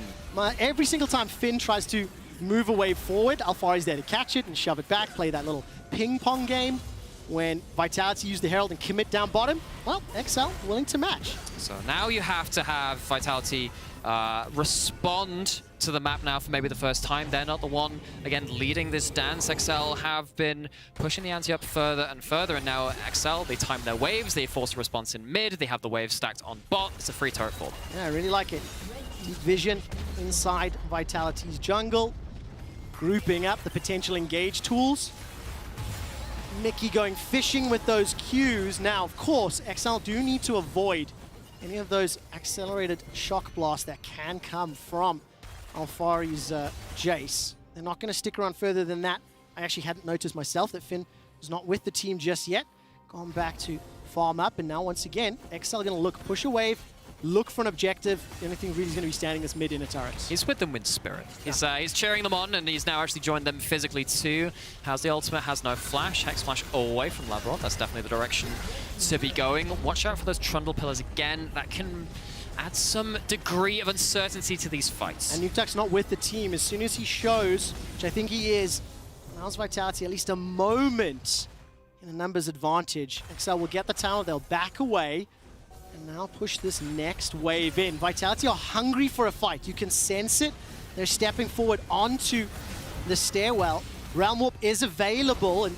Every single time Finn tries to move a wave forward, Alfari's there to catch it and shove it back, play that little ping-pong game. When Vitality use the Herald and commit down bottom, well, XL willing to match. So now you have to have Vitality respond to the map now for maybe the first time. They're not the one, again, leading this dance. XL have been pushing the ante up further and further, and now XL, they time their waves, they force a response in mid, they have the waves stacked on bot. It's a free turret for them. Yeah, I really like it. Deep vision inside Vitality's jungle, grouping up the potential engage tools. Mickey going fishing with those Qs. Now, of course, XL do need to avoid any of those accelerated shock blasts that can come from Alfari's Jace. They're not going to stick around further than that. I actually hadn't noticed myself that Finn was not with the team just yet. Gone back to farm up, and now once again, XL going to look, push a wave, look for an objective. The only thing really is going to be standing this mid in a turret. He's with them with spirit. He's cheering them on, and he's now actually joined them physically too. Has the ultimate, has no flash. Hex flash away from Lavrov. That's definitely the direction to be going. Watch out for those Trundle pillars again. That can add some degree of uncertainty to these fights. And Nuke Duck's not with the team. As soon as he shows, which I think he is, allows Vitality at least a moment in a numbers advantage. XL will get the tower, they'll back away, and now push this next wave in. Vitality are hungry for a fight. You can sense it. They're stepping forward onto the stairwell. Realm Warp is available, and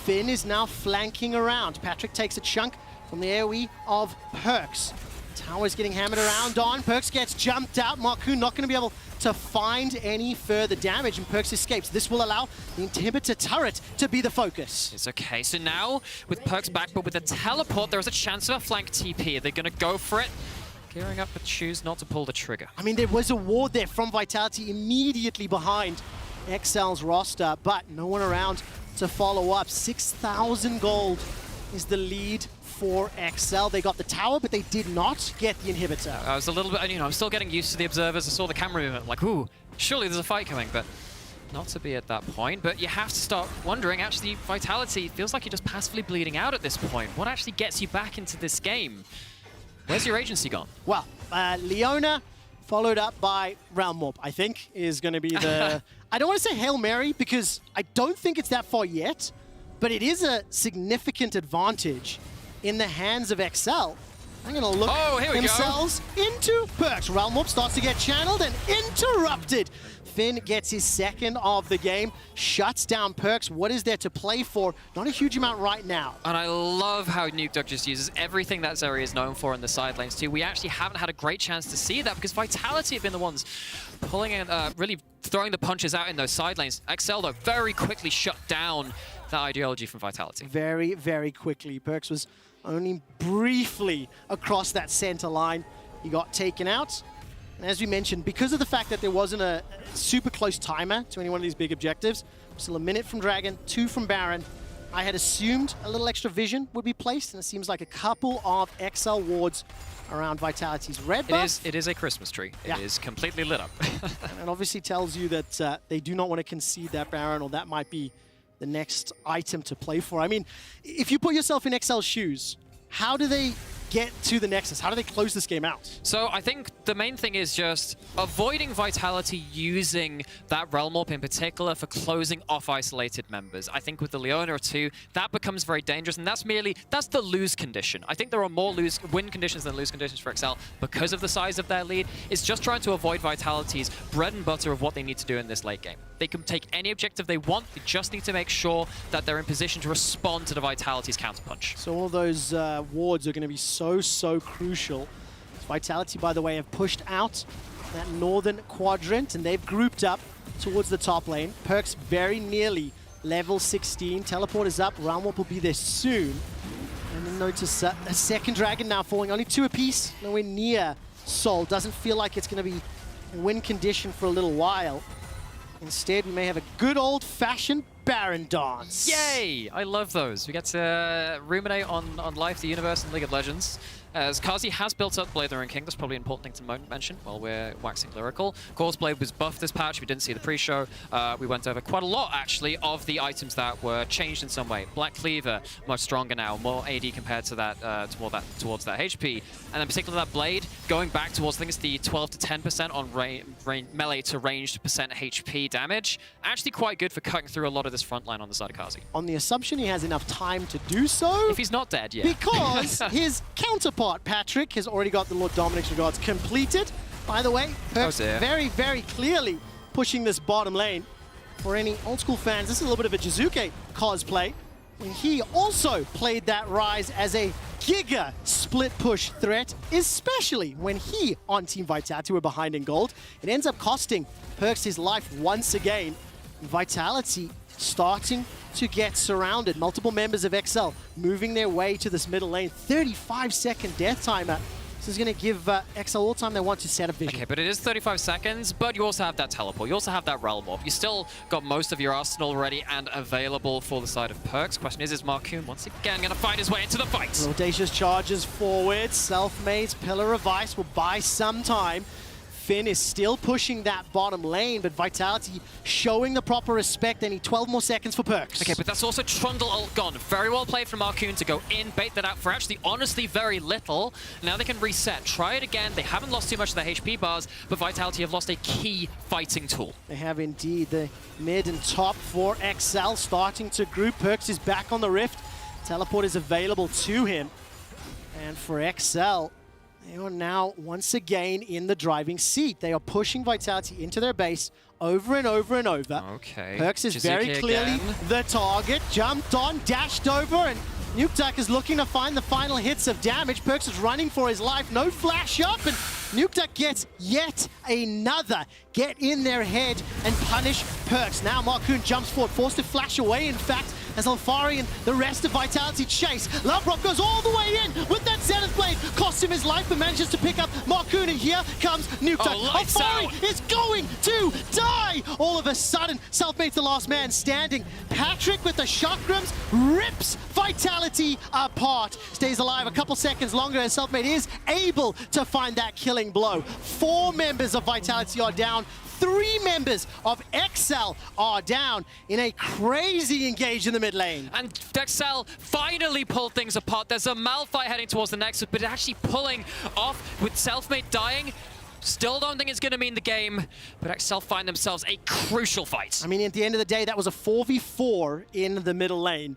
Finn is now flanking around. Patrick takes a chunk from the AoE of Perks. Tower's getting hammered around on. Perks gets jumped out. Marcoon not going to be able to find any further damage, and Perks escapes. This will allow the inhibitor turret to be the focus. It's okay. So now, with Perks back, but with the teleport, there is a chance of a flank TP. They're going to go for it. Gearing up, but choose not to pull the trigger. I mean, there was a ward there from Vitality immediately behind XL's roster, but no one around to follow up. 6,000 gold is the lead for XL. They got the tower, but they did not get the inhibitor. I was a little bit, I'm still getting used to the observers. I saw the camera movement, like, ooh, surely there's a fight coming, but not to be at that point, but you have to start wondering, actually, Vitality feels like you're just passively bleeding out at this point. What actually gets you back into this game? Where's your agency gone? Well, Leona, followed up by Realm Warp, I think, is going to be the... I don't want to say Hail Mary, because I don't think it's that far yet, but it is a significant advantage in the hands of XL. I'm going to look themselves into Perkz. Realm Warp starts to get channeled and interrupted. Finn gets his second of the game, shuts down Perkz. What is there to play for? Not a huge amount right now. And I love how Nukeduck just uses everything that Zeri is known for in the side lanes too. We actually haven't had a great chance to see that because Vitality have been the ones pulling in, really throwing the punches out in those side lanes. XL, though, very quickly shut down that ideology from Vitality. Very, very quickly. Perkz was only briefly across that center line. He got taken out. And as we mentioned, because of the fact that there wasn't a super close timer to any one of these big objectives, still a minute from Dragon, 2 from Baron, I had assumed a little extra vision would be placed, and it seems like a couple of XL wards around Vitality's red buff. It is a Christmas tree. It is completely lit up. And it obviously tells you that they do not want to concede that Baron, or that might be the next item to play for. I mean, if you put yourself in XL's shoes, how do they get to the Nexus? How do they close this game out? So I think the main thing is just avoiding Vitality using that Realm Warp in particular for closing off isolated members. I think with the Leona too, that becomes very dangerous, and that's the lose condition. I think there are more win conditions than lose conditions for XL because of the size of their lead. It's just trying to avoid Vitality's bread and butter of what they need to do in this late game. They can take any objective they want, they just need to make sure that they're in position to respond to the Vitality's counterpunch. So all those wards are going to be so crucial. Vitality, by the way, have pushed out that northern quadrant, and they've grouped up towards the top lane. Perkz very nearly level 16. Teleport is up. Realm Warp will be there soon. And then notice a second Dragon now falling. Only 2 apiece. Nowhere near Soul. Doesn't feel like it's going to be in win condition for a little while. Instead, we may have a good old-fashioned Baron dance. Yay! I love those. We get to ruminate on life, the universe, and League of Legends. As Kazi has built up Blade the Ruined King, that's probably an important thing to mention while we're waxing lyrical. Course Blade was buffed this patch, we didn't see the pre-show. We went over quite a lot, actually, of the items that were changed in some way. Black Cleaver, much stronger now, more AD compared to that, towards that HP. And in particular, that Blade, going back towards, I think it's the 12 to 10% on melee to ranged percent HP damage. Actually quite good for cutting through a lot of this front line on the side of Kazi. On the assumption he has enough time to do so. If he's not dead, yeah. Because his counterpart, Patrick, has already got the Lord Dominic's Regards completed. By the way, Perkz very clearly pushing this bottom lane. For any old school fans, this is a little bit of a Jizuke cosplay. And he also played that Rise as a giga split push threat, especially when he on Team Vitality were behind in gold. It ends up costing Perkz his life once again. Vitality starting to get surrounded. Multiple members of XL moving their way to this middle lane. 35-second death timer. This is going to give XL all the time they want to set up vision. Okay, but it is 35 seconds, but you also have that teleport. You also have that Realm Warp. You still got most of your arsenal ready and available for the side of Perkz. Question is Marcoon once again going to find his way into the fight? Audacious charges forward. Self-Made's Pillar of Ice will buy some time. Finn is still pushing that bottom lane, but Vitality showing the proper respect. They need 12 more seconds for Perkz. Okay, but that's also Trundle ult gone. Very well played from Marcoon to go in, bait that out for actually honestly very little. Now they can reset. Try it again. They haven't lost too much of their HP bars, but Vitality have lost a key fighting tool. They have indeed. The mid and top for XL starting to group. Perkz is back on the Rift. Teleport is available to him. And for XL, they are now once again in the driving seat. They are pushing Vitality into their base over and over and over. Okay. Perkz is very clearly the target. Jumped on, dashed over, and Nukeduck is looking to find the final hits of damage. Perkz is running for his life. No flash up, and Nukeduck gets yet another get in their head and punish Perkz. Now Marcoon jumps forward, forced to flash away, in fact, as Alfari and the rest of Vitality chase. Loverock goes all the way in with that Zenith Blade. Costs him his life, but manages to pick up Marcoon. A here comes Nuke. lights Afari out. is going to die! All of a sudden, Selfmade's the last man standing. Patrick with the chakrams rips Vitality apart. Stays alive a couple seconds longer as Selfmade is able to find that killing blow. 4 members of Vitality are down. 3 members of XL are down in a crazy engage in the mid lane. And XL finally pulled things apart. There's a Malphite heading towards the Nexus, but actually pulling off with Selfmade dying. Still don't think it's going to mean the game, but XL find themselves a crucial fight. I mean, at the end of the day, that was a 4v4 in the middle lane.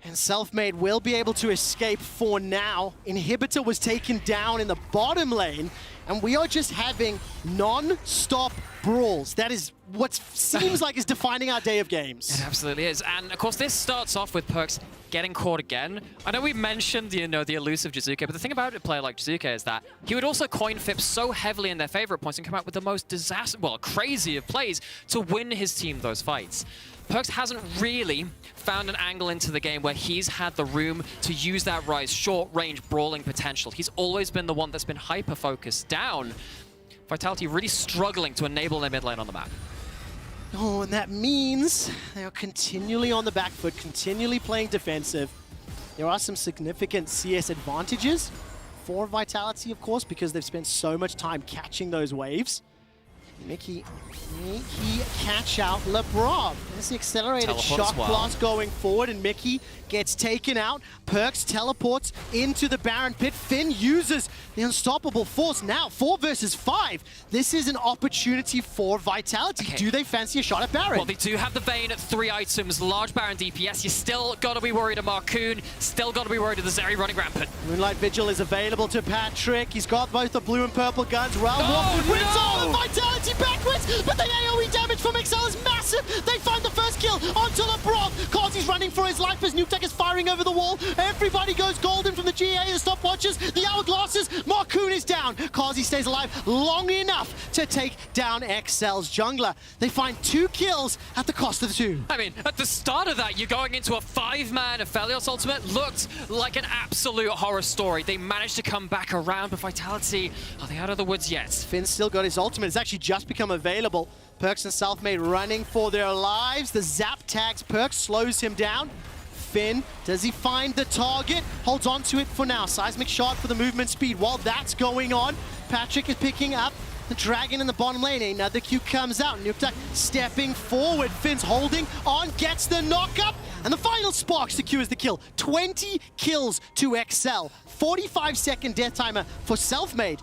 And Selfmade will be able to escape for now. Inhibitor was taken down in the bottom lane, and we are just having non-stop brawls. That is what seems like is defining our day of games. It absolutely is. And of course, this starts off with Perkz getting caught again. I know we mentioned, you know, the elusive Jizuke, but the thing about a player like Jizuke is that he would also coin flip so heavily in their favorite points and come out with the most crazy of plays to win his team those fights. Perkz hasn't really found an angle into the game where he's had the room to use that Ryze short-range brawling potential. He's always been the one that's been hyper-focused down. Vitality really struggling to enable their mid lane on the map. Oh, and that means they are continually on the back foot, continually playing defensive. There are some significant CS advantages for Vitality, of course, because they've spent so much time catching those waves. Mickey catch out LeBron. There's the accelerated Teleport shock as well. blast going forward, and Mickey gets taken out. Perkz teleports into the Baron pit. Finn uses the unstoppable force. Now 4 versus 5. This is an opportunity for Vitality. Okay. Do they fancy a shot at Baron? Well, they do have the Vayne at 3 items, large Baron DPS. You still got to be worried of Marcoon. Still got to be worried of the Zeri running rampant. Moonlight Vigil is available to Patrick. He's got both the blue and purple guns. Realm Warp wins all of Vitality backwards, but the AoE damage from XL is massive. They find the first kill onto LeBron. Kazi's running for his life as Nuke is firing over the wall. Everybody goes golden from the GA, the stopwatches, the hourglasses. Marcoon is down. Kazi stays alive long enough to take down XL's jungler. They find 2 kills at the cost of 2. I mean, at the start of that, you're going into a 5-man Aphelios ultimate. Looked like an absolute horror story. They managed to come back around, but Vitality, are they out of the woods yet? Finn's still got his ultimate. It's actually just become available. Perkz and Selfmade running for their lives. The zap tags Perkz, slows him down. Finn, does he find the target? Holds on to it for now. Seismic shot for the movement speed. While that's going on, Patrick is picking up the dragon in the bottom lane. Another Q comes out. Nuke stepping forward. Finn's holding on, gets the knock-up, and the final spark secures the kill. 20 kills to XL. 45-second death timer for Selfmade.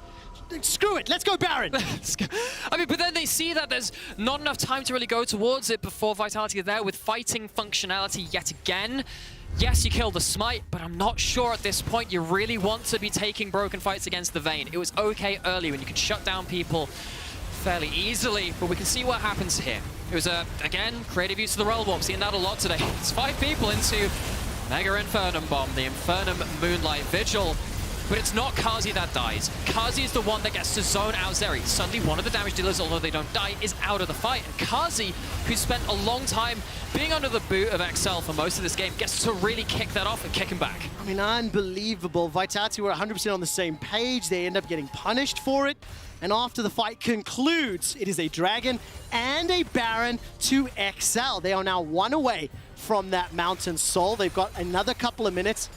Screw it, let's go Baron. I mean, but then they see that there's not enough time to really go towards it before Vitality are there with fighting functionality yet again. Yes, you killed the Smite, but I'm not sure at this point you really want to be taking broken fights against the Vayne. It was okay early when you could shut down people fairly easily, but we can see what happens here. It was, again, creative use of the roll warp, seeing that a lot today. It's 5 people into Mega Infernum Bomb, the Infernum Moonlight Vigil. But it's not Kazi that dies. Kazi is the one that gets to zone out Zeri. Suddenly one of the damage dealers, although they don't die, is out of the fight. And Kazi, who spent a long time being under the boot of XL for most of this game, gets to really kick that off and kick him back. I mean, unbelievable. Vitality were 100% on the same page. They end up getting punished for it. And after the fight concludes, it is a Dragon and a Baron to XL. They are now 1 away from that Mountain Soul. They've got another couple of minutes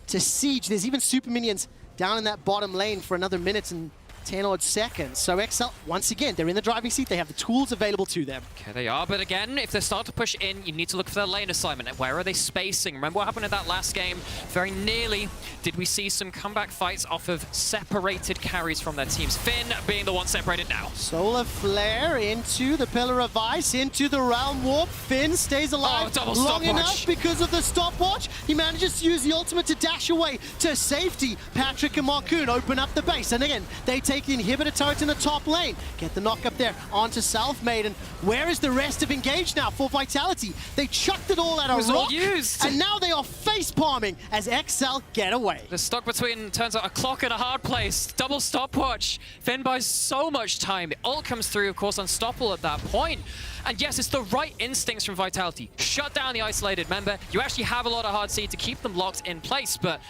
to siege. There's even super minions down in that bottom lane for another minute and 10 odd seconds. So XL, once again, they're in the driving seat. They have the tools available to them. Okay, they are, but again, if they start to push in, you need to look for their lane assignment. Where are they spacing? Remember what happened in that last game? Very nearly did we see some comeback fights off of separated carries from their teams. Finn being the one separated now. Solar Flare into the Pillar of Ice, into the Realm Warp. Finn stays alive long enough because of the stopwatch. He manages to use the ultimate to dash away to safety. Patrick and Marcoon open up the base, and again, they take the inhibitor turret in the top lane. Get the knock up there onto Selfmade, and where is the rest of Engage now for Vitality? They chucked it all at a rock, and now they are face palming as XL get away. They're stuck between, turns out, a clock and a hard place. Double stopwatch. Finn buys so much time. The ult comes through, of course, unstoppable at that point. And yes, it's the right instincts from Vitality. Shut down the isolated member. You actually have a lot of hard seed to keep them locked in place, but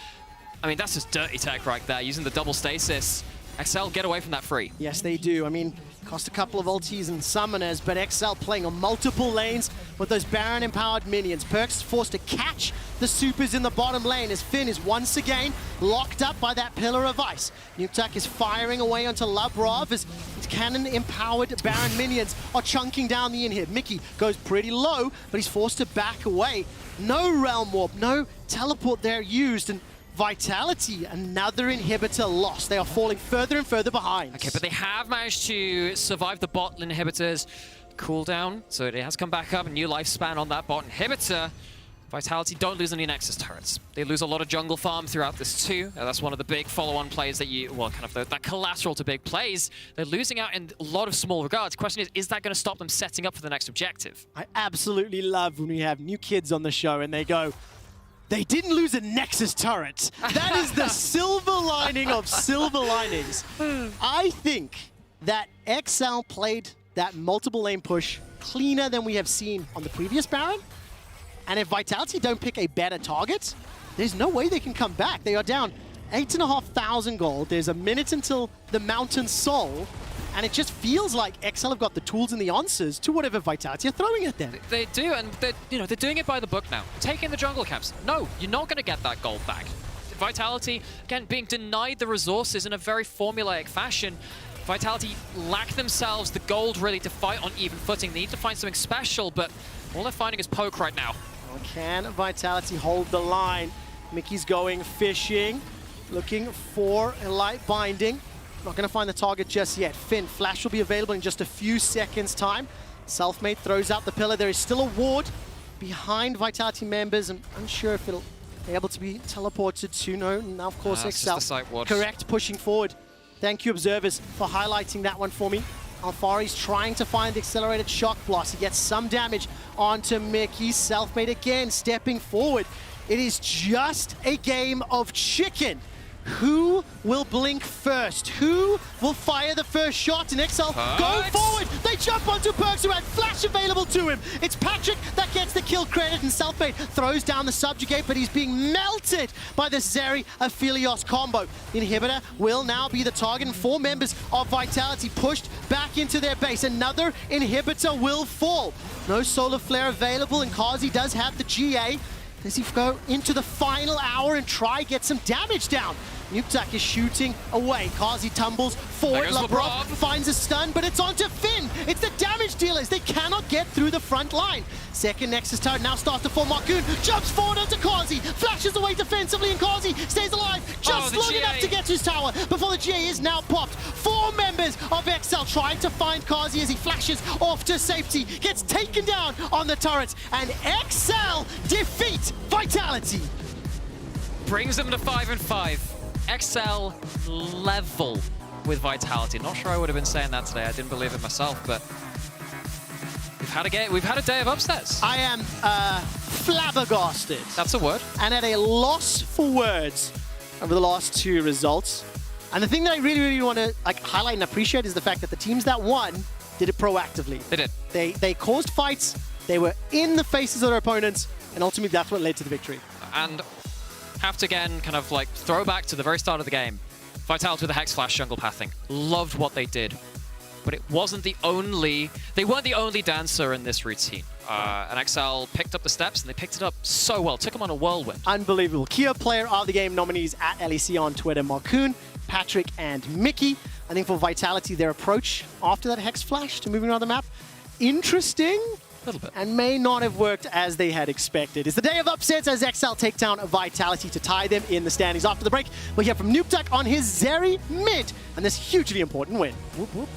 I mean, that's just dirty tech right there, using the double stasis. XL get away from that free. Yes, they do. I mean, cost a couple of ultis and summoners, but XL playing on multiple lanes with those Baron-empowered minions. Perkz forced to catch the supers in the bottom lane as Finn is once again locked up by that pillar of ice. Nukeduck is firing away onto Labrov as his cannon-empowered Baron minions are chunking down the inhib. Mickey goes pretty low, but he's forced to back away. No Realm Warp, no teleport there used, and Vitality, another inhibitor lost. They are falling further and further behind. Okay, but they have managed to survive the bot inhibitors cooldown, so it has come back up, a new lifespan on that bot inhibitor. Vitality don't lose any Nexus turrets. They lose a lot of jungle farm throughout this too. That's one of the big follow-on plays that that collateral to big plays. They're losing out in a lot of small regards. Question is that going to stop them setting up for the next objective? I absolutely love when we have new kids on the show and they go, they didn't lose a Nexus turret. That is the silver lining of silver linings. I think that XL played that multiple lane push cleaner than we have seen on the previous Baron. And if Vitality don't pick a better target, there's no way they can come back. They are down 8,500 gold. There's a minute until the Mountain Soul. And it just feels like XL have got the tools and the answers to whatever Vitality are throwing at them. They do, and they're doing it by the book now. Taking the jungle camps. No, you're not going to get that gold back. Vitality, again, being denied the resources in a very formulaic fashion. Vitality lack themselves the gold really to fight on even footing. They need to find something special, but all they're finding is poke right now. Well, can Vitality hold the line? Mickey's going fishing, looking for a light binding. Not going to find the target just yet. Finn, flash will be available in just a few seconds' time. Selfmade throws out the pillar. There is still a ward behind Vitality members. I'm unsure if it'll be able to be teleported to. No, now of course XL. Correct, pushing forward. Thank you, observers, for highlighting that one for me. Alfari's trying to find the accelerated shock blast. He gets some damage onto Mickey. Selfmade again, stepping forward. It is just a game of chicken. Who will blink first? Who will fire the first shot? And XL go forward. They jump onto Perkz, who had flash available to him. It's Patrick that gets the kill credit, and Selfmade throws down the subjugate, but he's being melted by the Zeri Aphelios combo. The inhibitor will now be the target, and 4 members of Vitality pushed back into their base. Another inhibitor will fall. No solar flare available, and Kazi does have the GA. Does he go into the final hour and try get some damage down? Nukeduck is shooting away. Kazi tumbles forward. Labrov finds a stun, but it's onto Finn. It's the damage dealers. They cannot get through the front line. Second Nexus turret now starts to fall. Marcoon jumps forward onto Kazi, flashes away defensively, and Kazi stays alive just long enough to get to his tower before the GA is now popped. 4 members of XL trying to find Kazi as he flashes off to safety. Gets taken down on the turrets, and XL defeat Vitality. Brings them to 5-5. XL level with Vitality. Not sure I would have been saying that today. I didn't believe it myself, but we've had a day of upsets. I am flabbergasted. That's a word. And at a loss for words over the last 2 results. And the thing that I really, really want to highlight and appreciate is the fact that the teams that won did it proactively. They did. They caused fights. They were in the faces of their opponents, and ultimately that's what led to the victory. And have to again kind of throw back to the very start of the game. Vitality with the Hex Flash jungle pathing. Loved what they did. But it wasn't the only... They weren't the only dancer in this routine. And XL picked up the steps, and they picked it up so well. Took them on a whirlwind. Unbelievable. Kia Player of the Game nominees at LEC on Twitter. Marcoon, Patrick, and Mickey. I think for Vitality, their approach after that Hex Flash to moving around the map, interesting. A little bit. And may not have worked as they had expected. It's the day of upsets as XL take down Vitality to tie them in the standings. After the break, we'll hear from Nukeduck on his Zeri mid and this hugely important win. Whoop, whoop.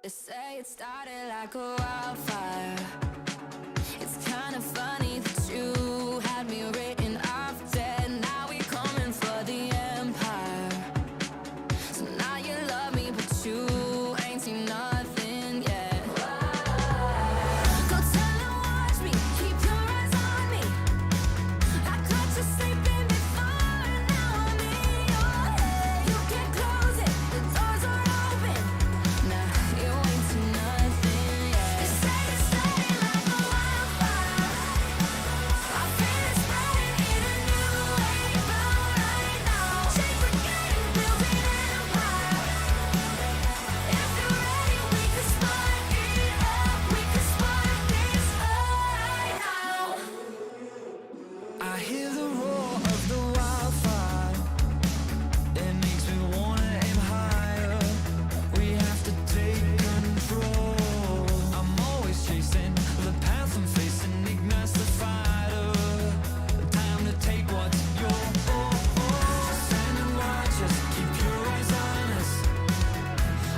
They say it started like a wildfire. It's kind of funny that you had me written off dead. Now we coming for the empire. So now you love me, but you ain't seen nothing yet. Go tell and watch me, keep your eyes on me. I caught you sleeping before, and now I'm in your head. You can close it, the doors are open. Nah, you ain't seen nothing yet. They say it's starting like a wildfire. I feel it spreading in a new wave right now. Chains are getting built an empire. If you're ready, we can spark it up. We can spark this right now. I hear the roar of the wildfire. It makes me wanna aim higher. We have to take control. I'm always chasing the path I'm facing, ignites the fire. Time to take what's yours. Stand and watch us, keep your eyes on us.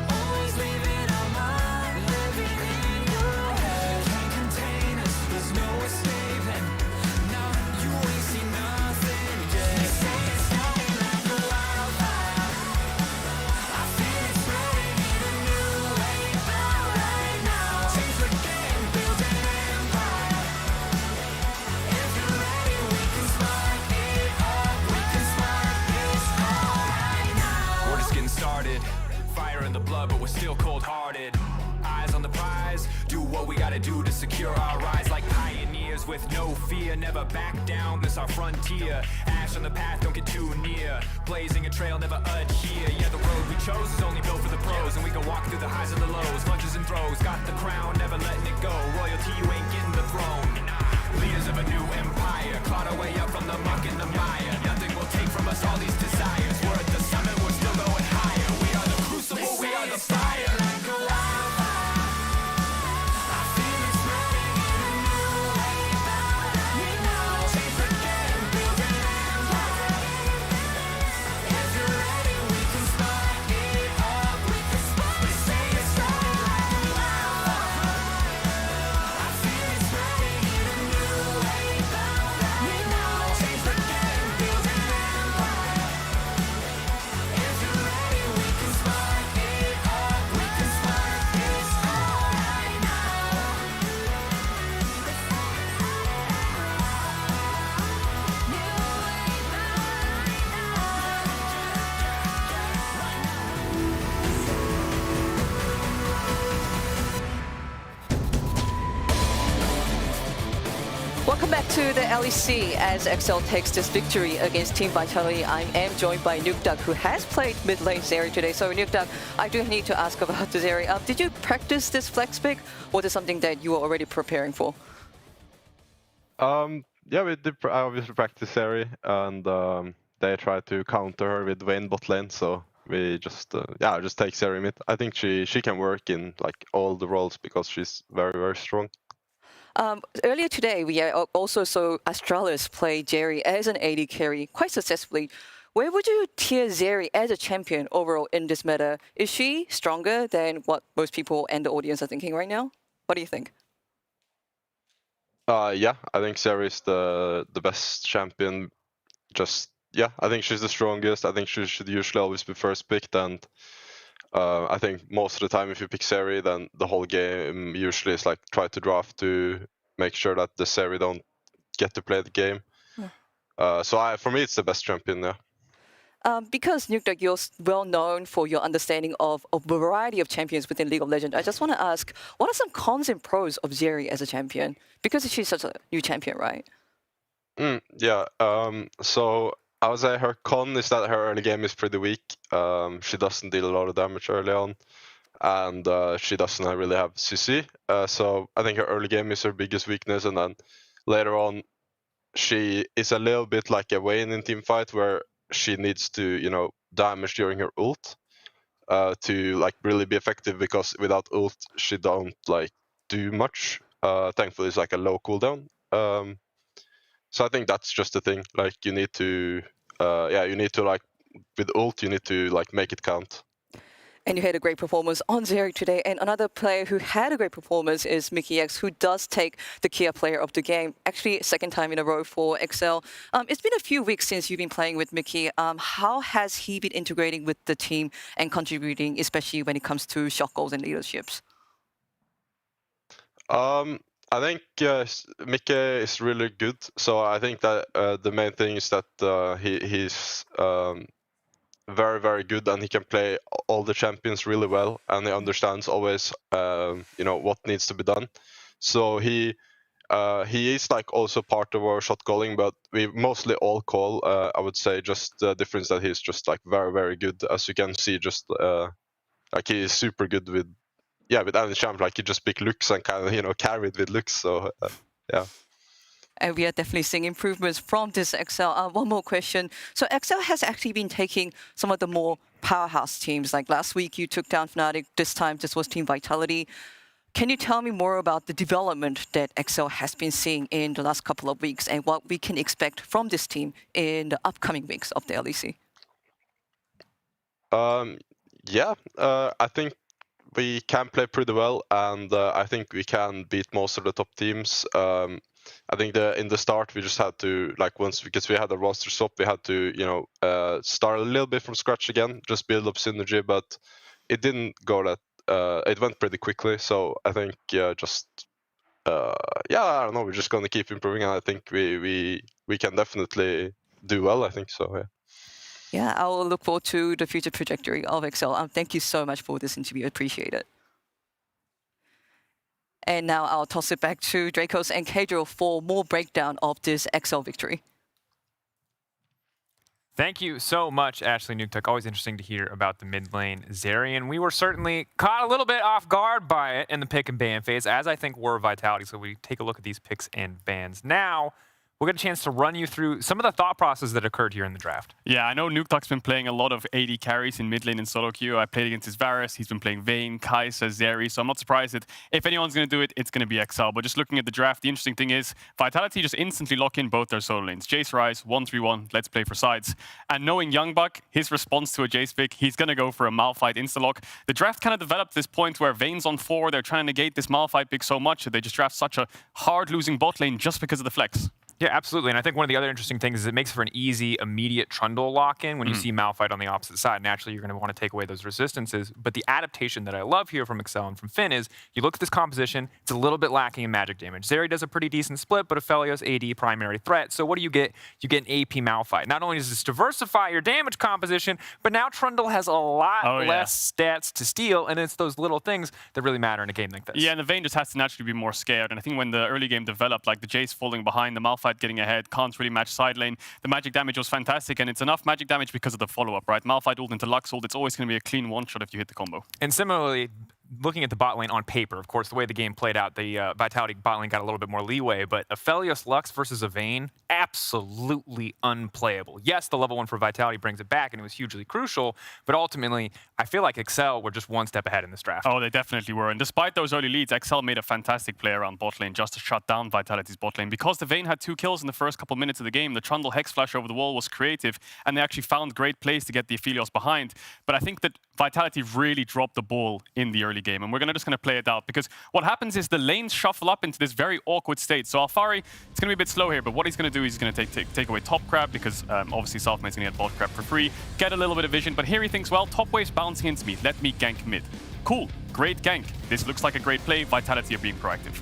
Always leaving our mark, living in your head. Can't contain us, there's no escaping. Nah, you ain't seen nothing yet. They say it's starting like a wildfire. I feel it spreading in a new wave right now. Chains are getting built an empire. If you're ready, we can spark it up. We can spark this right now. We're just getting started. Fire in the blood, but we're still cold-hearted. Eyes on the prize. Do what we gotta do to secure our rise. Like pioneers with no fear. Never back down, this our frontier. Ash on the path, don't get too near. Blazing a trail, never adhere. Yeah, the road we chose is only built for the pros. And we can walk through the highs and the lows. Lunges and throws, got the crown, never letting it go. Royalty, you ain't getting the throne. Leaders of a new empire. Clawed our way up from the muck and the mire. Nothing will take from us all these desires. We're at the summit, we're still going higher. We are the crucible, we are the fire. Like a wildfire. I feel it spreading in a new wave right now. Chains are getting built an empire. If you're ready, we can spark it up. We can spark. They say it's starting like a wildfire. I feel it spreading in a new wave right now. Chains are getting built an empire. If you're ready, we can spark it up. We can spark this right now. Welcome back to the LEC as XL takes this victory against Team Vitality. I am joined by Nukduck, who has played mid lane Zeri today. So Nukduck, I do need to ask about the Zeri. Did you practice this flex pick, or is it something that you were already preparing for? Yeah, we did obviously practice Zeri, and they tried to counter her with Vayne bot lane, so we just just take Zeri mid. I think she can work in like all the roles because she's very, very strong. Earlier today, we also saw Astralis play Zeri as an AD carry quite successfully. Where would you tier Zeri as a champion overall in this meta? Is she stronger than what most people and the audience are thinking right now? What do you think? Yeah, I think Zeri is the best champion. I think she's the strongest. I think she should usually always be first picked, and I think most of the time if you pick Zeri, then the whole game usually is like try to draft to make sure that the Zeri don't get to play the game. So for me, it's the best champion, yeah. Because Nukduck, you're well known for your understanding of a variety of champions within League of Legends. I just want to ask, what are some cons and pros of Zeri as a champion? Because she's such a new champion, right? Yeah. So I would say her con is that her early game is pretty weak. She doesn't deal a lot of damage early on, and she doesn't really have CC. So I think her early game is her biggest weakness, and then later on, she is a little bit like a Vayne in teamfight where she needs to, damage during her ult to like really be effective, because without ult she don't like do much. Thankfully, it's like a low cooldown. So I think that's just the thing. Like you need to like with ult, you need to like make it count. And you had a great performance on Zeri today. And another player who had a great performance is Mickey X, who does take the Kia Player of the Game. Actually, second time in a row for XL. It's been a few weeks since you've been playing with Mickey. How has he been integrating with the team and contributing, especially when it comes to shot goals and leaderships? I think Mickey is really good. So I think that the main thing is that he's very, very good, and he can play all the champions really well, and he understands always, what needs to be done. So he is like also part of our shot calling, but we mostly all call. I would say just the difference that he's just like very, very good, as you can see. Just like he is super good with any champ. Like he just pick looks and kind of carried with looks. So yeah. And we are definitely seeing improvements from this XL. One more question. So XL has actually been taking some of the more powerhouse teams. Like last week, you took down Fnatic. This time, this was Team Vitality. Can you tell me more about the development that XL has been seeing in the last couple of weeks and what we can expect from this team in the upcoming weeks of the LEC? I think we can play pretty well, and I think we can beat most of the top teams. I think in the start we just had to because we had a roster swap, we had to start a little bit from scratch again, just build up synergy. But it didn't go that. It went pretty quickly. So I think I don't know. We're just gonna keep improving, and I think we can definitely do well. I think so. Yeah. Yeah, I will look forward to the future trajectory of XL. Thank you so much for this interview. Appreciate it. And now I'll toss it back to Dracos and Kadriel for more breakdown of this XL victory. Thank you so much, Ashley Nuktuk. Always interesting to hear about the mid lane Zeri, and we were certainly caught a little bit off guard by it in the pick and ban phase, as I think were Vitality. So we take a look at these picks and bans now. We'll get a chance to run you through some of the thought process that occurred here in the draft. Yeah, I know Nuktuk's been playing a lot of AD carries in mid lane in solo queue. I played against his Varus. He's been playing Vayne, Kai'Sa, Zeri. So I'm not surprised that if anyone's going to do it, it's going to be XL. But just looking at the draft, the interesting thing is Vitality just instantly lock in both their solo lanes. Jace Ryze, 1-3-1, let's play for sides. And knowing Youngbuck, his response to a Jace pick, he's going to go for a Malphite insta-lock. The draft kind of developed this point where Vayne's on 4. They're trying to negate this Malphite pick so much that they just draft such a hard losing bot lane just because of the flex. Yeah, absolutely. And I think one of the other interesting things is it makes for an easy, immediate Trundle lock-in when you see Malphite on the opposite side. Naturally, you're going to want to take away those resistances. But the adaptation that I love here from Excel and from Finn is you look at this composition, it's a little bit lacking in magic damage. Zeri does a pretty decent split, but Aphelios AD primary threat. So what do you get? You get an AP Malphite. Not only does this diversify your damage composition, but now Trundle has a lot less stats to steal, and it's those little things that really matter in a game like this. Yeah, and the Vayne just has to naturally be more scared. And I think when the early game developed, like the Jace falling behind, the Malphite getting ahead, can't really match side lane. The magic damage was fantastic, and it's enough magic damage because of the follow-up, right? Malphite ult into Lux ult, it's always going to be a clean one-shot if you hit the combo. And similarly, looking at the bot lane on paper, of course, the way the game played out, the Vitality bot lane got a little bit more leeway, but Aphelios Lux versus a Vayne, absolutely unplayable. Yes, the level 1 for Vitality brings it back, and it was hugely crucial, but ultimately, I feel like XL were just one step ahead in this draft. Oh, they definitely were. And despite those early leads, XL made a fantastic play around bot lane just to shut down Vitality's bot lane. Because the Vayne had 2 kills in the first couple minutes of the game, the Trundle Hex Flash over the wall was creative, and they actually found great plays to get the Aphelios behind. But I think that Vitality really dropped the ball in the early game, and we're just going to play it out, because what happens is the lanes shuffle up into this very awkward state. So Alphari, it's going to be a bit slow here, but what he's going to do is he's going to take away top crab, because obviously Selfmade's going to get bot crab for free, get a little bit of vision, but here he thinks, well, top wave's bouncing into me, let me gank mid. Cool, great gank. This looks like a great play. Vitality are being proactive.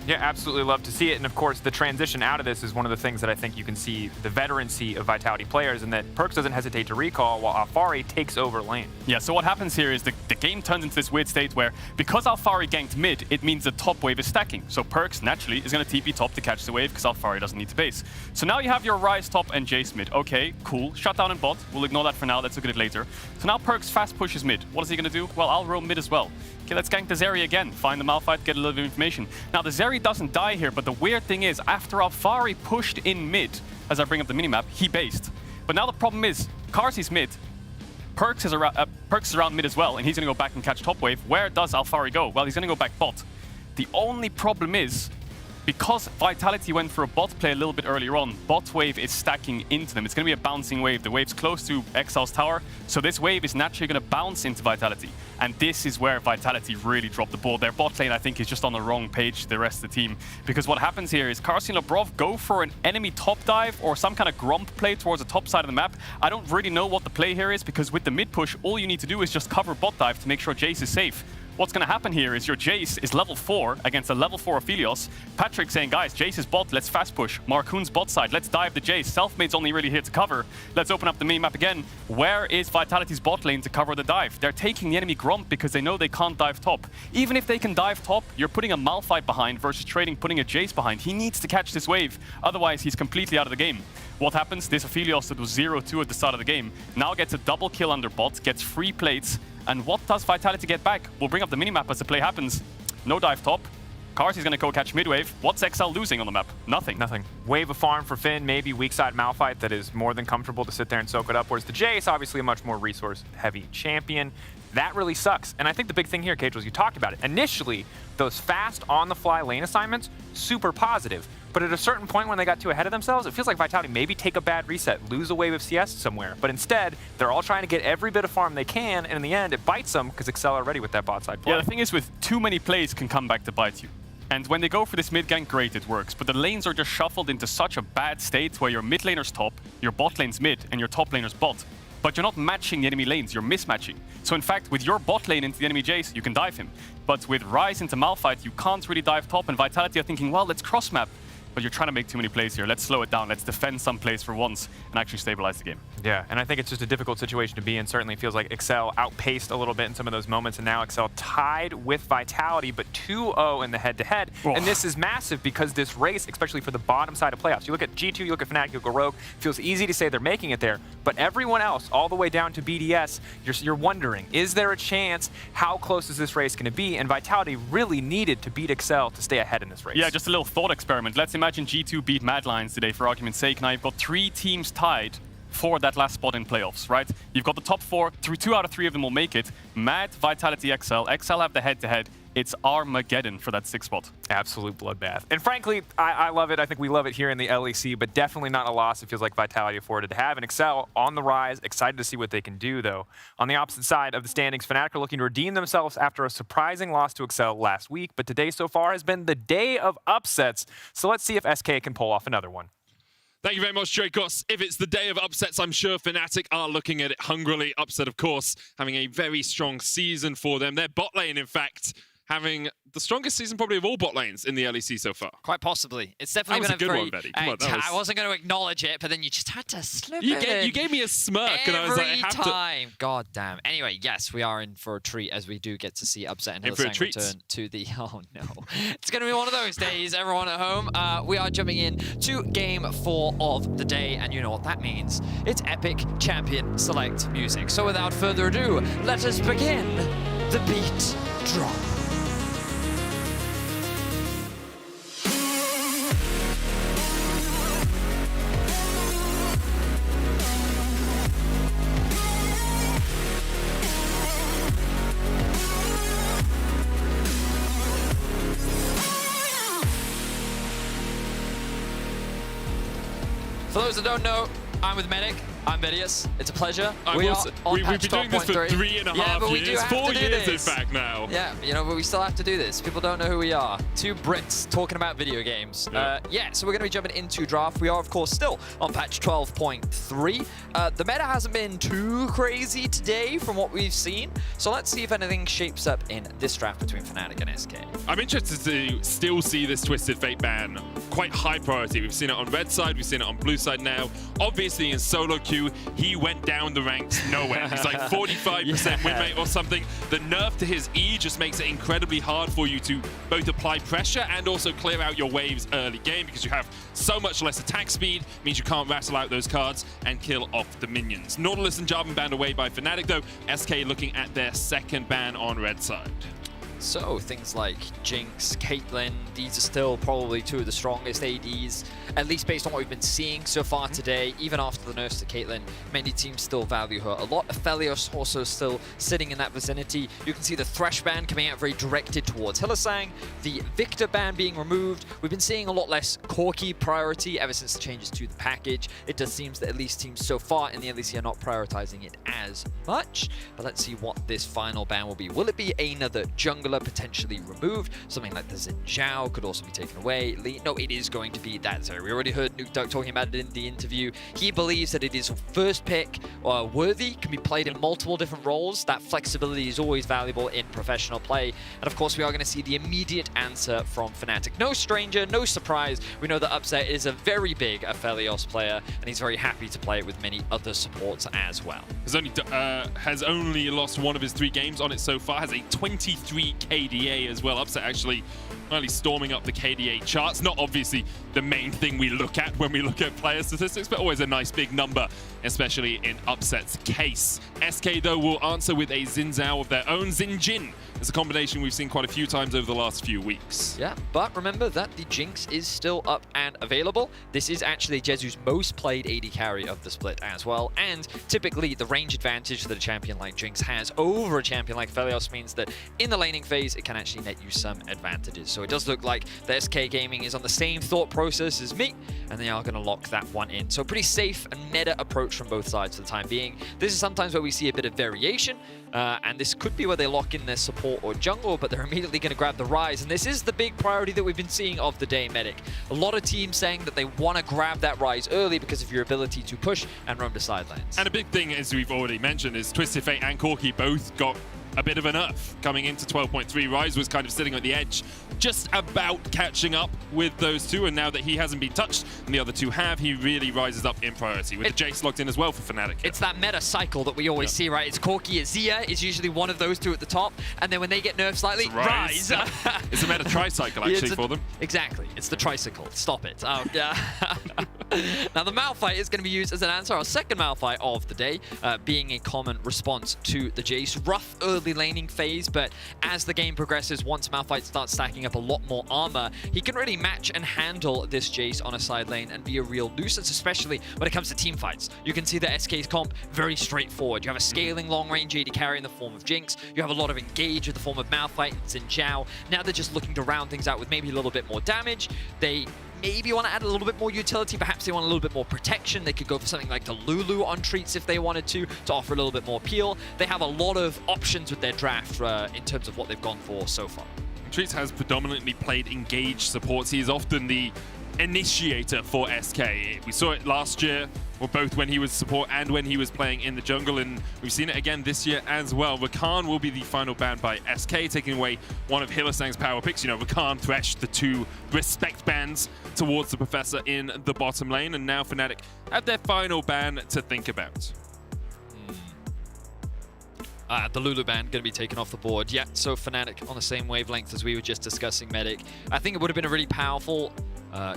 Yeah, absolutely love to see it. And of course, the transition out of this is one of the things that I think you can see the veterancy of Vitality players, and that Perkz doesn't hesitate to recall while Alphari takes over lane. Yeah, so what happens here is the game turns into this weird state where, because Alphari ganked mid, it means the top wave is stacking. So Perkz, naturally, is going to TP top to catch the wave because Alphari doesn't need to base. So now you have your Ryze top and Jace mid. Okay, cool. Shut down in bot. We'll ignore that for now. Let's look at it later. So now Perkz fast pushes mid. What is he going to do? Well, I'll roam mid as well. Okay, let's gank the Zeri again. Find the Malphite, get a little bit of information. Now, the Zeri doesn't die here, but the weird thing is, after Alphari pushed in mid, as I bring up the minimap, he based. But now the problem is, Karsi's mid, Perkz is around mid as well, and he's going to go back and catch top wave. Where does Alphari go? Well, he's going to go back bot. The only problem is, because Vitality went for a bot play a little bit earlier on, bot wave is stacking into them. It's going to be a bouncing wave. The wave's close to Excel's tower, so this wave is naturally going to bounce into Vitality. And this is where Vitality really dropped the ball. Their bot lane, I think, is just on the wrong page to the rest of the team. Because what happens here is Karsi and Labrov go for an enemy top dive or some kind of gromp play towards the top side of the map. I don't really know what the play here is, because with the mid push, all you need to do is just cover bot dive to make sure Jace is safe. What's going to happen here is your Jace is level 4 against a level 4 Aphelios. Patrick saying, guys, Jace is bot, let's fast push. Marcoon's bot side, let's dive the Jace. Selfmade's only really here to cover. Let's open up the mini-map again. Where is Vitality's bot lane to cover the dive? They're taking the enemy Gromp because they know they can't dive top. Even if they can dive top, you're putting a Malphite behind versus trading putting a Jace behind. He needs to catch this wave, otherwise he's completely out of the game. What happens? This Aphelios that was 0-2 at the start of the game now gets a double kill under bot, gets free plates. And what does Vitality get back? We'll bring up the minimap as the play happens. No dive top. Karsi's going to go catch mid-wave. What's XL losing on the map? Nothing. Nothing. Wave of farm for Finn, maybe weak side Malphite that is more than comfortable to sit there and soak it up. Whereas the Jace, obviously a much more resource-heavy champion. That really sucks. And I think the big thing here, Cage, was you talked about it. Initially, those fast on-the-fly lane assignments, super positive. But at a certain point when they got too ahead of themselves, it feels like Vitality maybe take a bad reset, lose a wave of CS somewhere. But instead, they're all trying to get every bit of farm they can, and in the end, it bites them because Excel are ready with that bot side play. Yeah, the thing is, with too many plays can come back to bite you. And when they go for this mid gank, great, it works. But the lanes are just shuffled into such a bad state where your mid laner's top, your bot lane's mid, and your top laner's bot. But you're not matching the enemy lanes, you're mismatching. So in fact, with your bot lane into the enemy Jace, you can dive him. But with Ryze into Malphite, you can't really dive top, and Vitality are thinking, well, let's cross map. But you're trying to make too many plays here. Let's slow it down. Let's defend some plays for once and actually stabilize the game. Yeah, and I think it's just a difficult situation to be in. Certainly feels like Excel outpaced a little bit in some of those moments, and now Excel tied with Vitality, but 2-0 in the head-to-head. And this is massive because this race, especially for the bottom side of playoffs, you look at G2, you look at Fnatic, you look at Rogue, feels easy to say they're making it there, but everyone else, all the way down to BDS, you're wondering, is there a chance? How close is this race going to be? And Vitality really needed to beat Excel to stay ahead in this race. Yeah, just a little thought experiment. Let's imagine G2 beat Mad Lions today, for argument's sake. Now you've got 3 teams tied for that last spot in playoffs, right? You've got the top 4, 2 out of 3 of them will make it. Mad, Vitality, XL have the head-to-head. It's Armageddon for that 6th spot. Absolute bloodbath. And frankly, I love it. I think we love it here in the LEC, but definitely not a loss it feels like Vitality afforded to have. And Excel on the rise, excited to see what they can do, though. On the opposite side of the standings, Fnatic are looking to redeem themselves after a surprising loss to Excel last week, but today so far has been the day of upsets. So let's see if SK can pull off another one. Thank you very much, Dracos. If it's the day of upsets, I'm sure Fnatic are looking at it hungrily. Upset, of course, having a very strong season for them. Their bot lane, in fact, having the strongest season probably of all bot lanes in the LEC so far. Quite possibly. It's definitely that was been a good one, Betty. Come on, I wasn't going to acknowledge it, but then you just had to slip you it in. You gave me a smirk, and I was like, I have time. God damn. Anyway, yes, we are in for a treat as we do get to see Upset and Hillsang return to the... Oh, no. It's going to be one of those days, everyone at home. We are jumping in to Game 4 of the day, and you know what that means. It's Epic Champion Select music. So without further ado, let us begin the beat drop. For those that don't know, I'm with Medic. I'm Bedius. It's a pleasure. We've been doing this for 3.5 years. 4 years, in fact, now. Yeah, you know, but we still have to do this. People don't know who we are. 2 Brits talking about video games. Yeah, so we're going to be jumping into draft. We are, of course, still on patch 12.3. The meta hasn't been too crazy today from what we've seen. So let's see if anything shapes up in this draft between Fnatic and SK. I'm interested to still see this Twisted Fate ban quite high priority. We've seen it on red side, we've seen it on blue side now. Obviously in solo queue, he went down the ranks nowhere. He's like 45% win rate or something. The nerf to his E just makes it incredibly hard for you to both apply pressure and also clear out your waves early game because you have so much less attack speed, means you can't rattle out those cards and kill off the minions. Nautilus and Jarvan banned away by Fnatic though. SK looking at their 2nd ban on red side. So things like Jinx, Caitlyn, these are still probably two of the strongest ADs, at least based on what we've been seeing so far today. Even after the nerfs to Caitlyn, many teams still value her a lot. Aphelios also still sitting in that vicinity. You can see the Thresh ban coming out very directed towards Hylissang, the Victor ban being removed. We've been seeing a lot less Corki priority ever since the changes to the package. It does seem that at least teams so far in the LEC are not prioritizing it as much. But let's see what this final ban will be. Will it be another jungler potentially removed? Something like the Xin Zhao could also be taken away. No, it is going to be that Zeri. We already heard Nuke Duck talking about it in the interview. He believes that it is first pick worthy, can be played in multiple different roles. That flexibility is always valuable in professional play. And of course, we are going to see the immediate answer from Fnatic. No stranger, no surprise. We know that Upset is a very big Aphelios player, and he's very happy to play it with many other supports as well. Has only lost one of his 3 games on it so far, has a 23 KDA as well. Upset actually finally storming up the KDA charts. Not obviously the main thing we look at when we look at player statistics, but always a nice big number, especially in Upset's case. SK, though, will answer with a Xin Zhao of their own. Xin Jin is a combination we've seen quite a few times over the last few weeks. Yeah, but remember that the Jinx is still up and available. This is actually Jezu's most played AD carry of the split as well, and typically the range advantage that a champion like Jinx has over a champion like Aphelios means that in the laning phase, it can actually net you some advantages. So it does look like the SK Gaming is on the same thought process as me, and they are going to lock that one in. So pretty safe and meta approach from both sides for the time being. This is sometimes where we see a bit of variation, and this could be where they lock in their support or jungle, but they're immediately going to grab the Rise, and this is the big priority that we've been seeing of the day, Medic. A lot of teams saying that they want to grab that Rise early because of your ability to push and roam the sidelines. And a big thing, as we've already mentioned, is Twisted Fate and Corki both got a bit of a nerf coming into 12.3. Rise was kind of sitting at the edge, just about catching up with those two, and now that he hasn't been touched and the other two have, he really rises up in priority with the Jace locked in as well for Fnatic. It's that meta cycle that we always see, right? It's Corki, Azia is usually one of those two at the top, and then when they get nerfed slightly, Rise. It's a meta tricycle actually for them. Exactly, it's the tricycle. Stop it. Yeah. Now the Malphite is going to be used as an answer, our second Malphite of the day, being a common response to the Jace. Rough early laning phase, but as the game progresses, once Malphite starts stacking up a lot more armor, he can really match and handle this Jace on a side lane and be a real nuisance, especially when it comes to team fights. You can see the SK's comp very straightforward. You have a scaling long-range AD carry in the form of Jinx. You have a lot of engage in the form of Malphite and Xin Zhao. Now they're just looking to round things out with maybe a little bit more damage. They maybe want to add a little bit more utility. Perhaps they want a little bit more protection. They could go for something like the Lulu on treats if they wanted to offer a little bit more appeal. They have a lot of options with their draft in terms of what they've gone for so far. Treats has predominantly played engaged supports. He is often the initiator for SK. We saw it last year, or both when he was support and when he was playing in the jungle, and we've seen it again this year as well. Rakan will be the final ban by SK, taking away one of Hylissang's power picks. You know, Rakan, Thresh, the two respect bans towards the Professor in the bottom lane, and now Fnatic have their final ban to think about. The Lulu ban going to be taken off the board. Yeah, so Fnatic on the same wavelength as we were just discussing, Medic. I think it would have been a really powerful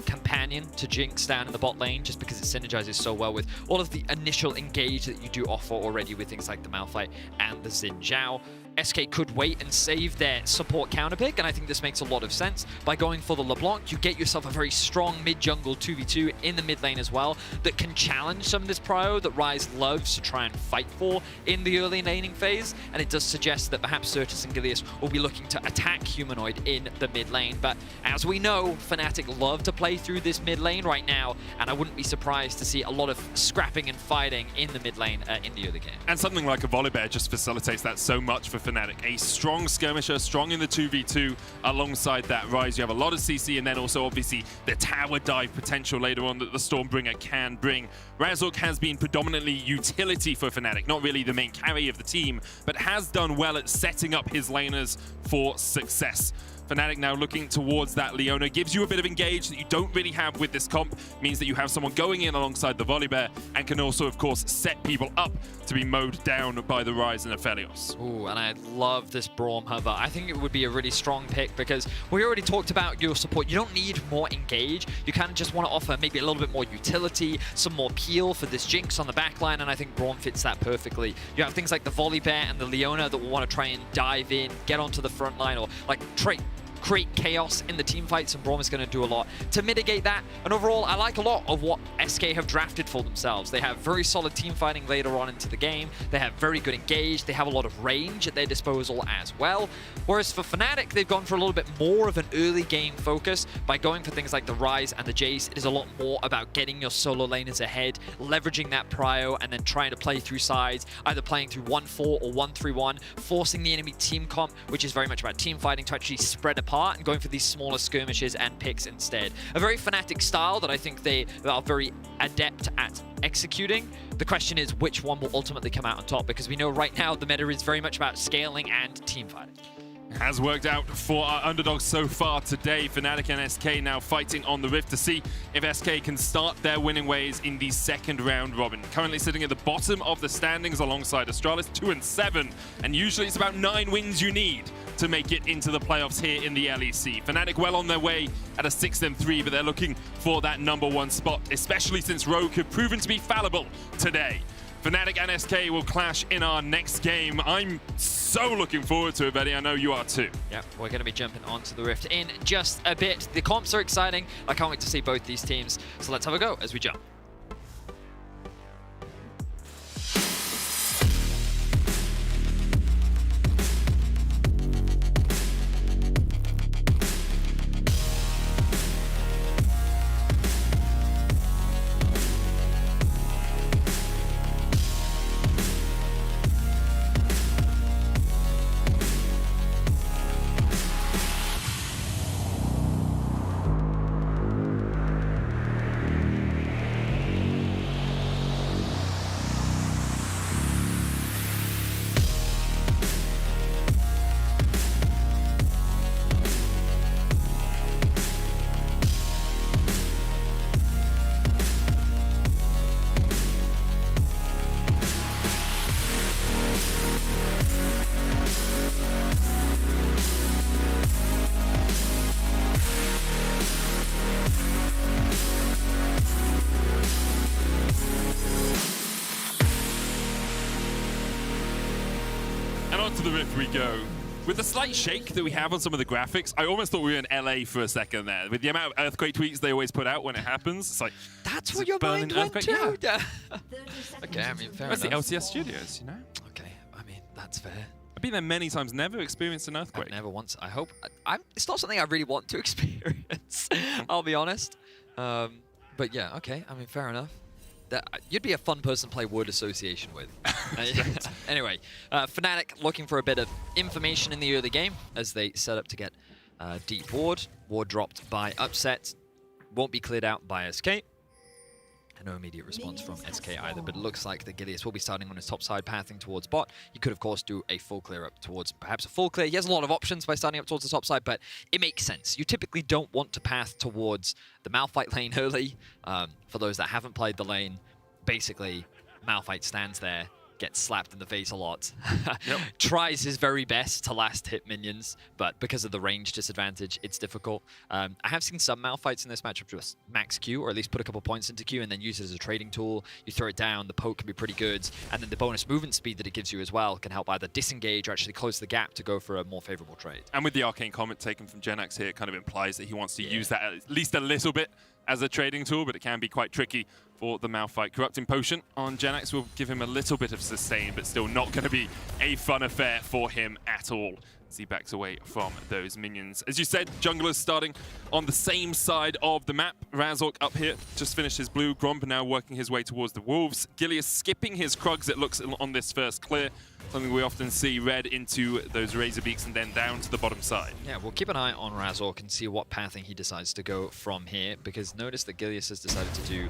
companion to Jinx down in the bot lane, just because it synergizes so well with all of the initial engage that you do offer already with things like the Malphite and the Xin Zhao. SK could wait and save their support counter pick, and I think this makes a lot of sense. By going for the LeBlanc, you get yourself a very strong mid-jungle 2v2 in the mid lane as well that can challenge some of this prio that Rise loves to try and fight for in the early laning phase, and it does suggest that perhaps Certus and Gilius will be looking to attack Humanoid in the mid lane. But as we know, Fnatic love to play through this mid lane right now, and I wouldn't be surprised to see a lot of scrapping and fighting in the mid lane in the early game. And something like a Volibear just facilitates that so much for Fnatic. A strong skirmisher, strong in the 2v2 alongside that Rise. You have a lot of CC, and then also obviously the tower dive potential later on that the Stormbringer can bring. Razork has been predominantly utility for Fnatic, not really the main carry of the team, but has done well at setting up his laners for success. Fnatic now looking towards that Leona. Gives you a bit of engage that you don't really have with this comp. Means that you have someone going in alongside the Volibear and can also, of course, set people up to be mowed down by the Rise and Aphelios. Ooh, and I love this Braum hover. I think it would be a really strong pick because we already talked about your support. You don't need more engage. You kind of just want to offer maybe a little bit more utility, some more peel for this Jinx on the backline, and I think Braum fits that perfectly. You have things like the Volibear and the Leona that will want to try and dive in, get onto the front line, or like create chaos in the team fights, and Braum is going to do a lot to mitigate that. And overall, I like a lot of what SK have drafted for themselves. They have very solid team fighting later on into the game. They have very good engage. They have a lot of range at their disposal as well. Whereas for Fnatic, they've gone for a little bit more of an early game focus by going for things like the Rise and the Jace. It is a lot more about getting your solo laners ahead, leveraging that prio, and then trying to play through sides, either playing through 1-4 or 1-3-1, forcing the enemy team comp, which is very much about team fighting, to actually spread apart and going for these smaller skirmishes and picks instead. A very Fnatic style that I think they are very adept at executing. The question is which one will ultimately come out on top, because we know right now the meta is very much about scaling and team fighting. Has worked out for our underdogs so far today. Fnatic and SK now fighting on the Rift to see if SK can start their winning ways in the second round robin. Currently sitting at the bottom of the standings alongside Astralis, 2-7, and usually it's about 9 wins you need to make it into the playoffs here in the LEC. Fnatic well on their way at a 6-3, but they're looking for that #1 spot, especially since Rogue have proven to be fallible today. Fnatic and SK will clash in our next game. I'm so looking forward to it, Betty. I know you are too. Yeah, we're going to be jumping onto the Rift in just a bit. The comps are exciting. I can't wait to see both these teams. So let's have a go as we jump. To the Rift we go. With the slight shake that we have on some of the graphics, I almost thought we were in LA for a second there. With the amount of earthquake tweets they always put out when it happens, it's like, that's what your mind went to. Yeah. Okay, I mean, fair That's enough. the LCS studios, you know? Okay, I mean, that's fair. I've been there many times, never experienced an earthquake. Never once. I hope. It's not something I really want to experience, I'll be honest. But yeah, okay, I mean, fair enough. You'd be a fun person to play word association with. Anyway, Fnatic looking for a bit of information in the early game as they set up to get deep ward. Ward dropped by Upset. Won't be cleared out by SK. No immediate response from SK either, but it looks like the Gilius will be starting on his top side, pathing towards bot. He could, of course, do a full clear up towards perhaps a full clear. He has a lot of options by starting up towards the top side, but it makes sense. You typically don't want to path towards the Malphite lane early. For those that haven't played the lane, basically, Malphite stands there, gets slapped in the face a lot, tries his very best to last hit minions, but because of the range disadvantage, it's difficult. I have seen some Malphites in this matchup just max Q, or at least put a couple points into Q and then use it as a trading tool. You throw it down, the poke can be pretty good, and then the bonus movement speed that it gives you as well can help either disengage or actually close the gap to go for a more favorable trade. And with the arcane comment taken from Genax here, it kind of implies that he wants to use that at least a little bit as a trading tool, but it can be quite tricky for the Malphite. Corrupting Potion on Genax will give him a little bit of sustain, but still not going to be a fun affair for him at all as he backs away from those minions. As you said, junglers starting on the same side of the map. Razork up here, just finished his blue. Gromp now working his way towards the Wolves. Gilius skipping his Krugs, it looks, on this first clear. Something we often see red into those Razor Beaks and then down to the bottom side. Yeah, we'll keep an eye on Razork and see what pathing he decides to go from here, because notice that Gilius has decided to do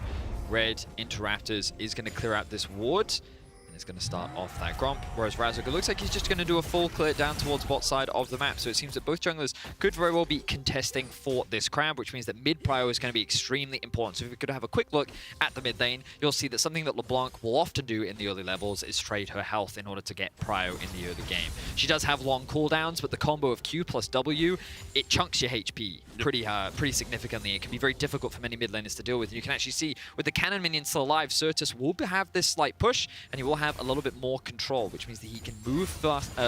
red into Raptors, is going to clear out this ward. And is going to start off that Gromp, whereas Razork, it looks like he's just going to do a full clear down towards bot side of the map. So it seems that both junglers could very well be contesting for this crab, which means that mid prio is going to be extremely important. So if we could have a quick look at the mid lane, you'll see that something that LeBlanc will often do in the early levels is trade her health in order to get prio in the early game. She does have long cooldowns, but the combo of Q plus W, it chunks your HP pretty significantly. It can be very difficult for many mid laners to deal with. And you can actually see with the cannon minion still alive, Certus will have this slight push, and he will have a little bit more control, which means that he can move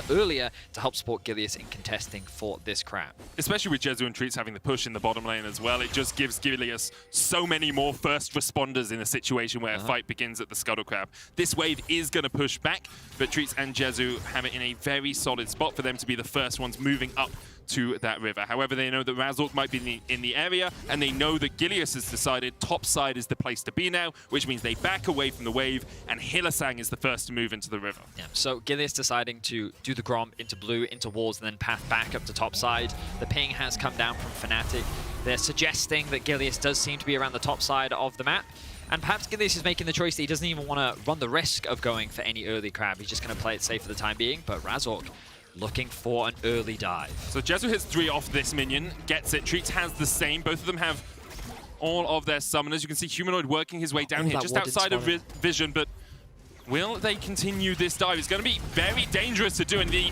earlier to help support Gilius in contesting for this crab. Especially with Jezu and Treats having the push in the bottom lane as well, it just gives Gilius so many more first responders in a situation where a fight begins at the Scuttle Crab. This wave is going to push back, but Treats and Jezu have it in a very solid spot for them to be the first ones moving up to that river. However, they know that Razork might be in the area, and they know that Gilius has decided top side is the place to be now, which means they back away from the wave, and Hylissang is the first to move into the river. Yeah, so Gilius deciding to do the Gromp into blue, into walls, and then path back up to top side. The ping has come down from Fnatic. They're suggesting that Gilius does seem to be around the top side of the map. And perhaps Gilius is making the choice that he doesn't even want to run the risk of going for any early crab. He's just going to play it safe for the time being, but Razork looking for an early dive. So Jezu hits 3 off this minion, gets it. Treats has the same. Both of them have all of their summoners. You can see Humanoid working his way down here, just outside of vision, but will they continue this dive? It's going to be very dangerous to do, and the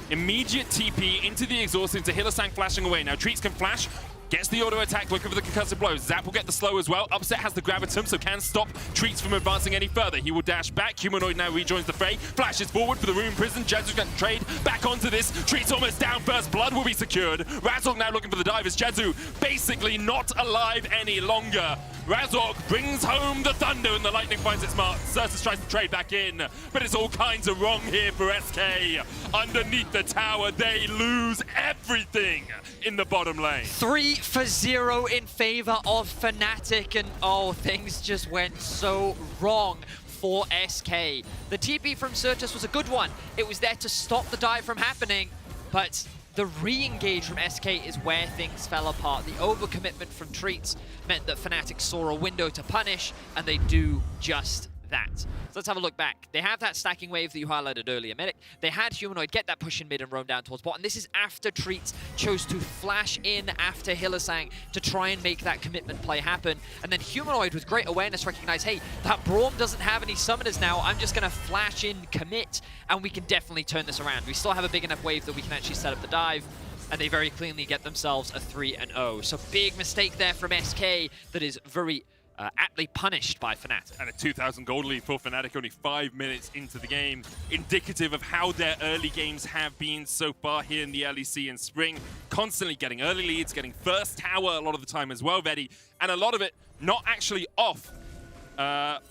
immediate TP into the exhaust, into Hylissang flashing away. Now Treats can flash, gets the auto attack, looking for the concussive blow. Zap will get the slow as well. Upset has the gravitum, so can stop Treats from advancing any further. He will dash back. Humanoid now rejoins the fray. Flashes forward for the Rune Prison. Jezu's going to trade back onto this. Treats almost down. First blood will be secured. Razork now looking for the dive as Jezu basically not alive any longer. Razork brings home the thunder and the lightning finds its mark. Certus tries to trade back in, but it's all kinds of wrong here for SK. Underneath the tower, they lose everything in the bottom lane. 3-0 in favor of Fnatic, and oh, things just went so wrong for SK. The TP from Certus was a good one. It was there to stop the dive from happening, but the re-engage from SK is where things fell apart. The overcommitment from Treats meant that Fnatic saw a window to punish, and they do just that. So let's have a look back. They have that stacking wave that you highlighted earlier, Medic. They had Humanoid get that push in mid and roam down towards bot, and this is after Treats chose to flash in after Hylissang to try and make that commitment play happen. And then Humanoid, with great awareness, recognized, hey, that Braum doesn't have any summoners now. I'm just going to flash in, commit, and we can definitely turn this around. We still have a big enough wave that we can actually set up the dive, and they very cleanly get themselves a 3-0. So big mistake there from SK that is very aptly punished by Fnatic. And a 2,000 gold lead for Fnatic only 5 minutes into the game. Indicative of how their early games have been so far here in the LEC in Spring. Constantly getting early leads, getting first tower a lot of the time as well, Vedi. And a lot of it not actually off the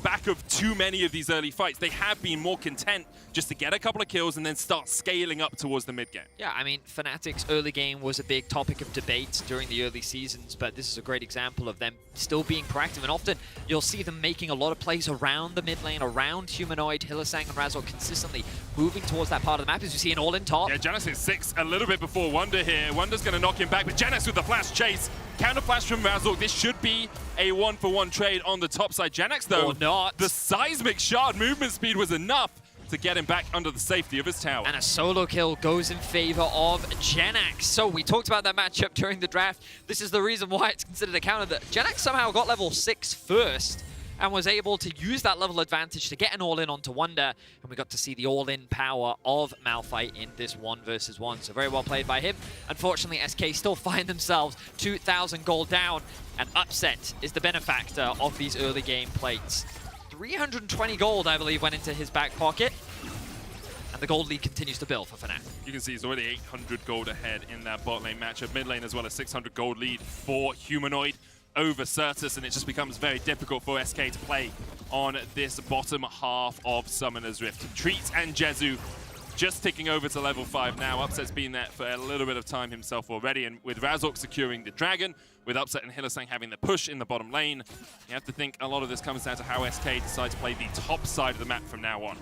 back of too many of these early fights. They have been more content just to get a couple of kills and then start scaling up towards the mid game. Yeah, I mean, Fnatic's early game was a big topic of debate during the early seasons, but this is a great example of them still being proactive, and often you'll see them making a lot of plays around the mid lane, around Humanoid, Hylissang, and Razork, consistently moving towards that part of the map, as you see an all-in top. Yeah, Janus is 6 a little bit before Wonder here. Wonder's going to knock him back, but Janus with the flash chase. Counter flash from Razork. This should be a 1-for-1 trade on the top side. Janax, though, or not. The seismic shard movement speed was enough to get him back under the safety of his tower. And a solo kill goes in favor of Janax. So we talked about that matchup during the draft. This is the reason why it's considered a counter, that Janax somehow got level 6 first and was able to use that level advantage to get an all-in onto Wonder, and we got to see the all-in power of Malphite in this 1-versus-1. So very well played by him. Unfortunately, SK still find themselves 2,000 gold down, and Upset is the benefactor of these early game plates. 320 gold, I believe, went into his back pocket. And the gold lead continues to build for Fnatic. You can see he's already 800 gold ahead in that bot lane matchup. Mid lane as well as 600 gold lead for Humanoid over Certus, and it just becomes very difficult for SK to play on this bottom half of Summoner's Rift. Treats and Jezu just ticking over to level 5 now. Upset's been there for a little bit of time himself already, and with Razork securing the Dragon, with Upset and Hylissang having the push in the bottom lane, you have to think a lot of this comes down to how SK decide to play the top side of the map from now on.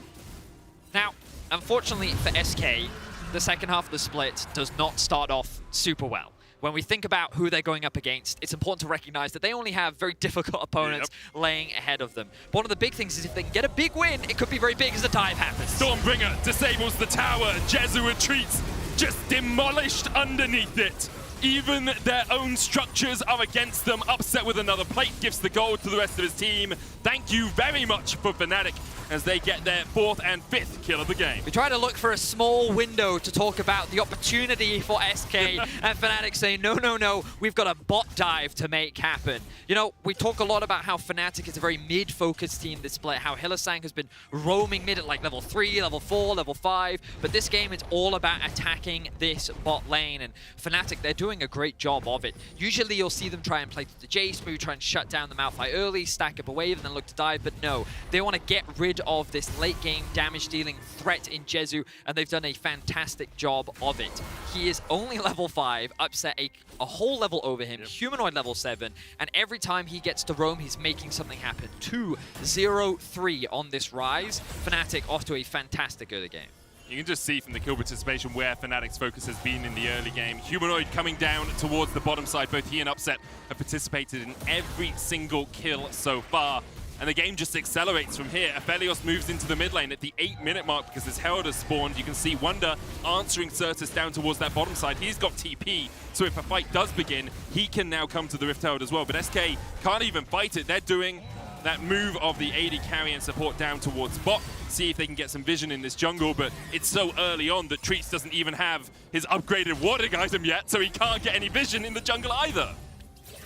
Now, unfortunately for SK, the second half of the split does not start off super well. when we think about who they're going up against, it's important to recognize that they only have very difficult opponents laying ahead of them. But one of the big things is if they can get a big win, it could be very big as the dive happens. Stormbringer disables the tower. Jezu retreats, just demolished underneath it. Even their own structures are against them. Upset with another plate, gives the gold to the rest of his team. Thank you very much for Fnatic as they get their 4th and 5th kill of the game. We try to look for a small window to talk about the opportunity for SK and Fnatic saying, no, no, no, we've got a bot dive to make happen. You know, we talk a lot about how Fnatic is a very mid-focused team this split, how Hylissang has been roaming mid at like level 3, level 4, level 5, but this game it's all about attacking this bot lane, and Fnatic, they're doing a great job of it. Usually you'll see them try and play through the Jace, maybe try and shut down the Malphite early, stack up a wave, and then look to dive, but no, they want to get rid of this late game damage dealing threat in Jezu, and they've done a fantastic job of it. He is only level 5, upset a whole level over him, Humanoid level 7, and every time he gets to roam, he's making something happen. 2-0-3 on this rise. Fnatic off to a fantastic early game. You can just see from the kill participation where Fnatic's focus has been in the early game. Humanoid coming down towards the bottom side. Both he and Upset have participated in every single kill so far. And the game just accelerates from here. Aphelios moves into the mid lane at the 8-minute mark because his Herald has spawned. You can see Wonder answering Certus down towards that bottom side. He's got TP, so if a fight does begin, he can now come to the Rift Herald as well. But SK can't even fight it. They're doing that move of the AD carry and support down towards bot. See if they can get some vision in this jungle, but it's so early on that Treats doesn't even have his upgraded warding item yet, so he can't get any vision in the jungle either.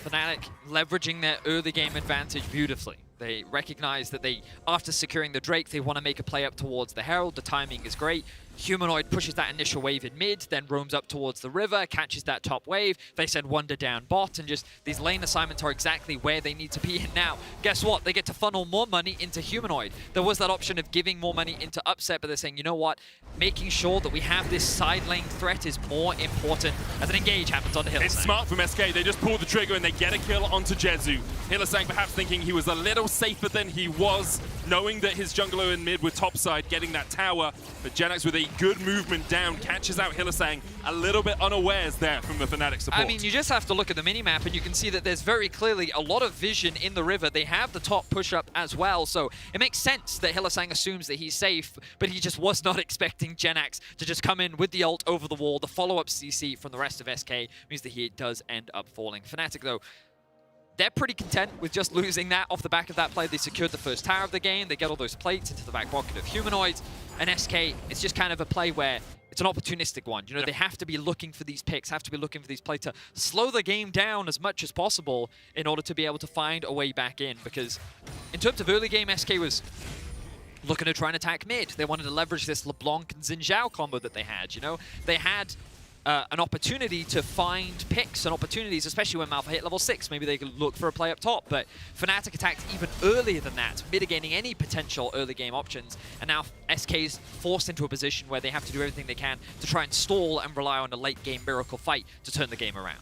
Fnatic leveraging their early game advantage beautifully. They recognize that after securing the Drake, they want to make a play up towards the Herald. The timing is great. Humanoid pushes that initial wave in mid, then roams up towards the river, catches that top wave. They send Wonder down bot, and just these lane assignments are exactly where they need to be in now. Guess what? They get to funnel more money into Humanoid. There was that option of giving more money into Upset, but they're saying, you know what? Making sure that we have this side lane threat is more important as an engage happens on the Hylissang. It's smart from SK. They just pull the trigger and they get a kill onto Jezu. Hylissang perhaps thinking he was a little safer than he was, knowing that his jungler in mid were topside, getting that tower. But Genax with a good movement down catches out Hylissang a little bit unawares there from the Fnatic support. I mean, you just have to look at the minimap and you can see that there's very clearly a lot of vision in the river. They have the top push-up as well, so it makes sense that Hylissang assumes that he's safe, but he just was not expecting Genax to just come in with the ult over the wall. The follow-up CC from the rest of SK means that he does end up falling. Fnatic, though, they're pretty content with just losing that off the back of that play. They secured the first tower of the game. They get all those plates into the back pocket of Humanoids. And SK, it's just kind of a play where it's an opportunistic one. You know, they have to be looking for these picks, have to be looking for these plays to slow the game down as much as possible in order to be able to find a way back in. Because in terms of early game, SK was looking to try and attack mid. They wanted to leverage this LeBlanc and Xin Zhao combo that they had, you know? They had an opportunity to find picks and opportunities, especially when Malphite hit level 6. Maybe they could look for a play up top, but Fnatic attacked even earlier than that, mitigating any potential early game options. And now SK's forced into a position where they have to do everything they can to try and stall and rely on a late game miracle fight to turn the game around.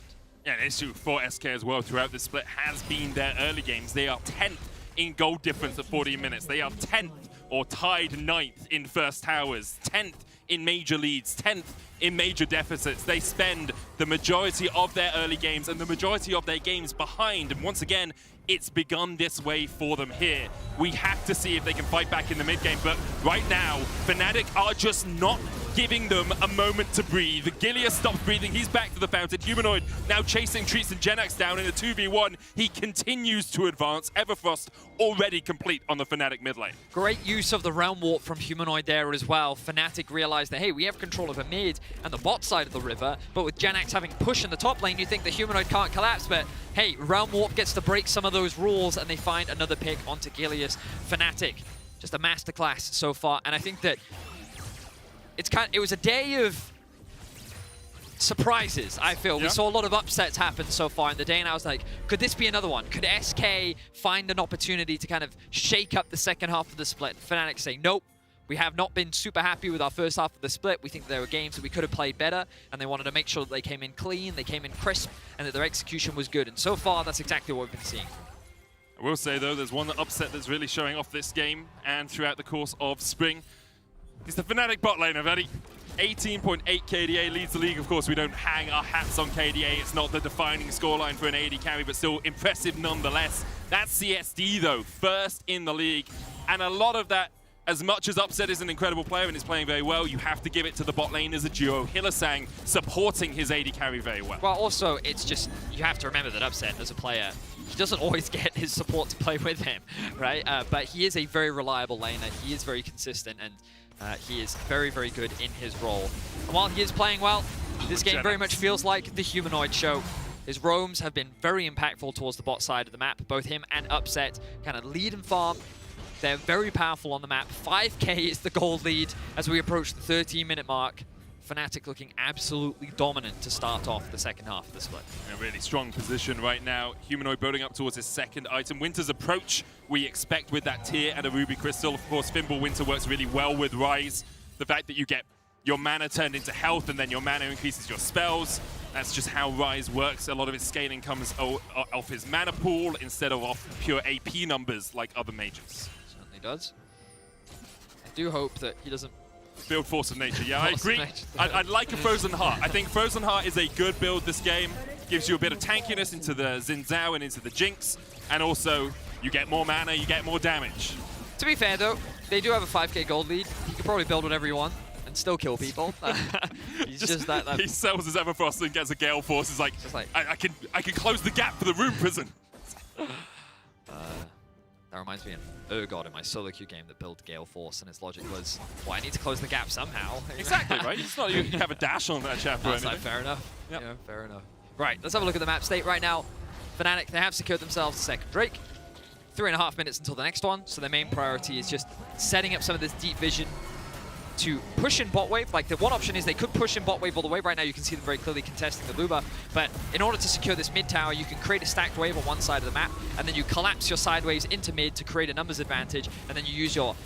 Yeah, an issue for SK as well throughout the split has been their early games. They are 10th in gold difference at 40 minutes. They are 10th or tied 9th in first towers, 10th in major leads, 10th in major deficits. They spend the majority of their early games and the majority of their games behind. And once again, it's begun this way for them here. We have to see if they can fight back in the mid game. But right now, Fnatic are just not giving them a moment to breathe. Gilius stops breathing. He's back to the fountain. Humanoid now chasing Treats and Genax down in a 2v1. He continues to advance. Everfrost already complete on the Fnatic mid lane. Great use of the Realm Warp from Humanoid there as well. Fnatic realized that, hey, we have control of the mid and the bot side of the river, but with Genax having push in the top lane, you think the Humanoid can't collapse, but hey, Realm Warp gets to break some of those rules and they find another pick onto Gilius. Fnatic, just a masterclass so far, and I think that it was a day of surprises, I feel. We saw a lot of upsets happen so far in the day, and I was like, could this be another one? Could SK find an opportunity to kind of shake up the second half of the split? Fnatic saying, nope, we have not been super happy with our first half of the split. We think there were games that we could have played better, and they wanted to make sure that they came in clean, they came in crisp, and that their execution was good. And so far, that's exactly what we've been seeing. I will say, though, there's one upset that's really showing off this game and throughout the course of Spring. It's the Fnatic bot lane, Eddie. 18.8 KDA leads the league. Of course, we don't hang our hats on KDA. It's not the defining scoreline for an AD carry, but still impressive nonetheless. That's CSD, though, first in the league. And a lot of that, as much as Upset is an incredible player and is playing very well, you have to give it to the bot lane as a duo. Hylissang supporting his AD carry very well. Well, also, it's just, you have to remember that Upset, as a player, he doesn't always get his support to play with him, right? But he is a very reliable laner. He is very consistent, and he is very, very good in his role. And while he is playing well, this game very much feels like the Humanoid show. His roams have been very impactful towards the bot side of the map. Both him and Upset kind of lead and farm. They're very powerful on the map. 5k is the gold lead as we approach the 13-minute mark. Fnatic looking absolutely dominant to start off the second half of the split. In a really strong position right now. Humanoid building up towards his second item. Winter's approach, we expect with that tier and a Ruby Crystal. Of course, Fimble Winter works really well with Ryze. The fact that you get your mana turned into health and then your mana increases your spells. That's just how Ryze works. A lot of its scaling comes off his mana pool instead of off pure AP numbers like other mages. Certainly does. I do hope that he doesn't build Force of Nature, yeah, I agree. I'd like a Frozen Heart. I think Frozen Heart is a good build this game. Gives you a bit of tankiness into the Xin Zhao and into the Jinx. And also, you get more mana, you get more damage. To be fair, though, they do have a 5k gold lead. You can probably build whatever you want and still kill people. He's just that. He sells his Everfrost and gets a Gale Force. It's like, I can close the gap for the Rune Prison. That reminds me of Urgot in my solo queue game that built Gale Force, and his logic was, well, I need to close the gap somehow. Exactly, right? It's not you have a dash on that chapter or anything. Like, fair enough. Yep. Yeah, fair enough. Right, let's have a look at the map state right now. Fnatic, they have secured themselves a second Drake. 3.5 minutes until the next one, so their main priority is just setting up some of this deep vision to push in bot wave. Like, the one option is they could push in bot wave all the way. Right now you can see them very clearly contesting the blue buff, but in order to secure this mid tower, you can create a stacked wave on one side of the map, and then you collapse your side waves into mid to create a numbers advantage, and then you use your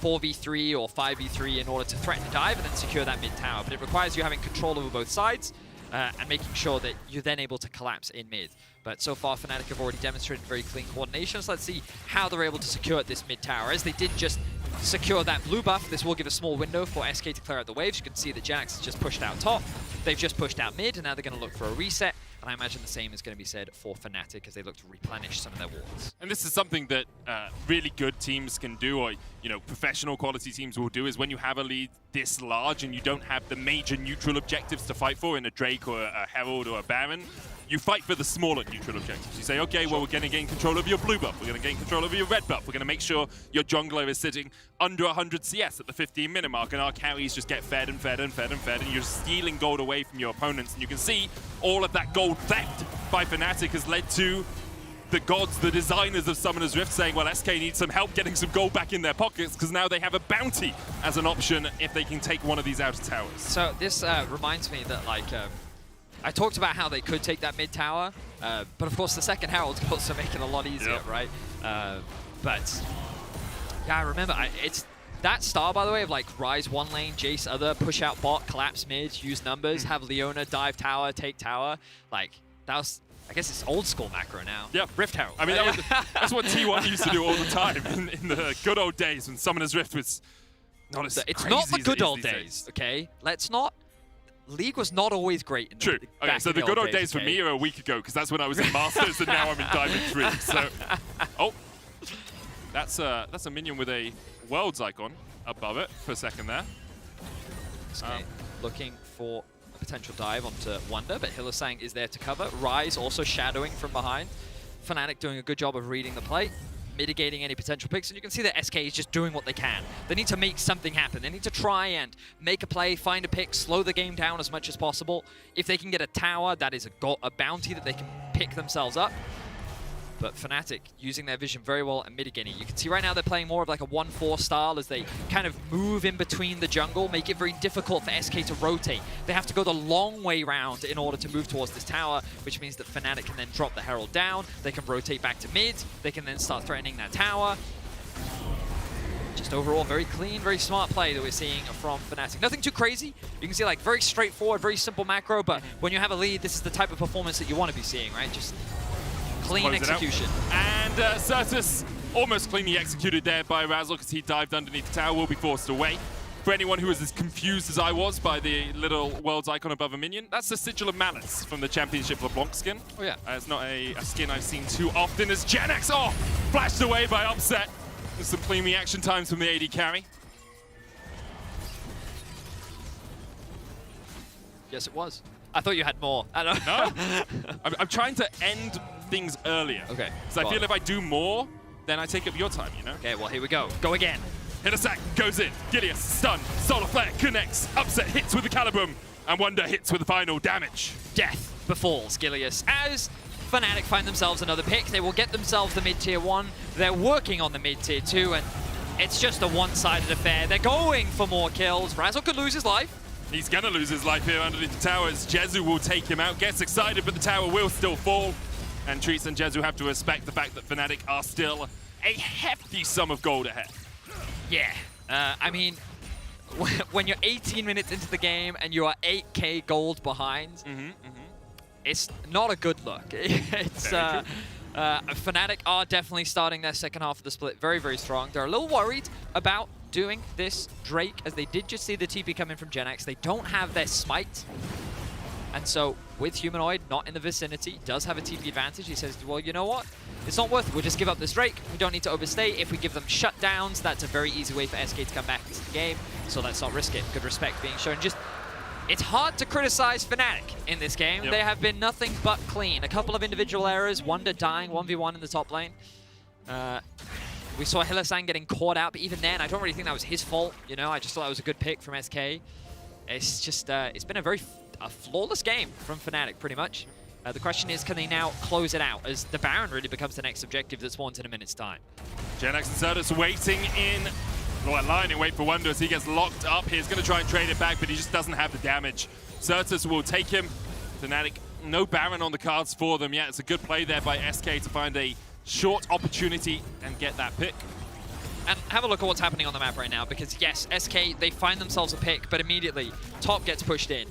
4v3 or 5v3 in order to threaten dive and then secure that mid tower. But it requires you having control over both sides and making sure that you're then able to collapse in mid. But so far, Fnatic have already demonstrated very clean coordination, so let's see how they're able to secure this mid tower. As they did just secure that blue buff, this will give a small window for SK to clear out the waves. You can see that Jax has just pushed out top. They've just pushed out mid, and now they're going to look for a reset. And I imagine the same is going to be said for Fnatic as they look to replenish some of their wards. And this is something that really good teams can do, or professional quality teams will do, is when you have a lead this large and you don't have the major neutral objectives to fight for in a Drake or a Herald or a Baron, you fight for the smaller neutral objectives. You say, okay, well, we're going to gain control of your blue buff. We're going to gain control of your red buff. We're going to make sure your jungler is sitting under 100 CS at the 15-minute mark, and our carries just get fed and fed and fed and fed, and you're stealing gold away from your opponents. And you can see all of that gold theft by Fnatic has led to the gods, the designers of Summoner's Rift, saying, well, SK needs some help getting some gold back in their pockets, because now they have a bounty as an option if they can take one of these outer towers. So this reminds me that, like, I talked about how they could take that mid tower, but of course the second Herald's going to also make it a lot easier, right? But yeah, I remember, it's that style, by the way, of like Ryze one lane, Jace other, push out bot, collapse mid, use numbers, have Leona dive tower, take tower. Like, that was, I guess it's old school macro now. Yeah, Rift Herald. I mean, that's what T1 used to do all the time in the good old days when Summoner's Rift was not as It's crazy not the as good it is old these days, okay? Let's not. League was not always great. In True. Okay, so the good old days for me are a week ago, because that's when I was in Masters, and now I'm in Diamond 3. So, oh, that's a minion with a Worlds icon above it for a second there. Okay, looking for a potential dive onto Wonder, but Hylissang is there to cover. Ryze also shadowing from behind. Fnatic doing a good job of reading the play, mitigating any potential picks, and you can see that SK is just doing what they can. They need to make something happen. They need to try and make a play, find a pick, slow the game down as much as possible. If they can get a tower, that is a bounty that they can pick themselves up. But Fnatic using their vision very well and mitigating. You can see right now they're playing more of like a 1-4 style as they kind of move in between the jungle, make it very difficult for SK to rotate. They have to go the long way round in order to move towards this tower, which means that Fnatic can then drop the Herald down, they can rotate back to mid, they can then start threatening that tower. Just overall, very clean, very smart play that we're seeing from Fnatic. Nothing too crazy. You can see like very straightforward, very simple macro, but when you have a lead, this is the type of performance that you want to be seeing, right? Just clean execution. And Certus almost cleanly executed there by Razzle, because he dived underneath the tower, will be forced away. For anyone who is as confused as I was by the little world's icon above a minion, that's the Sigil of Malice from the Championship LeBlanc skin. Oh yeah. It's not a skin I've seen too often as Genax, flashed away by Upset. There's some clean reaction times from the AD carry. Yes, it was. I thought you had more. I don't know. No? I'm trying to end things earlier. Okay. So I feel if I do more, then I take up your time, you know? Okay, well, here we go. Go again. Hillesack goes in. Gideus stunned. Solar Flare connects. Upset hits with the Calibrum. And Wonder hits with the final damage. Death befalls Gilius as Fnatic find themselves another pick. They will get themselves the mid-tier 1. They're working on the mid-tier 2, and it's just a one-sided affair. They're going for more kills. Razzle could lose his life. He's gonna lose his life here underneath the towers. Jezu will take him out. Gets excited, but the tower will still fall. And Treats and Jezu have to respect the fact that Fnatic are still a hefty sum of gold ahead. Yeah. I mean, when you're 18 minutes into the game and you are 8k gold behind, it's not a good look. It's Fnatic are definitely starting their second half of the split very, very strong. They're a little worried about doing this Drake, as they did just see the TP come in from Genax. They don't have their smite. And so, with Humanoid not in the vicinity, does have a TP advantage. He says, well, you know what? It's not worth it. We'll just give up this Drake. We don't need to overstay. If we give them shutdowns, that's a very easy way for SK to come back into the game. So let's not risk it. Good respect being shown. Just, it's hard to criticize Fnatic in this game. They have been nothing but clean. A couple of individual errors. Wonder dying 1v1 in the top lane. We saw Hillesan getting caught out, but even then, I don't really think that was his fault. You know, I just thought that was a good pick from SK. It's just, it's been a flawless game from Fnatic, pretty much. The question is, can they now close it out, as the Baron really becomes the next objective that spawns in a minute's time. Genax and Certus waiting in, line in wait for Wonder as he gets locked up. He's going to try and trade it back, but he just doesn't have the damage. Certus will take him. Fnatic, no Baron on the cards for them yet. It's a good play there by SK to find a short opportunity and get that pick. And have a look at what's happening on the map right now, because yes, SK, they find themselves a pick, but immediately top gets pushed in,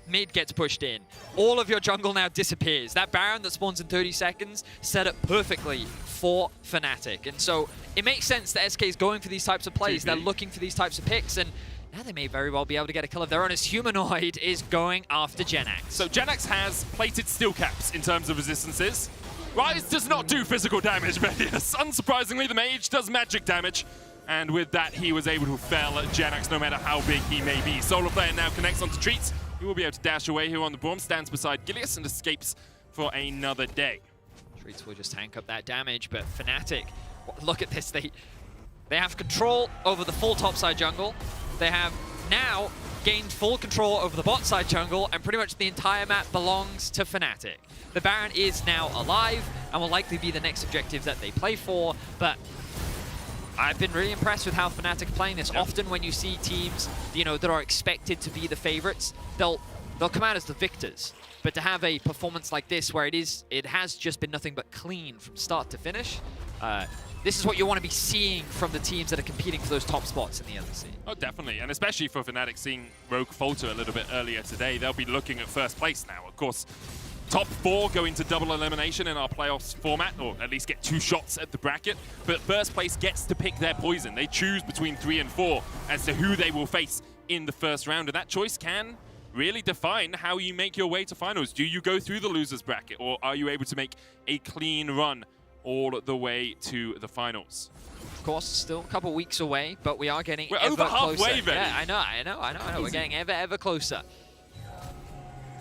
mid gets pushed in. All of your jungle now disappears. That Baron that spawns in 30 seconds set up perfectly for Fnatic. And so it makes sense that SK is going for these types of plays. They're looking for these types of picks, and now they may very well be able to get a kill of their own as Humanoid is going after Genax. So Genax has plated steel caps in terms of resistances. Ryze does not do physical damage, but yes, unsurprisingly, the mage does magic damage. And with that, he was able to fell Genax no matter how big he may be. Solar Flare now connects onto Treats. He will be able to dash away here on the Braum, stands beside Gilius and escapes for another day. Treats will just tank up that damage, but Fnatic, look at this. They have control over the full topside jungle. They have now gained full control over the bot side jungle, and pretty much the entire map belongs to Fnatic. The Baron is now alive and will likely be the next objective that they play for, but I've been really impressed with how Fnatic are playing this. Often when you see teams, you know, that are expected to be the favorites, they'll come out as the victors. But to have a performance like this where it has just been nothing but clean from start to finish, this is what you want to be seeing from the teams that are competing for those top spots in the LEC. Oh, definitely. And especially for Fnatic seeing Rogue falter a little bit earlier today, they'll be looking at first place now. Of course, top 4 go into double elimination in our playoffs format, or at least get 2 shots at the bracket. But first place gets to pick their poison. They choose between 3 and 4 as to who they will face in the first round. And that choice can really define how you make your way to finals. Do you go through the losers bracket, or are you able to make a clean run all the way to the finals? Of course, still a couple weeks away, but we are getting We're ever over closer. halfway, Benny. Yeah, I know. We're getting ever closer.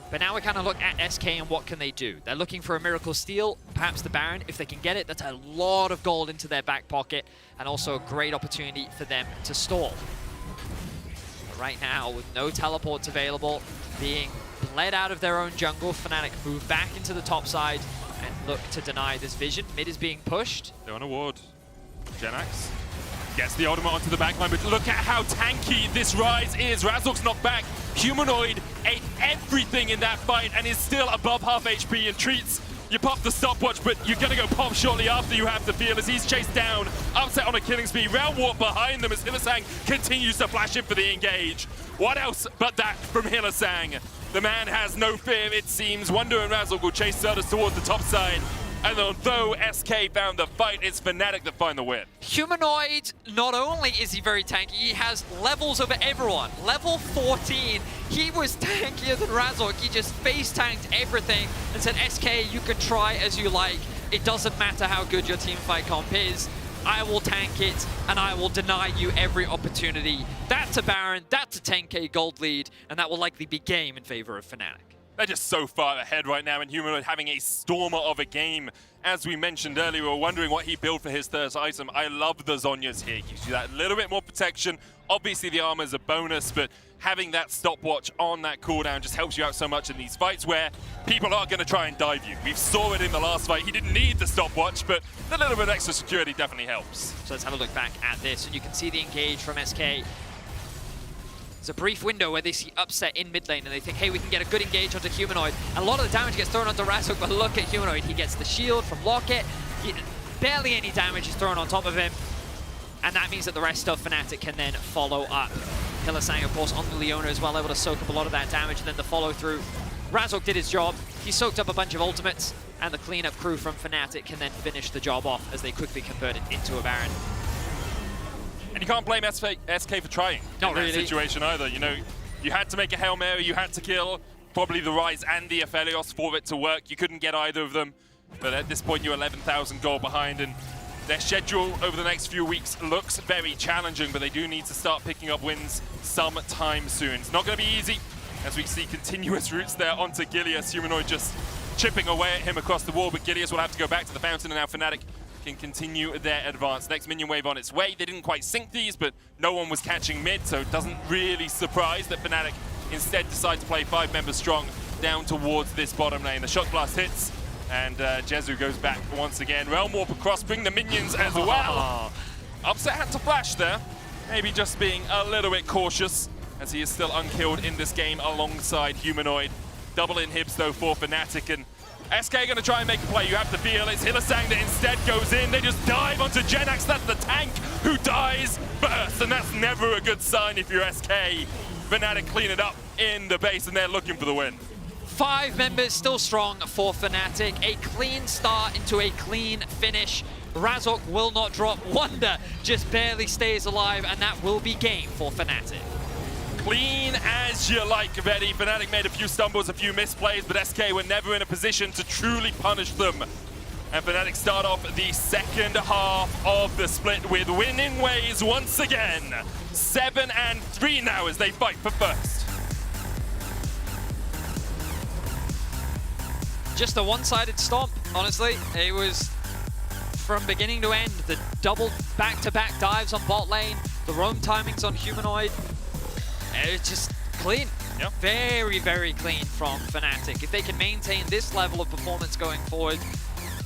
But now we kind of look at SK and what can they do. They're looking for a Miracle Steal, perhaps the Baron. If they can get it, that's a lot of gold into their back pocket, and also a great opportunity for them to stall. But right now, with no teleports available, being bled out of their own jungle, Fnatic move back into the top side and look to deny this vision. Mid is being pushed. They're on a ward. Genax gets the ultimate onto the backline, but look at how tanky this Ryze is. Razork's not back. Humanoid ate everything in that fight and is still above half HP, and Treats, you pop the stopwatch, but you're going to go pop shortly after you have the feel as he's chased down. Upset on a killing spree. Round warp behind them as Hillesan continues to flash in for the engage. What else but that from Hillesan? The man has no fear, it seems. Wonder and Razork will chase Certus towards the top side. And although SK found the fight, it's Fnatic that find the win. Humanoid, not only is he very tanky, he has levels over everyone. Level 14, he was tankier than Razork. He just face tanked everything and said, SK, you can try as you like. It doesn't matter how good your teamfight comp is. I will tank it, and I will deny you every opportunity. That's a Baron, that's a 10k gold lead, and that will likely be game in favor of Fnatic. They're just so far ahead right now, and Humanoid having a stormer of a game. As we mentioned earlier, we were wondering what he built for his third item. I love the Zhonya's here. Gives you that little bit more protection. Obviously, the armor is a bonus, but having that stopwatch on that cooldown just helps you out so much in these fights where people are going to try and dive you. We saw it in the last fight. He didn't need the stopwatch, but the little bit of extra security definitely helps. So let's have a look back at this, and you can see the engage from SK. There's a brief window where they see upset in mid lane and they think, hey, we can get a good engage onto Humanoid. And a lot of the damage gets thrown onto Razork, but look at Humanoid. He gets the shield from Locket. Barely any damage is thrown on top of him. And that means that the rest of Fnatic can then follow up. Hylissang, of course, on the Leona as well, able to soak up a lot of that damage, and then the follow through. Razork did his job. He soaked up a bunch of ultimates, and the cleanup crew from Fnatic can then finish the job off as they quickly convert it into a Baron. And you can't blame SK for trying in that situation either. You know, you had to make a Hail Mary, you had to kill probably the Ryze and the Aphelios for it to work. You couldn't get either of them, but at this point you're 11,000 gold behind, and their schedule over the next few weeks looks very challenging, but they do need to start picking up wins sometime soon. It's not going to be easy, as we see continuous routes there onto Gilius. Humanoid just chipping away at him across the wall, but Gilius will have to go back to the fountain, and now Fnatic can continue their advance. Next minion wave on its way. They didn't quite sync these, but no one was catching mid, so it doesn't really surprise that Fnatic instead decide to play 5 members strong down towards this bottom lane. The Shock Blast hits, and Jezu goes back once again. Realm Warp across, bring the minions as well. Upset had to flash there. Maybe just being a little bit cautious, as he is still unkilled in this game alongside Humanoid. Double inhibs though for Fnatic, and SK going to try and make a play. You have to feel it's Hylissang that instead goes in. They just dive onto Jenax. That's the tank who dies first, and that's never a good sign if you're SK. Fnatic clean it up in the base, and they're looking for the win. 5 members still strong for Fnatic. A clean start into a clean finish. Razork will not drop. Wonder just barely stays alive, and that will be game for Fnatic. Clean as you like, Reddy. Fnatic made a few stumbles, a few misplays, but SK were never in a position to truly punish them. And Fnatic start off the second half of the split with winning ways once again. 7-3 now as they fight for first. Just a one-sided stomp, honestly. It was from beginning to end. The double back-to-back dives on bot lane, the roam timings on Humanoid. It's just clean. Yep. Very, very clean from Fnatic. If they can maintain this level of performance going forward,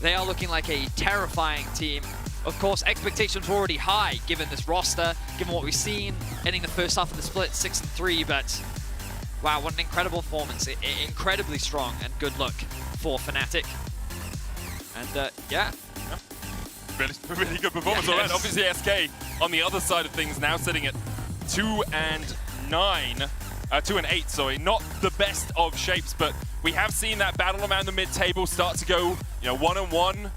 they are looking like a terrifying team. Of course, expectations were already high given this roster, given what we've seen, ending the first half of the split 6-3, but wow, what an incredible performance. Incredibly strong and good look for Fnatic. And yeah. Really good performance. All right, obviously SK on the other side of things now sitting at 2-8, sorry. Not the best of shapes, but we have seen that battle around the mid-table start to go, you know, 1-on-1.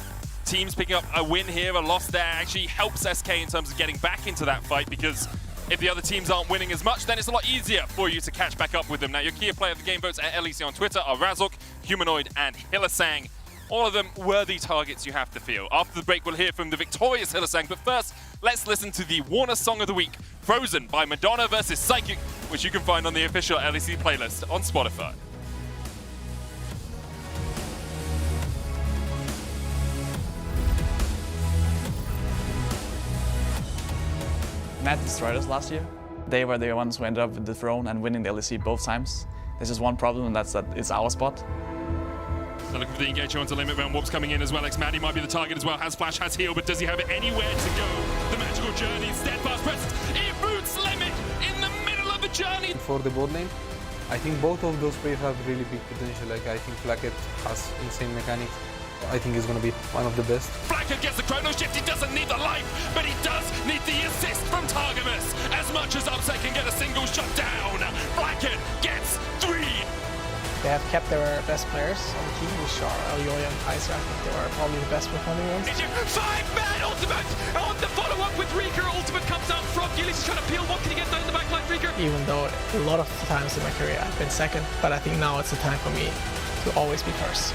Teams picking up a win here, a loss there, actually helps SK in terms of getting back into that fight, because if the other teams aren't winning as much, then it's a lot easier for you to catch back up with them. Now, your key player of the game votes at LEC on Twitter are Razork, Humanoid, and Hylissang. All of them worthy targets you have to feel. After the break, we'll hear from the victorious Hylissang, but first, let's listen to the Warner Song of the Week, Frozen by Madonna vs. Psychic, which you can find on the official LEC playlist on Spotify. Mad destroyed us last year. They were the ones who ended up with the throne and winning the LEC both times. There's just one problem, and that's that it's our spot. So looking for the engage onto limit. Realm Warp's coming in as well. Maddie might be the target as well. Has flash, has heal, but does he have anywhere to go? The magical journey, steadfast presence. It roots limit in the middle of the journey. For the bot lane, I think both of those players have really big potential. Like, I think Blackhead has insane mechanics. I think he's going to be one of the best. Blackhead gets the chrono shift. He doesn't need the life, but he does need the assist from Targamas. As much as Upset can get a single shot down, Blackhead gets 3. They have kept their best players on the team, which are Elioya and Kaiser. I think they were probably the best performing ones. 5-man ultimate on the follow-up with Reeker. Ultimate comes out from Gillis. He's trying to peel. What can he get down the backline, Reeker? Even though a lot of times in my career I've been second, but I think now it's the time for me to always be first.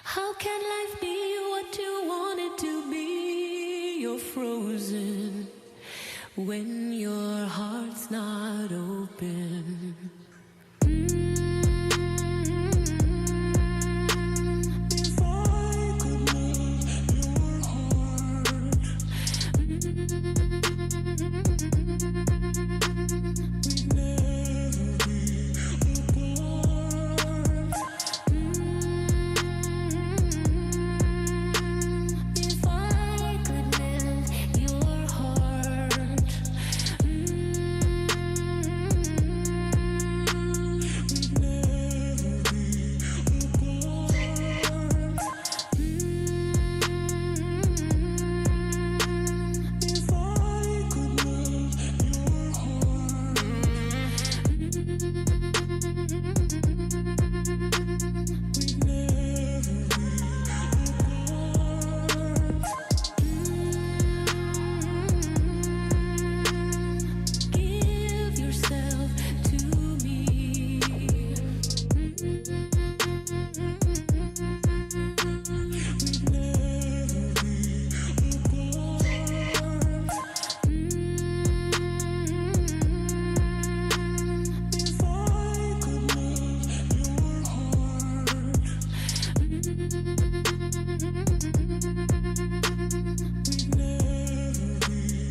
How can life be what you want it to be? You're frozen when your heart's not open. If I could melt your heart, we'd never be apart. If I could melt your heart, we'd never be apart. If I could melt your heart, we'd never be apart. Give yourself to me. We'd never be apart. If I could melt your heart, we'd never be apart.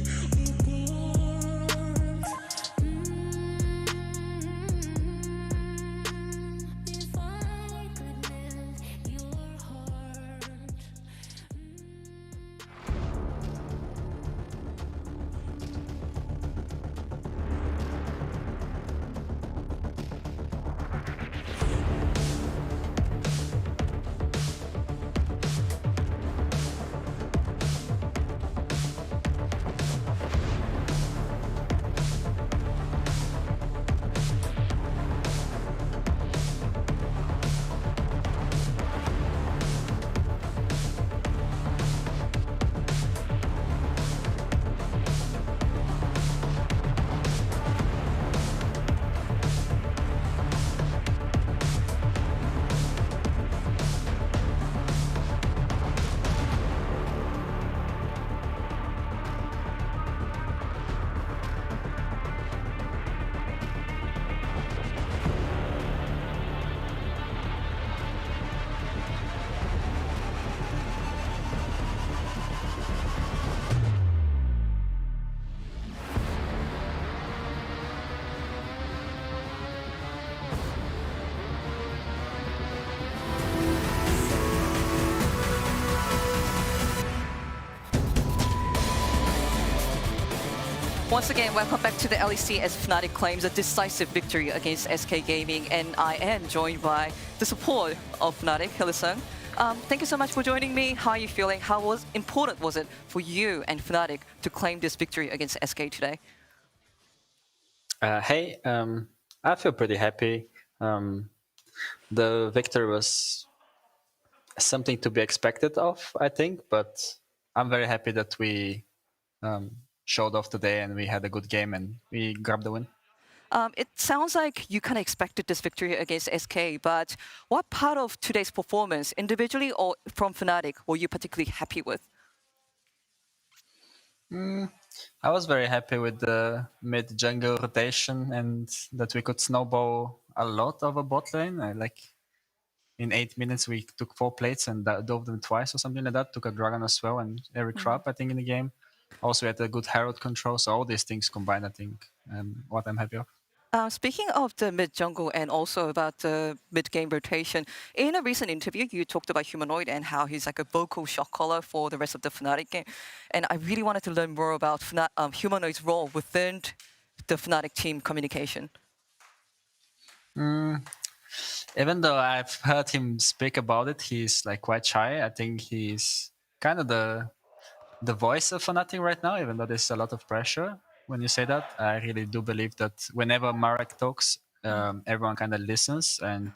If I could melt your heart. Once again, welcome back to the LEC as Fnatic claims a decisive victory against SK Gaming, and I am joined by the support of Fnatic, Hillesung. Thank you so much for joining me. How are you feeling? How important was it for you and Fnatic to claim this victory against SK today? Hey, I feel pretty happy. The victory was something to be expected of, I think, but I'm very happy that we showed off today and we had a good game and we grabbed the win. It sounds like you kind of expected this victory against SK, but what part of today's performance, individually or from Fnatic, were you particularly happy with? I was very happy with the mid-jungle rotation and that we could snowball a lot of a bot lane. In 8 minutes, we took 4 plates and dove them twice or something like that. Took a dragon as well and Eric Trapp, I think, in the game. Also, we had a good Herald control. So all these things combined, I think, what I'm happy of. Speaking of the mid jungle and also about the mid game rotation, in a recent interview, you talked about Humanoid and how he's like a vocal shot caller for the rest of the Fnatic game. And I really wanted to learn more about Humanoid's role within the Fnatic team communication. Even though I've heard him speak about it, he's like quite shy. I think he's kind of the voice of Fnatic right now, even though there's a lot of pressure. When you say that, I really do believe that whenever Marek talks, everyone kind of listens, and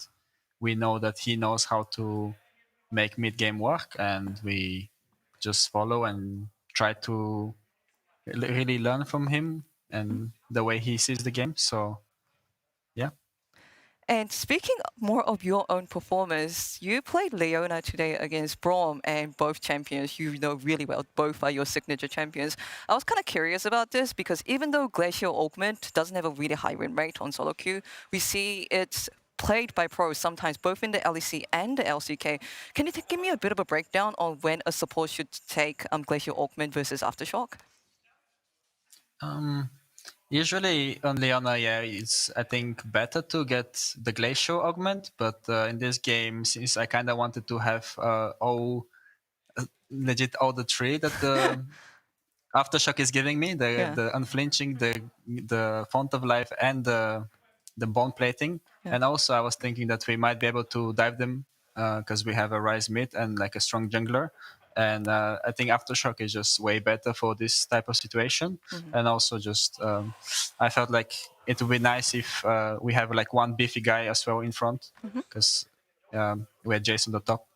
we know that he knows how to make mid-game work, and we just follow and try to really learn from him and the way he sees the game. So, yeah. And speaking more of your own performance, you played Leona today against Braum, and both champions you know really well. Both are your signature champions. I was kind of curious about this because even though Glacial Augment doesn't have a really high win rate on solo queue, we see it's played by pros sometimes both in the LEC and the LCK. Can you give me a bit of a breakdown on when a support should take Glacial Augment versus Aftershock? Usually on Leona, it's I think better to get the Glacial Augment, but in this game, since I kind of wanted to have legit all the 3 that the Aftershock is giving me, the unflinching, the font of life, and the bone plating, and also I was thinking that we might be able to dive them because we have a Ryze mid and like a strong jungler. And I think Aftershock is just way better for this type of situation. And also just, I felt like it would be nice if we have like one beefy guy as well in front, because we had Jace on the top.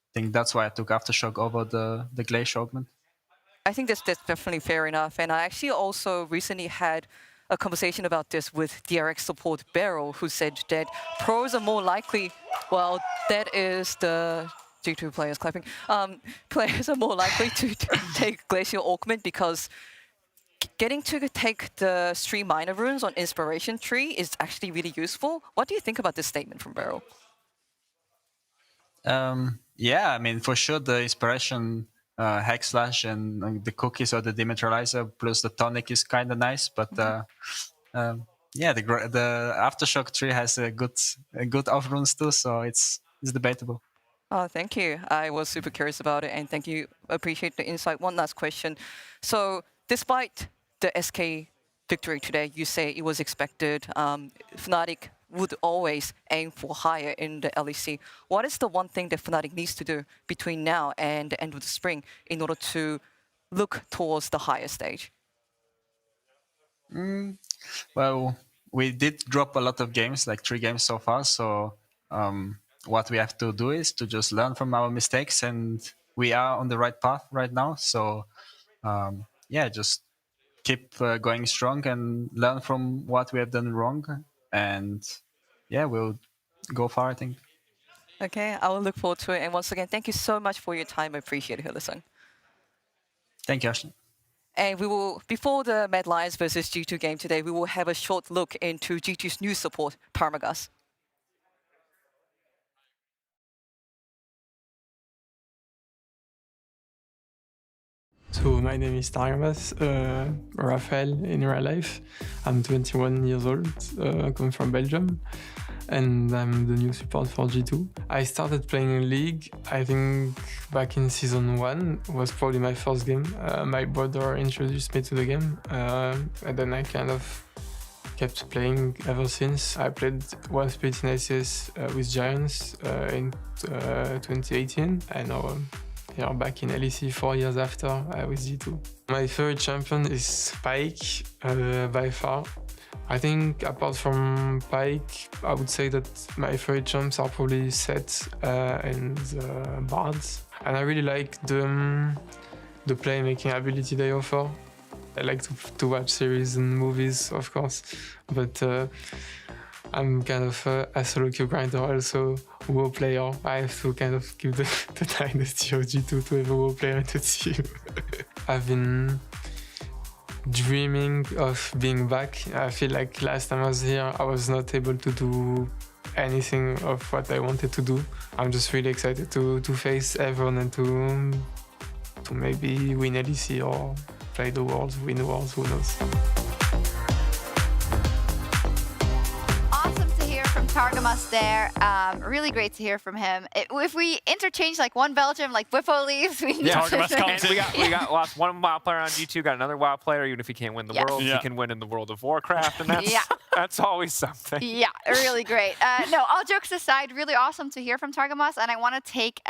I think that's why I took Aftershock over the Glacial Augment. I think that's definitely fair enough. And I actually also recently had a conversation about this with DRX support Beryl, who said that pros are more likely, well, that is the G2 players clapping. Players are more likely to take Glacial Augment because getting to take the 3 minor runes on Inspiration Tree is actually really useful. What do you think about this statement from Beryl? Yeah, I mean, for sure, the Inspiration Hack Slash and the cookies or the Demetrializer plus the tonic is kind of nice, but yeah, the Aftershock tree has a good off runes too, so it's debatable. Oh, thank you. I was super curious about it, and thank you. Appreciate the insight. One last question. So, despite the SK victory today, you say it was expected. Fnatic would always aim for higher in the LEC. What is the one thing that Fnatic needs to do between now and the end of the spring in order to look towards the higher stage? Well, we did drop a lot of games, like 3 games so far, so what we have to do is to just learn from our mistakes, and we are on the right path right now. So yeah, just keep going strong and learn from what we have done wrong, and yeah, we'll go far, I think. Okay, I will look forward to it. And once again, thank you so much for your time. I appreciate it, Hilla-san. Thank you, Ashley. And we will, before the Mad Lions versus G2 game today, we will have a short look into G2's new support, Parmagas. So my name is Parmagas, Raphael in real life. I'm 21 years old, come from Belgium, and I'm the new support for G2. I started playing League, I think back in season 1, was probably my first game. My brother introduced me to the game, and then I kind of kept playing ever since. I played one split in ICS with Giants in 2018, and now here back in LEC 4 years after with G2. My favorite champion is Spike by far. I think apart from Pike, I would say that my favorite champs are probably Sett and Bards. And I really like the playmaking ability they offer. I like to watch series and movies, of course, but I'm kind of a solo queue grinder, also WoW player. I have to kind of keep the dynasty of G2 to have a WoW player in the team. I've been dreaming of being back. I feel like last time I was here, I was not able to do anything of what I wanted to do. I'm just really excited to face everyone and to maybe win LEC or play the Worlds, win the Worlds, who knows. Awesome to hear from Targamas there. Really great to hear from him. If we interchange like one Belgium, like Bwipo leaves, we need Targamas comes in. We got lost one WoW player on G2, got another WoW player. Even if he can't win the World, he can win in the World of Warcraft, and that's always something. Yeah, really great. No, all jokes aside, really awesome to hear from Targamas, and I want to take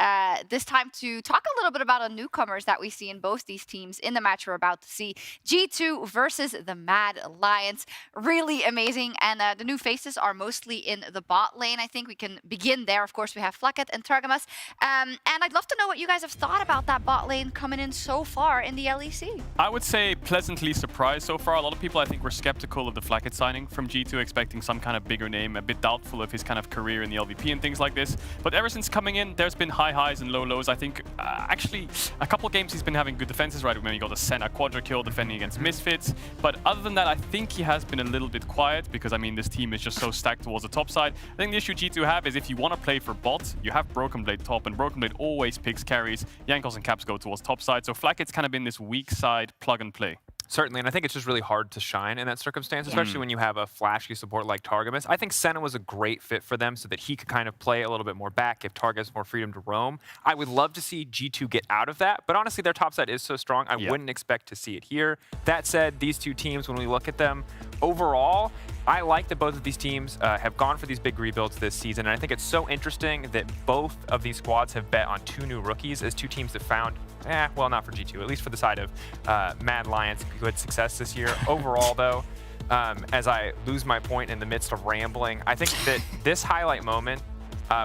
this time to talk a little bit about the newcomers that we see in both these teams in the match we're about to see. G2 versus the Mad Lions. Really amazing, and the new faces are mostly in the bot lane. I think we can begin there. Of course, we have Flacket and Targamas, and I'd love to know what you guys have thought about that bot lane coming in so far in the LEC. I would say pleasantly surprised so far. A lot of people, I think, were skeptical of the Flacket signing from G2, expecting some kind of bigger name, a bit doubtful of his kind of career in the LVP and things like this. But ever since coming in, there's been high highs and low lows. I think actually a couple of games he's been having good defenses, right? When he got a Senna quadra kill defending against Misfits. But other than that, I think he has been a little bit quiet because, I mean, this team is just so stacked towards the top side. I think the issue G2 have is if you want to play for bot, you have Broken Blade top, and Broken Blade always picks carries. Jankos and Caps go towards top side. So Flacket's kind of been this weak side plug and play. Certainly, and I think it's just really hard to shine in that circumstance, especially when you have a flashy support like Targamas. I think Senna was a great fit for them so that he could kind of play a little bit more back, give Targamas more freedom to roam. I would love to see G2 get out of that, but honestly, their top side is so strong, I wouldn't expect to see it here. That said, these two teams, when we look at them, overall, I like that both of these teams have gone for these big rebuilds this season, and I think it's so interesting that both of these squads have bet on two new rookies as two teams that found, well, not for G2, at least for the side of Mad Lions, good success this year. Overall, though, as I lose my point in the midst of rambling, I think that this highlight moment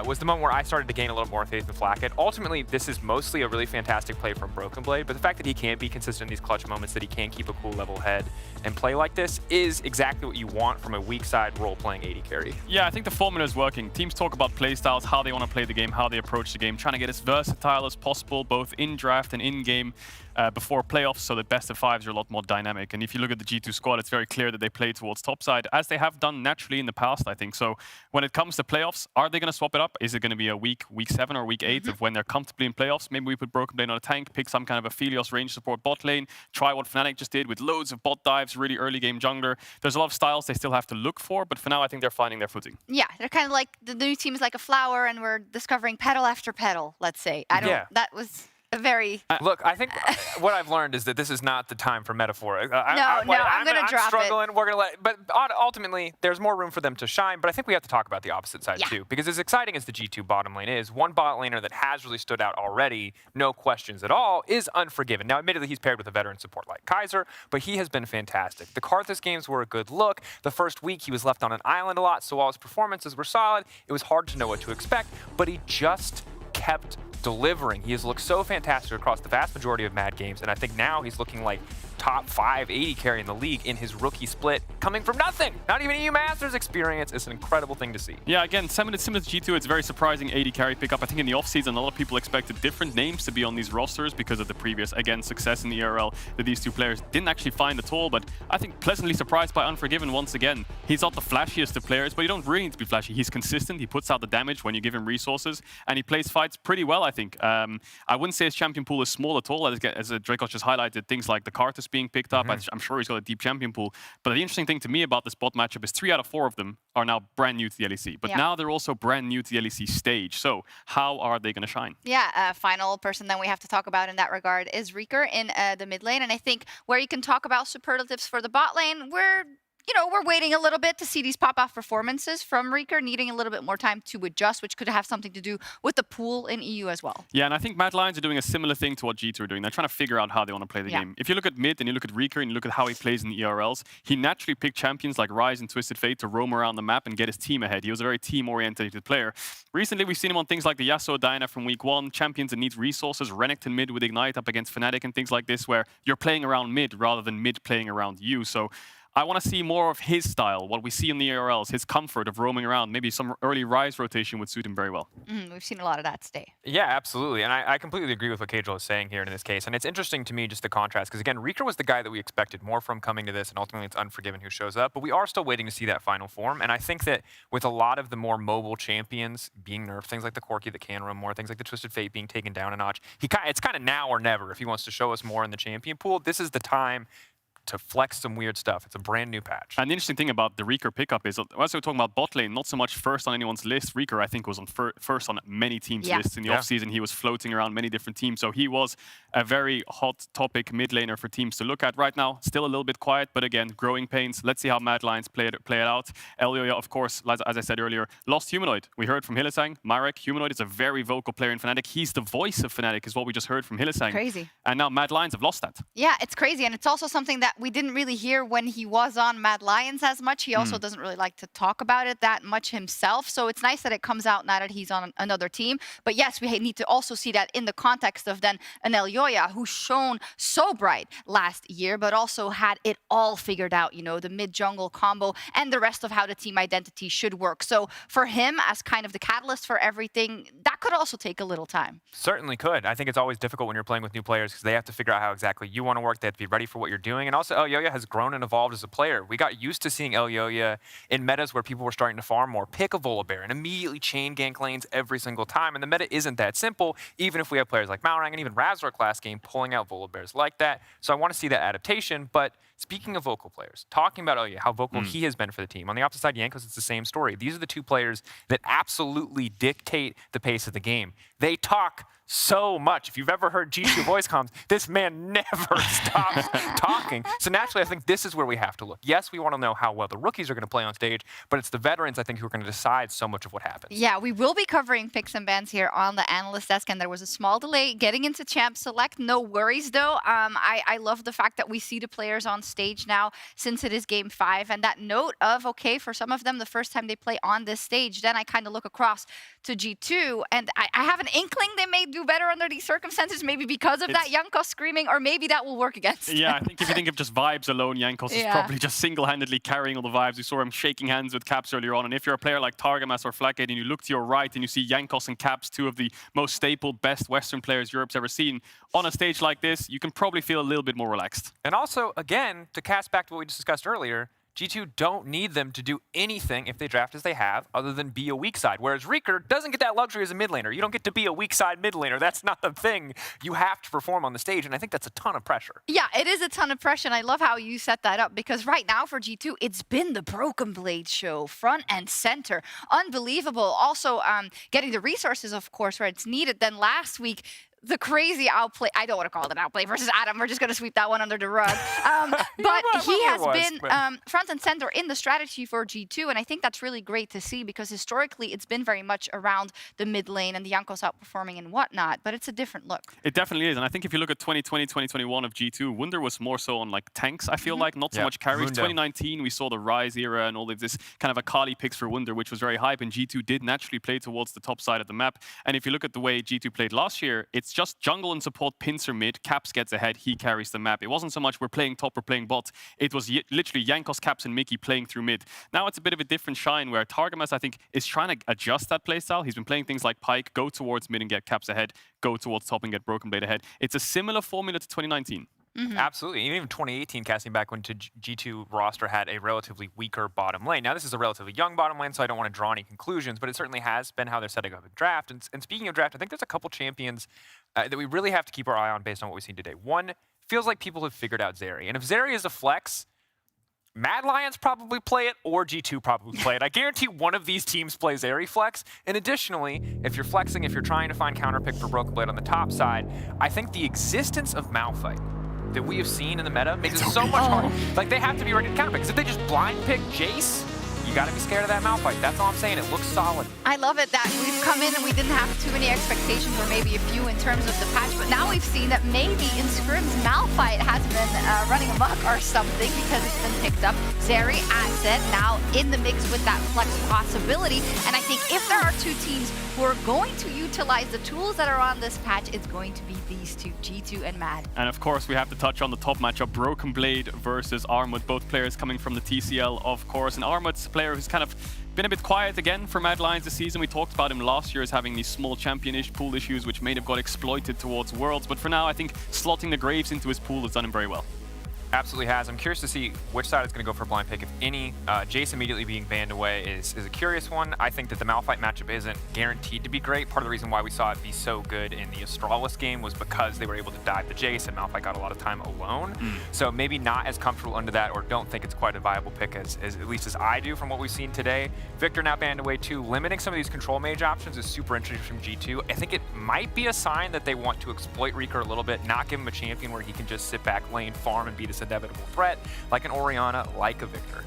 was the moment where I started to gain a little more faith in Flacket. Ultimately, this is mostly a really fantastic play from Broken Blade, but the fact that he can be consistent in these clutch moments, that he can keep a cool level head and play like this is exactly what you want from a weak side role-playing AD carry. Yeah, I think the formula is working. Teams talk about play styles, how they want to play the game, how they approach the game, trying to get as versatile as possible, both in draft and in-game. Before playoffs, so the best of fives are a lot more dynamic. And if you look at the G2 squad, it's very clear that they play towards topside, as they have done naturally in the past, I think. So when it comes to playoffs, are they going to swap it up? Is it going to be a week 7 or week 8 of when they're comfortably in playoffs? Maybe we put Broken Blade on a tank, pick some kind of a Phelios range support bot lane, try what Fnatic just did with loads of bot dives, really early game jungler. There's a lot of styles they still have to look for, but for now, I think they're finding their footing. Yeah, they're kind of like the new team is like a flower, and we're discovering petal after petal, let's say. That was a very... Look, I think what I've learned is that this is not the time for metaphor. I'm going to drop struggling. We're going to but ultimately, there's more room for them to shine. But I think we have to talk about the opposite side too, because as exciting as the G2 bottom lane is, one bot laner that has really stood out already, no questions at all, is Unforgiven. Now, admittedly, he's paired with a veteran support like Kaiser, but he has been fantastic. The Karthus games were a good look. The first week, he was left on an island a lot, so while his performances were solid, it was hard to know what to expect, but he just kept delivering. He has looked so fantastic across the vast majority of Mad games, and I think now he's looking like top 5 AD carry in the league in his rookie split, coming from nothing. Not even EU Masters experience. It's an incredible thing to see. Yeah, again, similar to G2, it's very surprising AD carry pickup. I think in the offseason, a lot of people expected different names to be on these rosters because of the previous, again, success in the ERL that these two players didn't actually find at all, but I think pleasantly surprised by Unforgiven once again. He's not the flashiest of players, but you don't really need to be flashy. He's consistent, he puts out the damage when you give him resources, and he plays fights pretty well, I think. I wouldn't say his champion pool is small at all, as Dracos just highlighted, things like the Karthus being picked up. I'm sure he's got a deep champion pool. But the interesting thing to me about this bot matchup is 3 out of 4 of them are now brand new to the LEC. But now they're also brand new to the LEC stage. So how are they going to shine? Yeah, final person then we have to talk about in that regard is Reeker in the mid lane. And I think where you can talk about superlatives for the bot lane, we're waiting a little bit to see these pop-off performances from Reeker, needing a little bit more time to adjust, which could have something to do with the pool in EU as well. Yeah, and I think Mad Lions are doing a similar thing to what G2 are doing. They're trying to figure out how they want to play the game. If you look at mid and you look at Reeker and you look at how he plays in the ERLs, he naturally picked champions like Ryze and Twisted Fate to roam around the map and get his team ahead. He was a very team-oriented player. Recently, we've seen him on things like the Yasuo Diana from week 1, champions that need resources, Renekton mid with Ignite up against Fnatic and things like this, where you're playing around mid rather than mid playing around you. So I want to see more of his style, what we see in the ARLs, his comfort of roaming around. Maybe some early Rise rotation would suit him very well. We've seen a lot of that today. Yeah, absolutely. And I completely agree with what Kajal is saying here in this case. And it's interesting to me just the contrast, because again, Rieker was the guy that we expected more from coming to this, and ultimately it's Unforgiven who shows up. But we are still waiting to see that final form. And I think that with a lot of the more mobile champions being nerfed, things like the Corki that can roam more, things like the Twisted Fate being taken down a notch, it's kind of now or never. If he wants to show us more in the champion pool, this is the time to flex some weird stuff. It's a brand new patch. And the interesting thing about the Rieker pickup is, as we were talking about bot lane, not so much first on anyone's list. Rieker, I think, was on first on many teams' lists. In the offseason, he was floating around many different teams. So he was a very hot topic mid laner for teams to look at right now. Still a little bit quiet, but again, growing pains. Let's see how Mad Lions play it out. Elioya, of course, as I said earlier, lost Humanoid. We heard from Hylissang. Marek, Humanoid is a very vocal player in Fnatic. He's the voice of Fnatic, is what we just heard from Hylissang. Crazy. And now Mad Lions have lost that. Yeah, it's crazy. And it's also something that we didn't really hear when he was on Mad Lions as much. He also doesn't really like to talk about it that much himself. So it's nice that it comes out now that he's on another team. But yes, we need to also see that in the context of then an Elioya who shone so bright last year, but also had it all figured out, you know, the mid-jungle combo and the rest of how the team identity should work. So for him, as kind of the catalyst for everything, that could also take a little time. Certainly could. I think it's always difficult when you're playing with new players because they have to figure out how exactly you want to work. They have to be ready for what you're doing. And also, Elioya has grown and evolved as a player. We got used to seeing Elioya in metas where people were starting to farm more, pick a Volibear and immediately chain gank lanes every single time. And the meta isn't that simple, even if we have players like Malrang and even Razor class game pulling out Volibears like that. So I want to see that adaptation. But speaking of vocal players, talking about Elioya, how vocal he has been for the team. On the opposite side, Jankos, it's the same story. These are the two players that absolutely dictate the pace of the game. They talk so much. If you've ever heard G2 voice comms, this man never stops talking. So naturally, I think this is where we have to look. Yes, we want to know how well the rookies are going to play on stage, but it's the veterans, I think, who are going to decide so much of what happens. Yeah, we will be covering picks and bans here on the analyst desk, and there was a small delay getting into Champ Select. No worries, though. I love the fact that we see the players on stage now since it is Game 5, and that note of, okay, for some of them, the first time they play on this stage, then I kind of look across to G2, and I have an inkling they may do better under these circumstances, maybe because of that Jankos screaming, or maybe that will work against them. Yeah, I think if you think of just vibes alone, Jankos is probably just single-handedly carrying all the vibes. We saw him shaking hands with Caps earlier on, and if you're a player like Targamas or Flackgate and you look to your right and you see Jankos and Caps, two of the most staple, best Western players Europe's ever seen, on a stage like this, you can probably feel a little bit more relaxed. And also, again, to cast back to what we just discussed earlier, G2 don't need them to do anything if they draft as they have, other than be a weak side. Whereas Rieker doesn't get that luxury as a mid laner. You don't get to be a weak side mid laner. That's not the thing. You have to perform on the stage, and I think that's a ton of pressure. Yeah, it is a ton of pressure, and I love how you set that up, because right now for G2, it's been the Broken Blade show, front and center. Unbelievable. Also, getting the resources, of course, where it's needed. Then last week, the crazy outplay, I don't want to call it an outplay versus Adam, we're just going to sweep that one under the rug. But he has been front and center in the strategy for G2, and I think that's really great to see, because historically it's been very much around the mid lane and the Jankos outperforming and whatnot, but it's a different look. It definitely is, and I think if you look at 2020, 2021 of G2, Wunder was more so on like tanks, I feel like, not so much carries. 2019, we saw the Rise era and all of this kind of Akali picks for Wunder, which was very hype, and G2 did naturally play towards the top side of the map. And if you look at the way G2 played last year, it's just jungle and support pincer mid, Caps gets ahead, he carries the map. It wasn't so much we're playing top, we're playing bot. It was literally Jankos, Caps, and Mickey playing through mid. Now it's a bit of a different shine where Targamas, I think, is trying to adjust that playstyle. He's been playing things like Pyke, go towards mid and get Caps ahead, go towards top and get Broken Blade ahead. It's a similar formula to 2019. Absolutely. Even 2018, casting back when G2 roster had a relatively weaker bottom lane. Now, this is a relatively young bottom lane, so I don't want to draw any conclusions, but it certainly has been how they're setting up a draft. And speaking of draft, I think there's a couple champions that we really have to keep our eye on based on what we've seen today. One, feels like people have figured out Zeri. And if Zeri is a flex, Mad Lions probably play it, or G2 probably play it. I guarantee one of these teams plays Zeri flex. And additionally, if you're flexing, if you're trying to find counterpick for Broken Blade on the top side, I think the existence of Malphite that we have seen in the meta makes it so much harder. Like, they have to be ready to counterpick, because if they just blind pick Jace, you gotta be scared of that Malphite. That's all I'm saying. It looks solid. I love it that we've come in and we didn't have too many expectations, or maybe a few in terms of the patch, but now we've seen that maybe in scrims Malphite has been running amok or something, because it's been picked up. Zeri, as said, now in the mix with that flex possibility, and I think if there are two teams who are going to utilize the tools that are on this patch, it's going to be these two, G2 and Mad. And of course, we have to touch on the top matchup, Broken Blade versus Armut. Both players coming from the TCL, of course. And Armut's a player who's kind of been a bit quiet again for Mad Lions this season. We talked about him last year as having these small champion-ish pool issues, which may have got exploited towards Worlds. But for now, I think slotting the Graves into his pool has done him very well. Absolutely has. I'm curious to see which side is going to go for blind pick, if any. Jace immediately being banned away is a curious one. I think that the Malphite matchup isn't guaranteed to be great. Part of the reason why we saw it be so good in the Astralis game was because they were able to dive the Jace and Malphite got a lot of time alone. So maybe not as comfortable under that, or don't think it's quite a viable pick as at least as I do from what we've seen today. Victor now banned away too. Limiting some of these control mage options is super interesting from G2. I think it might be a sign that they want to exploit Reeker a little bit, not give him a champion where he can just sit back, lane, farm, and be this inevitable threat, like an Orianna, like a Victor.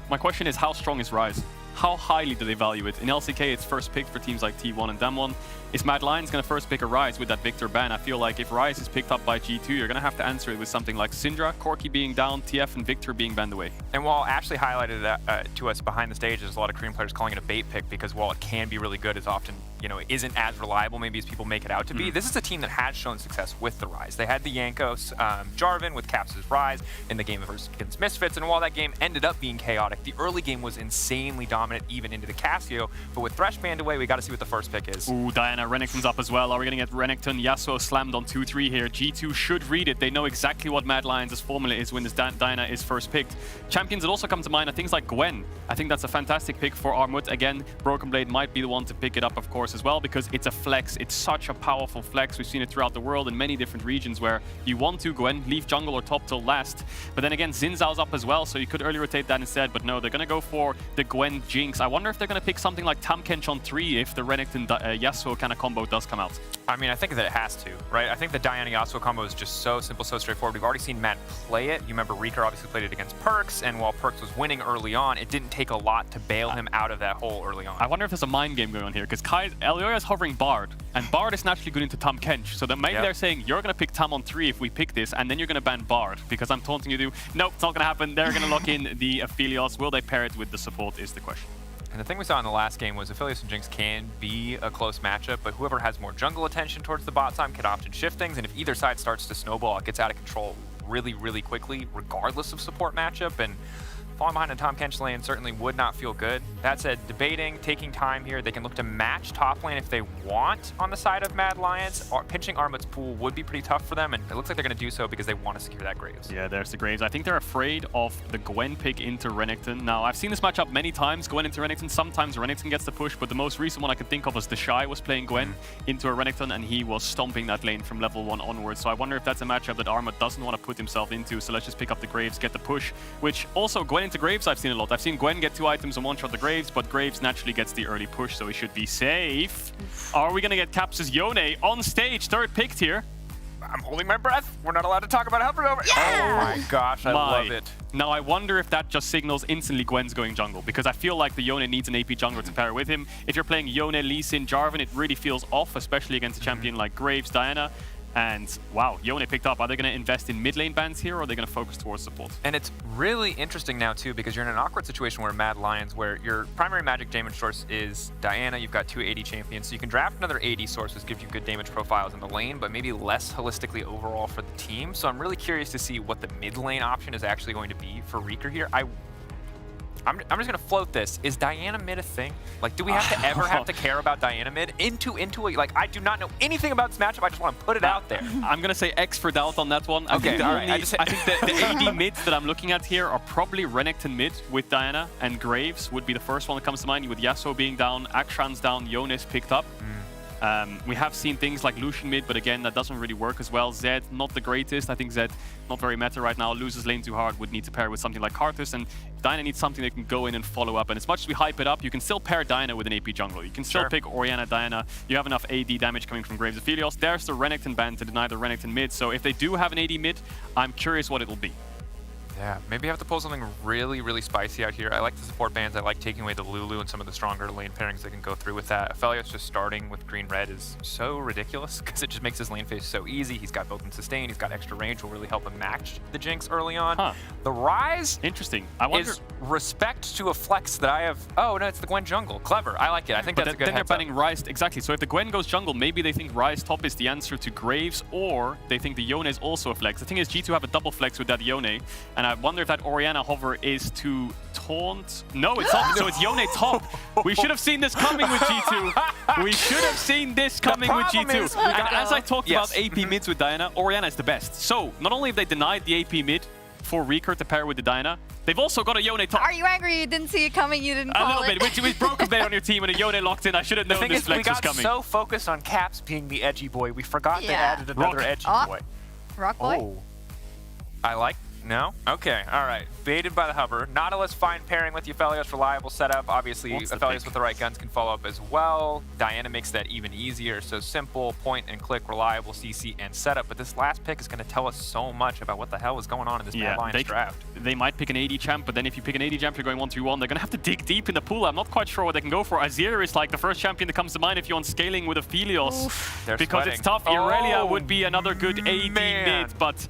My question is, how strong is Ryze? How highly do they value it? In LCK, it's first picked for teams like T1 and Damwon. Is Mad Lions going to first pick a Ryze with that Victor ban? I feel like if Ryze is picked up by G2, you're going to have to answer it with something like Syndra, Corki being down, TF and Victor being banned away. And while Ashley highlighted that to us behind the stage, there's a lot of Korean players calling it a bait pick because while it can be really good, it's often, you know, it isn't as reliable maybe as people make it out to be. This is a team that has shown success with the Ryze. They had the Yankos Jarvan with Caps' Ryze in the game against Misfits, and while that game ended up being chaotic, the early game was insanely dominant even into the Cassio. But with Thresh banned away, we got to see what the first pick is. Ooh, Diana, Renekton's up as well. Are we going to get Renekton? Yasuo slammed on 2-3 here. G2 should read it. They know exactly what Mad Lions' formula is when this Diana is first picked. Champions that also come to mind are things like Gwen. I think that's a fantastic pick for Armut. Again, Broken Blade might be the one to pick it up, of course, as well, because it's a flex. It's such a powerful flex. We've seen it throughout the world in many different regions where you want to Gwen, leave jungle or top till last. But then again, Xin Zhao's up as well, so you could early rotate that instead. But no, they're going to go for the Gwen Jinx. I wonder if they're going to pick something like Tahm Kench on 3 if the Renekton Yasuo kind of combo does come out. I mean, I think that it has to, right? I think the Diana Yasuo combo is just so simple, so straightforward. We've already seen Matt play it. You remember Reeker obviously played it against Perks, and while Perks was winning early on, it didn't take a lot to bail him out of that hole early on. I wonder if there's a mind game going on here, because Elioya is hovering Bard, and Bard is naturally good into Tahm Kench. So then maybe they're saying, you're going to pick Tahm on 3 if we pick this, and then you're going to ban Bard, because I'm taunting you to. Nope, it's not going to happen. They're going to lock in the Aphelios. Will they pair it with the support is the question. And the thing we saw in the last game was Aphelios and Jinx can be a close matchup, but whoever has more jungle attention towards the bot side can often shift things, and if either side starts to snowball, it gets out of control really, really quickly, regardless of support matchup, and falling behind a Tahm Kench lane certainly would not feel good. That said, debating, taking time here, they can look to match top lane if they want on the side of Mad Lions. Pinching Armut's pool would be pretty tough for them, and it looks like they're going to do so because they want to secure that Graves. Yeah, there's the Graves. I think they're afraid of the Gwen pick into Renekton. Now, I've seen this matchup many times, Gwen into Renekton. Sometimes Renekton gets the push, but the most recent one I can think of is the Shy was playing Gwen into a Renekton, and he was stomping that lane from level 1 onwards. So I wonder if that's a matchup that Armut doesn't want to put himself into, so let's just pick up the Graves, get the push, which also Gwen into Graves I've seen a lot. I've seen Gwen get 2 items and one-shot the Graves, but Graves naturally gets the early push, so he should be safe. Are we going to get Caps' Yone on stage, third picked here? I'm holding my breath. We're not allowed to talk about Helper over. Yeah! Oh my gosh, I love it. Now I wonder if that just signals instantly Gwen's going jungle, because I feel like the Yone needs an AP jungler to pair with him. If you're playing Yone, Lee Sin, Jarvan, it really feels off, especially against a champion like Graves, Diana. And wow, Yone picked up. Are they going to invest in mid lane bans here, or are they going to focus towards support? And it's really interesting now too, because you're in an awkward situation where Mad Lions, where your primary magic damage source is Diana, you've got 2 AD champions, so you can draft another AD source, which gives you good damage profiles in the lane, but maybe less holistically overall for the team. So I'm really curious to see what the mid lane option is actually going to be for Reeker here. I'm just going to float this. Is Diana mid a thing? Like, do we have to ever have to care about Diana mid? Like, I do not know anything about this matchup. I just want to put it out there. I'm going to say X for doubt on that one. Okay, all right. I think the AD mids that I'm looking at here are probably Renekton mid with Diana, and Graves would be the first one that comes to mind, with Yasuo being down, Akshan's down, Yone's picked up. We have seen things like Lucian mid, but again, that doesn't really work as well. Zed, not the greatest. I think Zed, not very meta right now. Loses lane too hard, would need to pair with something like Karthus, and Diana needs something that can go in and follow up. And as much as we hype it up, you can still pair Diana with an AP jungler. You can still pick Orianna, Diana. You have enough AD damage coming from Graves Aphelios. There's the Renekton ban to deny the Renekton mid. So if they do have an AD mid, I'm curious what it'll be. Yeah, maybe have to pull something really, really spicy out here. I like the support bans. I like taking away the Lulu and some of the stronger lane pairings that can go through with that. Aphelios just starting with green-red is so ridiculous because it just makes his lane phase so easy. He's got both in sustain, he's got extra range, will really help him match the Jinx early on. Huh. The Ryze interesting. I wonder... is respect to a flex that I have. Oh, no, it's the Gwen jungle. Clever. I like it. I think that's a good then they're heads up. banning Ryze. Exactly. So if the Gwen goes jungle, maybe they think Ryze top is the answer to Graves, or they think the Yone is also a flex. The thing is, G2 have a double flex with that Yone, and I wonder if that Orianna hover is to taunt. No, it's not. So it's Yone top. We should have seen this coming with G2. We should have seen this coming with G2. And as I talked about AP mids with Diana, Orianna is the best. So not only have they denied the AP mid for Recur to pair with the Diana, they've also got a Yone top. Are you angry you didn't see it coming? You didn't call it? A little bit. With Broken Blade on your team and a Yone locked in, I should have known this flex was coming. We got so focused on Caps being the edgy boy, we forgot they added another edgy boy. Rock boy? Oh. I like... No? Okay, alright. Baited by the hover. Nautilus, fine pairing with the Aphelios, reliable setup. Obviously, Aphelios with the right guns can follow up as well. Diana makes that even easier. So simple, point and click, reliable CC and setup. But this last pick is going to tell us so much about what the hell is going on in this Mad Lions draft. They might pick an AD champ, but then if you pick an AD champ, you're going 1-3-1. They're going to have to dig deep in the pool. I'm not quite sure what they can go for. Azir is like the first champion that comes to mind if you're on scaling with Aphelios. Because it's tough. Irelia would be another good AD mid, but...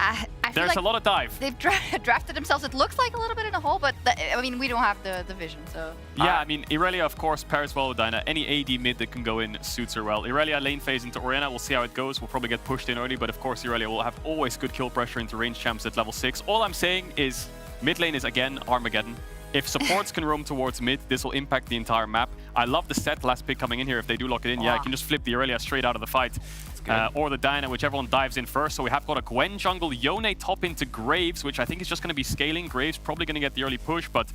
I feel There's like a lot of dive. They've drafted themselves. It looks like a little bit in a hole, but I mean, we don't have the vision, so. Yeah, I mean, Irelia, of course, pairs well with Diana. Any AD mid that can go in suits her well. Irelia lane phase into Orianna. We'll see how it goes. We'll probably get pushed in early, but of course, Irelia will have always good kill pressure into range champs at level 6. All I'm saying is mid lane is, again, Armageddon. If supports can roam towards mid, this will impact the entire map. I love the set last pick coming in here. If they do lock it in, yeah, you can just flip the Irelia straight out of the fight. Or the Diana, whichever one dives in first. So we have got a Gwen jungle, Yone top into Graves, which I think is just going to be scaling. Graves probably going to get the early push, but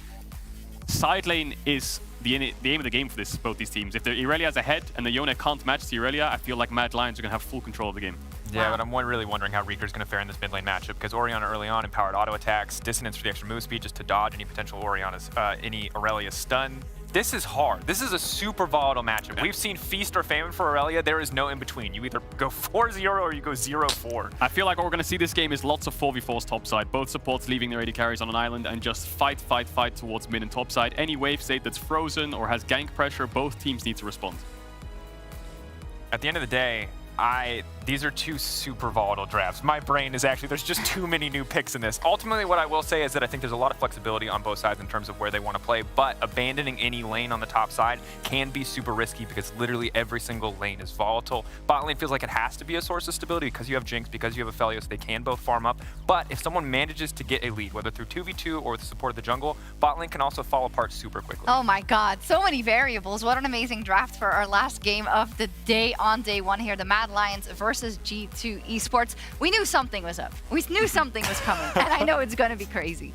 side lane is the aim of the game for both these teams. If the Irelia's ahead and the Yone can't match the Irelia, I feel like Mad Lions are going to have full control of the game. Yeah, but I'm really wondering how Reeker's going to fare in this mid lane matchup, because Orianna early on empowered auto attacks, dissonance for the extra move speed just to dodge any potential any Irelia stun. This is hard. This is a super volatile matchup. We've seen feast or famine for Irelia. There is no in between. You either go 4-0 or you go 0-4. I feel like what we're going to see this game is lots of 4v4s topside. Both supports leaving their AD carries on an island and just fight towards mid and topside. Any wave state that's frozen or has gank pressure, both teams need to respond. At the end of the day, these are two super volatile drafts. My brain is actually, there's just too many new picks in this. Ultimately, what I will say is that I think there's a lot of flexibility on both sides in terms of where they want to play, but abandoning any lane on the top side can be super risky because literally every single lane is volatile. Bot lane feels like it has to be a source of stability because you have Jinx, because you have Aphelios, they can both farm up. But if someone manages to get a lead, whether through 2v2 or with the support of the jungle, bot lane can also fall apart super quickly. Oh my god, so many variables. What an amazing draft for our last game of the day on day one here. The Mad Lions versus G2 Esports. We knew something was up. We knew something was coming, and I know it's going to be crazy.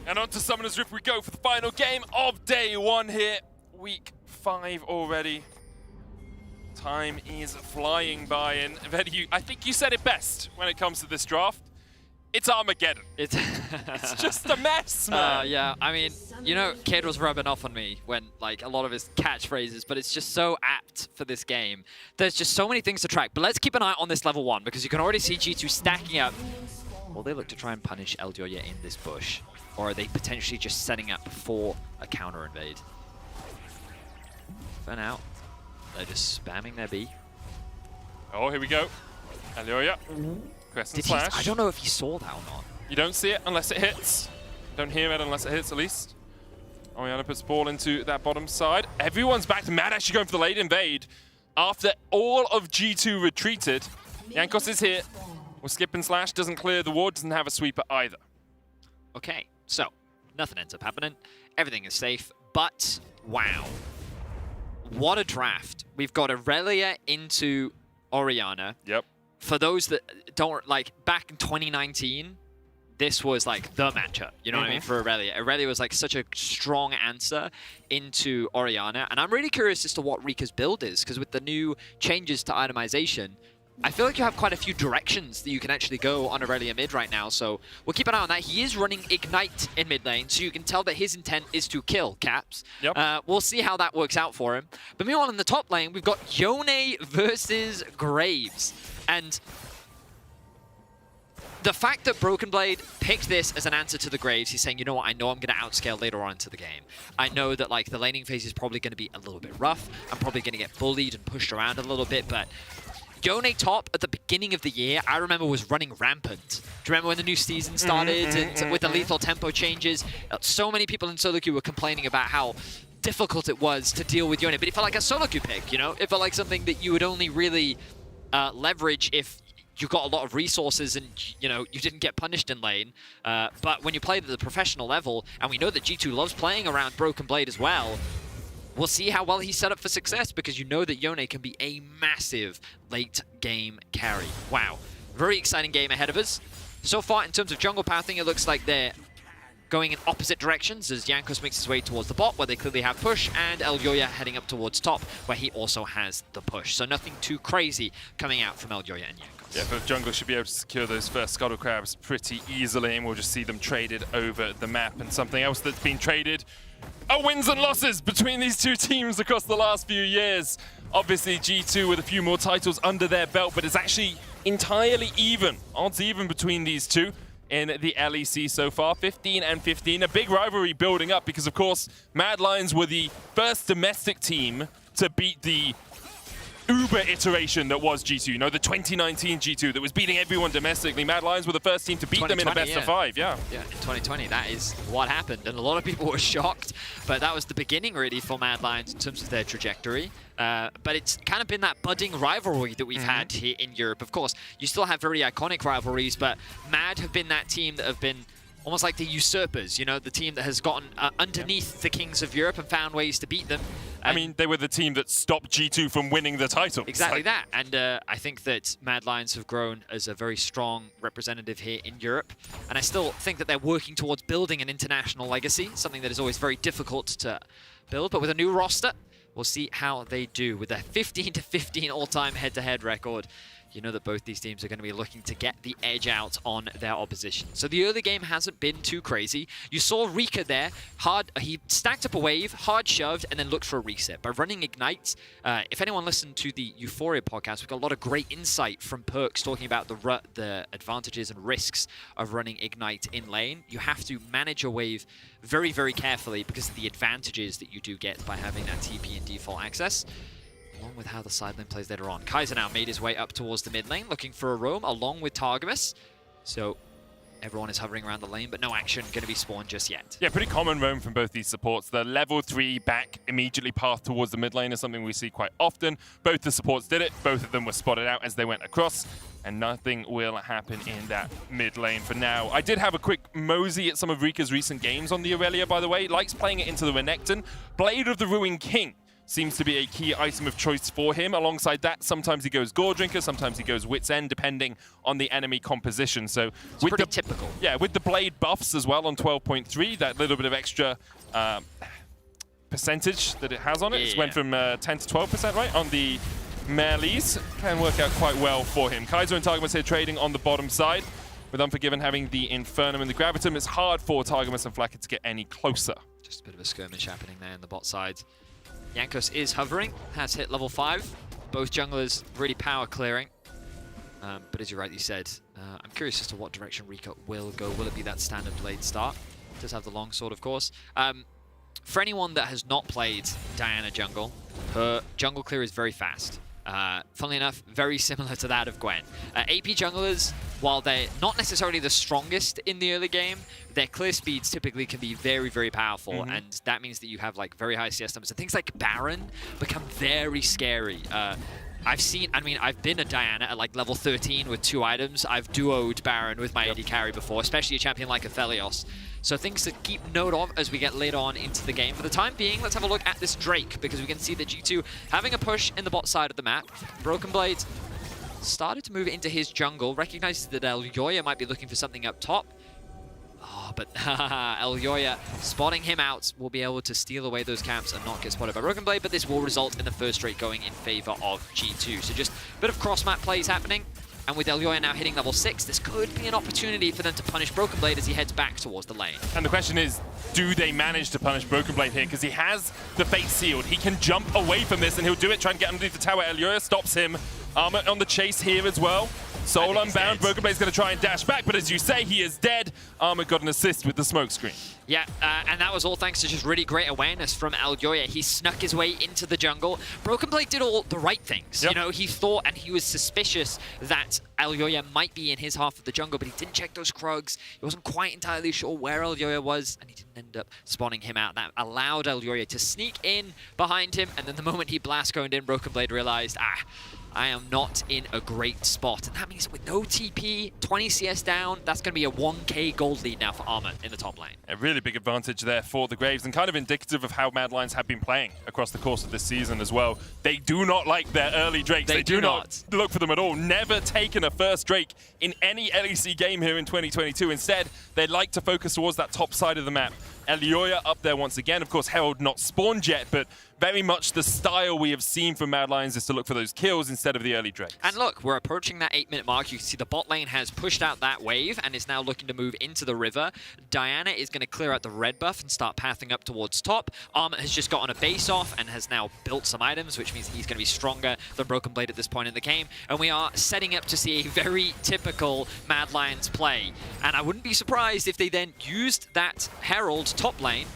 And on to Summoner's Rift we go for the final game of day one here. Week 5 already. Time is flying by, and I think you said it best when it comes to this draft. It's Armageddon. It's just a mess, man. Yeah, I mean, you know, Kid was rubbing off on me when, like, a lot of his catchphrases, but it's just so apt for this game. There's just so many things to track. But let's keep an eye on this level 1, because you can already see G2 stacking up. Will they look to try and punish Eljoya in this bush? Or are they potentially just setting up for a counter invade? For now, they're just spamming their B. Oh, here we go. Eljoya. Crescent slash. I don't know if he saw that or not. You don't see it unless it hits. You don't hear it unless it hits, at least. Orianna puts the ball into that bottom side. Everyone's back to Mad actually going for the late invade. After all of G2 retreated, Jankos is here. Well, skip and slash doesn't clear the ward, doesn't have a sweeper either. Okay, so nothing ends up happening. Everything is safe, but wow. What a draft. We've got Aurelia into Orianna. Yep. For those that don't, like, back in 2019, this was like the matchup, you know what I mean, for Aurelia. Aurelia was like such a strong answer into Orianna, and I'm really curious as to what Rika's build is, because with the new changes to itemization, I feel like you have quite a few directions that you can actually go on Aurelia mid right now, so we'll keep an eye on that. He is running Ignite in mid lane, so you can tell that his intent is to kill Caps. Yep. We'll see how that works out for him. But meanwhile, in the top lane, we've got Yone versus Graves, and the fact that Broken Blade picked this as an answer to the Graves, he's saying, you know what, I know I'm going to outscale later on into the game. I know that, like, the laning phase is probably going to be a little bit rough. I'm probably going to get bullied and pushed around a little bit, but Yone top at the beginning of the year, I remember was running rampant. Do you remember when the new season started and with the lethal tempo changes? So many people in solo queue were complaining about how difficult it was to deal with Yone, but it felt like a solo queue pick, you know? It felt like something that you would only really leverage if you got a lot of resources and, you know, you didn't get punished in lane. But when you play at the professional level, and we know that G2 loves playing around Broken Blade as well, we'll see how well he's set up for success, because you know that Yone can be a massive late game carry. Wow. Very exciting game ahead of us. So far, in terms of jungle pathing, it looks like they're going in opposite directions as Jankos makes his way towards the bot, where they clearly have push, and Eljoya heading up towards top, where he also has the push. So nothing too crazy coming out from Eljoya and Jankos. Yeah, but jungle should be able to secure those first Scuttle Crabs pretty easily, and we'll just see them traded over the map. And something else that's been traded are wins and losses between these two teams across the last few years. Obviously, G2 with a few more titles under their belt, but it's actually entirely even. Odds even between these two in the LEC so far, 15 and 15. A big rivalry building up because, of course, Mad Lions were the first domestic team to beat the Uber iteration that was G2. You know, the 2019 G2 that was beating everyone domestically. Mad Lions were the first team to beat them in a best of 5. Yeah, in 2020, that is what happened. And a lot of people were shocked, but that was the beginning really for Mad Lions in terms of their trajectory. But it's kind of been that budding rivalry that we've had here in Europe. Of course, you still have very iconic rivalries, but Mad have been that team that have been almost like the usurpers, you know, the team that has gotten underneath the kings of Europe and found ways to beat them. I mean, they were the team that stopped G2 from winning the title. Exactly that. And I think that Mad Lions have grown as a very strong representative here in Europe. And I still think that they're working towards building an international legacy, something that is always very difficult to build. But with a new roster, we'll see how they do. With a 15-15 all-time head-to-head record, you know that both these teams are going to be looking to get the edge out on their opposition. So the early game hasn't been too crazy. You saw Rika there. He stacked up a wave, hard shoved, and then looked for a reset. By running Ignite, if anyone listened to the Euphoria podcast, we've got a lot of great insight from Perks talking about the advantages and risks of running Ignite in lane. You have to manage your wave very, very carefully because of the advantages that you do get by having that TP and default access, along with how the side lane plays later on. Kaiser now made his way up towards the mid lane, looking for a roam, along with Targamas. So everyone is hovering around the lane, but no action going to be spawned just yet. Yeah, pretty common roam from both these supports. The level 3 back immediately path towards the mid lane is something we see quite often. Both the supports did it. Both of them were spotted out as they went across, and nothing will happen in that mid lane for now. I did have a quick mosey at some of Rika's recent games on the Aurelia, by the way. Likes playing it into the Renekton. Blade of the Ruined King seems to be a key item of choice for him. Alongside that, sometimes he goes Gore Drinker, sometimes he goes Wit's End, depending on the enemy composition. So it's pretty typical. Yeah, with the blade buffs as well on 12.3, that little bit of extra percentage that it has on it. It went from 10 to 12%, right, on the melees. Can work out quite well for him. Kaiser and Targamas here trading on the bottom side. With Unforgiven having the Infernum and the Gravitum, it's hard for Targamas and Flacket to get any closer. Just a bit of a skirmish happening there in the bot side. Jankos is hovering, has hit level 5. Both junglers really power clearing. But as you rightly said, I'm curious as to what direction Rika will go. Will it be that standard blade start? Does have the longsword, of course. For anyone that has not played Diana jungle, her jungle clear is very fast. Funnily enough, very similar to that of Gwen. AP junglers, while they're not necessarily the strongest in the early game, their clear speeds typically can be very, very powerful, and that means that you have like very high CS numbers. And things like Baron become very scary. I've been a Diana at like level 13 with 2 items. I've duoed Baron with my AD carry before, especially a champion like Aphelios. So things to keep note of as we get later on into the game. For the time being, let's have a look at this Drake, because we can see that G2 having a push in the bot side of the map. Broken Blade started to move into his jungle, recognizes that Elyoya might be looking for something up top. Oh, but Elyoya spotting him out will be able to steal away those camps and not get spotted by Broken Blade, but this will result in the first Drake going in favor of G2. So just a bit of cross-map plays happening. And with Elyoya now hitting level 6, this could be an opportunity for them to punish Broken Blade as he heads back towards the lane. And the question is, do they manage to punish Broken Blade here? Because he has the fate sealed. He can jump away from this, and he'll do it, try and get underneath the tower. Elyoya stops him. Armor on the chase here as well. Soul unbound. Broken Blade's going to try and dash back, but as you say, he is dead. Armor got an assist with the smoke screen. Yeah, and that was all thanks to just really great awareness from Elyoya. He snuck his way into the jungle. Broken Blade did all the right things. Yep. You know, he thought and he was suspicious that Elyoya might be in his half of the jungle, but he didn't check those Krugs. He wasn't quite entirely sure where Elyoya was, and he didn't end up spawning him out. That allowed Elyoya to sneak in behind him, and then the moment he blast coned in, Broken Blade realized, I am not in a great spot. And that means with no TP, 20 CS down, that's going to be a 1k gold lead now for Armor in the top lane. A really big advantage there for the Graves, and kind of indicative of how Mad Lions have been playing across the course of this season as well. They do not like their early Drakes. They do not look for them at all. Never taken a first Drake in any LEC game here in 2022. Instead, they like to focus towards that top side of the map. Elyoya up there once again. Of course, Herald not spawned yet, but very much the style we have seen from Mad Lions is to look for those kills instead of the early Drakes. And look, we're approaching that 8-minute mark. You can see the bot lane has pushed out that wave and is now looking to move into the river. Diana is going to clear out the red buff and start pathing up towards top. Armor has just gotten a base off and has now built some items, which means he's going to be stronger than Broken Blade at this point in the game. And we are setting up to see a very typical Mad Lions play. And I wouldn't be surprised if they then used that Herald top lane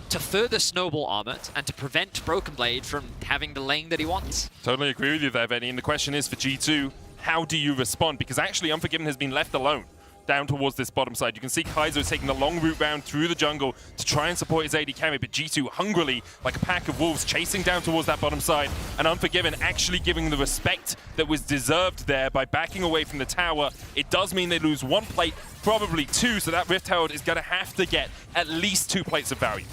to further snowball Armor and to prevent Broken Blade from having the lane that he wants. Totally agree with you there, Benny. And the question is for G2, how do you respond? Because actually Unforgiven has been left alone down towards this bottom side. You can see Kaizo is taking the long route round through the jungle to try and support his AD carry, but G2 hungrily, like a pack of wolves, chasing down towards that bottom side, and Unforgiven actually giving the respect that was deserved there by backing away from the tower. It does mean they lose 1 plate, probably 2, so that Rift Herald is going to have to get at least 2 plates of value.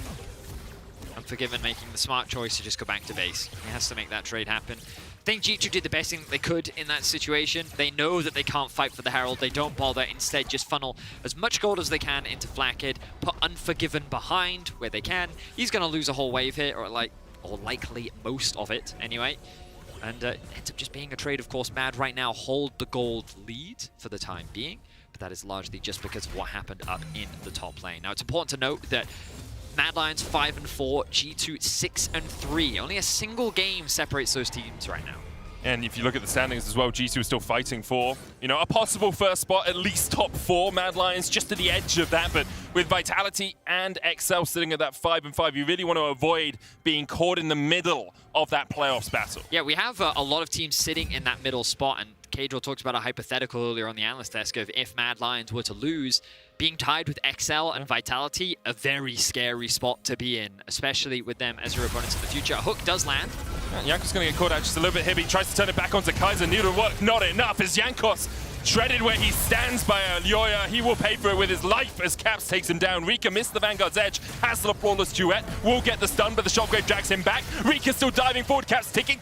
Unforgiven making the smart choice to just go back to base. He has to make that trade happen. I think G2 did the best thing they could in that situation. They know that they can't fight for the Herald. They don't bother. Instead, just funnel as much gold as they can into Flackhead, put Unforgiven behind where they can. He's going to lose a whole wave here, or likely most of it anyway. And it ends up just being a trade, of course. Mad right now hold the gold lead for the time being, but that is largely just because of what happened up in the top lane. Now, it's important to note that Mad Lions 5-4, G2 6-3. Only a single game separates those teams right now. And if you look at the standings as well, G2 is still fighting for, a possible first spot, at least top 4. Mad Lions just to the edge of that, but with Vitality and XL sitting at that 5-5, you really want to avoid being caught in the middle of that playoffs battle. Yeah, we have a lot of teams sitting in that middle spot, and Cadril talked about a hypothetical earlier on the analyst desk of if Mad Lions were to lose, being tied with XL and Vitality, a very scary spot to be in, especially with them as your opponents in the future. A hook does land. Jankos going to get caught out just a little bit here, but he tries to turn it back onto Kaiser. Needle work, not enough, as Jankos shredded where he stands by Elyoya. He will pay for it with his life as Caps takes him down. Rika missed the Vanguard's edge, has the flawless duet, will get the stun, but the Shockwave drags him back. Rika still diving forward, Caps ticking,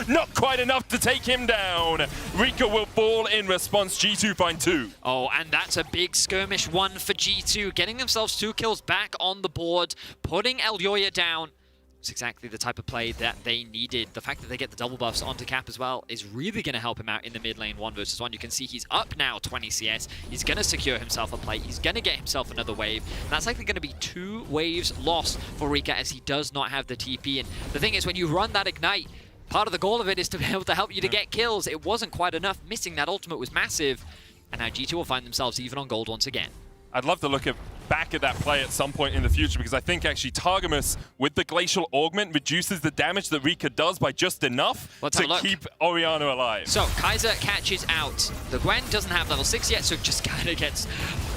not quite enough to take him down. Rika will fall in response, G2 find 2. Oh, and that's a big skirmish one for G2, getting themselves 2 kills back on the board, putting Elyoya down. It's exactly the type of play that they needed. The fact that they get the double buffs onto Cap as well is really going to help him out in the mid lane 1 versus 1. You can see he's up now 20 CS. He's going to secure himself a play. He's going to get himself another wave. And that's likely going to be 2 waves lost for Rika as he does not have the TP. And the thing is, when you run that Ignite, part of the goal of it is to be able to help you to get kills. It wasn't quite enough. Missing that ultimate was massive. And now G2 will find themselves even on gold once again. I'd love to look back at that play at some point in the future, because I think actually Targamas with the Glacial Augment reduces the damage that Rika does by just enough to keep Orianna alive. So Kaiser catches out. The Gwen doesn't have level 6 yet, so just kind of gets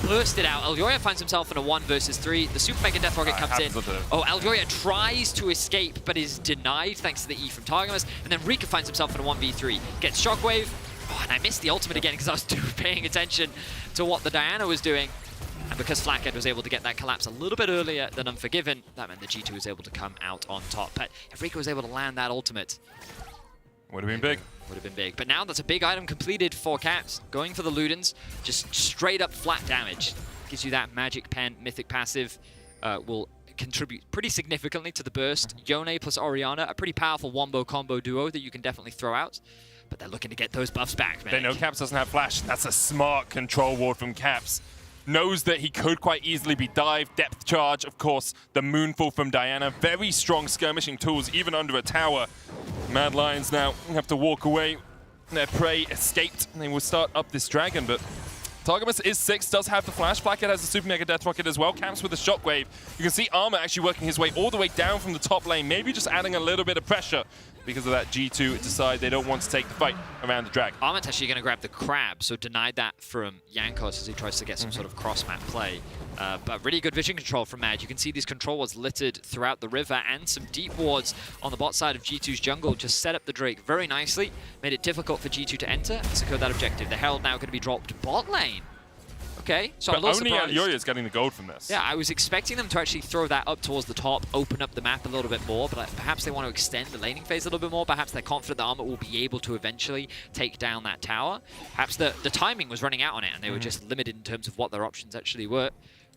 bursted out. Elyoya finds himself in a 1 versus 3. The Super Mega Death Rocket comes in. Oh, Elyoya tries to escape, but is denied thanks to the E from Targamas. And then Rika finds himself in a 1v3. Gets Shockwave. Oh, and I missed the ultimate again because I was paying attention to what the Diana was doing. And because Flackhead was able to get that collapse a little bit earlier than Unforgiven, that meant the G2 was able to come out on top. But if Rika was able to land that ultimate, would have been big. Would have been big. But now that's a big item completed for Caps. Going for the Ludens, just straight up flat damage. Gives you that Magic Pen Mythic passive, will contribute pretty significantly to the burst. Yone plus Orianna, a pretty powerful wombo combo duo that you can definitely throw out. But they're looking to get those buffs back, man. They know Caps doesn't have flash. That's a smart control ward from Caps. Knows that he could quite easily be dived. Depth charge, of course, the Moonfall from Diana. Very strong skirmishing tools, even under a tower. Mad Lions now have to walk away. Their prey escaped, and they will start up this dragon, but Targamas is 6, does have the flash. Flackhead has the Super Mega Death Rocket as well. Caps with the Shockwave. You can see Armor actually working his way all the way down from the top lane, maybe just adding a little bit of pressure. Because of that, G2 decide they don't want to take the fight around the drag. Arment's actually going to grab the crab, so denied that from Jankos as he tries to get some sort of cross-map play. But really good vision control from Mad. You can see these control wards littered throughout the river and some deep wards on the bot side of G2's jungle. Just set up the Drake very nicely, made it difficult for G2 to enter and secure that objective. The Herald now going to be dropped bot lane. Okay, so but only Elyoya is getting the gold from this. Yeah, I was expecting them to actually throw that up towards the top, open up the map a little bit more, but perhaps they want to extend the laning phase a little bit more. Perhaps they're confident that Armor will be able to eventually take down that tower. Perhaps the timing was running out on it, and they were just limited in terms of what their options actually were.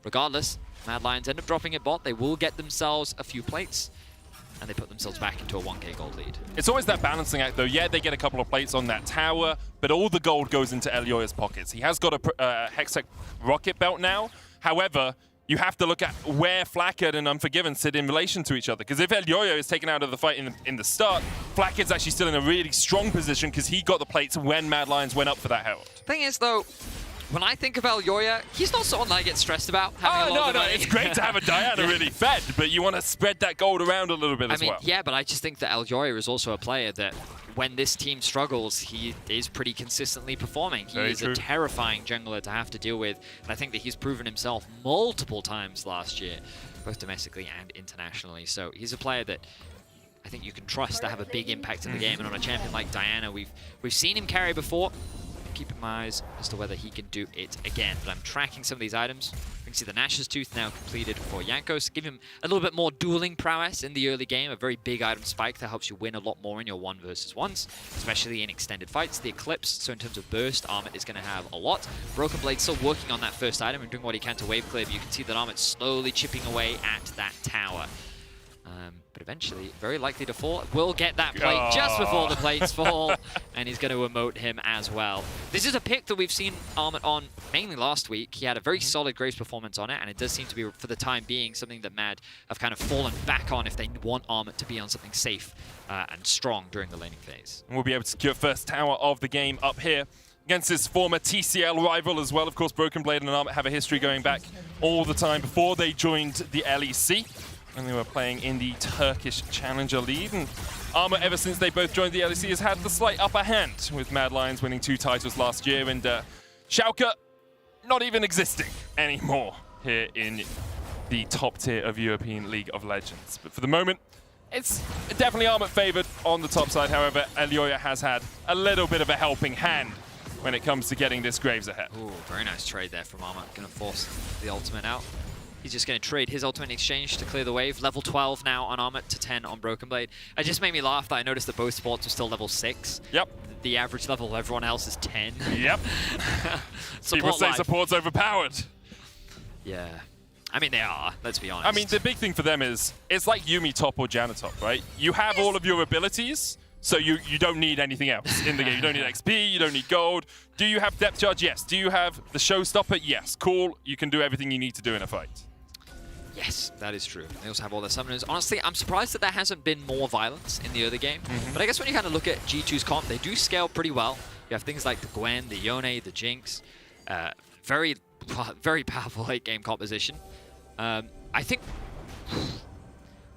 Regardless, Mad Lions end up dropping it bot. They will get themselves a few plates, and they put themselves back into a 1k gold lead. It's always that balancing act, though. Yeah, they get a couple of plates on that tower, but all the gold goes into Elyoya's pockets. He has got a Hextech rocket belt now. However, you have to look at where Flackhead and Unforgiven sit in relation to each other. Because if Elyoya is taken out of the fight in the start, Flackhead's actually still in a really strong position because he got the plates when Mad Lions went up for that Herald. Thing is, though, when I think of Elyoya, he's not someone that I get stressed about. No, it's great to have a Diana really fed, but you want to spread that gold around a little bit as well. Yeah, but I just think that Elyoya is also a player that when this team struggles, he is pretty consistently performing. He is a terrifying jungler to have to deal with, and I think that he's proven himself multiple times last year, both domestically and internationally. So he's a player that I think you can trust to have a big impact in the game, and on a champion like Diana, we've seen him carry before. Keeping my eyes as to whether he can do it again. But I'm tracking some of these items. You can see the Nash's Tooth now completed for Jankos. Give him a little bit more dueling prowess in the early game. A very big item spike that helps you win a lot more in your 1 versus 1s, especially in extended fights. The Eclipse, so in terms of burst, Armit is going to have a lot. Broken Blade still working on that first item and doing what he can to wave clear. But you can see that Armit's slowly chipping away at that tower. But eventually, very likely to fall. Will get that plate just before the plates fall, and he's going to emote him as well. This is a pick that we've seen Armit on mainly last week. He had a very solid Graves performance on it, and it does seem to be, for the time being, something that Mad have kind of fallen back on if they want Armit to be on something safe and strong during the laning phase. And we'll be able to secure first tower of the game up here against his former TCL rival as well. Of course, Broken Blade and Armit have a history going back all the time before they joined the LEC. And they were playing in the Turkish Challenger League. And Armor, ever since they both joined the LEC, has had the slight upper hand, with Mad Lions winning 2 titles last year, and Schalke not even existing anymore here in the top tier of European League of Legends. But for the moment, it's definitely Armor favored on the top side. However, Elyoya has had a little bit of a helping hand when it comes to getting this Graves ahead. Ooh, very nice trade there from Armor. Going to force the ultimate out. He's just going to trade his ultimate in exchange to clear the wave. Level 12 now on Armit to 10 on Broken Blade. It just made me laugh that I noticed that both sports were still level 6. Yep. The average level of everyone else is 10. Yep. People say support's overpowered. Yeah. I mean, they are, let's be honest. I mean, the big thing for them is, it's like Yumi top or Janna top, right? You have all of your abilities, so you don't need anything else in the game. You don't need XP, you don't need gold. Do you have depth charge? Yes. Do you have the showstopper? Yes. Cool, you can do everything you need to do in a fight. Yes, that is true. They also have all their summoners. Honestly, I'm surprised that there hasn't been more violence in the early game. But I guess when you kind of look at G2's comp, they do scale pretty well. You have things like the Gwen, the Yone, the Jinx. Very powerful late game composition. I think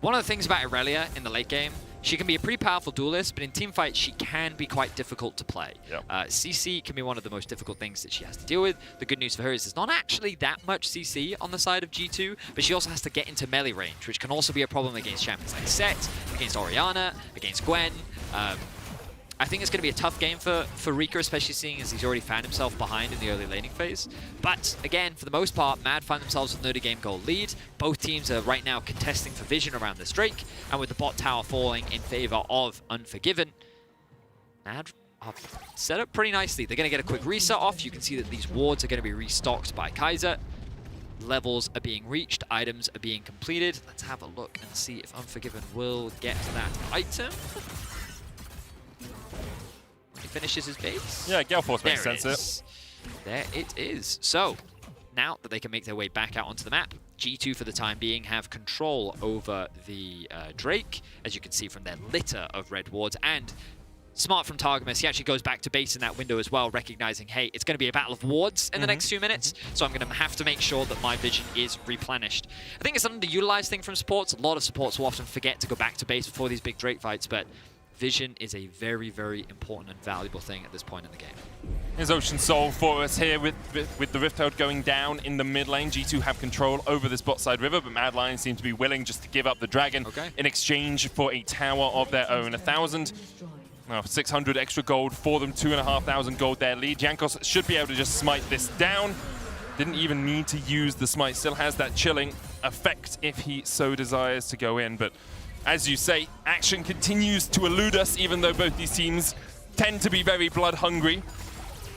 one of the things about Irelia in the late game, she can be a pretty powerful duelist, but in teamfights, she can be quite difficult to play. Yep. CC can be one of the most difficult things that she has to deal with. The good news for her is there's not actually that much CC on the side of G2, but she also has to get into melee range, which can also be a problem against champions like Set, against Orianna, against Gwen. I think it's going to be a tough game for Rika, especially seeing as he's already found himself behind in the early laning phase. But again, for the most part, Mad find themselves with an early game goal lead. Both teams are right now contesting for vision around this Drake, and with the bot tower falling in favor of Unforgiven, Mad are set up pretty nicely. They're going to get a quick reset off. You can see that these wards are going to be restocked by Kaiser. Levels are being reached, items are being completed. Let's have a look and see if Unforgiven will get that item. He finishes his base. Yeah, Gale Force makes sense. There it is. So, now that they can make their way back out onto the map, G2 for the time being have control over the Drake, as you can see from their litter of red wards. And smart from Targamas, he actually goes back to base in that window as well, recognizing, hey, it's going to be a battle of wards in the next few minutes, so I'm going to have to make sure that my vision is replenished. I think it's an underutilized thing from supports. A lot of supports will often forget to go back to base before these big Drake fights, but vision is a very, very important and valuable thing at this point in the game. Here's Ocean Soul for us here with the Rift Herald going down in the mid lane. G2 have control over this bot side river, but Mad Lions seem to be willing just to give up the dragon in exchange for a tower of their own. 600 extra gold for them, 2,500 gold their lead. Jankos should be able to just smite this down. Didn't even need to use the smite. Still has that chilling effect if he so desires to go in, but as you say, action continues to elude us, even though both these teams tend to be very blood-hungry.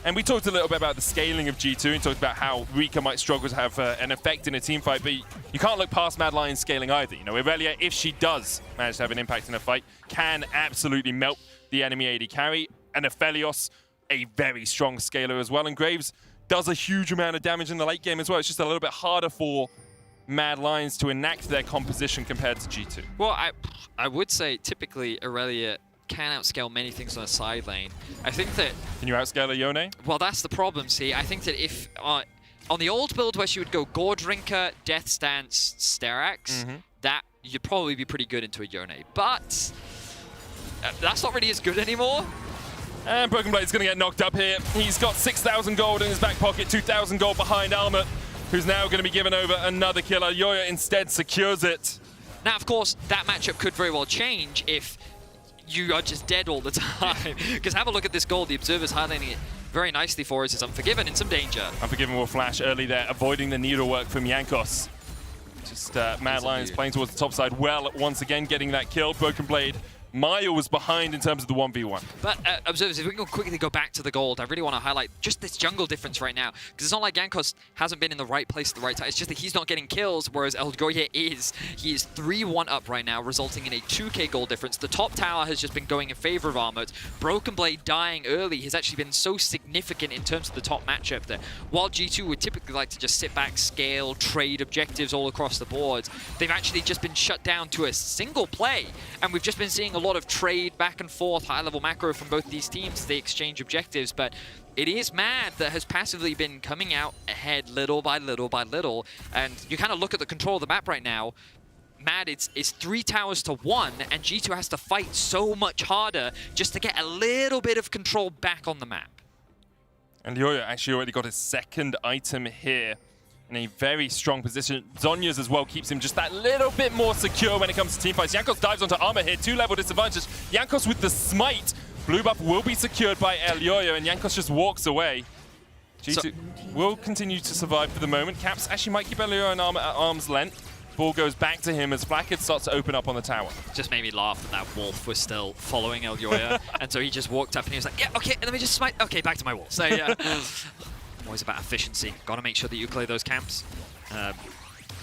And we talked a little bit about the scaling of G2 and talked about how Rika might struggle to have an effect in a team fight, but you can't look past Mad Lion's scaling either. You know, Irelia, if she does manage to have an impact in a fight, can absolutely melt the enemy AD carry. And Aphelios, a very strong scaler as well. And Graves does a huge amount of damage in the late game as well. It's just a little bit harder for Mad Lions to enact their composition compared to G2. Well, I would say typically Irelia can outscale many things on a side lane. I think that... Can you outscale a Yone? Well, that's the problem, see. I think that if... on the old build where she would go Gore Drinker, Death Stance, Sterax, that you'd probably be pretty good into a Yone. But that's not really as good anymore. And Broken Blade's going to get knocked up here. He's got 6,000 gold in his back pocket, 2,000 gold behind Alma, who's now going to be given over another killer. Yoya instead secures it. Now, of course, that matchup could very well change if you are just dead all the time. Because have a look at this gold. The Observer's highlighting it very nicely for us. Is Unforgiven in some danger. Unforgiven will flash early there, avoiding the needlework from Jankos. Just Mad Lions playing towards the top side well, once again getting that kill. Broken Blade miles behind in terms of the 1v1. But observers, if we can quickly go back to the gold, I really want to highlight just this jungle difference right now. Because it's not like Jankos hasn't been in the right place at the right time. It's just that he's not getting kills, whereas Elgoye is. He is 3-1 up right now, resulting in a 2k gold difference. The top tower has just been going in favor of Armored. Broken Blade dying early has actually been so significant in terms of the top matchup that while G2 would typically like to just sit back, scale, trade objectives all across the board, they've actually just been shut down to a single play. And we've just been seeing a lot of trade back and forth, high-level macro from both these teams. They exchange objectives, but it is Mad that has passively been coming out ahead little by little by little. And you kind of look at the control of the map right now. Mad, it's 3 towers to 1, and G2 has to fight so much harder just to get a little bit of control back on the map. And Yoyo actually already got his second item here in a very strong position. Zhonya's as well keeps him just that little bit more secure when it comes to teamfights. Jankos dives onto armor here, 2-level disadvantage. Jankos with the smite. Blue buff will be secured by El Yoyo, and Jankos just walks away. G2 will continue to survive for the moment. Caps actually might keep El Yoyo in armor at arm's length. Ball goes back to him as Flackhead starts to open up on the tower. Just made me laugh that that wolf was still following El Yoyo, and so he just walked up and he was like, yeah, okay, and let me just smite. Okay, back to my wall. So yeah. Always about efficiency. Got to make sure that you clear those camps.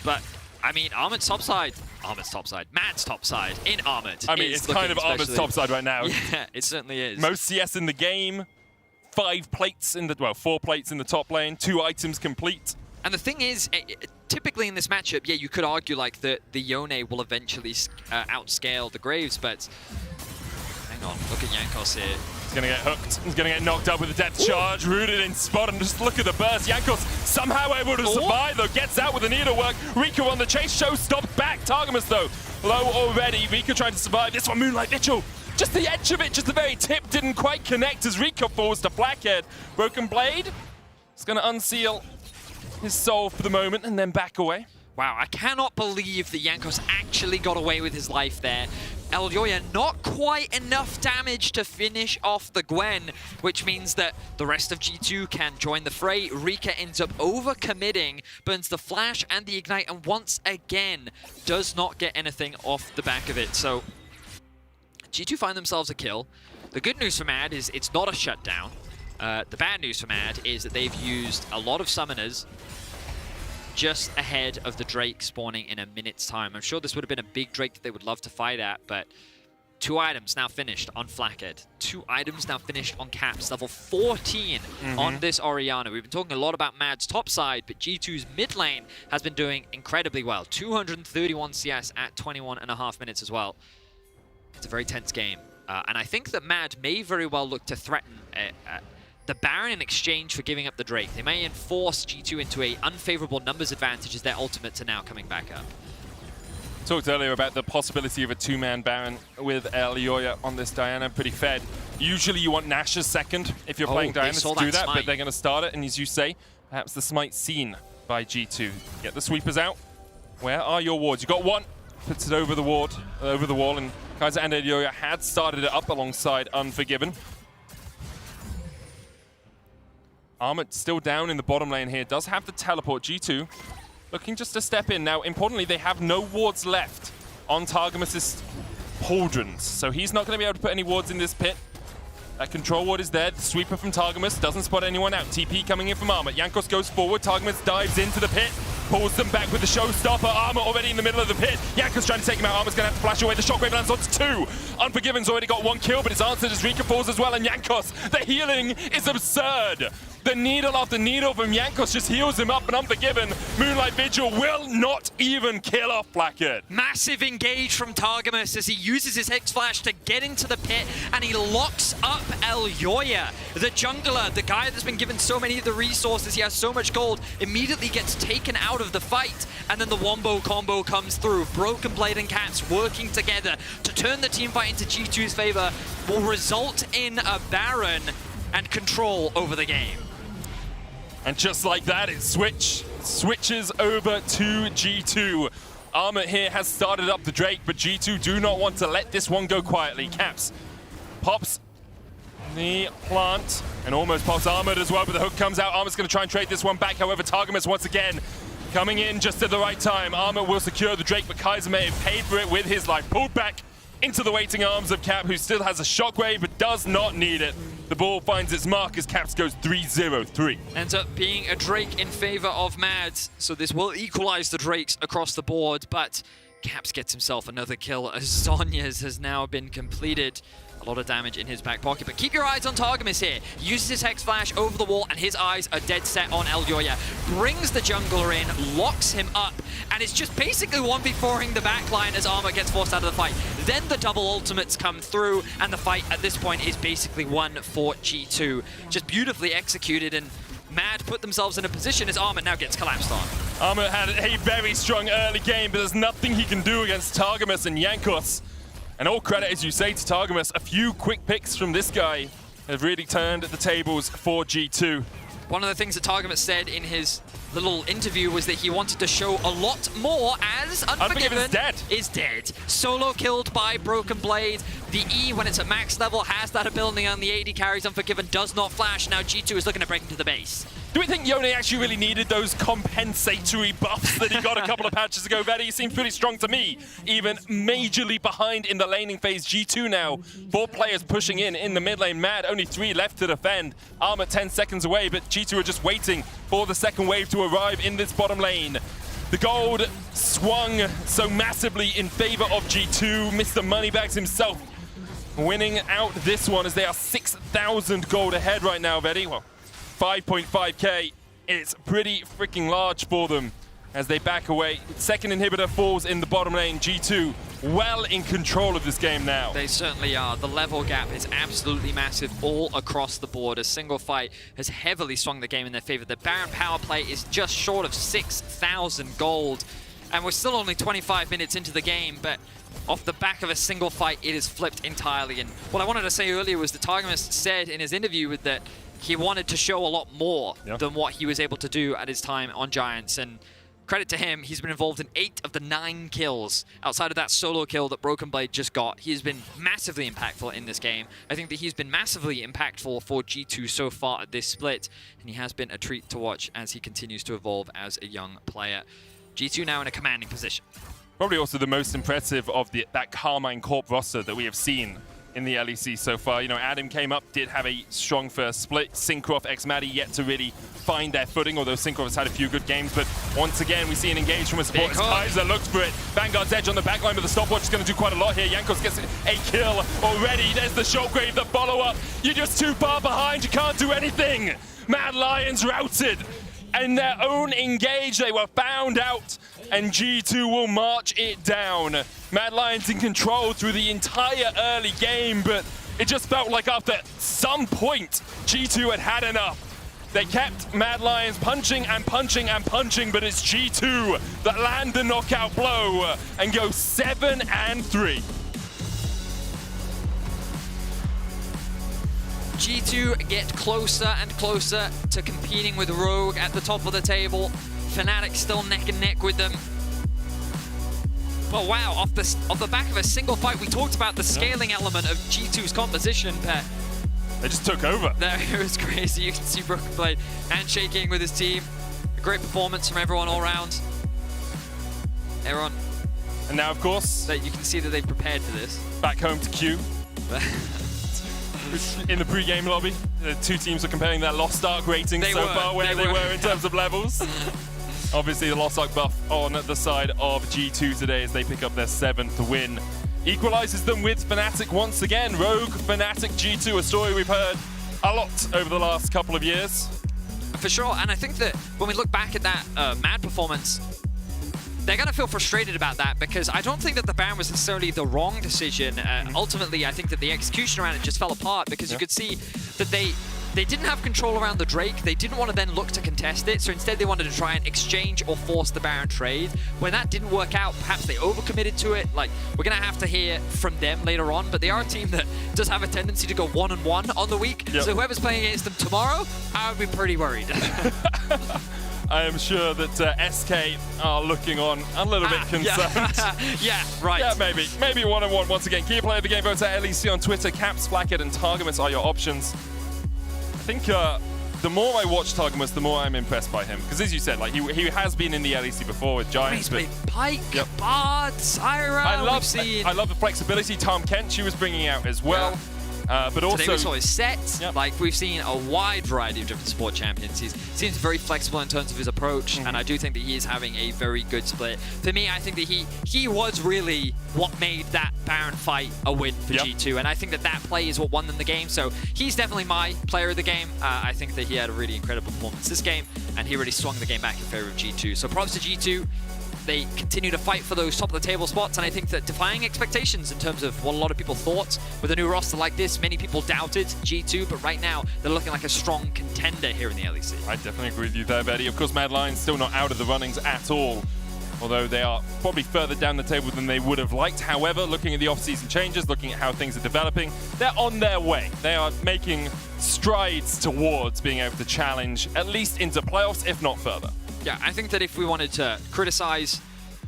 But, I mean, Armor's topside, Mad's topside in Armored. I mean, it's kind of Armored's topside right now. Yeah, it certainly is. Most CS in the game, 4 plates in the top lane, 2 items complete. And the thing is, typically in this matchup, yeah, you could argue like the Yone will eventually outscale the Graves, but hang on, look at Jankos here. He's going to get hooked. He's going to get knocked up with a depth charge, rooted in spot, and just look at the burst. Jankos somehow able to survive, though. Gets out with the needlework. Rika on the chase. Show stopped back. Targamas, though, low already. Rika trying to survive. This one, Moonlight Vigil. Just the edge of it, just the very tip didn't quite connect as Rika falls to Blackhead. Broken Blade is going to unseal his soul for the moment and then back away. Wow, I cannot believe that Jankos actually got away with his life there. Elyoya not quite enough damage to finish off the Gwen, which means that the rest of G2 can join the fray. Rika ends up overcommitting, burns the flash and the ignite, and once again does not get anything off the back of it. So G2 find themselves a kill. The good news for Mad is it's not a shutdown. The bad news for Mad is that they've used a lot of summoners just ahead of the Drake spawning in a minute's time. I'm sure this would have been a big Drake that they would love to fight at, but 2 items now finished on Flackhead. 2 items now finished on Caps. Level 14 on this Orianna. We've been talking a lot about Mad's top side, but G2's mid lane has been doing incredibly well. 231 CS at 21.5 minutes as well. It's a very tense game. And I think that Mad may very well look to threaten the Baron in exchange for giving up the Drake. They may enforce G2 into an unfavorable numbers advantage as their ultimates are now coming back up. Talked earlier about the possibility of a 2-man Baron with Elyoya on this Diana. Pretty fed. Usually you want Nash's second if you're playing Diana to do that, but they're going to start it. And as you say, perhaps the smite seen by G2. Get the sweepers out. Where are your wards? You got one. Puts it over the wall, and Kaiser and Elyoya had started it up alongside Unforgiven. Armored still down in the bottom lane here. Does have the teleport. G2 looking just to step in. Now, importantly, they have no wards left on Targamas' pauldrons. So he's not going to be able to put any wards in this pit. That control ward is there. The sweeper from Targamas doesn't spot anyone out. TP coming in from Armor. Jankos goes forward. Targamas dives into the pit. Pulls them back with the showstopper. Armor already in the middle of the pit. Jankos trying to take him out. Armor's going to have to flash away. The shockwave lands on 2. Unforgiven's already got 1 kill, but it's answered as Rika falls as well. And Jankos, the healing is absurd. The needle after needle from Jankos just heals him up, and Unforgiven, Moonlight Vigil will not even kill off Blackhead. Massive engage from Targamas as he uses his Hex Flash to get into the pit, and he locks up Elyoya. The jungler, the guy that's been given so many of the resources, he has so much gold, immediately gets taken out of the fight, and then the Wombo combo comes through. Broken Blade and Caps working together to turn the team fight into G2's favor will result in a Baron and control over the game. And just like that, it switches over to G2. Armor here has started up the Drake, but G2 do not want to let this one go quietly. Caps pops the plant and almost pops Armored as well, but the hook comes out. Armor's going to try and trade this one back. However, Targamas once again coming in just at the right time. Armor will secure the Drake, but Kaiser may have paid for it with his life. Pulled back into the waiting arms of Cap, who still has a shockwave but does not need it. The ball finds its mark as Caps goes 3-0-3. Ends up being a Drake in favor of Mads, so this will equalize the Drakes across the board, but Caps gets himself another kill as Sonya's has now been completed. A lot of damage in his back pocket, but keep your eyes on Targamas here. Uses his Hex Flash over the wall, and his eyes are dead set on Elyoya. Brings the jungler in, locks him up, and it's just basically 1v4ing the backline as Armor gets forced out of the fight. Then the double ultimates come through, and the fight at this point is basically won for G2. Just beautifully executed, and Mad put themselves in a position as Armor now gets collapsed on. Armor had a very strong early game, but there's nothing he can do against Targamas and Jankos. And all credit, as you say, to Targamas. A few quick picks from this guy have really turned the tables for G2. One of the things that Targamas said in his little interview was that he wanted to show a lot more as Unforgiven is dead. Solo killed by Broken Blade. The E, when it's at max level, has that ability on the AD carries. Unforgiven does not flash. Now G2 is looking to break into the base. Do we think Yone actually really needed those compensatory buffs that he got a couple of patches ago? Vedi seems pretty strong to me. Even majorly behind in the laning phase. G2 now, 4 players pushing in the mid lane. Mad, only 3 left to defend. Armor 10 seconds away, but G2 are just waiting for the second wave to arrive in this bottom lane. The gold swung so massively in favor of G2. Mr. Moneybags himself winning out this one as they are 6,000 gold ahead right now, Vetti. Well, 5.5k. It's pretty freaking large for them as they back away. Second inhibitor falls in the bottom lane. G2 well in control of this game now. They certainly are. The level gap is absolutely massive all across the board. A single fight has heavily swung the game in their favor. The Baron power play is just short of 6,000 gold. And we're still only 25 minutes into the game, but off the back of a single fight, it is flipped entirely. And what I wanted to say earlier was that Targamas said in his interview that he wanted to show a lot more than what he was able to do at his time on Giants. And credit to him, he's been involved in 8 of the 9 kills. Outside of that solo kill that Broken Blade just got, he's been massively impactful in this game. I think that he's been massively impactful for G2 so far at this split, and he has been a treat to watch as he continues to evolve as a young player. G2 now in a commanding position. Probably also the most impressive of that Carmine Corp roster that we have seen in the LEC so far. You know, Adam came up, did have a strong first split. Syncroft, X-Maddie yet to really find their footing, although Syncroft has had a few good games. But once again, we see an engage from a support as Kaiser looks for it. Vanguard's edge on the backline, but the stopwatch is going to do quite a lot here. Jankos gets a kill already. There's the Shockwave, the follow-up. You're just too far behind. You can't do anything. Mad Lions routed. In their own engage, they were found out, and G2 will march it down. Mad Lions in control through the entire early game, but it just felt like after some point, G2 had had enough. They kept Mad Lions punching and punching and punching, but it's G2 that land the knockout blow and go 7-3. G2 get closer and closer to competing with Rogue at the top of the table. Fnatic still neck and neck with them. But wow, off the back of a single fight, we talked about the scaling element of G2's composition, but they just took over. It was crazy. You can see Broken Blade handshaking with his team. A great performance from everyone all around. Everyone. And now, of course, you can see that they've prepared for this. Back home to Q. In the pre-game lobby, the two teams are comparing their Lost Ark ratings so far, where they were in terms of levels. Obviously, the Lost Ark buff on the side of G2 today as they pick up their 7th win. Equalizes them with Fnatic once again. Rogue, Fnatic, G2, a story we've heard a lot over the last couple of years. For sure, and I think that when we look back at that Mad performance, they're going to feel frustrated about that because I don't think that the ban was necessarily the wrong decision. Ultimately, I think that the execution around it just fell apart because you could see that they didn't have control around the Drake. They didn't want to then look to contest it, so instead they wanted to try and exchange or force the Baron trade. When that didn't work out, perhaps they overcommitted to it. Like, we're going to have to hear from them later on, but they are a team that does have a tendency to go 1-1 on the week. So whoever's playing against them tomorrow, I would be pretty worried. I am sure that SK are looking on a little bit concerned. Yeah, right. Yeah, maybe 1-1 once again. Key player of the game, vote at LEC on Twitter. Caps, Flackett, and Targamas are your options. I think the more I watch Targamas, the more I'm impressed by him. Because as you said, like he has been in the LEC before with Giants. He's played Pike, Bard, Syra. I love the flexibility Tom Kench was bringing out as well. But also, today we saw his set. Like, we've seen a wide variety of different support champions. He seems very flexible in terms of his approach, and I do think that he is having a very good split. For me, I think that he was really what made that Baron fight a win for G2, and I think that that play is what won them the game. So he's definitely my player of the game. I think that he had a really incredible performance this game, and he really swung the game back in favor of G2. So props to G2. They continue to fight for those top-of-the-table spots, and I think that defying expectations in terms of what a lot of people thought with a new roster like this, many people doubted G2, but right now they're looking like a strong contender here in the LEC. I definitely agree with you there, Vetti. Of course, Mad Lions still not out of the runnings at all, although they are probably further down the table than they would have liked. However, looking at the off-season changes, looking at how things are developing, they're on their way. They are making strides towards being able to challenge at least into playoffs, if not further. Yeah, I think that if we wanted to criticize,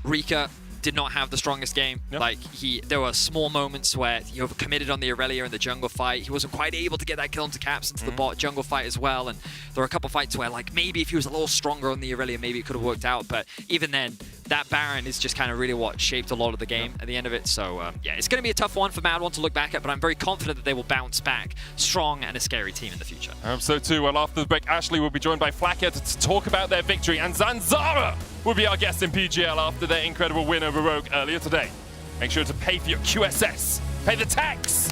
Rika did not have the strongest game. Like, there were small moments where he overcommitted on the Aurelia in the jungle fight. He wasn't quite able to get that kill into Caps into the bot jungle fight as well. And there were a couple fights where, like, maybe if he was a little stronger on the Aurelia, maybe it could have worked out. But even then, that Baron is just kind of really what shaped a lot of the game at the end of it. So, yeah, it's going to be a tough one for Mad One to look back at, but I'm very confident that they will bounce back strong and a scary team in the future. I hope so too. Well, after the break, Ashley will be joined by Flackett to talk about their victory, and Zanzara will be our guest in PGL after their incredible win over Rogue earlier today. Make sure to pay for your QSS. Pay the tax!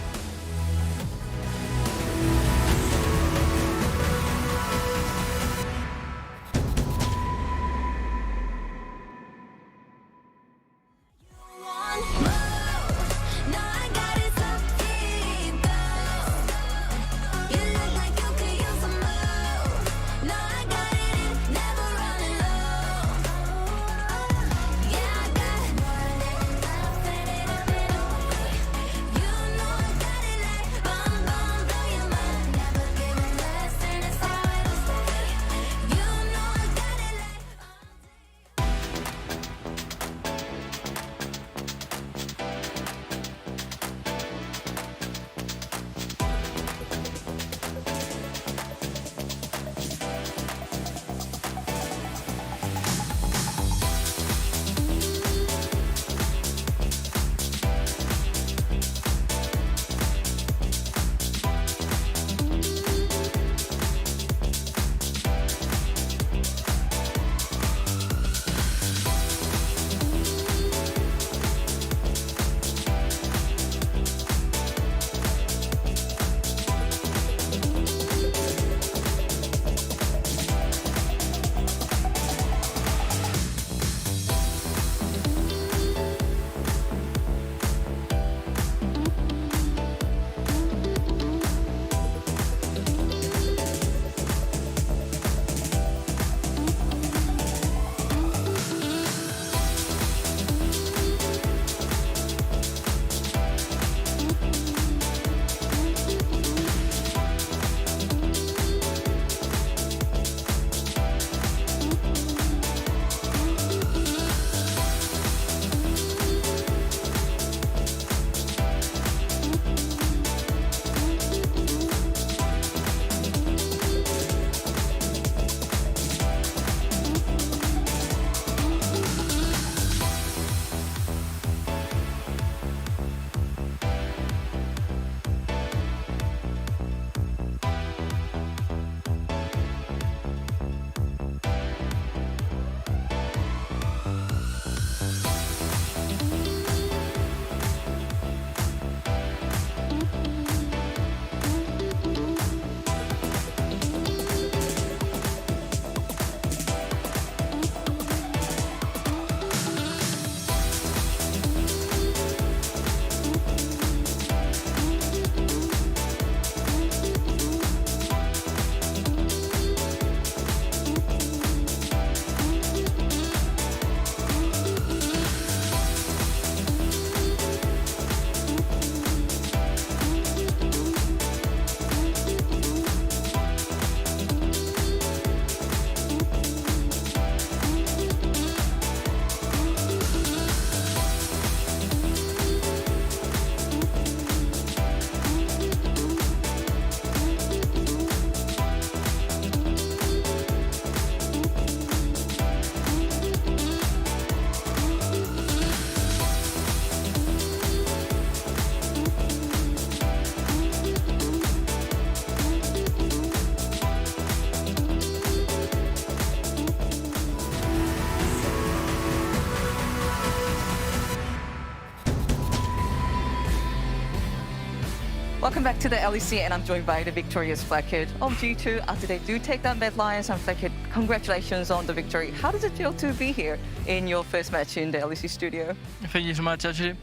Welcome back to the LEC, and I'm joined by the victorious Flackhead of G2 after they do take down Mad Lions. And Flackhead, congratulations on the victory. How does it feel to be here in your first match in the LEC studio? Thank you so much, actually.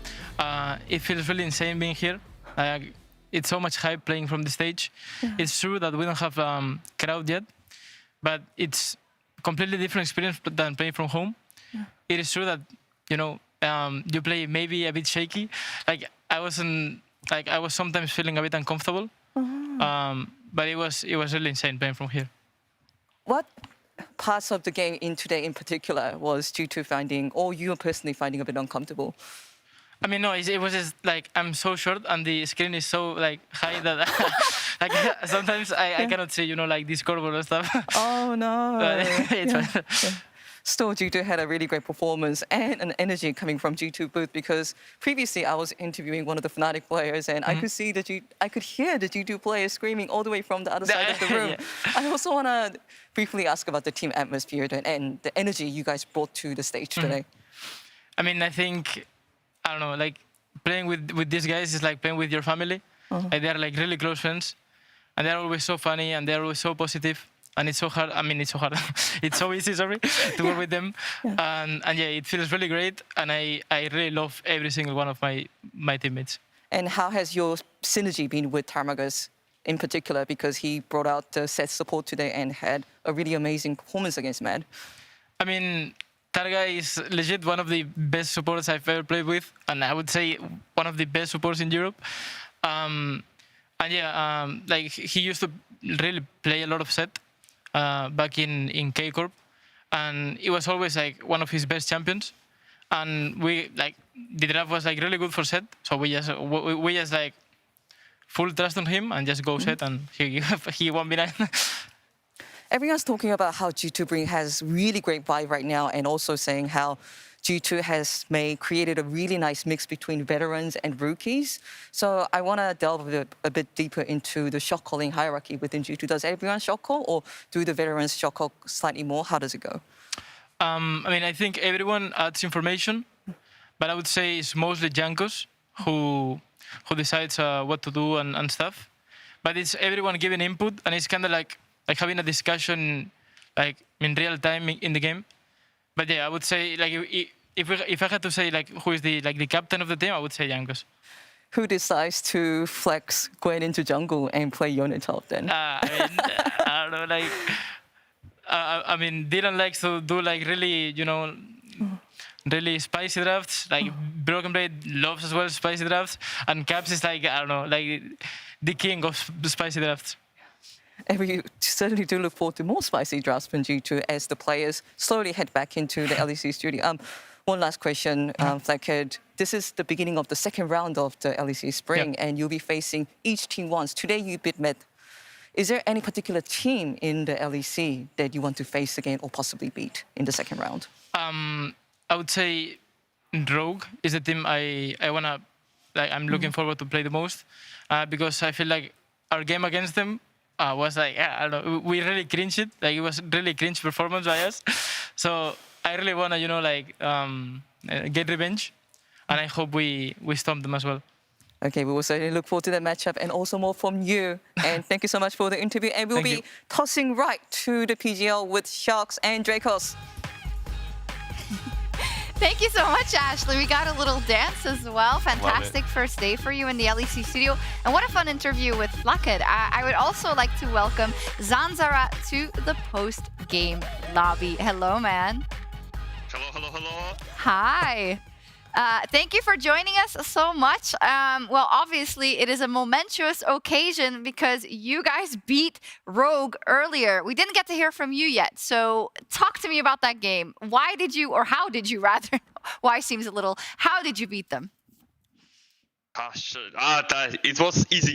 It feels really insane being here. It's so much hype playing from the stage. Yeah. It's true that we don't have crowd yet, but it's a completely different experience than playing from home. Yeah. It is true that, you know, you play maybe a bit shaky. Like I was sometimes feeling a bit uncomfortable, but it was really insane playing from here. What parts of the game in today in particular was G2 finding, or you personally finding a bit uncomfortable? I mean, no, it was just like I'm so short and the screen is so like high that like sometimes I cannot see, you know, like the scoreboard and stuff. Oh no! It's fine. still G2 had a really great performance and an energy coming from G2 booth, because previously I was interviewing one of the Fnatic players and I could see I could hear the G2 players screaming all the way from the other side of the room. Yeah. I also want to briefly ask about the team atmosphere and the energy you guys brought to the stage today. I mean, I think, I don't know, like playing with these guys is like playing with your family. Like, they're like really close friends, and they're always so funny and they're always so positive. And it's so hard. I mean, it's so hard. It's so easy, sorry, to work with them. And yeah, it feels really great. And I really love every single one of my teammates. And how has your synergy been with Tarmagus in particular? Because he brought out the set support today and had a really amazing performance against Mad. I mean, Targa is legit one of the best supporters I've ever played with. And I would say one of the best supporters in Europe. And yeah, like he used to really play a lot of set back in K-Corp. And it was always like one of his best champions. And we like the draft was like really good for set, so we just like full trust on him and just go set, and he won B9. Everyone's talking about how G2 has really great vibe right now, and also saying how G2 has created a really nice mix between veterans and rookies. So I want to delve a bit deeper into the shot calling hierarchy within G2. Does everyone shot call, or do the veterans shot call slightly more? How does it go? I mean, I think everyone adds information, but I would say it's mostly Jankos who decides what to do and stuff. But it's everyone giving input, and it's kind of like having a discussion like in real time in the game. But yeah, I would say like if I had to say like who is the captain of the team, I would say Jankos. Who decides to flex going into jungle and play Yone top then? I mean, I don't know, like. I mean, Dylan likes to do like really, really spicy drafts. Like Broken Blade loves as well spicy drafts, and Caps is like, I don't know, like the king of the spicy drafts. And we certainly do look forward to more spicy drafts from G2 as the players slowly head back into the LEC studio. One last question, Flackhead. This is the beginning of the second round of the LEC Spring, and you'll be facing each team once. Today you beat Med. Is there any particular team in the LEC that you want to face again or possibly beat in the second round? I would say Rogue is the team I'm looking forward to play the most, because I feel like our game against them was like, I don't know, we really cringed it. Like it was really cringe performance by us. So I really want to, get revenge, and I hope we stomp them as well. Okay, we will certainly look forward to that matchup and also more from you. And thank you so much for the interview. And we'll be tossing right to the PGL with Sharks and Dracos. Thank you so much, Ashley. We got a little dance as well. Fantastic first day for you in the LEC studio. And what a fun interview with Flackhead. I would also like to welcome Zanzara to the post-game lobby. Hello, man. Hello. Hi. Thank you for joining us so much. Well, obviously, it is a momentous occasion because you guys beat Rogue earlier. We didn't get to hear from you yet, so talk to me about that game. Why did you, or how did you rather, why seems a little, how did you beat them? It was easy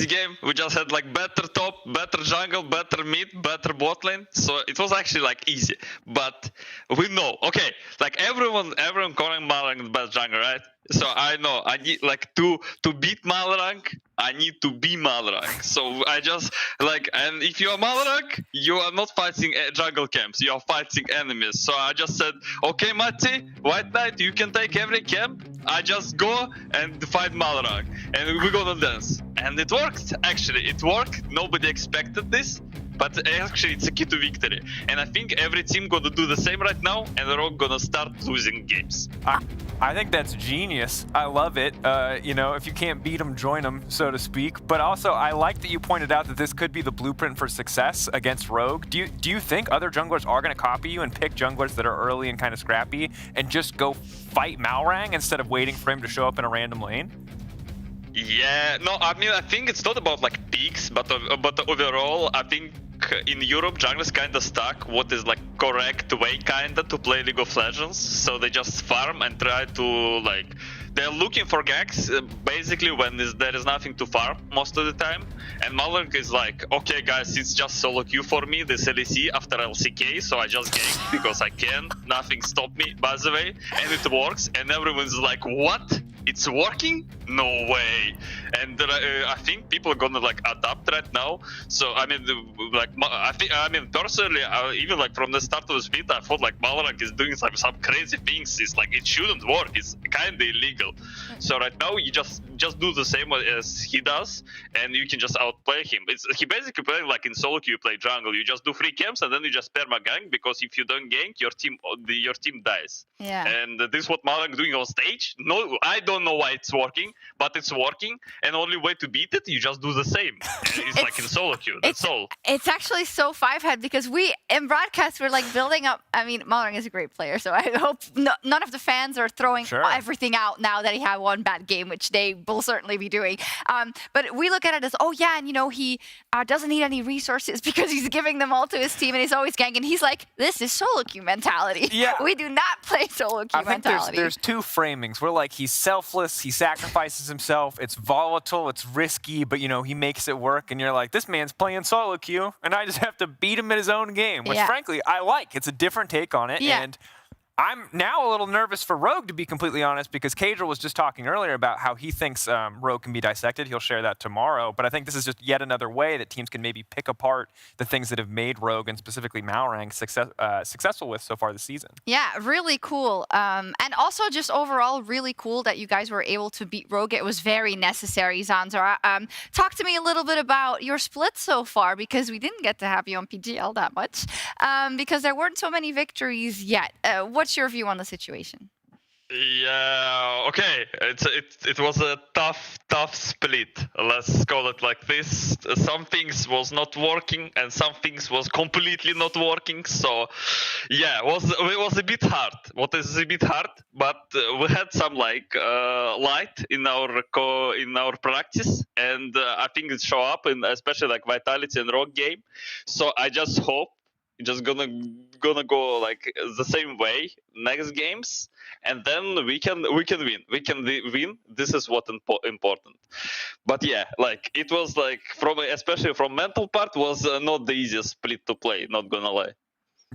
game. We just had like better top, better jungle, better mid, better bot lane. So it was actually like easy. But we know, okay, like everyone calling Malrang the best jungle, right? So I know I need like to beat Malrang, I need to be Malrang. So I just like, and if you are Malrang, you are not fighting jungle camps, you are fighting enemies. So I just said, okay, Matti, White Knight, you can take every camp. I just go and fight Malrang, and we're gonna dance. And it worked, actually, it worked. Nobody expected this, but actually it's a key to victory. And I think every team gonna do the same right now, and they're all gonna start losing games. I think that's genius. I love it. If you can't beat them, join them, so to speak. But also, I like that you pointed out that this could be the blueprint for success against Rogue. Do you think other junglers are going to copy you and pick junglers that are early and kind of scrappy and just go fight Malrang instead of waiting for him to show up in a random lane? Yeah, no, I mean, I think it's not about like peaks, but overall, I think in Europe, junglers kind of stuck what is like correct way kind of to play League of Legends. So they just farm and try to like, they're looking for ganks basically when there is nothing to farm most of the time. And Malak is like, okay guys, it's just solo queue for me, this LEC after LCK, so I just gank because I can, nothing stopped me by the way, and it works, and everyone's like, what? It's working? No way. And I think people are gonna like adapt right now. So I mean, like I mean personally, even like from the start of this beta, I thought like Malak is doing some crazy things. It's like it shouldn't work. It's kind of illegal. So right now you just do the same as he does, and you can just outplay him. He basically plays like in solo queue, you play jungle. You just do 3 camps and then you just perma gank, because if you don't gank, your team dies. Yeah. And this is what Malak doing on stage. No, I don't know why it's working, but it's working. And only way to beat it, you just do the same. It's like in solo queue. That's all. It's actually so 5-head because we in broadcast we're like building up. I mean, Malak is a great player, so I hope none of the fans are throwing everything out now that he had one bad game, which they will certainly be doing. But we look at it as, oh yeah, and you know he doesn't need any resources because he's giving them all to his team and he's always ganking. He's like, this is solo queue mentality. Yeah. We do not play solo queue mentality. I think there's 2 framings. We're like, he's selfless, he sacrifices himself, it's volatile, it's risky, but you know, he makes it work, and you're like, this man's playing solo queue, and I just have to beat him in his own game, which frankly, I like. It's a different take on it, and I'm now a little nervous for Rogue, to be completely honest, because Kadriel was just talking earlier about how he thinks Rogue can be dissected. He'll share that tomorrow. But I think this is just yet another way that teams can maybe pick apart the things that have made Rogue and specifically Malrang successful with so far this season. Yeah, really cool. And also just overall really cool that you guys were able to beat Rogue. It was very necessary, Zanzar. Talk to me a little bit about your split so far, because we didn't get to have you on PGL that much, because there weren't so many victories yet. What's your view on the situation? Yeah, okay. It was a tough split. Let's call it like this. Some things was not working and some things was completely not working. So yeah, it was a bit hard. What is a bit hard? But we had some like light in our practice, and I think it show up in especially like Vitality and Rogue game. So I just hope just gonna go like the same way next games, and then we can win. This is what important. But yeah, like it was like especially from mental part was not the easiest split to play, not gonna lie.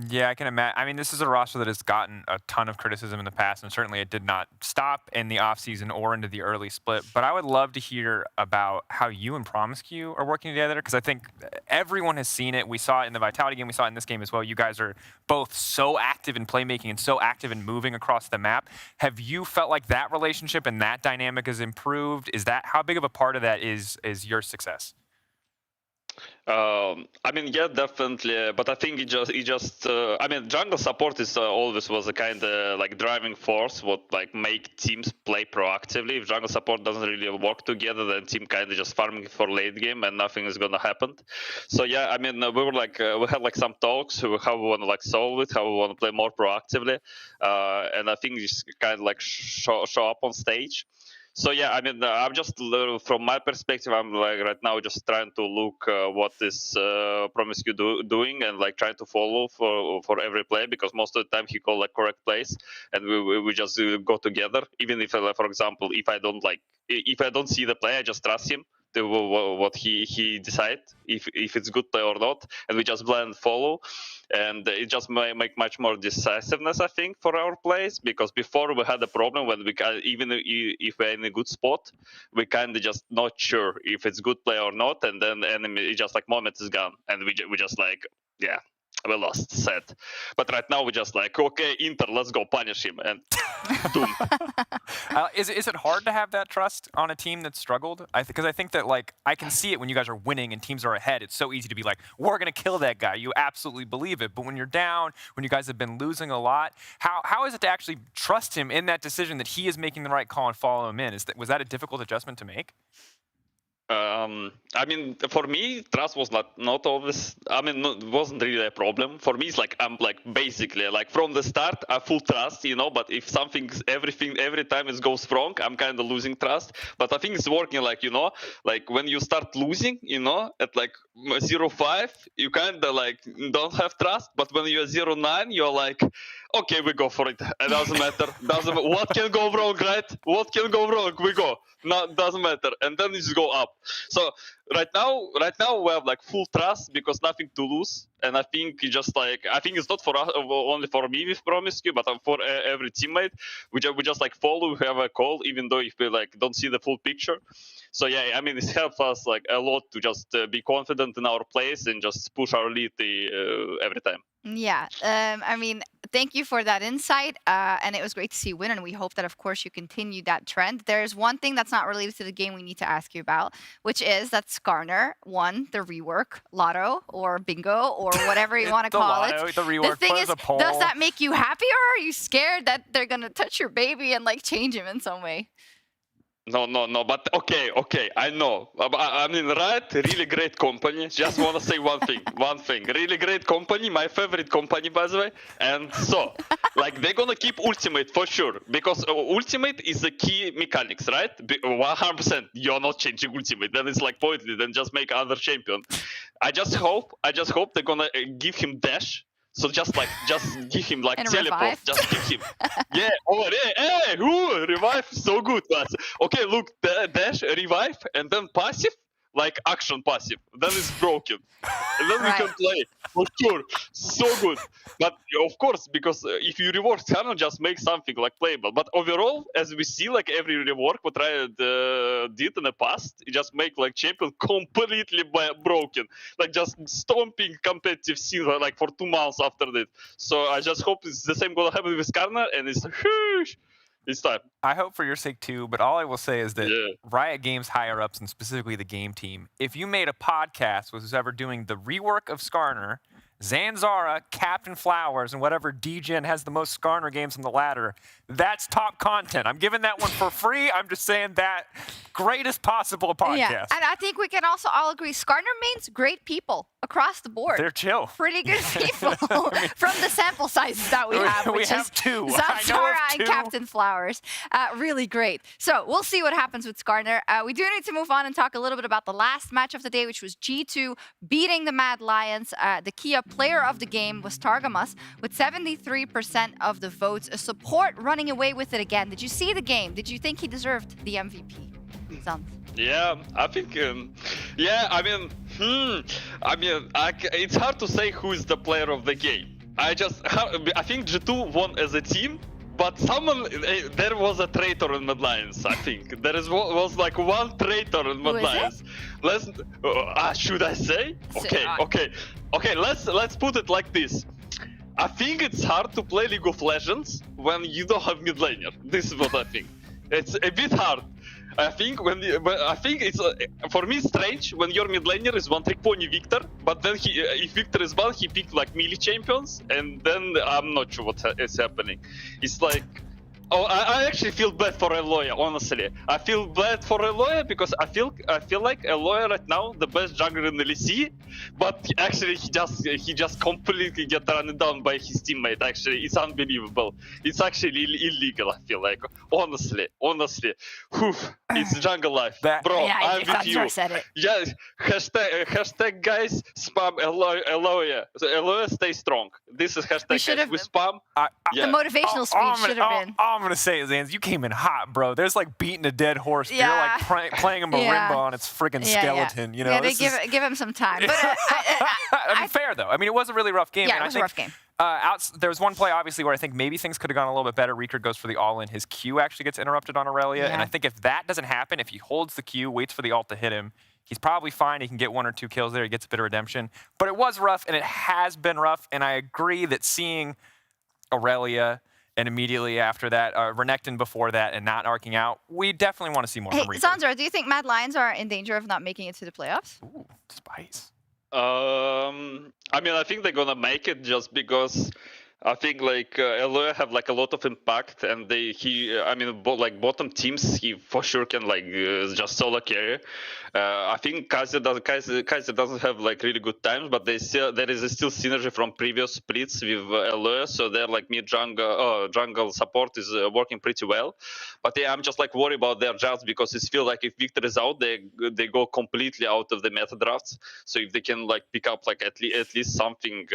Yeah, I can imagine. I mean, this is a roster that has gotten a ton of criticism in the past, and certainly it did not stop in the offseason or into the early split. But I would love to hear about how you and Promiscu are working together, because I think everyone has seen it. We saw it in the Vitality game. We saw it in this game as well. You guys are both so active in playmaking and so active in moving across the map. Have you felt like that relationship and that dynamic has improved? How big of a part of that is your success? I mean, yeah, definitely. But I think I mean, jungle support is always was a kind of like driving force, what like make teams play proactively. If jungle support doesn't really work together, then team kind of just farming for late game and nothing is gonna happen. So yeah, I mean, we were like we had like some talks how we want to like solve it, how we want to play more proactively, and I think it's kind of like show up on stage. So yeah, I mean, I'm just from my perspective, I'm like right now just trying to look what is Promiscu doing and like trying to follow for every play, because most of the time he call like correct plays and we just go together. Even if, for example, if I don't see the play, I just trust him to what he decide if it's good play or not, and we just blend follow. And it just make much more decisiveness, I think, for our plays, because before we had a problem when even if we're in a good spot, we kind of just not sure if it's good play or not, and then the enemy just like moment is gone, and we just like, yeah, we lost set. But right now we just like, okay, Inter, let's go punish him, and boom. Is it hard to have that trust on a team that's struggled? Because I think that like I can see it when you guys are winning and teams are ahead. It's so easy to be like, we're gonna kill that guy. You absolutely believe it. But when you're down, when you guys have been losing a lot, how is it to actually trust him in that decision that he is making the right call and follow him in? Was that a difficult adjustment to make? I mean, for me, trust was not always. I mean, wasn't really a problem. For me, it's like I'm like basically like from the start, I full trust, you know. But if every time it goes wrong, I'm kind of losing trust. But I think it's working. Like like when you start losing, at like 0-5, you kind of like don't have trust. But when you're 0-9, you're like, okay, we go for it. It doesn't matter. What can go wrong, right? What can go wrong? We go. No, doesn't matter. And then you just go up. So right now we have like full trust because nothing to lose. And I think it's not for us, only for me with Promiscu, but for every teammate. We just like follow, we have a call, even though if we like don't see the full picture. So yeah, I mean, it helps us like a lot to just be confident in our place and just push our lead every time. Yeah, I mean, thank you for that insight, and it was great to see you win, and we hope that, of course, you continue that trend. There's one thing that's not related to the game we need to ask you about, which is that Skarner won the rework lotto or bingo or whatever you want to call lotto, it. The rework, the thing is, a poll. does that make you happy, or are you scared that they're gonna touch your baby and like change him in some way? No, but okay, I know. I mean, Riot, really great company. Just want to say one thing. Really great company, my favorite company, by the way. And so, like, they're gonna keep Ultimate for sure, because Ultimate is the key mechanics, right? 100%, you're not changing Ultimate. Then it's like pointless, then just make another champion. I just hope they're gonna give him dash. So just give him like and teleport. Revive. Just give him. Yeah. Oh, revive. So good. Okay, look, dash, revive, and then passive, like action passive. Then it's broken. And then we can play for sure. So good. But of course, because if you rework Skarner, just make something like playable. But overall, as we see, like every rework what Riot did in the past, it just make like champion completely broken, like just stomping competitive scene like for 2 months after that. So I just hope it's the same gonna happen with Skarner, and it's huge. This time. I hope for your sake too, but all I will say is that Riot Games higher ups, and specifically the game team, if you made a podcast with who's ever doing the rework of Skarner, Zanzara, Captain Flowers, and whatever DGen has the most Skarner games on the ladder, that's top content. I'm giving that one for free. I'm just saying that greatest possible podcast. Yeah, and I think we can also all agree Skarner mains great people across the board. They're chill. Pretty good people from the sample sizes that we have, which have is two. Zanzara and Captain Flowers. Really great. So we'll see what happens with Skarner. We do need to move on and talk a little bit about the last match of the day, which was G2 beating the Mad Lions. The Kia player of the game was Targamas with 73% of the votes. A support running away with it again. Did you see the game? Did you think he deserved the MVP? Yeah, I think. I mean, it's hard to say who is the player of the game. I think G2 won as a team, but there was a traitor in Mad Lions. I think there was like one traitor in Mad Lions. Should I say? Okay. Let's put it like this. I think it's hard to play League of Legends when you don't have mid laner. This is what I think. It's a bit hard. I think it's for me strange when your mid laner is one trick pony Victor, but then if Victor is banned, he picked like melee champions, and then I'm not sure what is happening. It's like. I actually feel bad for Eloya, honestly. I feel bad for Eloya because I feel like Eloya right now the best jungler in the LEC, but actually he just completely get run down by his teammate. Actually, it's unbelievable. It's actually illegal. I feel like honestly, it's jungle life, bro. I'm with you. Said it. Yeah, hashtag guys spam Eloya. So Eloya stay strong. This is hashtag we spam. The motivational speech should have been. All I'm gonna say is, Zans, you came in hot, bro. There's like beating a dead horse. You're like playing a marimba on its freaking skeleton. You know, yeah, give him some time. But I mean, fair though. I mean, it was a really rough game. Yeah, it was a rough game. There was one play, obviously, where I think maybe things could have gone a little bit better. Reeker goes for the all-in. His Q actually gets interrupted on Aurelia. And I think if that doesn't happen, if he holds the Q, waits for the ult to hit him, he's probably fine. He can get 1 or 2 kills there. He gets a bit of redemption. But it was rough, and it has been rough. And I agree that seeing Aurelia and immediately after that, Renekton before that, and not arcing out, we definitely want to see more from Reeker. Zanzara, do you think Mad Lions are in danger of not making it to the playoffs? Ooh, spice. I mean, I think they're gonna make it just because I think like Eloy have like a lot of impact, and bottom teams he for sure can like just solo carry. I think Kaiser doesn't have like really good times, but there is still synergy from previous splits with Eloy, so they're like mid jungle support is working pretty well. But yeah, I'm just like worried about their drafts because it feels like if Victor is out, they go completely out of the meta drafts. So if they can like pick up like at least something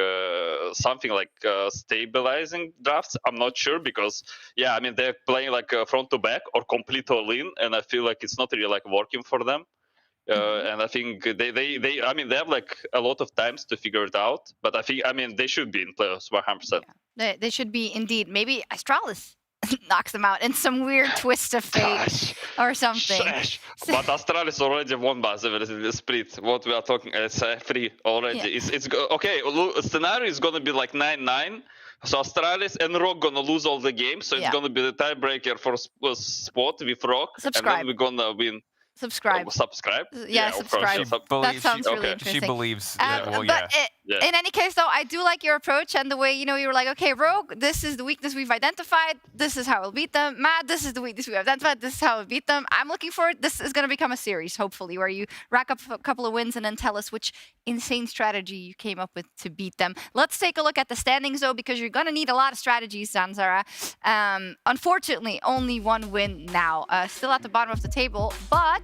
like stabilizing drafts, I'm not sure because yeah, I mean they're playing like front to back or complete all in, and I feel like it's not really like working for them. And I think they I mean they have like a lot of times to figure it out, but I mean they should be in playoffs 100%. They should be indeed. Maybe Astralis knocks them out in some weird twist of fate or something. But Astralis already won the split. What we are talking, it's 3 already. Yeah. It's okay. Scenario is gonna be like 9-9. So Astralis and Rock gonna lose all the games. So it's gonna be the tiebreaker for spot with Rock, and then we're gonna win. Subscribe. Subscribe. Yeah, subscribe. That sounds really interesting. She believes. In any case, though, I do like your approach and the way you were like, okay, Rogue, this is the weakness we've identified. This is how we'll beat them. Matt, this is the weakness we've identified. This is how we'll beat them. I'm looking forward. This is going to become a series, hopefully, where you rack up a couple of wins and then tell us which insane strategy you came up with to beat them. Let's take a look at the standings, though, because you're going to need a lot of strategies, Zanzara. Unfortunately, only one win now. Still at the bottom of the table, but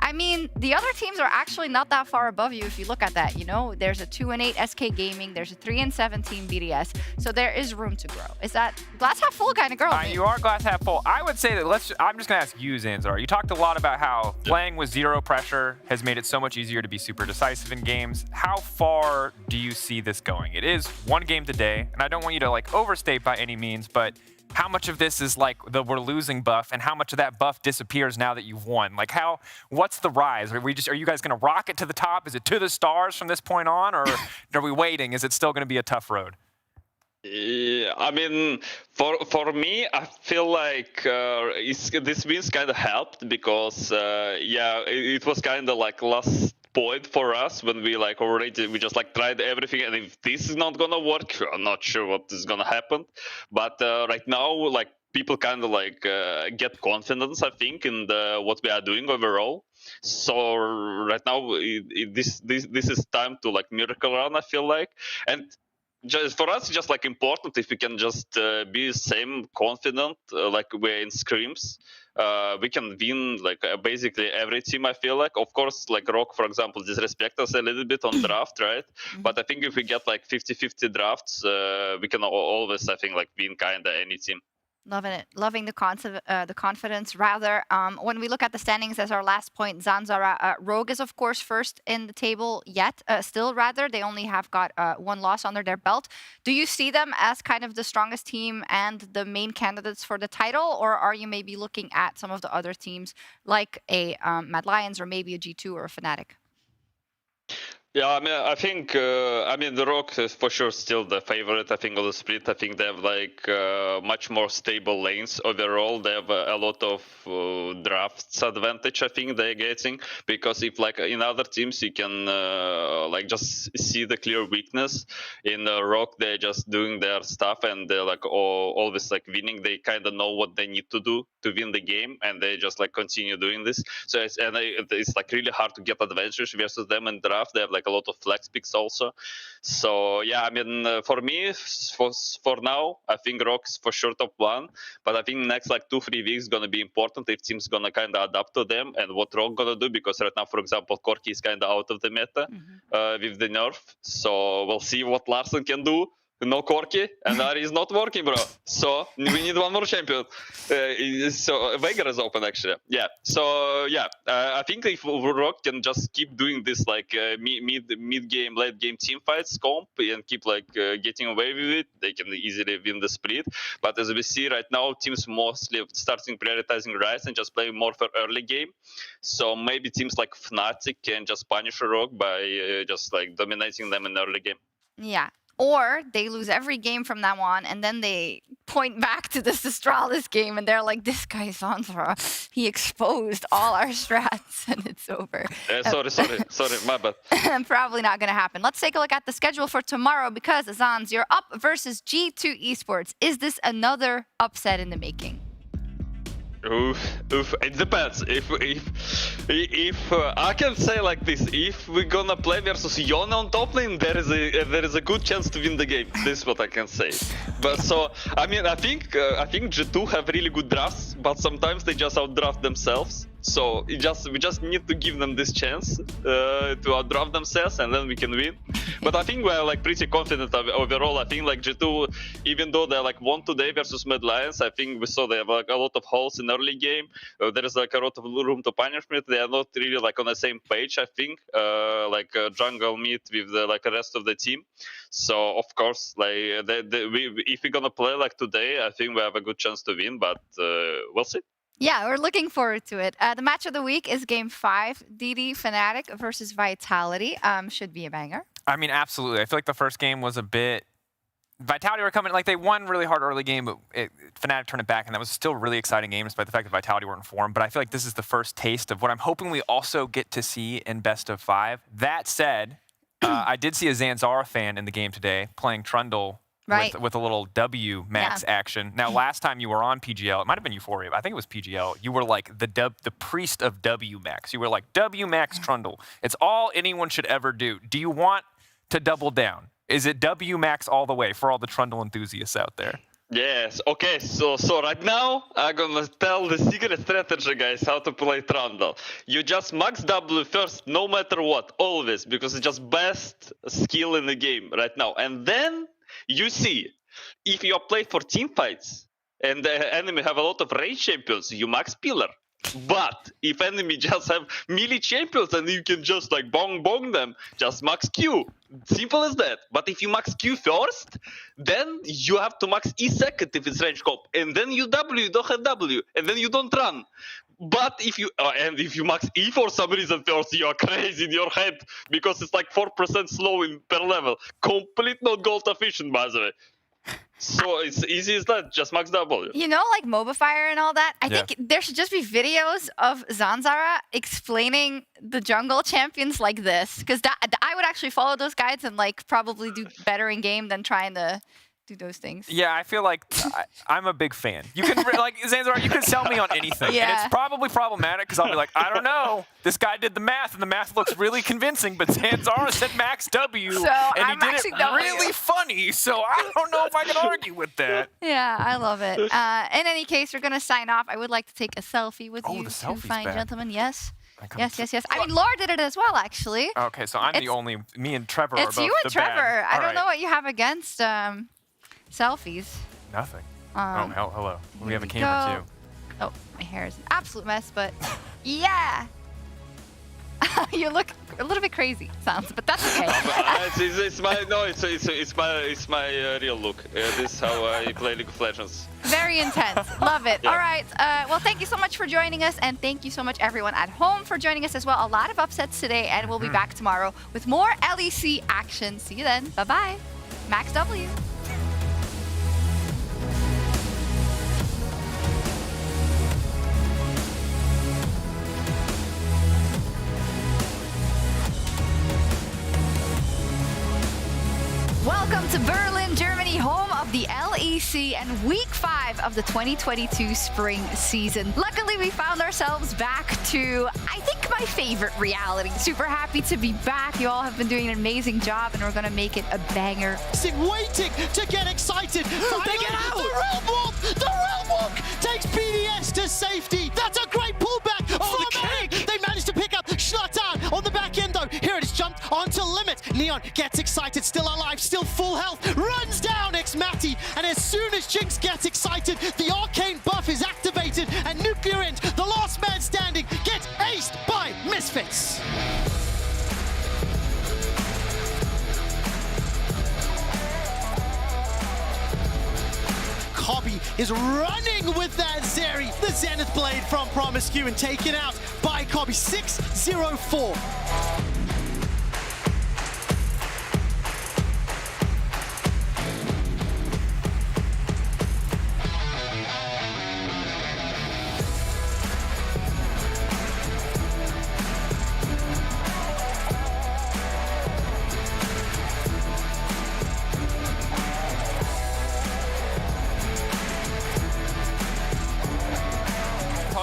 I mean, the other teams are actually not that far above you if you look at that, There's a 2-8 SK Gaming, there's a 3-17 BDS, so there is room to grow. Is that glass half full kind of girl? You are glass half full. I would say that I'm just going to ask you, Zanzar. You talked a lot about how playing with zero pressure has made it so much easier to be super decisive in games. How far do you see this going? It is one game today, and I don't want you to like overstate by any means, but how much of this is like the we're losing buff, and how much of that buff disappears now that you've won? Like what's the rise? Are you guys going to rocket to the top? Is it to the stars from this point on, or are we waiting? Is it still going to be a tough road? Yeah, I mean, for me, I feel like this wins kind of helped because it was kind of like last point for us when we just like tried everything, and if this is not gonna work, I'm not sure what is gonna happen. But right now, like people kind of like get confidence, I think, in what we are doing overall. So right now, this is time to like miracle run, I feel like, and just for us, just like important if we can just be same confident like we're in scrims. We can win like basically every team, I feel like. Of course, like Rock, for example, disrespect us a little bit on draft, right? But I think if we get like 50-50 drafts, we can always, I think, like win kind of any team. Loving it. Loving the confidence, rather. When we look at the standings as our last point, Zanzara, Rogue is, of course, first in the table yet. Still, rather, they only have got one loss under their belt. Do you see them as kind of the strongest team and the main candidates for the title, or are you maybe looking at some of the other teams like a Mad Lions or maybe a G2 or a Fnatic? Yeah, I mean, I think, the Rock is for sure still the favorite, I think, of the split. I think they have, like, much more stable lanes overall. They have a lot of drafts advantage, I think, they're getting. Because if, like, in other teams, you can, just see the clear weakness. In Rock, they're just doing their stuff, and they're, like, always, like, winning. They kind of know what they need to do to win the game, and they just, like, continue doing this. So it's like, really hard to get advantage versus them in draft. They have, like, a lot of flex picks also. So yeah, I mean, for me, for now, I think Rock's for sure top one. But I think next like 2-3 weeks is gonna be important if teams gonna kind of adapt to them and what Rock gonna do, because right now, for example, Corki is kind of out of the meta with the nerf. So we'll see what Larsen can do. No Corki, and Ari is not working, bro. So we need one more champion. So Veigar is open, actually. Yeah. So yeah, I think if Rock can just keep doing this like mid game, late game team fights comp and keep like getting away with it, they can easily win the split. But as we see right now, teams mostly starting prioritizing Rise and just playing more for early game. So maybe teams like Fnatic can just punish Rock by just like dominating them in early game. Yeah. Or they lose every game from now on, and then they point back to this Astralis game, and they're like, this guy Zanzara, he exposed all our strats, and it's over. Sorry, my bad. Probably not going to happen. Let's take a look at the schedule for tomorrow, because Zanz, you're up versus G2 Esports. Is this another upset in the making? Oof. It depends. If I can say like this, if we're gonna play versus Yone on top lane, there is a good chance to win the game. This is what I can say. But so I mean, I think G2 have really good drafts, but sometimes they just outdraft themselves. So we just need to give them this chance to outdraft themselves, and then we can win. But I think we're like pretty confident overall. I think like G2, even though they're like won today versus Mad Lions, I think we saw they have like a lot of holes in early game. There is like a lot of room to punishment. They are not really like on the same page. I think jungle mid with the like the rest of the team. So of course, like if we're gonna play like today, I think we have a good chance to win. But we'll see. Yeah, we're looking forward to it. The match of the week is Game 5, DD Fnatic versus Vitality. Should be a banger. I mean, absolutely. I feel like the first game was a bit... Vitality were coming... Like, they won really hard early game, but Fnatic turned it back, and that was still a really exciting game, despite the fact that Vitality weren't in form. But I feel like this is the first taste of what I'm hoping we also get to see in Best of 5. That said, I did see a Zanzara fan in the game today playing Trundle with a little W max action. Now, last time you were on PGL, it might have been Euphoria, but I think it was PGL. You were like the priest of W max. You were like W max Trundle. It's all anyone should ever do. Do you want to double down? Is it W max all the way for all the Trundle enthusiasts out there? Yes. Okay. So right now I'm gonna tell the secret strategy, guys, how to play Trundle. You just max W first, no matter what, always, because it's just best skill in the game right now, and then you see, if you play for team fights and the enemy have a lot of range champions, you max pillar. But if enemy just have melee champions and you can just like bong them, just max Q. Simple as that. But if you max Q first, then you have to max E second if it's range comp, and then you W, you don't have W, and then you don't run. But if you max E for some reason first, you are crazy in your head because it's like 4% slow per level. Complete not gold efficient, by the way. So it's easy as that. Just max W. You know, like Mobifire and all that. I think there should just be videos of Zanzara explaining the jungle champions like this, because I would actually follow those guides and like probably do better in game than trying to do those things. Yeah, I feel like I'm a big fan. You can like Zanzara, you can sell me on anything, and it's probably problematic because I'll be like, I don't know, this guy did the math, and the math looks really convincing, but Zanzara said max W, and he did it really funny. So I don't know if I can argue with that. Yeah, I love it. In any case, we're gonna sign off. I would like to take a selfie with you, two fine gentlemen. Yes. Yes. I mean, Laura did it as well, actually. Okay, so I'm the only. Me and Trevor are both the bad. It's you and Trevor. I don't know what you have against selfies. Nothing. Hello. We have a camera too. Oh, my hair is an absolute mess, but yeah. You look a little bit crazy, sounds, but that's okay. It's my real look. This is how I play League of Legends. Very intense. Love it. Yeah. All right. Well, thank you so much for joining us, and thank you so much everyone at home for joining us as well. A lot of upsets today, and we'll be back tomorrow with more LEC action. See you then. Bye-bye. Max W. Welcome to Berlin, Germany, home of the LEC and week 5 of the 2022 spring season. Luckily, we found ourselves back to, I think, my favorite reality. Super happy to be back. You all have been doing an amazing job, and we're going to make it a banger. Waiting to get excited. They get out. The Realm Walk takes BDS to safety. That's a great pullback. Oh, the kick. They managed to pick up Shutdown on the back end, though. Here it is, jumped onto Limit. Neon gets excited, still alive, still full health, runs down Xmati, and as soon as Jinx gets excited, the arcane buff is activated, and Nuclear End, the last man standing, gets aced by Misfits. Cobby is running with that Zeri. The Zenith Blade from Promiscu and taken out by Cobby. 6-0-4.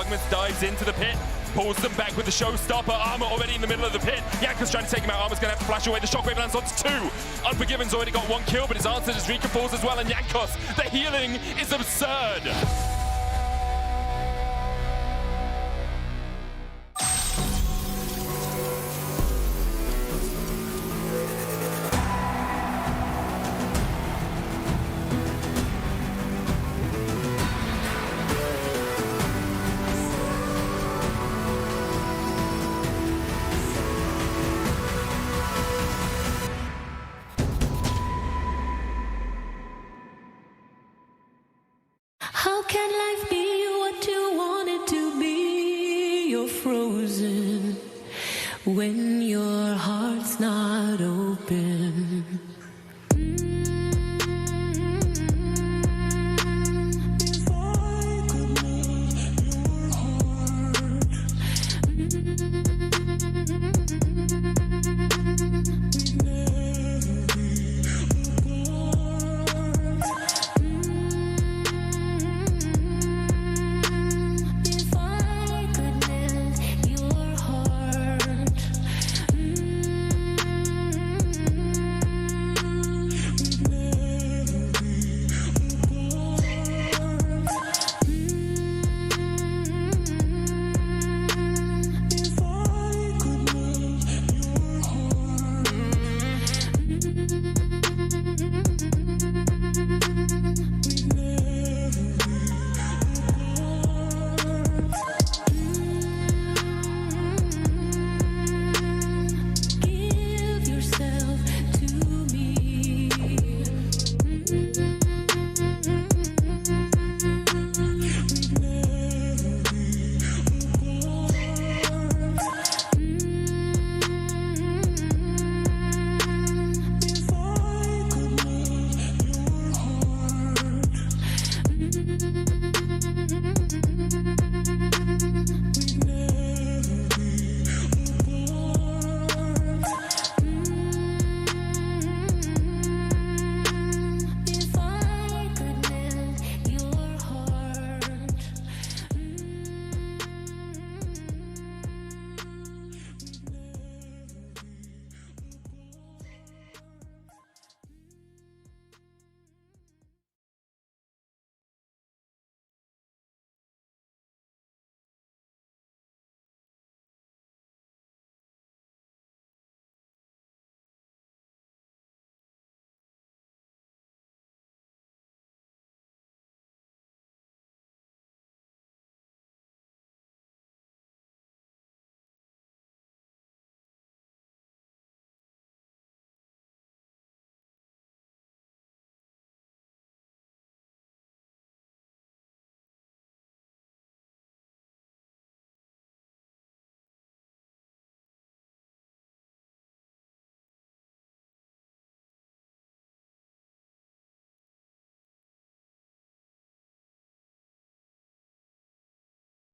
Fragments dives into the pit, pulls them back with the showstopper. Armor already in the middle of the pit. Yanko's trying to take him out. Armor's going to have to flash away. The shockwave lands onto 2. Unforgiven's already got 1 kill, but his answer is Rika falls as well. And Yankos, the healing is absurd. How can life be what you want it to be? You're frozen when your heart's not open.